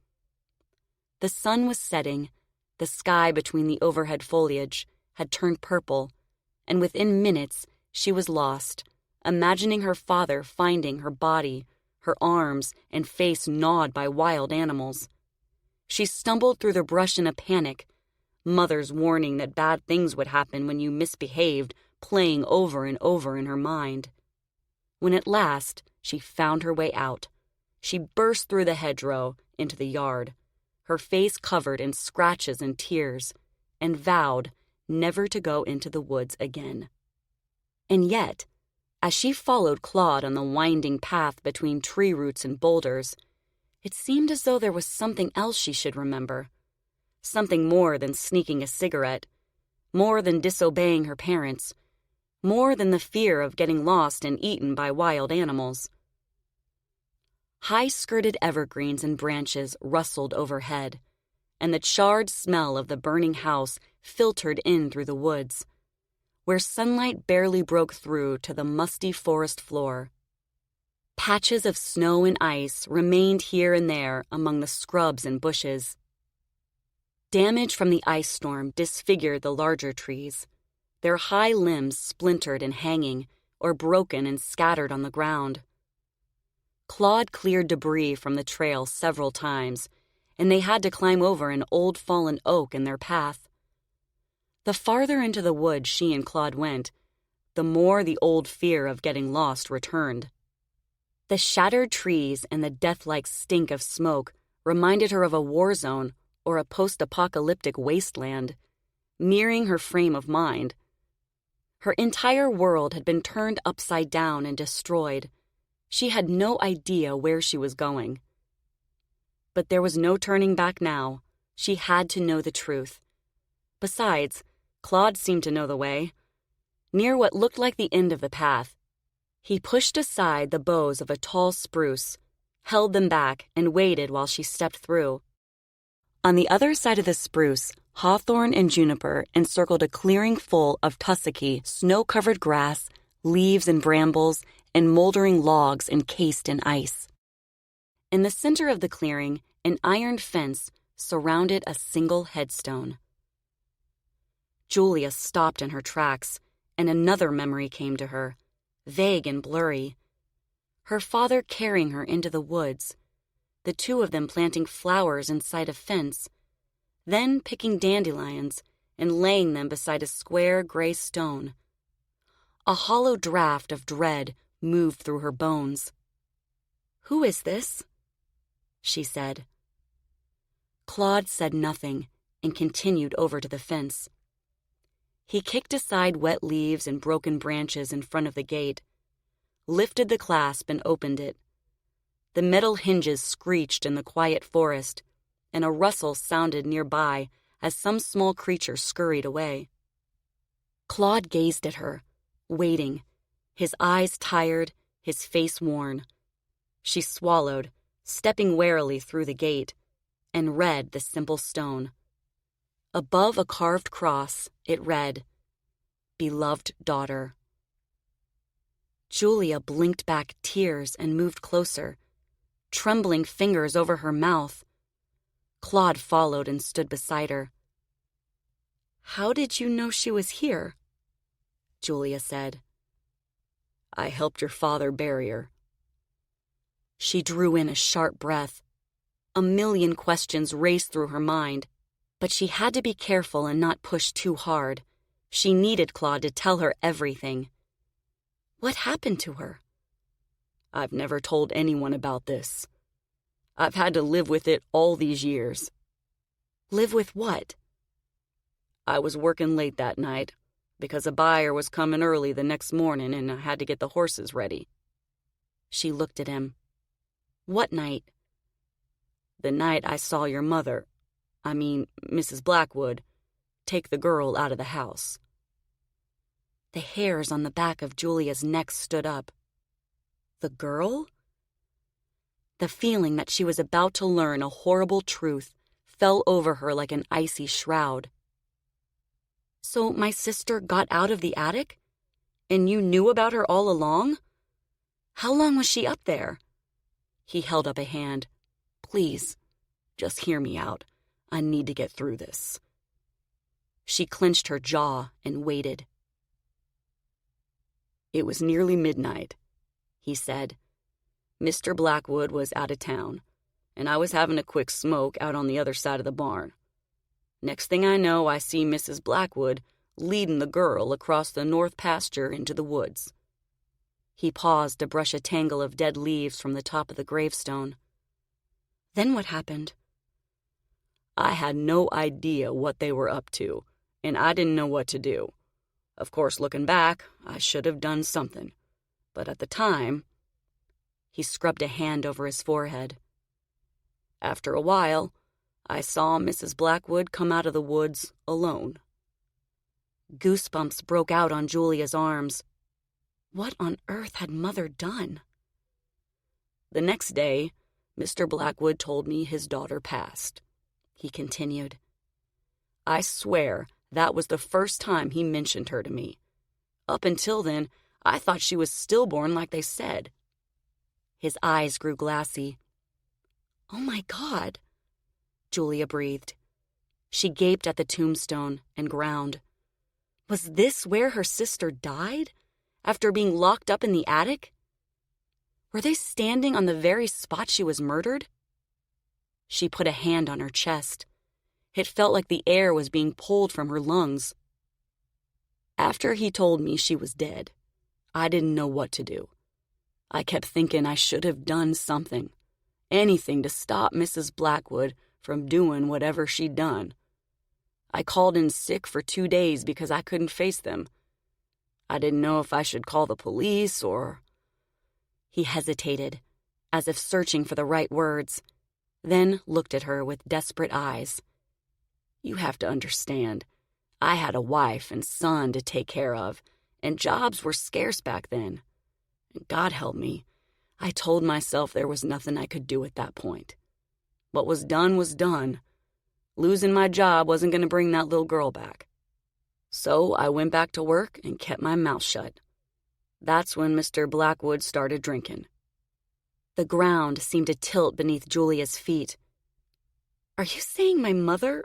The sun was setting, the sky between the overhead foliage had turned purple, and within minutes she was lost, imagining her father finding her body, her arms and face gnawed by wild animals. She stumbled through the brush in a panic, mother's warning that bad things would happen when you misbehaved playing over and over in her mind. When at last she found her way out, she burst through the hedgerow into the yard, her face covered in scratches and tears, and vowed never to go into the woods again. And yet, as she followed Claude on the winding path between tree roots and boulders, it seemed as though there was something else she should remember. Something more than sneaking a cigarette, more than disobeying her parents, more than the fear of getting lost and eaten by wild animals. High-skirted evergreens and branches rustled overhead, and the charred smell of the burning house filtered in through the woods, where sunlight barely broke through to the musty forest floor. Patches of snow and ice remained here and there among the scrubs and bushes. Damage from the ice storm disfigured the larger trees, their high limbs splintered and hanging, or broken and scattered on the ground. Claude cleared debris from the trail several times, and they had to climb over an old fallen oak in their path. The farther into the woods she and Claude went, the more the old fear of getting lost returned. The shattered trees and the death-like stink of smoke reminded her of a war zone or a post-apocalyptic wasteland, mirroring her frame of mind. Her entire world had been turned upside down and destroyed. She had no idea where she was going. But there was no turning back now. She had to know the truth. Besides, Claude seemed to know the way. Near what looked like the end of the path, he pushed aside the boughs of a tall spruce, held them back, and waited while she stepped through. On the other side of the spruce, hawthorn and juniper encircled a clearing full of tussocky, snow-covered grass, leaves and brambles, and moldering logs encased in ice. In the center of the clearing, an iron fence surrounded a single headstone. Julia stopped in her tracks, and another memory came to her, vague and blurry. Her father carrying her into the woods, the two of them planting flowers inside a fence, then picking dandelions and laying them beside a square gray stone. A hollow draft of dread moved through her bones. "Who is this?" she said. Claude said nothing and continued over to the fence. He kicked aside wet leaves and broken branches in front of the gate, lifted the clasp and opened it. The metal hinges screeched in the quiet forest, and a rustle sounded nearby as some small creature scurried away. Claude gazed at her, waiting, his eyes tired, his face worn. She swallowed, stepping warily through the gate, and read the simple stone. Above a carved cross, it read, "Beloved daughter." Julia blinked back tears and moved closer, trembling fingers over her mouth. Claude followed and stood beside her. "How did you know she was here?" Julia said. "I helped your father bury her." She drew in a sharp breath. A million questions raced through her mind, but she had to be careful and not push too hard. She needed Claude to tell her everything. What happened to her? "I've never told anyone about this. I've had to live with it all these years." "Live with what?" "I was working late that night because a buyer was coming early the next morning and I had to get the horses ready." She looked at him. "What night?" "The night I saw your mother, Mrs. Blackwood, take the girl out of the house." The hairs on the back of Julia's neck stood up. The girl? The feeling that she was about to learn a horrible truth fell over her like an icy shroud. "So my sister got out of the attic? And you knew about her all along? How long was she up there?" He held up a hand. "Please, just hear me out. I need to get through this." She clenched her jaw and waited. "It was nearly midnight," he said. "Mr. Blackwood was out of town, and I was having a quick smoke out on the other side of the barn. Next thing I know, I see Mrs. Blackwood leading the girl across the north pasture into the woods." He paused to brush a tangle of dead leaves from the top of the gravestone. "Then what happened?" "I had no idea what they were up to, and I didn't know what to do. Of course, looking back, I should have done something. But at the time..." He scrubbed a hand over his forehead. "After a while, I saw Mrs. Blackwood come out of the woods alone." Goosebumps broke out on Julia's arms. What on earth had Mother done? "The next day, Mr. Blackwood told me his daughter passed," he continued. "I swear that was the first time he mentioned her to me. Up until then, I thought she was stillborn like they said." His eyes grew glassy. "Oh my God," Julia breathed. She gaped at the tombstone and ground. Was this where her sister died, after being locked up in the attic? Were they standing on the very spot she was murdered? She put a hand on her chest. It felt like the air was being pulled from her lungs. "After he told me she was dead, I didn't know what to do. I kept thinking I should have done something, anything to stop Mrs. Blackwood from doing whatever she'd done. I called in sick for 2 days because I couldn't face them. I didn't know if I should call the police or..." He hesitated, as if searching for the right words, then looked at her with desperate eyes. "You have to understand, I had a wife and son to take care of, and jobs were scarce back then. And God help me, I told myself there was nothing I could do at that point. What was done. Losing my job wasn't going to bring that little girl back. So I went back to work and kept my mouth shut. That's when Mr. Blackwood started drinking." The ground seemed to tilt beneath Julia's feet. "Are you saying my mother...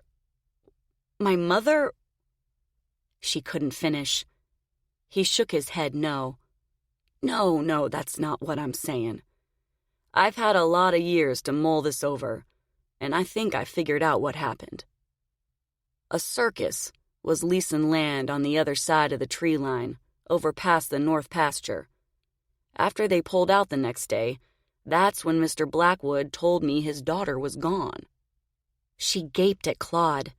She couldn't finish. He shook his head no. No, that's not what I'm saying. I've had a lot of years to mull this over, and I think I figured out what happened. A circus was leasing land on the other side of the tree line, over past the north pasture. After they pulled out the next day, that's when Mr. Blackwood told me his daughter was gone. She gaped at Claude,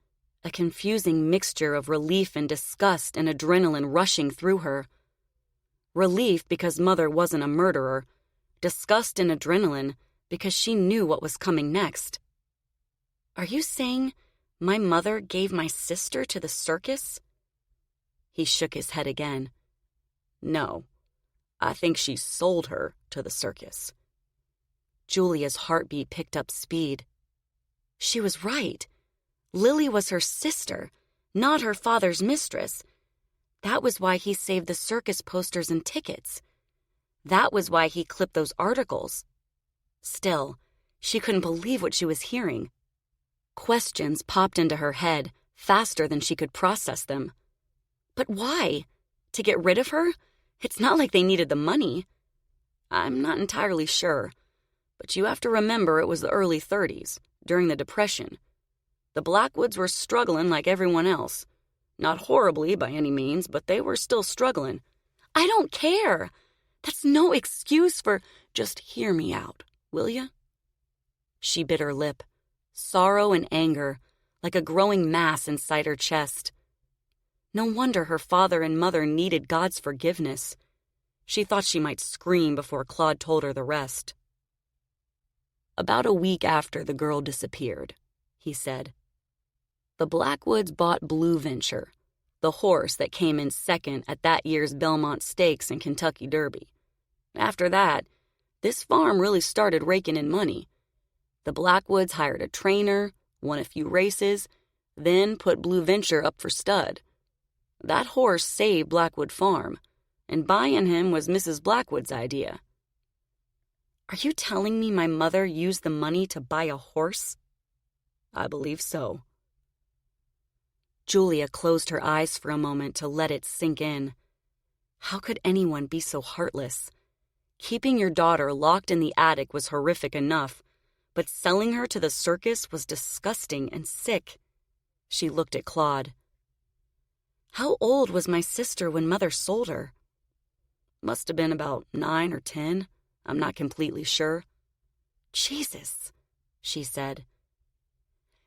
a confusing mixture of relief and disgust and adrenaline rushing through her. Relief because Mother wasn't a murderer, disgust and adrenaline because she knew what was coming next. Are you saying my mother gave my sister to the circus? He shook his head again. No, I think she sold her to the circus. Julia's heartbeat picked up speed. She was right. Lilly was her sister, not her father's mistress. That was why he saved the circus posters and tickets. That was why he clipped those articles. Still, she couldn't believe what she was hearing. Questions popped into her head faster than she could process them. But why? To get rid of her? It's not like they needed the money. I'm not entirely sure, but you have to remember it was the early 30s, during the Depression. The Blackwoods were struggling like everyone else. Not horribly by any means, but they were still struggling. I don't care. That's no excuse for... Just hear me out, will ya? She bit her lip, sorrow and anger, like a growing mass inside her chest. No wonder her father and mother needed God's forgiveness. She thought she might scream before Claude told her the rest. About a week after the girl disappeared, he said, the Blackwoods bought Blue Venture, the horse that came in second at that year's Belmont Stakes and Kentucky Derby. After that, this farm really started raking in money. The Blackwoods hired a trainer, won a few races, then put Blue Venture up for stud. That horse saved Blackwood Farm, and buying him was Mrs. Blackwood's idea. Are you telling me my mother used the money to buy a horse? I believe so. Julia closed her eyes for a moment to let it sink in. How could anyone be so heartless? Keeping your daughter locked in the attic was horrific enough, but selling her to the circus was disgusting and sick. She looked at Claude. How old was my sister when Mother sold her? Must have been about 9 or 10. I'm not completely sure. Jesus, she said.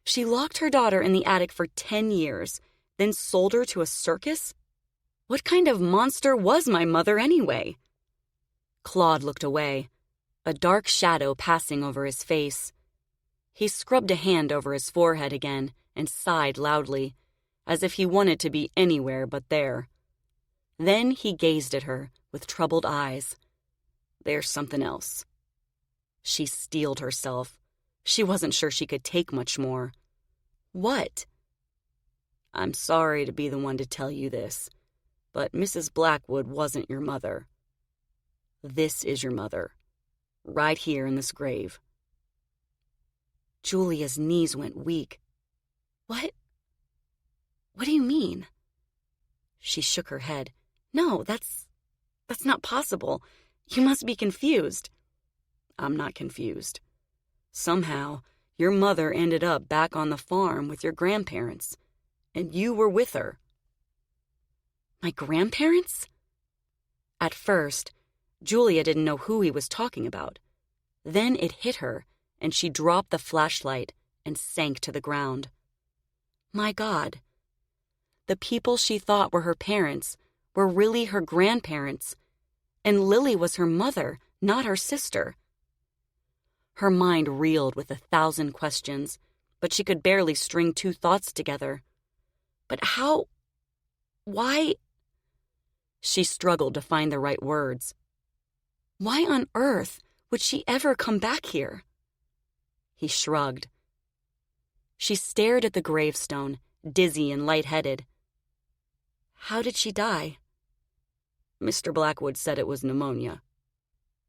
She locked her daughter in the attic for 10 years, then sold her to a circus? What kind of monster was my mother anyway? Claude looked away, a dark shadow passing over his face. He scrubbed a hand over his forehead again and sighed loudly, as if he wanted to be anywhere but there. Then he gazed at her with troubled eyes. There's something else. She steeled herself. She wasn't sure she could take much more. What? I'm sorry to be the one to tell you this, but Mrs. Blackwood wasn't your mother. This is your mother, right here in this grave. Julia's knees went weak. What? What do you mean? She shook her head. No, that's not possible. You must be confused. I'm not confused. Somehow, your mother ended up back on the farm with your grandparents, and you were with her. My grandparents? At first, Julia didn't know who he was talking about. Then it hit her, and she dropped the flashlight and sank to the ground. My God. The people she thought were her parents were really her grandparents, and Lilly was her mother, not her sister. Her mind reeled with 1,000 questions, but she could barely string 2 thoughts together. But how? Why? She struggled to find the right words. Why on earth would she ever come back here? He shrugged. She stared at the gravestone, dizzy and lightheaded. How did she die? Mr. Blackwood said it was pneumonia.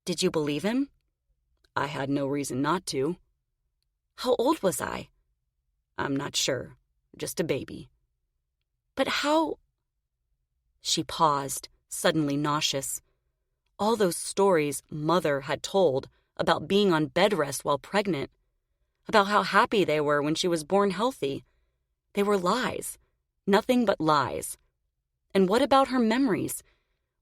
Did you believe him? I had no reason not to. How old was I? I'm not sure. Just a baby. But how? She paused, suddenly nauseous. All those stories Mother had told about being on bed rest while pregnant, about how happy they were when she was born healthy. They were lies, nothing but lies. And what about her memories?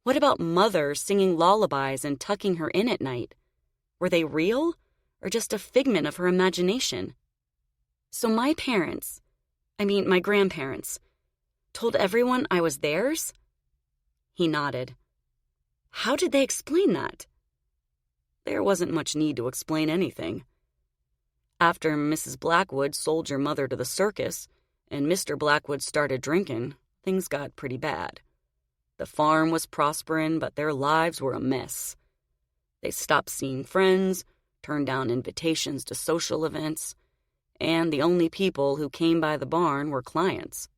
What about Mother singing lullabies and tucking her in at night? Were they real, or just a figment of her imagination? So my grandparents, told everyone I was theirs? He nodded. How did they explain that? There wasn't much need to explain anything. After Mrs. Blackwood sold your mother to the circus and Mr. Blackwood started drinking, things got pretty bad. The farm was prospering, but their lives were a mess. They stopped seeing friends, turned down invitations to social events, and the only people who came by the barn were clients.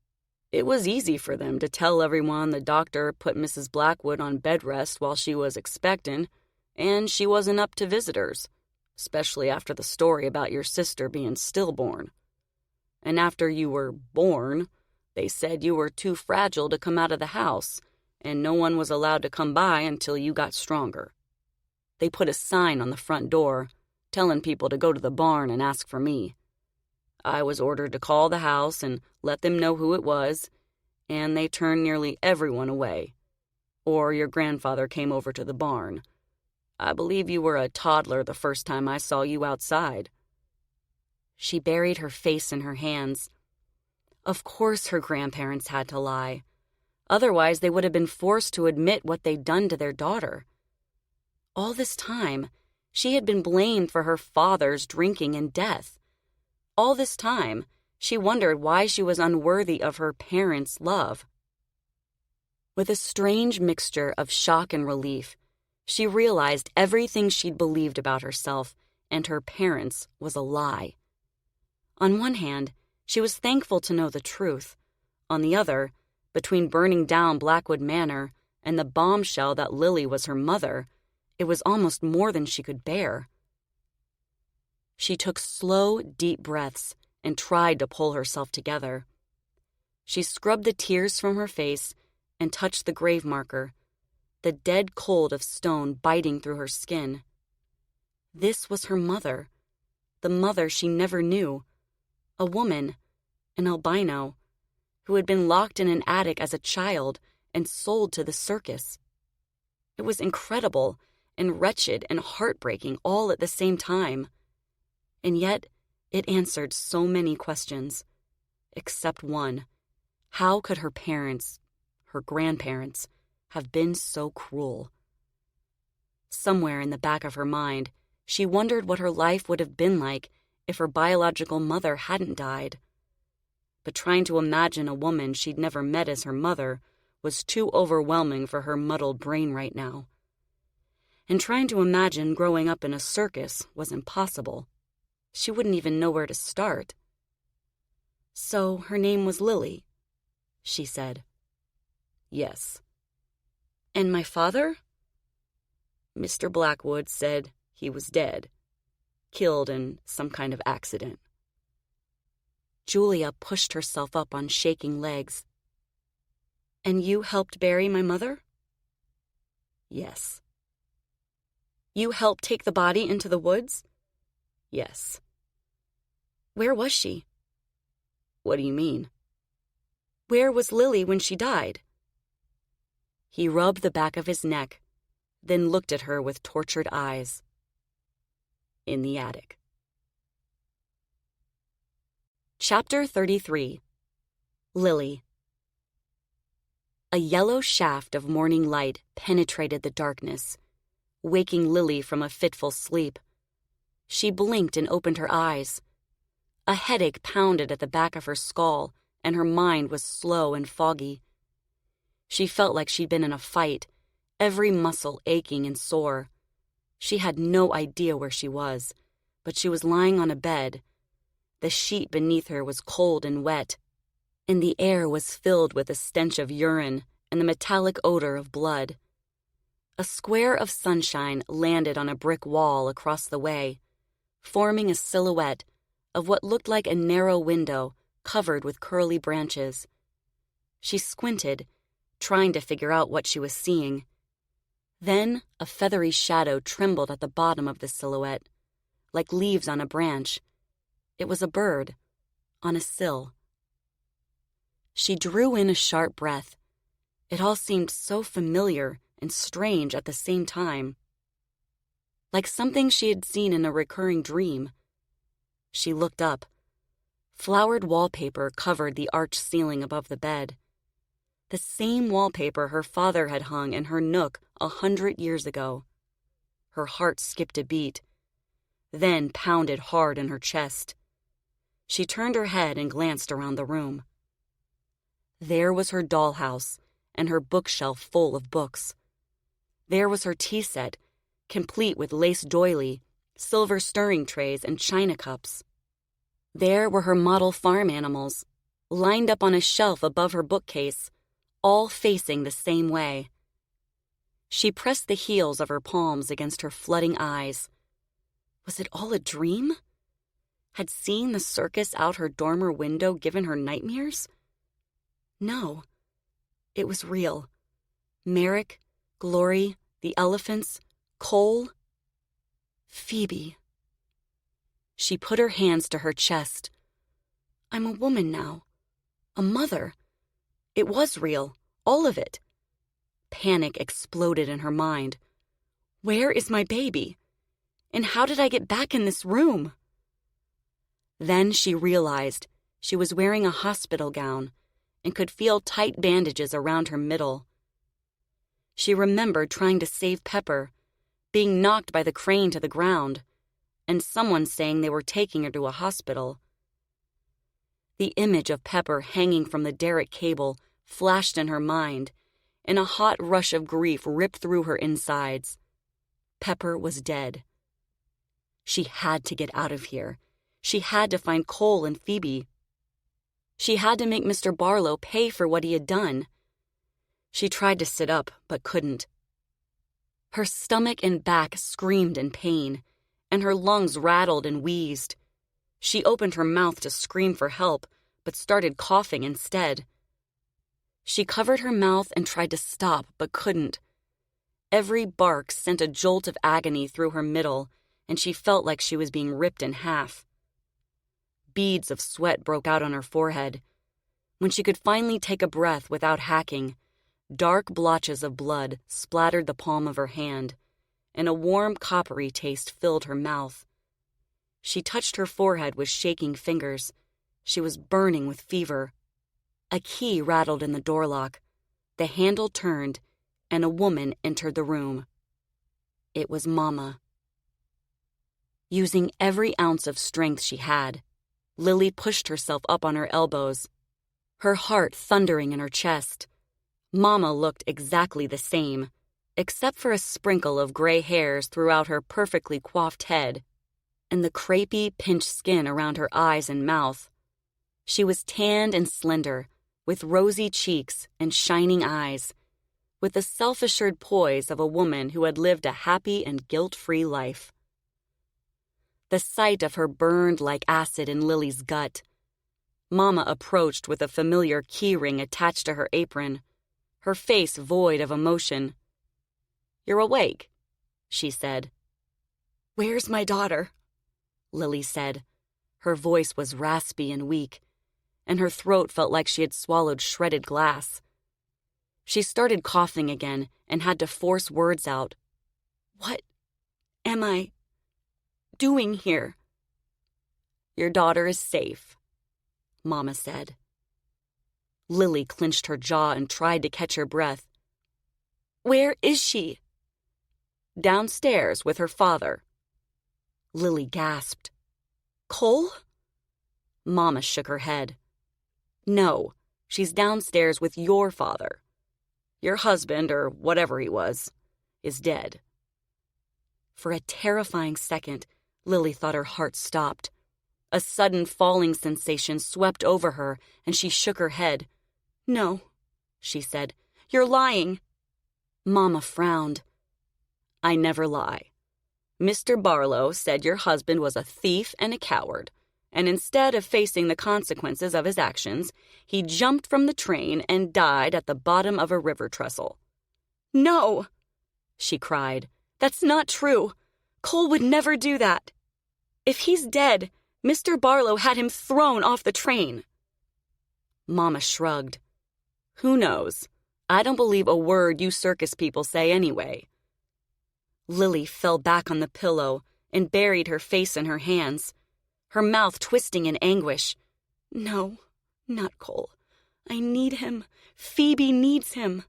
It was easy for them to tell everyone the doctor put Mrs. Blackwood on bed rest while she was expecting, and she wasn't up to visitors, especially after the story about your sister being stillborn. And after you were born, they said you were too fragile to come out of the house, and no one was allowed to come by until you got stronger. They put a sign on the front door, telling people to go to the barn and ask for me. I was ordered to call the house and let them know who it was, and they turned nearly everyone away. Or your grandfather came over to the barn. I believe you were a toddler the first time I saw you outside. She buried her face in her hands. Of course her grandparents had to lie. Otherwise, they would have been forced to admit what they'd done to their daughter. All this time, she had been blamed for her father's drinking and death. All this time, she wondered why she was unworthy of her parents' love. With a strange mixture of shock and relief, she realized everything she'd believed about herself and her parents was a lie. On one hand, she was thankful to know the truth. On the other, between burning down Blackwood Manor and the bombshell that Lilly was her mother, it was almost more than she could bear. She took slow, deep breaths and tried to pull herself together. She scrubbed the tears from her face and touched the grave marker, the dead cold of stone biting through her skin. This was her mother, the mother she never knew, a woman, an albino, who had been locked in an attic as a child and sold to the circus. It was incredible and wretched and heartbreaking all at the same time. And yet, it answered so many questions. Except one. How could her parents, her grandparents, have been so cruel? Somewhere in the back of her mind, she wondered what her life would have been like if her biological mother hadn't died. But trying to imagine a woman she'd never met as her mother was too overwhelming for her muddled brain right now. And trying to imagine growing up in a circus was impossible. She wouldn't even know where to start. So her name was Lilly, she said. Yes. And my father? Mr. Blackwood said he was dead, killed in some kind of accident. Julia pushed herself up on shaking legs. And you helped bury my mother? Yes. You helped take the body into the woods? Yes. Where was she? What do you mean? Where was Lilly when she died? He rubbed the back of his neck, then looked at her with tortured eyes. In the attic. Chapter 33. Lilly. A yellow shaft of morning light penetrated the darkness, waking Lilly from a fitful sleep. She blinked and opened her eyes. A headache pounded at the back of her skull, and her mind was slow and foggy. She felt like she'd been in a fight, every muscle aching and sore. She had no idea where she was, but she was lying on a bed. The sheet beneath her was cold and wet, and the air was filled with the stench of urine and the metallic odor of blood. A square of sunshine landed on a brick wall across the way, forming a silhouette of what looked like a narrow window covered with curly branches. She squinted, trying to figure out what she was seeing. Then a feathery shadow trembled at the bottom of the silhouette, like leaves on a branch. It was a bird, on a sill. She drew in a sharp breath. It all seemed so familiar and strange at the same time, like something she had seen in a recurring dream. She looked up. Flowered wallpaper covered the arched ceiling above the bed. The same wallpaper her father had hung in her nook 100 years ago. Her heart skipped a beat, then pounded hard in her chest. She turned her head and glanced around the room. There was her dollhouse and her bookshelf full of books. There was her tea set, complete with lace doily, silver stirring trays, and china cups. There were her model farm animals, lined up on a shelf above her bookcase, all facing the same way. She pressed the heels of her palms against her flooding eyes. Was it all a dream? Had seeing the circus out her dormer window given her nightmares? No, it was real. Merrick, Glory, the elephants, Cole, Phoebe. She put her hands to her chest. I'm a woman now. A mother. It was real, all of it. Panic exploded in her mind. Where is my baby? And how did I get back in this room? Then she realized she was wearing a hospital gown and could feel tight bandages around her middle. She remembered trying to save Pepper, being knocked by the crane to the ground, and someone saying they were taking her to a hospital. The image of Pepper hanging from the derrick cable flashed in her mind, and a hot rush of grief ripped through her insides. Pepper was dead. She had to get out of here. She had to find Cole and Phoebe. She had to make Mr. Barlow pay for what he had done. She tried to sit up, but couldn't. Her stomach and back screamed in pain, and her lungs rattled and wheezed. She opened her mouth to scream for help, but started coughing instead. She covered her mouth and tried to stop, but couldn't. Every bark sent a jolt of agony through her middle, and she felt like she was being ripped in half. Beads of sweat broke out on her forehead. When she could finally take a breath without hacking, dark blotches of blood splattered the palm of her hand, and a warm, coppery taste filled her mouth. She touched her forehead with shaking fingers. She was burning with fever. A key rattled in the door lock. The handle turned, and a woman entered the room. It was Mama. Using every ounce of strength she had, Lilly pushed herself up on her elbows, her heart thundering in her chest. Mama looked exactly the same, except for a sprinkle of gray hairs throughout her perfectly coiffed head, and the crepey, pinched skin around her eyes and mouth. She was tanned and slender, with rosy cheeks and shining eyes, with the self-assured poise of a woman who had lived a happy and guilt-free life. The sight of her burned like acid in Lily's gut. Mama approached with a familiar keyring attached to her apron, her face void of emotion. "You're awake," she said. "Where's my daughter?" Lilly said. Her voice was raspy and weak, and her throat felt like she had swallowed shredded glass. She started coughing again and had to force words out. "What am I doing here?" "Your daughter is safe," Mama said. Lilly clenched her jaw and tried to catch her breath. "Where is she?" "Downstairs with her father." Lilly gasped. "Cole?" Mama shook her head. "No, she's downstairs with your father. Your husband, or whatever he was, is dead." For a terrifying second, Lilly thought her heart stopped. A sudden falling sensation swept over her, and she shook her head. "No," she said. "You're lying." Mama frowned. "I never lie. Mr. Barlow said your husband was a thief and a coward, and instead of facing the consequences of his actions, he jumped from the train and died at the bottom of a river trestle." "No!" she cried. "That's not true. Cole would never do that. If he's dead, Mr. Barlow had him thrown off the train." Mama shrugged. "Who knows? I don't believe a word you circus people say anyway." Lilly fell back on the pillow and buried her face in her hands, her mouth twisting in anguish. "No, not Cole. I need him. Phoebe needs him."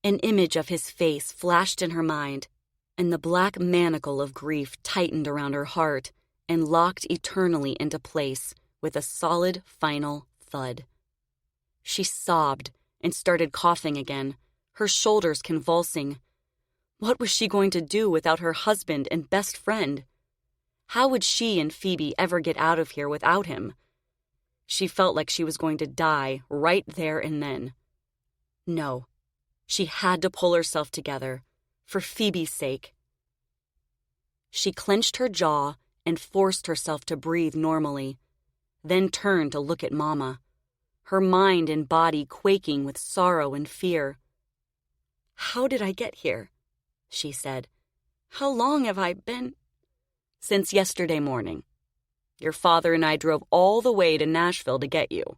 An image of his face flashed in her mind, and the black manacle of grief tightened around her heart and locked eternally into place with a solid final thud. She sobbed and started coughing again, her shoulders convulsing. What was she going to do without her husband and best friend? How would she and Phoebe ever get out of here without him? She felt like she was going to die right there and then. No, she had to pull herself together, for Phoebe's sake. She clenched her jaw and forced herself to breathe normally, then turned to look at Mama, her mind and body quaking with sorrow and fear. "How did I get here?" she said. "How long have I been?" "Since yesterday morning. Your father and I drove all the way to Nashville to get you.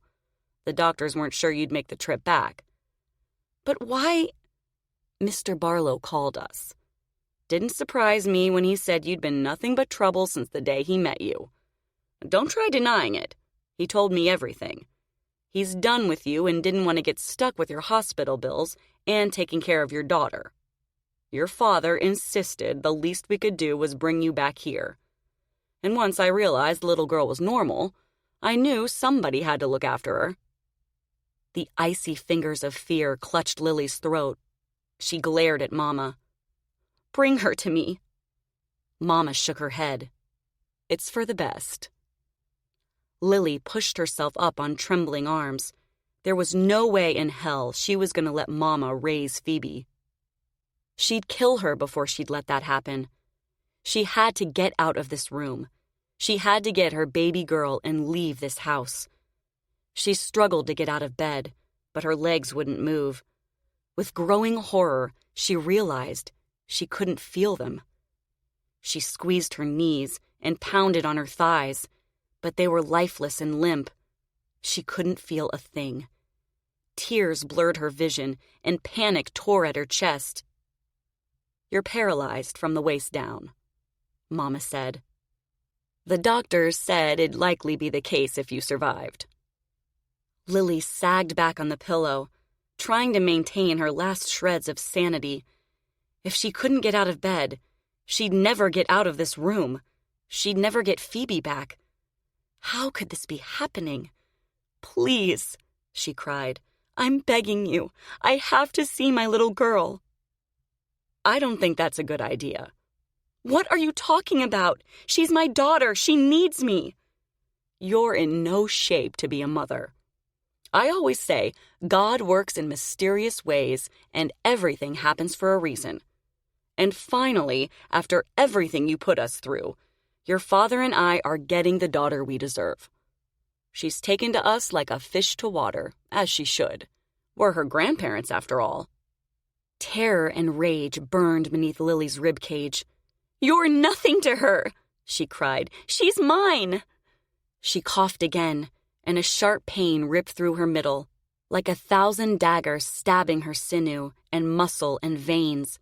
The doctors weren't sure you'd make the trip back." "But why?" "Mr. Barlow called us. Didn't surprise me when he said you'd been nothing but trouble since the day he met you. Don't try denying it. He told me everything. He's done with you and didn't want to get stuck with your hospital bills and taking care of your daughter. Your father insisted the least we could do was bring you back here. And once I realized the little girl was normal, I knew somebody had to look after her." The icy fingers of fear clutched Lily's throat. She glared at Mama. "Bring her to me." Mama shook her head. "It's for the best." Lilly pushed herself up on trembling arms. There was no way in hell she was going to let Mama raise Phoebe. She'd kill her before she'd let that happen. She had to get out of this room. She had to get her baby girl and leave this house. She struggled to get out of bed, but her legs wouldn't move. With growing horror, she realized she couldn't feel them. She squeezed her knees and pounded on her thighs, but they were lifeless and limp. She couldn't feel a thing. Tears blurred her vision, and panic tore at her chest. "You're paralyzed from the waist down," Mama said. "The doctors said it'd likely be the case if you survived." Lilly sagged back on the pillow, trying to maintain her last shreds of sanity. If she couldn't get out of bed, she'd never get out of this room. She'd never get Phoebe back. How could this be happening? "Please," she cried. "I'm begging you. I have to see my little girl." "I don't think that's a good idea." "What are you talking about? She's my daughter. She needs me." "You're in no shape to be a mother. I always say God works in mysterious ways and everything happens for a reason. And finally, after everything you put us through, your father and I are getting the daughter we deserve. She's taken to us like a fish to water, as she should. We're her grandparents, after all." Terror and rage burned beneath Lily's ribcage. "You're nothing to her," she cried. "She's mine." She coughed again, and a sharp pain ripped through her middle, like 1,000 daggers stabbing her sinew and muscle and veins.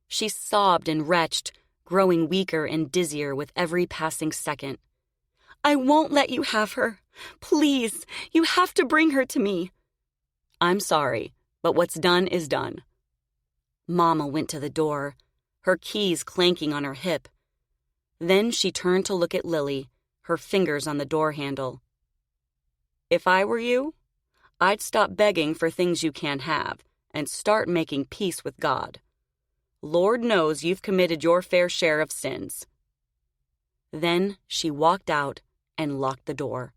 She sobbed and retched, growing weaker and dizzier with every passing second. "I won't let you have her. Please, you have to bring her to me." "I'm sorry, but what's done is done." Mama went to the door, her keys clanking on her hip. Then she turned to look at Lilly, her fingers on the door handle. "If I were you, I'd stop begging for things you can't have and start making peace with God. Lord knows you've committed your fair share of sins." Then she walked out and locked the door.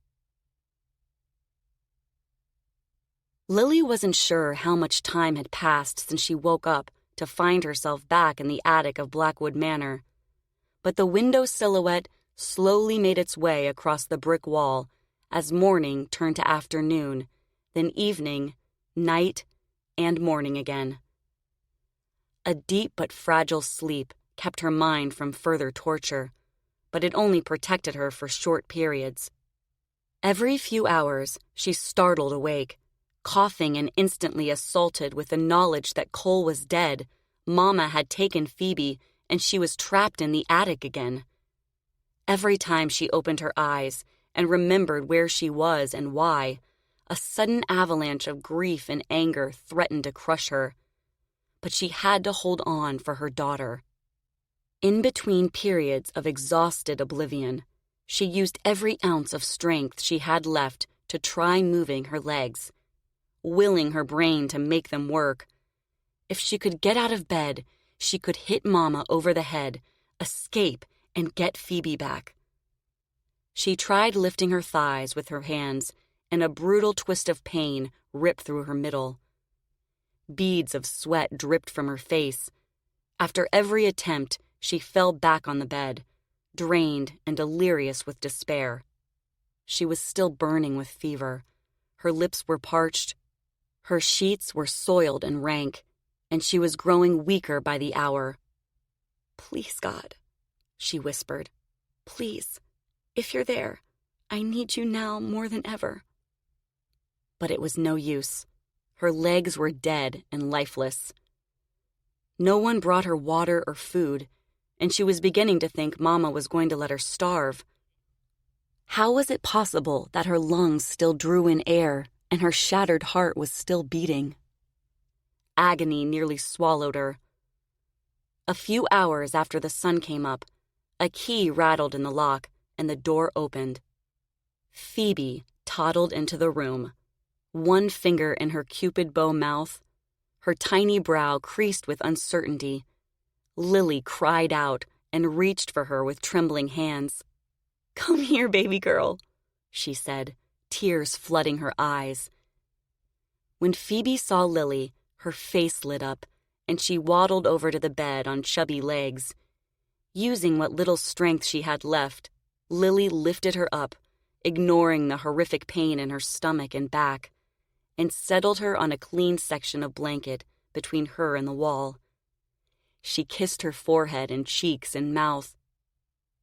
Lilly wasn't sure how much time had passed since she woke up to find herself back in the attic of Blackwood Manor, but the window silhouette slowly made its way across the brick wall as morning turned to afternoon, then evening, night, and morning again. A deep but fragile sleep kept her mind from further torture, but it only protected her for short periods. Every few hours, she startled awake, coughing and instantly assaulted with the knowledge that Cole was dead, Mama had taken Phoebe, and she was trapped in the attic again. Every time she opened her eyes and remembered where she was and why, a sudden avalanche of grief and anger threatened to crush her. But she had to hold on for her daughter. In between periods of exhausted oblivion, she used every ounce of strength she had left to try moving her legs, willing her brain to make them work. If she could get out of bed, she could hit Mama over the head, escape, and get Phoebe back. She tried lifting her thighs with her hands, and a brutal twist of pain ripped through her middle. Beads of sweat dripped from her face. After every attempt, she fell back on the bed, drained and delirious with despair. She was still burning with fever. Her lips were parched. Her sheets were soiled and rank, and she was growing weaker by the hour. "Please, God," she whispered. "Please, if you're there, I need you now more than ever." But it was no use. Her legs were dead and lifeless. No one brought her water or food, and she was beginning to think Mama was going to let her starve. How was it possible that her lungs still drew in air and her shattered heart was still beating? Agony nearly swallowed her. A few hours after the sun came up, a key rattled in the lock and the door opened. Phoebe toddled into the room, one finger in her Cupid bow mouth, her tiny brow creased with uncertainty. Lilly cried out and reached for her with trembling hands. "Come here, baby girl," she said, tears flooding her eyes. When Phoebe saw Lilly, her face lit up, and she waddled over to the bed on chubby legs. Using what little strength she had left, Lilly lifted her up, ignoring the horrific pain in her stomach and back, and settled her on a clean section of blanket between her and the wall. She kissed her forehead and cheeks and mouth,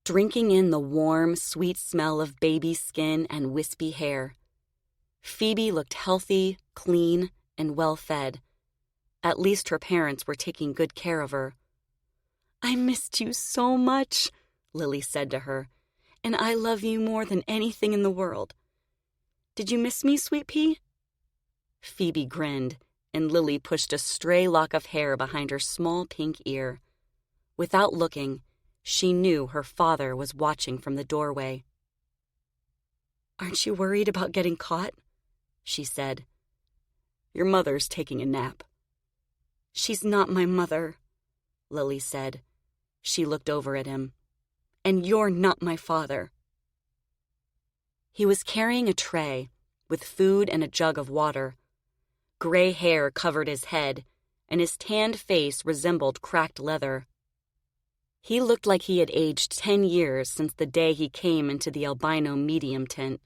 drinking in the warm, sweet smell of baby skin and wispy hair. Phoebe looked healthy, clean, and well-fed. At least her parents were taking good care of her. "I missed you so much," Lilly said to her, "and I love you more than anything in the world. Did you miss me, Sweet Pea?" Phoebe grinned, and Lilly pushed a stray lock of hair behind her small pink ear. Without looking, she knew her father was watching from the doorway. "Aren't you worried about getting caught?" she said. "Your mother's taking a nap." "She's not my mother," Lilly said. She looked over at him. "And you're not my father." He was carrying a tray with food and a jug of water. Gray hair covered his head, and his tanned face resembled cracked leather. He looked like he had aged 10 years since the day he came into the albino medium tent.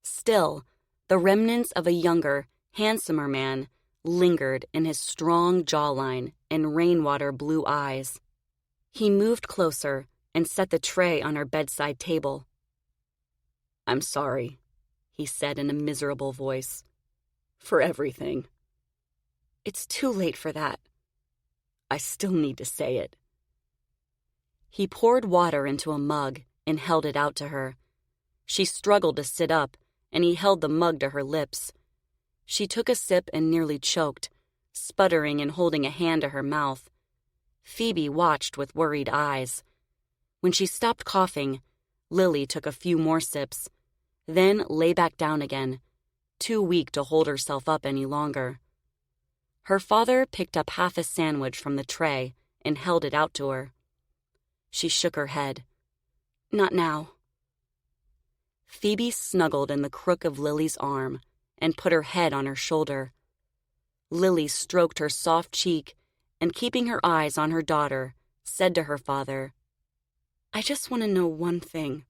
Still, the remnants of a younger, handsomer man lingered in his strong jawline and rainwater blue eyes. He moved closer and set the tray on her bedside table. "I'm sorry," he said in a miserable voice, "for everything." "It's too late for that." "I still need to say it." He poured water into a mug and held it out to her. She struggled to sit up, and he held the mug to her lips. She took a sip and nearly choked, sputtering and holding a hand to her mouth. Phoebe watched with worried eyes. When she stopped coughing, Lilly took a few more sips, then lay back down again, too weak to hold herself up any longer. Her father picked up half a sandwich from the tray and held it out to her. She shook her head. "Not now." Phoebe snuggled in the crook of Lily's arm and put her head on her shoulder. Lilly stroked her soft cheek and, keeping her eyes on her daughter, said to her father, "I just want to know one thing.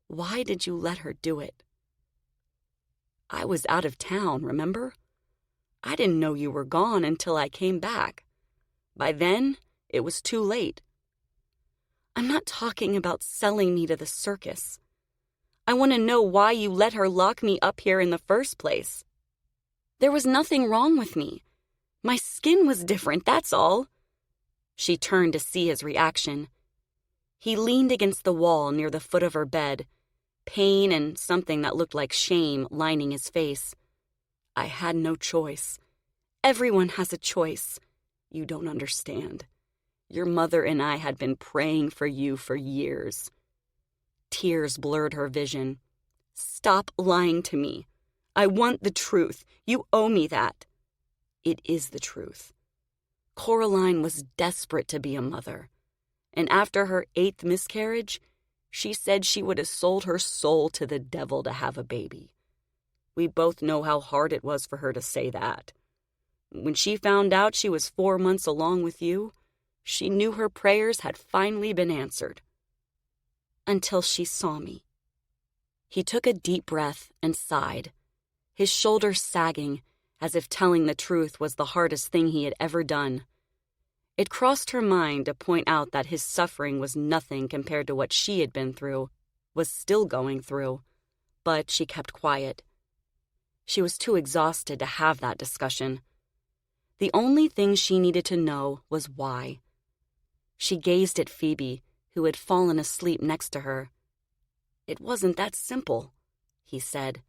Why did you let her do it?" "I was out of town, remember? I didn't know you were gone until I came back. By then, it was too late. I'm not talking about selling me to the circus. I want to know why you let her lock me up here in the first place. There was nothing wrong with me. My skin was different, that's all. She turned to see his reaction. He leaned against the wall near the foot of her bed, pain and something that looked like shame lining his face. I had no choice. Everyone has a choice. You don't understand. Your mother and I had been praying for you for years. Tears blurred her vision. Stop lying to me. I want the truth. You owe me that. It is the truth. Coraline was desperate to be a mother, and after her 8th miscarriage, she said she would have sold her soul to the devil to have a baby. We both know how hard it was for her to say that. When she found out she was 4 months along with you, she knew her prayers had finally been answered. Until she saw me. He took a deep breath and sighed, his shoulders sagging, as if telling the truth was the hardest thing he had ever done. It crossed her mind to point out that his suffering was nothing compared to what she had been through, was still going through, but she kept quiet. She was too exhausted to have that discussion. The only thing she needed to know was why. She gazed at Phoebe, who had fallen asleep next to her. It wasn't that simple, he said.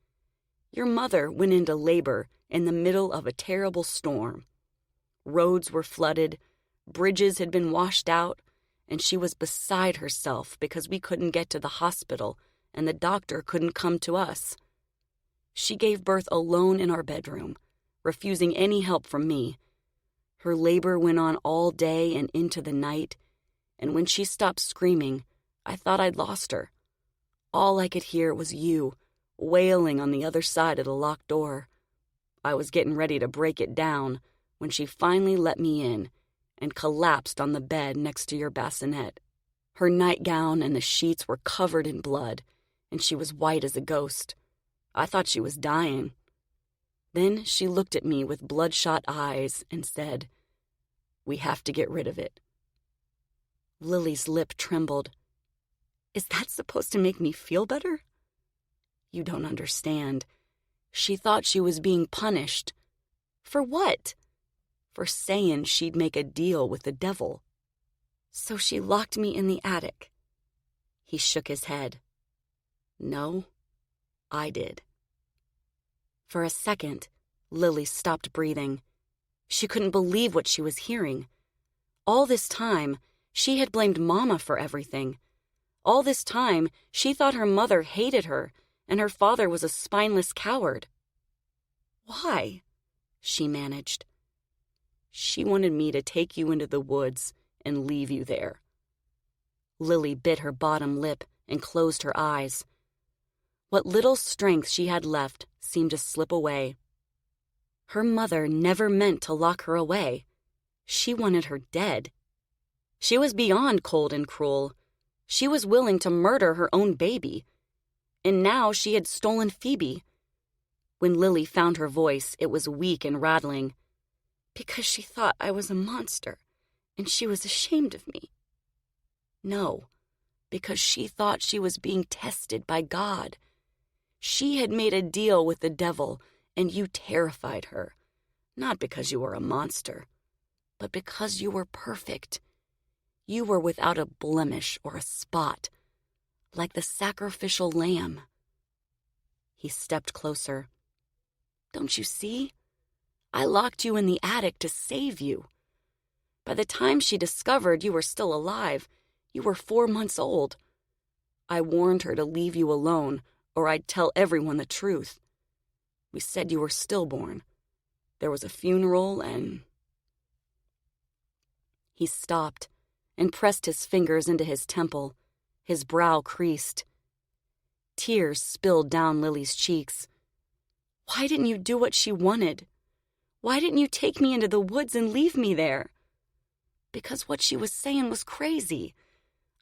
Your mother went into labor in the middle of a terrible storm. Roads were flooded, bridges had been washed out, and she was beside herself because we couldn't get to the hospital and the doctor couldn't come to us. She gave birth alone in our bedroom, refusing any help from me. Her labor went on all day and into the night, and when she stopped screaming, I thought I'd lost her. All I could hear was you, wailing on the other side of the locked door. I was getting ready to break it down when she finally let me in and collapsed on the bed next to your bassinet. Her nightgown and the sheets were covered in blood, and she was white as a ghost. I thought she was dying. Then she looked at me with bloodshot eyes and said, "We have to get rid of it." Lily's lip trembled. Is that supposed to make me feel better? You don't understand. She thought she was being punished. For what? For saying she'd make a deal with the devil. So she locked me in the attic. He shook his head. No, I did. For a second, Lily stopped breathing. She couldn't believe what she was hearing. All this time, she had blamed Mama for everything. All this time, she thought her mother hated her and her father was a spineless coward. Why? She managed. She wanted me to take you into the woods and leave you there. Lily bit her bottom lip and closed her eyes. What little strength she had left seemed to slip away. Her mother never meant to lock her away. She wanted her dead. She was beyond cold and cruel. She was willing to murder her own baby. And now she had stolen Phoebe. When Lily found her voice, it was weak and rattling. Because she thought I was a monster, and she was ashamed of me. No, because she thought she was being tested by God. She had made a deal with the devil, and you terrified her. Not because you were a monster, but because you were perfect. You were without a blemish or a spot, like the sacrificial lamb. He stepped closer. Don't you see? I locked you in the attic to save you. By the time she discovered you were still alive, you were 4 months old. I warned her to leave you alone, or I'd tell everyone the truth. We said you were stillborn. There was a funeral and... He stopped and pressed his fingers into his temple. His brow creased. Tears spilled down Lily's cheeks. Why didn't you do what she wanted? Why didn't you take me into the woods and leave me there? Because what she was saying was crazy.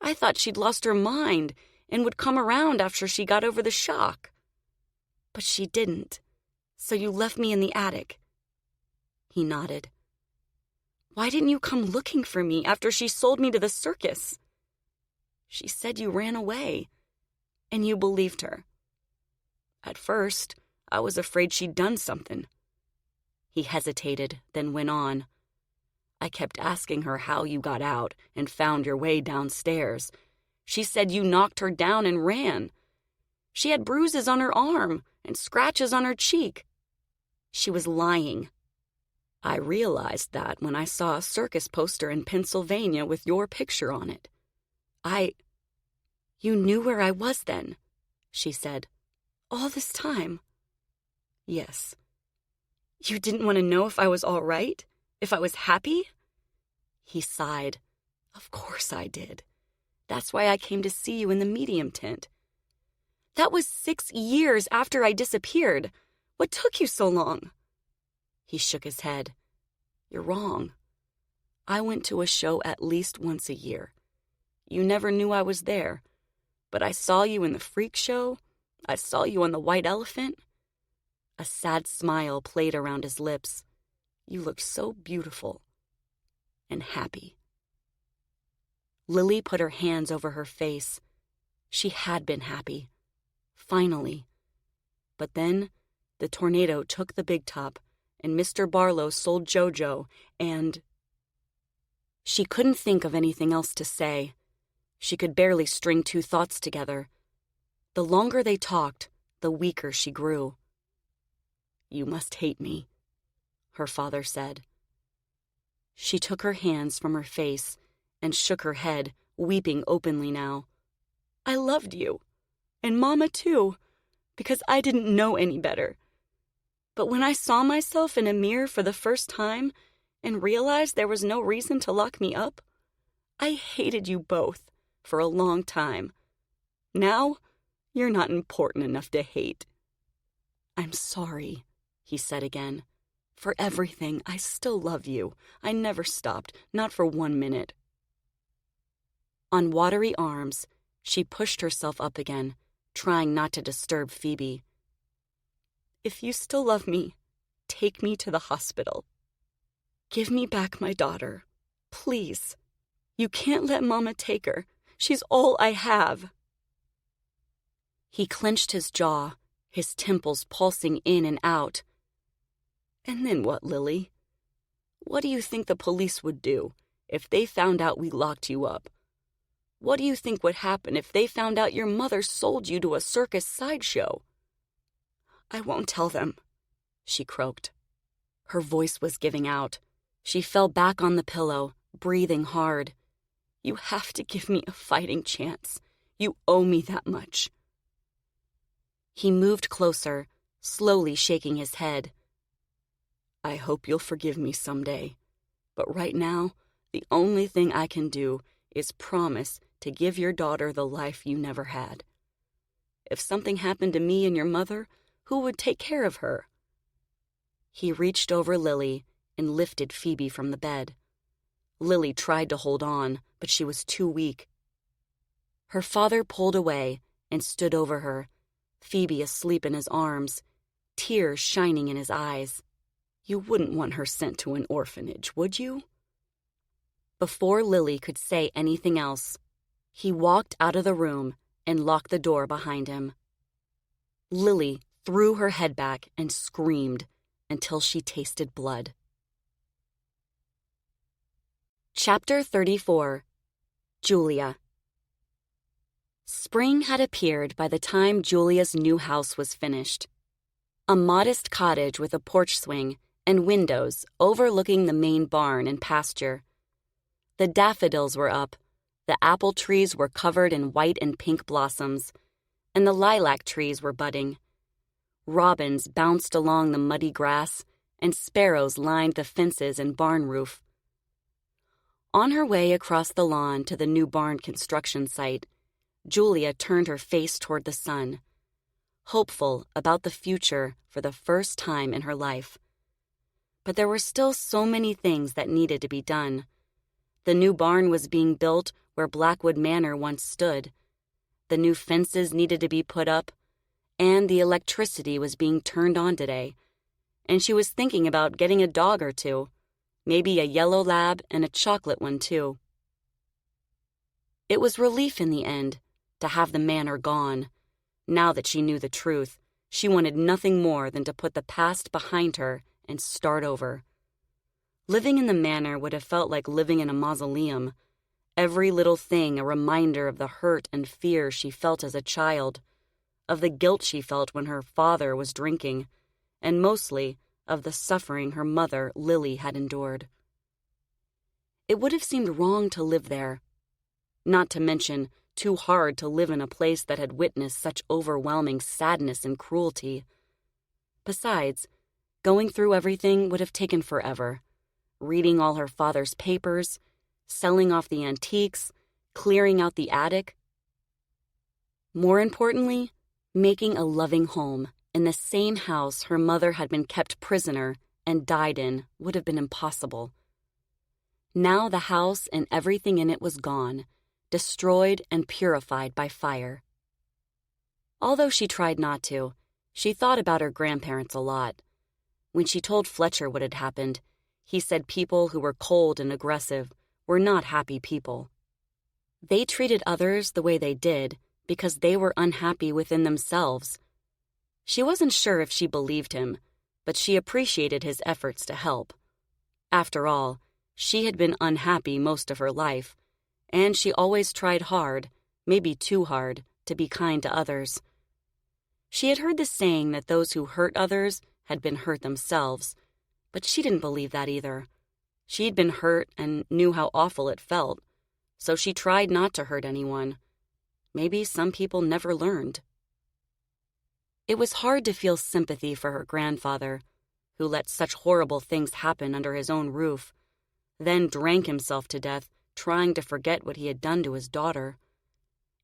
I thought she'd lost her mind and would come around after she got over the shock. But she didn't, so you left me in the attic. He nodded. Why didn't you come looking for me after she sold me to the circus? She said you ran away, and you believed her. At first, I was afraid she'd done something. He hesitated, then went on. I kept asking her how you got out and found your way downstairs. She said you knocked her down and ran. She had bruises on her arm and scratches on her cheek. She was lying. I realized that when I saw a circus poster in Pennsylvania with your picture on it. You knew where I was then, she said. All this time. Yes. You didn't want to know if I was all right? If I was happy? He sighed. Of course I did. That's why I came to see you in the medium tent. That was 6 years after I disappeared. What took you so long? He shook his head. You're wrong. I went to a show at least once a year. You never knew I was there, but I saw you in the freak show. I saw you on the white elephant. A sad smile played around his lips. You looked so beautiful and happy. Lilly put her hands over her face. She had been happy. Finally. But then the tornado took the big top, and Mr. Barlow sold Jojo, and... She couldn't think of anything else to say. She could barely string 2 thoughts together. The longer they talked, the weaker she grew. You must hate me, her father said. She took her hands from her face and shook her head, weeping openly now. I loved you, and Mama too, because I didn't know any better. But when I saw myself in a mirror for the first time and realized there was no reason to lock me up, I hated you both for a long time. Now, you're not important enough to hate. I'm sorry, he said again. For everything, I still love you. I never stopped, not for 1 minute. On watery arms, she pushed herself up again, trying not to disturb Phoebe. If you still love me, take me to the hospital. Give me back my daughter, please. You can't let Mama take her. She's all I have. He clenched his jaw, his temples pulsing in and out. And then what, Lilly? What do you think the police would do if they found out we locked you up? What do you think would happen if they found out your mother sold you to a circus sideshow? I won't tell them, she croaked. Her voice was giving out. She fell back on the pillow, breathing hard. You have to give me a fighting chance. You owe me that much. He moved closer, slowly shaking his head. I hope you'll forgive me someday, but right now, the only thing I can do is promise to give your daughter the life you never had. If something happened to me and your mother, who would take care of her? He reached over Lilly and lifted Phoebe from the bed. Lilly tried to hold on, but she was too weak. Her father pulled away and stood over her, Phoebe asleep in his arms, tears shining in his eyes. You wouldn't want her sent to an orphanage, would you? Before Lilly could say anything else, he walked out of the room and locked the door behind him. Lilly threw her head back and screamed until she tasted blood. Chapter 34. Julia. Spring had appeared by the time Julia's new house was finished. A modest cottage with a porch swing and windows overlooking the main barn and pasture. The daffodils were up, the apple trees were covered in white and pink blossoms, and the lilac trees were budding. Robins bounced along the muddy grass, and sparrows lined the fences and barn roof. On her way across the lawn to the new barn construction site, Julia turned her face toward the sun, hopeful about the future for the first time in her life. But there were still so many things that needed to be done. The new barn was being built where Blackwood Manor once stood. The new fences needed to be put up, and the electricity was being turned on today, and she was thinking about getting a dog or two, maybe a yellow lab and a chocolate one too. It was relief in the end to have the manor gone. Now that she knew the truth, she wanted nothing more than to put the past behind her and start over. Living in the manor would have felt like living in a mausoleum. Every little thing a reminder of the hurt and fear she felt as a child, of the guilt she felt when her father was drinking, and mostly of the suffering her mother, Lilly, had endured. It would have seemed wrong to live there, not to mention too hard to live in a place that had witnessed such overwhelming sadness and cruelty. Besides, going through everything would have taken forever. Reading all her father's papers, selling off the antiques, clearing out the attic. More importantly, making a loving home in the same house her mother had been kept prisoner and died in would have been impossible. Now the house and everything in it was gone, destroyed and purified by fire. Although she tried not to, she thought about her grandparents a lot. When she told Fletcher what had happened, he said people who were cold and aggressive were not happy people. They treated others the way they did because they were unhappy within themselves. She wasn't sure if she believed him, but she appreciated his efforts to help. After all, she had been unhappy most of her life, and she always tried hard, maybe too hard, to be kind to others. She had heard the saying that those who hurt others had been hurt themselves, but she didn't believe that either. She'd been hurt and knew how awful it felt, so she tried not to hurt anyone. Maybe some people never learned. It was hard to feel sympathy for her grandfather, who let such horrible things happen under his own roof, then drank himself to death trying to forget what he had done to his daughter.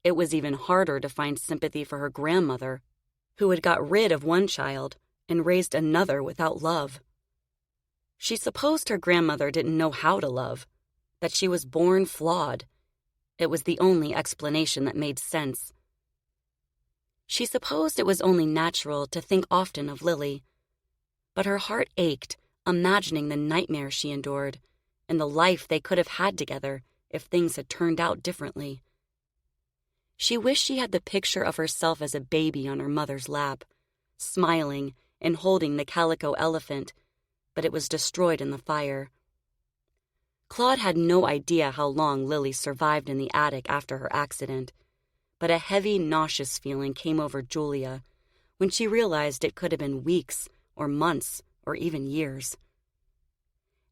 It was even harder to find sympathy for her grandmother, who had got rid of one child and raised another without love. She supposed her grandmother didn't know how to love, that she was born flawed. It was the only explanation that made sense. She supposed it was only natural to think often of Lilly, but her heart ached imagining the nightmares she endured and the life they could have had together if things had turned out differently. She wished she had the picture of herself as a baby on her mother's lap, smiling and holding the calico elephant, but it was destroyed in the fire. Claude had no idea how long Lilly survived in the attic after her accident, but a heavy, nauseous feeling came over Julia when she realized it could have been weeks or months or even years.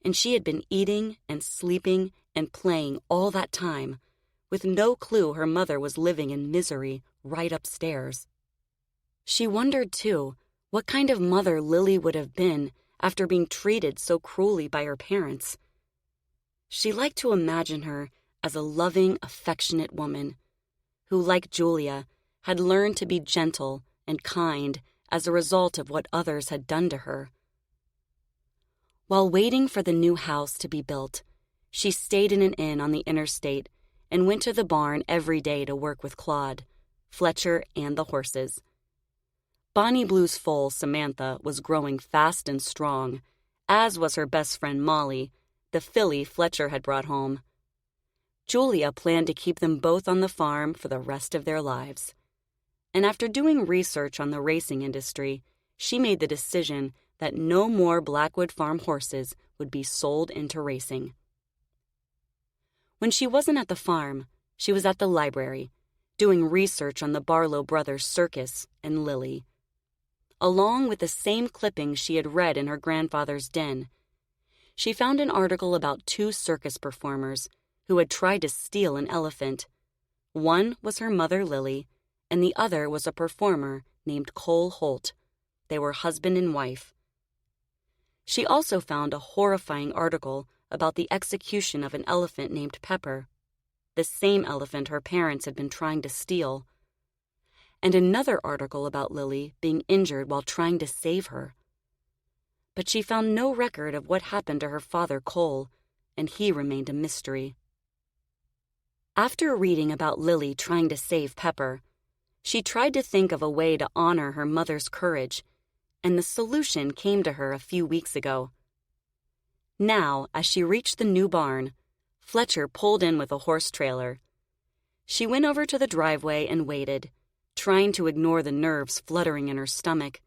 And she had been eating and sleeping and playing all that time, with no clue her mother was living in misery right upstairs. She wondered, too, what kind of mother Lilly would have been after being treated so cruelly by her parents. She liked to imagine her as a loving, affectionate woman who, like Julia, had learned to be gentle and kind as a result of what others had done to her. While waiting for the new house to be built, she stayed in an inn on the interstate and went to the barn every day to work with Claude, Fletcher, and the horses. Bonnie Blue's foal, Samantha, was growing fast and strong, as was her best friend Molly, the filly Fletcher had brought home. Julia planned to keep them both on the farm for the rest of their lives. And after doing research on the racing industry, she made the decision that no more Blackwood Farm horses would be sold into racing. When she wasn't at the farm, she was at the library, doing research on the Barlow brothers' Circus and Lilly. Along with the same clippings she had read in her grandfather's den, she found an article about two circus performers who had tried to steal an elephant. One was her mother, Lilly, and the other was a performer named Cole Holt. They were husband and wife. She also found a horrifying article about the execution of an elephant named Pepper, the same elephant her parents had been trying to steal, and another article about Lilly being injured while trying to save her. But she found no record of what happened to her father, Cole, and he remained a mystery. After reading about Lilly trying to save Pepper, she tried to think of a way to honor her mother's courage, and the solution came to her a few weeks ago. Now, as she reached the new barn, Fletcher pulled in with a horse trailer. She went over to the driveway and waited, trying to ignore the nerves fluttering in her stomach.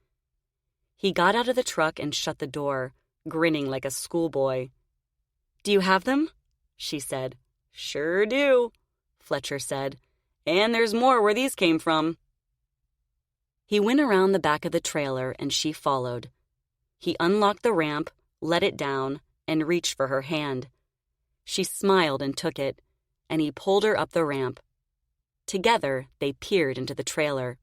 He got out of the truck and shut the door, grinning like a schoolboy. "Do you have them?" she said. "Sure do," Fletcher said. "And there's more where these came from." He went around the back of the trailer and she followed. He unlocked the ramp, let it down, and reached for her hand. She smiled and took it, and he pulled her up the ramp. Together, they peered into the trailer.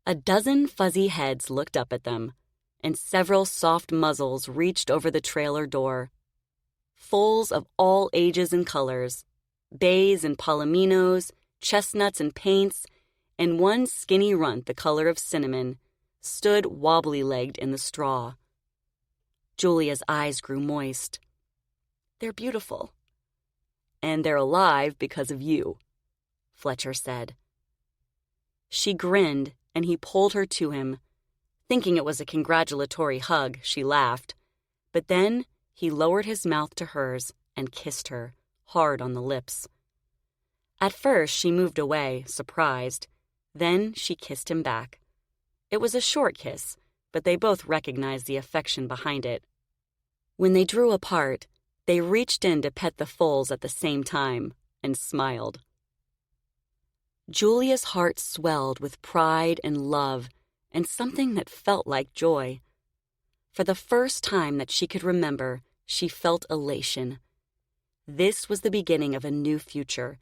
A dozen fuzzy heads looked up at them, and several soft muzzles reached over the trailer door. Foals of all ages and colors, bays and palominos, chestnuts and paints, and one skinny runt the color of cinnamon, stood wobbly-legged in the straw. Julia's eyes grew moist. "They're beautiful." "And they're alive because of you," Fletcher said. She grinned, and he pulled her to him. Thinking it was a congratulatory hug, she laughed. But then he lowered his mouth to hers and kissed her, hard on the lips. At first, she moved away, surprised. Then she kissed him back. It was a short kiss, but they both recognized the affection behind it. When they drew apart, they reached in to pet the foals at the same time and smiled. Julia's heart swelled with pride and love and something that felt like joy. For the first time that she could remember, she felt elation. This was the beginning of a new future,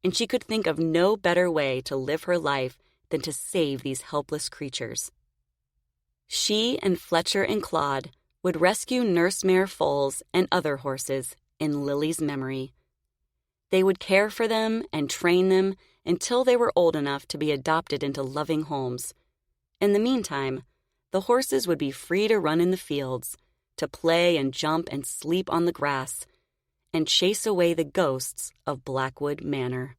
and she could think of no better way to live her life than to save these helpless creatures. She and Fletcher and Claude would rescue nurse-mare foals and other horses in Lilly's memory. They would care for them and train them until they were old enough to be adopted into loving homes. In the meantime, the horses would be free to run in the fields, to play and jump and sleep on the grass, and chase away the ghosts of Blackwood Manor.